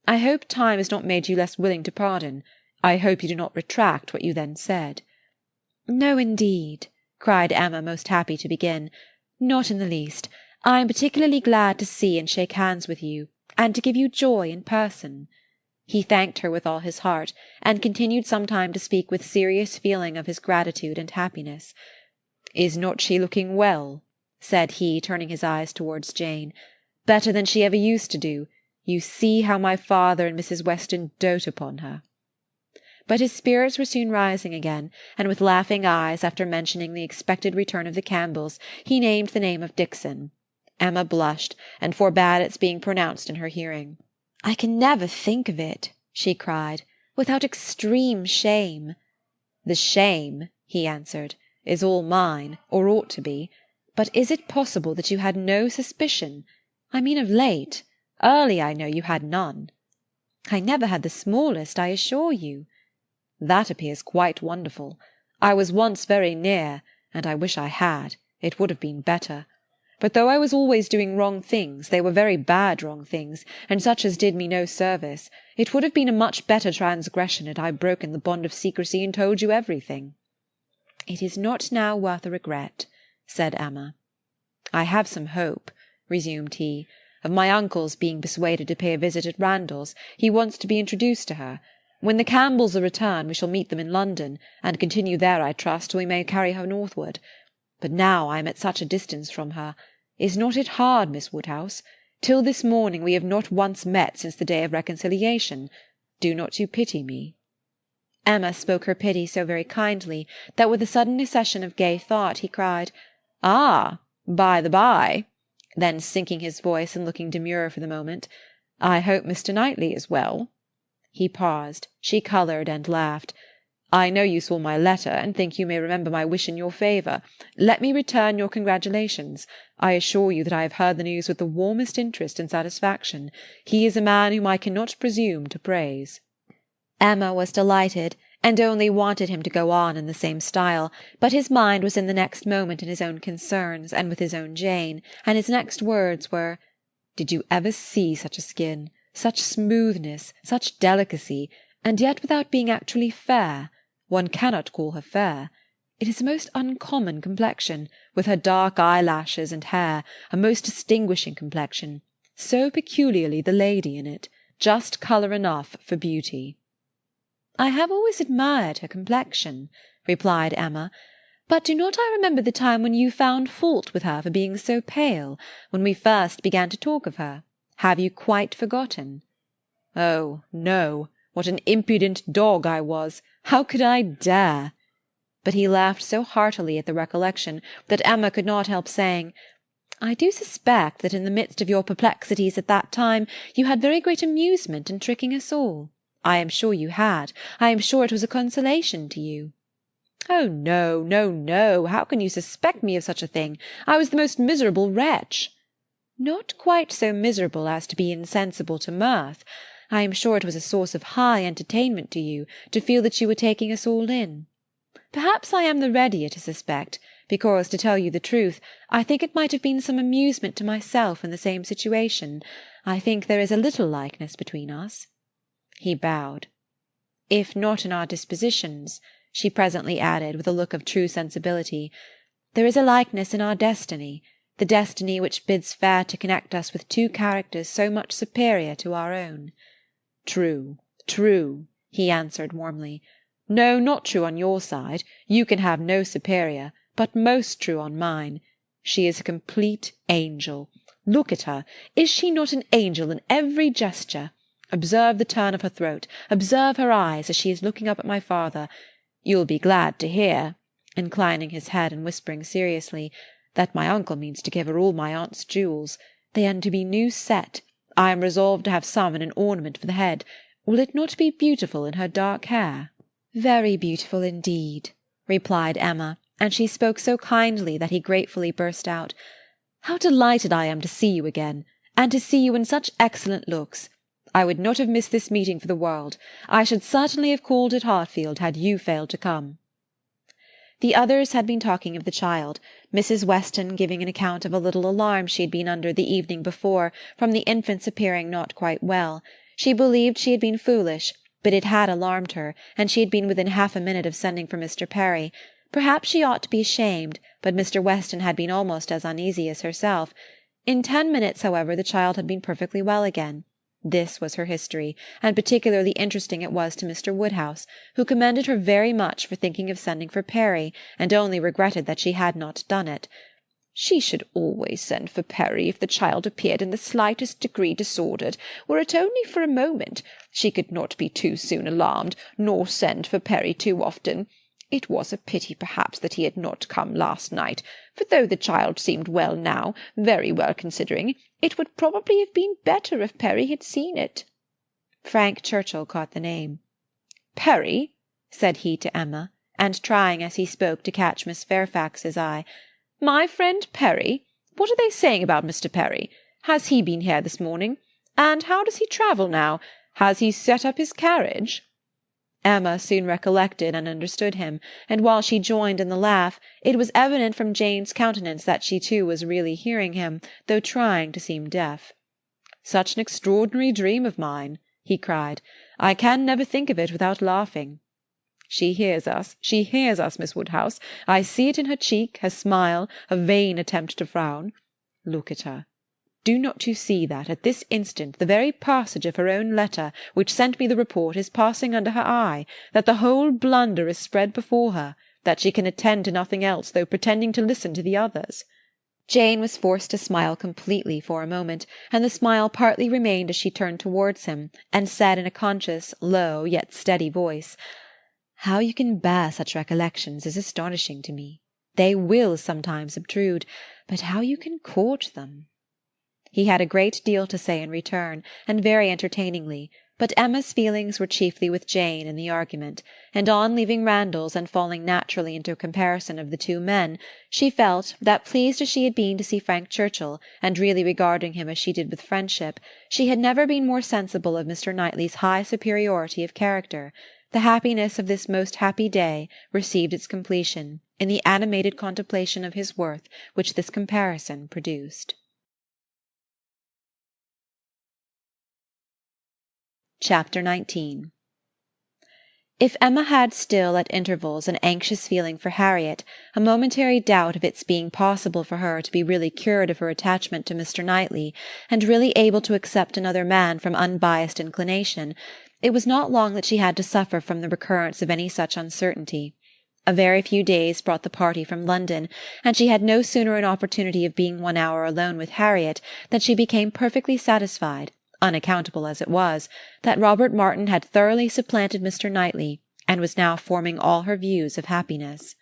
I hope time has not made you less willing to pardon. I hope you do not retract what you then said." "No, indeed," cried Emma, most happy to begin. "Not in the least. I am particularly glad to see and shake hands with you, and to give you joy in person." He thanked her with all his heart, and continued some time to speak with serious feeling of his gratitude and happiness. "Is not she looking well?" said he, turning his eyes towards Jane. "Better than she ever used to do. You see how my father and Mrs. Weston dote upon her." But his spirits were soon rising again, and with laughing eyes, after mentioning the expected return of the Campbells, he named the name of Dickson. Emma blushed, and forbade its being pronounced in her hearing. "I can never think of it," she cried, "without extreme shame." "The shame," he answered, "is all mine, or ought to be. But is it possible that you had no suspicion? I mean of late. Early, I know, you had none." "I never had the smallest, I assure you." "That appears quite wonderful. I was once very near, and I wish I had. It would have been better. But though I was always doing wrong things, they were very bad wrong things, and such as did me no service, it would have been a much better transgression had I broken the bond of secrecy and told you everything." "It is not now worth a regret," said Emma. "I have some hope," resumed he, "of my uncle's being persuaded to pay a visit at Randalls. He wants to be introduced to her. When the Campbells are returned, we shall meet them in London, and continue there, I trust, till we may carry her northward. But now I am at such a distance from her. Is not it hard, Miss Woodhouse? Till this morning we have not once met since the day of reconciliation. Do not you pity me?" Emma spoke her pity so very kindly that with a sudden accession of gay thought he cried, "Ah, by the by," then sinking his voice and looking demure for the moment, "I hope Mr. Knightley is well." He paused. She coloured and laughed. "I know you saw my letter, and think you may remember my wish in your favour. Let me return your congratulations. I assure you that I have heard the news with the warmest interest and satisfaction. He is a man whom I cannot presume to praise." Emma was delighted, and only wanted him to go on in the same style, but his mind was in the next moment in his own concerns, and with his own Jane, and his next words were, "Did you ever see such a skin, such smoothness, such delicacy, and yet without being actually fair? One cannot call her fair. It is a most uncommon complexion, with her dark eyelashes and hair, a most distinguishing complexion, so peculiarly the lady in it, just colour enough for beauty." "I have always admired her complexion," replied Emma, "but do not I remember the time when you found fault with her for being so pale, when we first began to talk of her? Have you quite forgotten?" "Oh, no. What an impudent dog I was! How could I dare?" But he laughed so heartily at the recollection that Emma could not help saying, "I do suspect that in the midst of your perplexities at that time you had very great amusement in tricking us all. I am sure you had. I am sure it was a consolation to you." "Oh, no, no, no! How can you suspect me of such a thing? I was the most miserable wretch." "Not quite so miserable as to be insensible to mirth. I am sure it was a source of high entertainment to you to feel that you were taking us all in. Perhaps I am the readier to suspect, because, to tell you the truth, I think it might have been some amusement to myself in the same situation. I think there is a little likeness between us." He bowed. "If not in our dispositions," she presently added, with a look of true sensibility, "there is a likeness in our destiny, the destiny which bids fair to connect us with two characters so much superior to our own." "True, true," he answered warmly. "No, not true on your side. You can have no superior, but most true on mine. She is a complete angel. Look at her. Is she not an angel in every gesture? Observe the turn of her throat. Observe her eyes as she is looking up at my father. You'll be glad to hear," inclining his head and whispering seriously, "that my uncle means to give her all my aunt's jewels. They are to be new set. I am resolved to have some in an ornament for the head. Will it not be beautiful in her dark hair?" "Very beautiful indeed," replied Emma, and she spoke so kindly that he gratefully burst out, "How delighted I am to see you again, and to see you in such excellent looks! I would not have missed this meeting for the world. I should certainly have called at Hartfield had you failed to come." The others had been talking of the child, Mrs. Weston giving an account of a little alarm she had been under the evening before, from the infant's appearing not quite well. She believed she had been foolish, but it had alarmed her, and she had been within half a minute of sending for Mr. Perry. Perhaps she ought to be ashamed, but Mr. Weston had been almost as uneasy as herself. In 10 minutes, however, the child had been perfectly well again. This was her history, and particularly interesting it was to Mr. Woodhouse, who commended her very much for thinking of sending for Perry, and only regretted that she had not done it. "She should always send for Perry if the child appeared in the slightest degree disordered, were it only for a moment. She could not be too soon alarmed, nor send for Perry too often. It was a pity, perhaps, that he had not come last night, for though the child seemed well now, very well considering, it would probably have been better if Perry had seen it." Frank Churchill caught the name. "Perry?" said he to Emma, and trying as he spoke to catch Miss Fairfax's eye. "My friend Perry? What are they saying about Mr. Perry? Has he been here this morning? And how does he travel now? Has he set up his carriage?" Emma soon recollected and understood him, and while she joined in the laugh, it was evident from Jane's countenance that she too was really hearing him, though trying to seem deaf. "Such an extraordinary dream of mine!" he cried. "I can never think of it without laughing. She hears us, Miss Woodhouse. I see it in her cheek, her smile, her vain attempt to frown. Look at her. Do not you see that, at this instant, the very passage of her own letter, which sent me the report, is passing under her eye, that the whole blunder is spread before her, that she can attend to nothing else, though pretending to listen to the others?" Jane was forced to smile completely for a moment, and the smile partly remained as she turned towards him, and said in a conscious, low, yet steady voice, "How you can bear such recollections is astonishing to me. They will sometimes obtrude, but how you can court them!" He had a great deal to say in return, and very entertainingly, but Emma's feelings were chiefly with Jane in the argument, and on leaving Randalls and falling naturally into a comparison of the two men, she felt that, pleased as she had been to see Frank Churchill, and really regarding him as she did with friendship, she had never been more sensible of Mr. Knightley's high superiority of character. The happiness of this most happy day received its completion in the animated contemplation of his worth which this comparison produced. Chapter 19. If Emma had still at intervals an anxious feeling for Harriet, a momentary doubt of its being possible for her to be really cured of her attachment to Mr. Knightley, and really able to accept another man from unbiassed inclination, it was not long that she had to suffer from the recurrence of any such uncertainty. A very few days brought the party from London, and she had no sooner an opportunity of being 1 hour alone with Harriet than she became perfectly satisfied, unaccountable as it was, that Robert Martin had thoroughly supplanted Mr. Knightley, and was now forming all her views of happiness.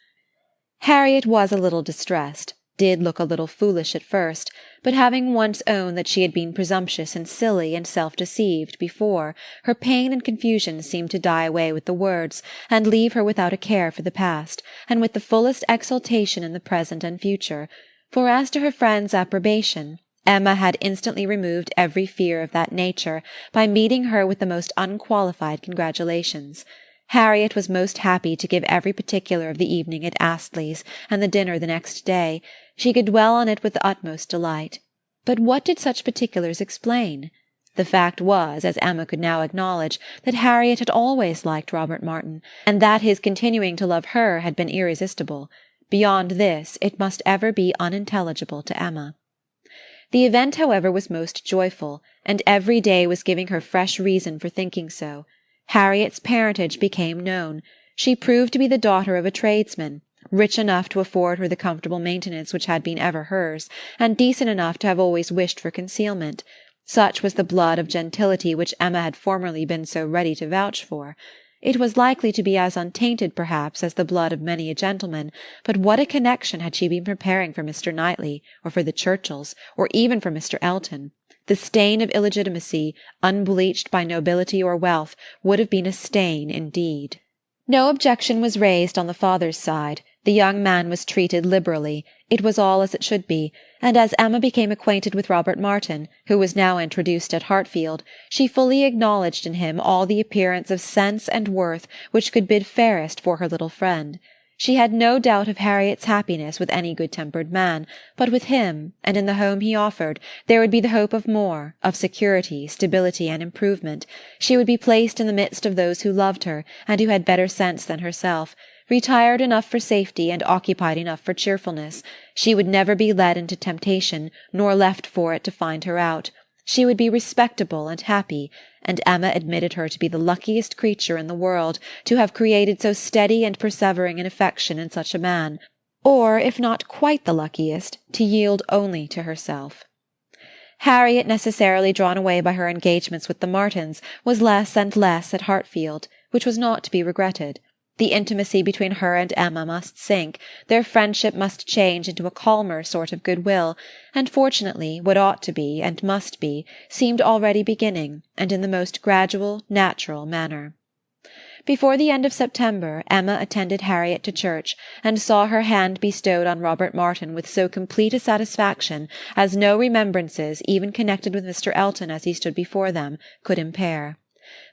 Harriet was a little distressed, did look a little foolish at first, but having once owned that she had been presumptuous and silly and self-deceived before, her pain and confusion seemed to die away with the words, and leave her without a care for the past, and with the fullest exultation in the present and future, for as to her friend's approbation, Emma had instantly removed every fear of that nature by meeting her with the most unqualified congratulations. Harriet was most happy to give every particular of the evening at Astley's and the dinner the next day. She could dwell on it with the utmost delight. But what did such particulars explain? The fact was, as Emma could now acknowledge, that Harriet had always liked Robert Martin, and that his continuing to love her had been irresistible. Beyond this, it must ever be unintelligible to Emma. The event, however, was most joyful, and every day was giving her fresh reason for thinking so. Harriet's parentage became known. She proved to be the daughter of a tradesman, rich enough to afford her the comfortable maintenance which had been ever hers, and decent enough to have always wished for concealment. Such was the blood of gentility which Emma had formerly been so ready to vouch for. It was likely to be as untainted, perhaps, as the blood of many a gentleman, but what a connection had she been preparing for Mr. Knightley, or for the Churchills, or even for Mr. Elton! The stain of illegitimacy, unbleached by nobility or wealth, would have been a stain indeed. No objection was raised on the father's side. The young man was treated liberally. It was all as it should be, and as Emma became acquainted with Robert Martin, who was now introduced at Hartfield, she fully acknowledged in him all the appearance of sense and worth which could bid fairest for her little friend. She had no doubt of Harriet's happiness with any good-tempered man, but with him, and in the home he offered, there would be the hope of more, of security, stability, and improvement. She would be placed in the midst of those who loved her, and who had better sense than herself, retired enough for safety and occupied enough for cheerfulness. She would never be led into temptation, nor left for it to find her out. She would be respectable and happy, and Emma admitted her to be the luckiest creature in the world to have created so steady and persevering an affection in such a man, or, if not quite the luckiest, to yield only to herself. Harriet, necessarily drawn away by her engagements with the Martins, was less and less at Hartfield, which was not to be regretted. The intimacy between her and Emma must sink, their friendship must change into a calmer sort of goodwill, and fortunately what ought to be, and must be, seemed already beginning, and in the most gradual, natural manner. Before the end of September, Emma attended Harriet to church, and saw her hand bestowed on Robert Martin with so complete a satisfaction as no remembrances, even connected with Mr. Elton as he stood before them, could impair.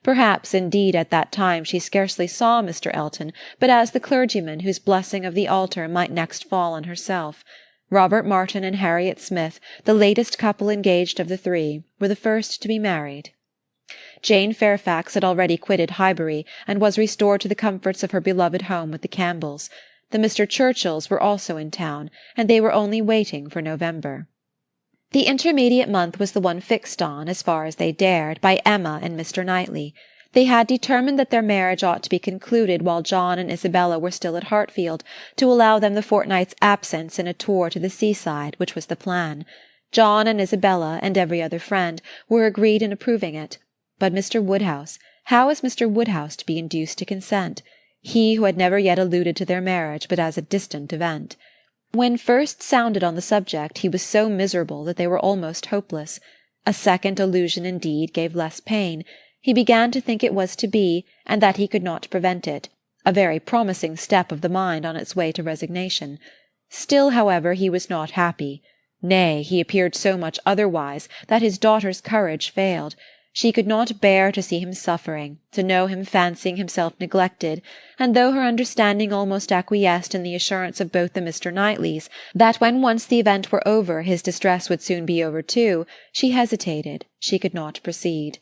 Perhaps, indeed, at that time she scarcely saw Mr. Elton but as the clergyman whose blessing of the altar might next fall on herself. Robert Martin and Harriet Smith, the latest couple engaged of the three, were the first to be married. Jane Fairfax had already quitted Highbury, and was restored to the comforts of her beloved home with the Campbells. The Mr. Churchills were also in town, and they were only waiting for November. The intermediate month was the one fixed on, as far as they dared, by Emma and Mr. Knightley. They had determined that their marriage ought to be concluded while John and Isabella were still at Hartfield, to allow them the fortnight's absence in a tour to the seaside, which was the plan. John and Isabella, and every other friend, were agreed in approving it. But Mr. Woodhouse, how was Mr. Woodhouse to be induced to consent? He who had never yet alluded to their marriage but as a distant event. When first sounded on the subject, he was so miserable that they were almost hopeless. A second allusion, indeed, gave less pain. He began to think it was to be, and that he could not prevent it, a very promising step of the mind on its way to resignation. Still, however, he was not happy. Nay, he appeared so much otherwise that his daughter's courage failed. She could not bear to see him suffering, to know him fancying himself neglected, and though her understanding almost acquiesced in the assurance of both the Mr. Knightleys that when once the event were over his distress would soon be over too, she hesitated, she could not proceed.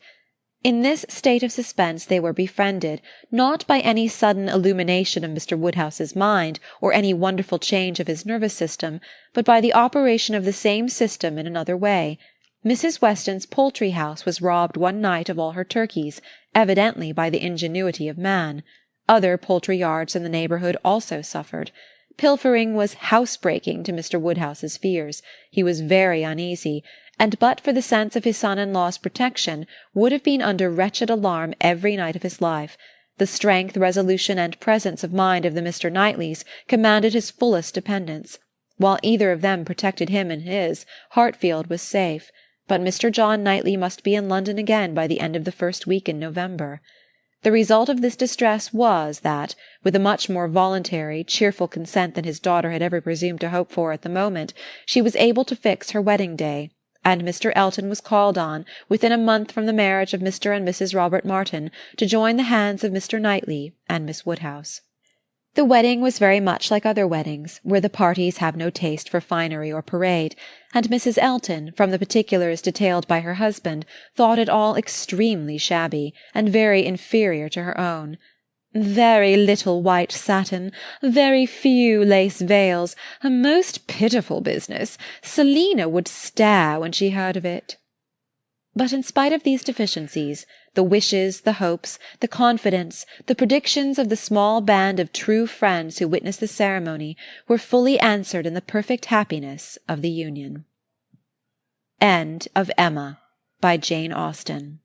In this state of suspense they were befriended, not by any sudden illumination of Mr. Woodhouse's mind, or any wonderful change of his nervous system, but by the operation of the same system in another way. Mrs. Weston's poultry-house was robbed one night of all her turkeys, evidently by the ingenuity of man. Other poultry-yards in the neighbourhood also suffered. Pilfering was house-breaking to Mr. Woodhouse's fears. He was very uneasy, and but for the sense of his son-in-law's protection, would have been under wretched alarm every night of his life. The strength, resolution, and presence of mind of the Mr. Knightleys commanded his fullest dependence. While either of them protected him and his, Hartfield was safe. But Mr. John Knightley must be in London again by the end of the first week in November. The result of this distress was that, with a much more voluntary, cheerful consent than his daughter had ever presumed to hope for at the moment, she was able to fix her wedding day, and Mr. Elton was called on, within a month from the marriage of Mr. and Mrs. Robert Martin, to join the hands of Mr. Knightley and Miss Woodhouse. The wedding was very much like other weddings, where the parties have no taste for finery or parade, and Mrs. Elton, from the particulars detailed by her husband, thought it all extremely shabby, and very inferior to her own. Very little white satin, very few lace veils, a most pitiful business. Selina would stare when she heard of it. But in spite of these deficiencies, the wishes, the hopes, the confidence, the predictions of the small band of true friends who witnessed the ceremony were fully answered in the perfect happiness of the union. End of Emma by Jane Austen.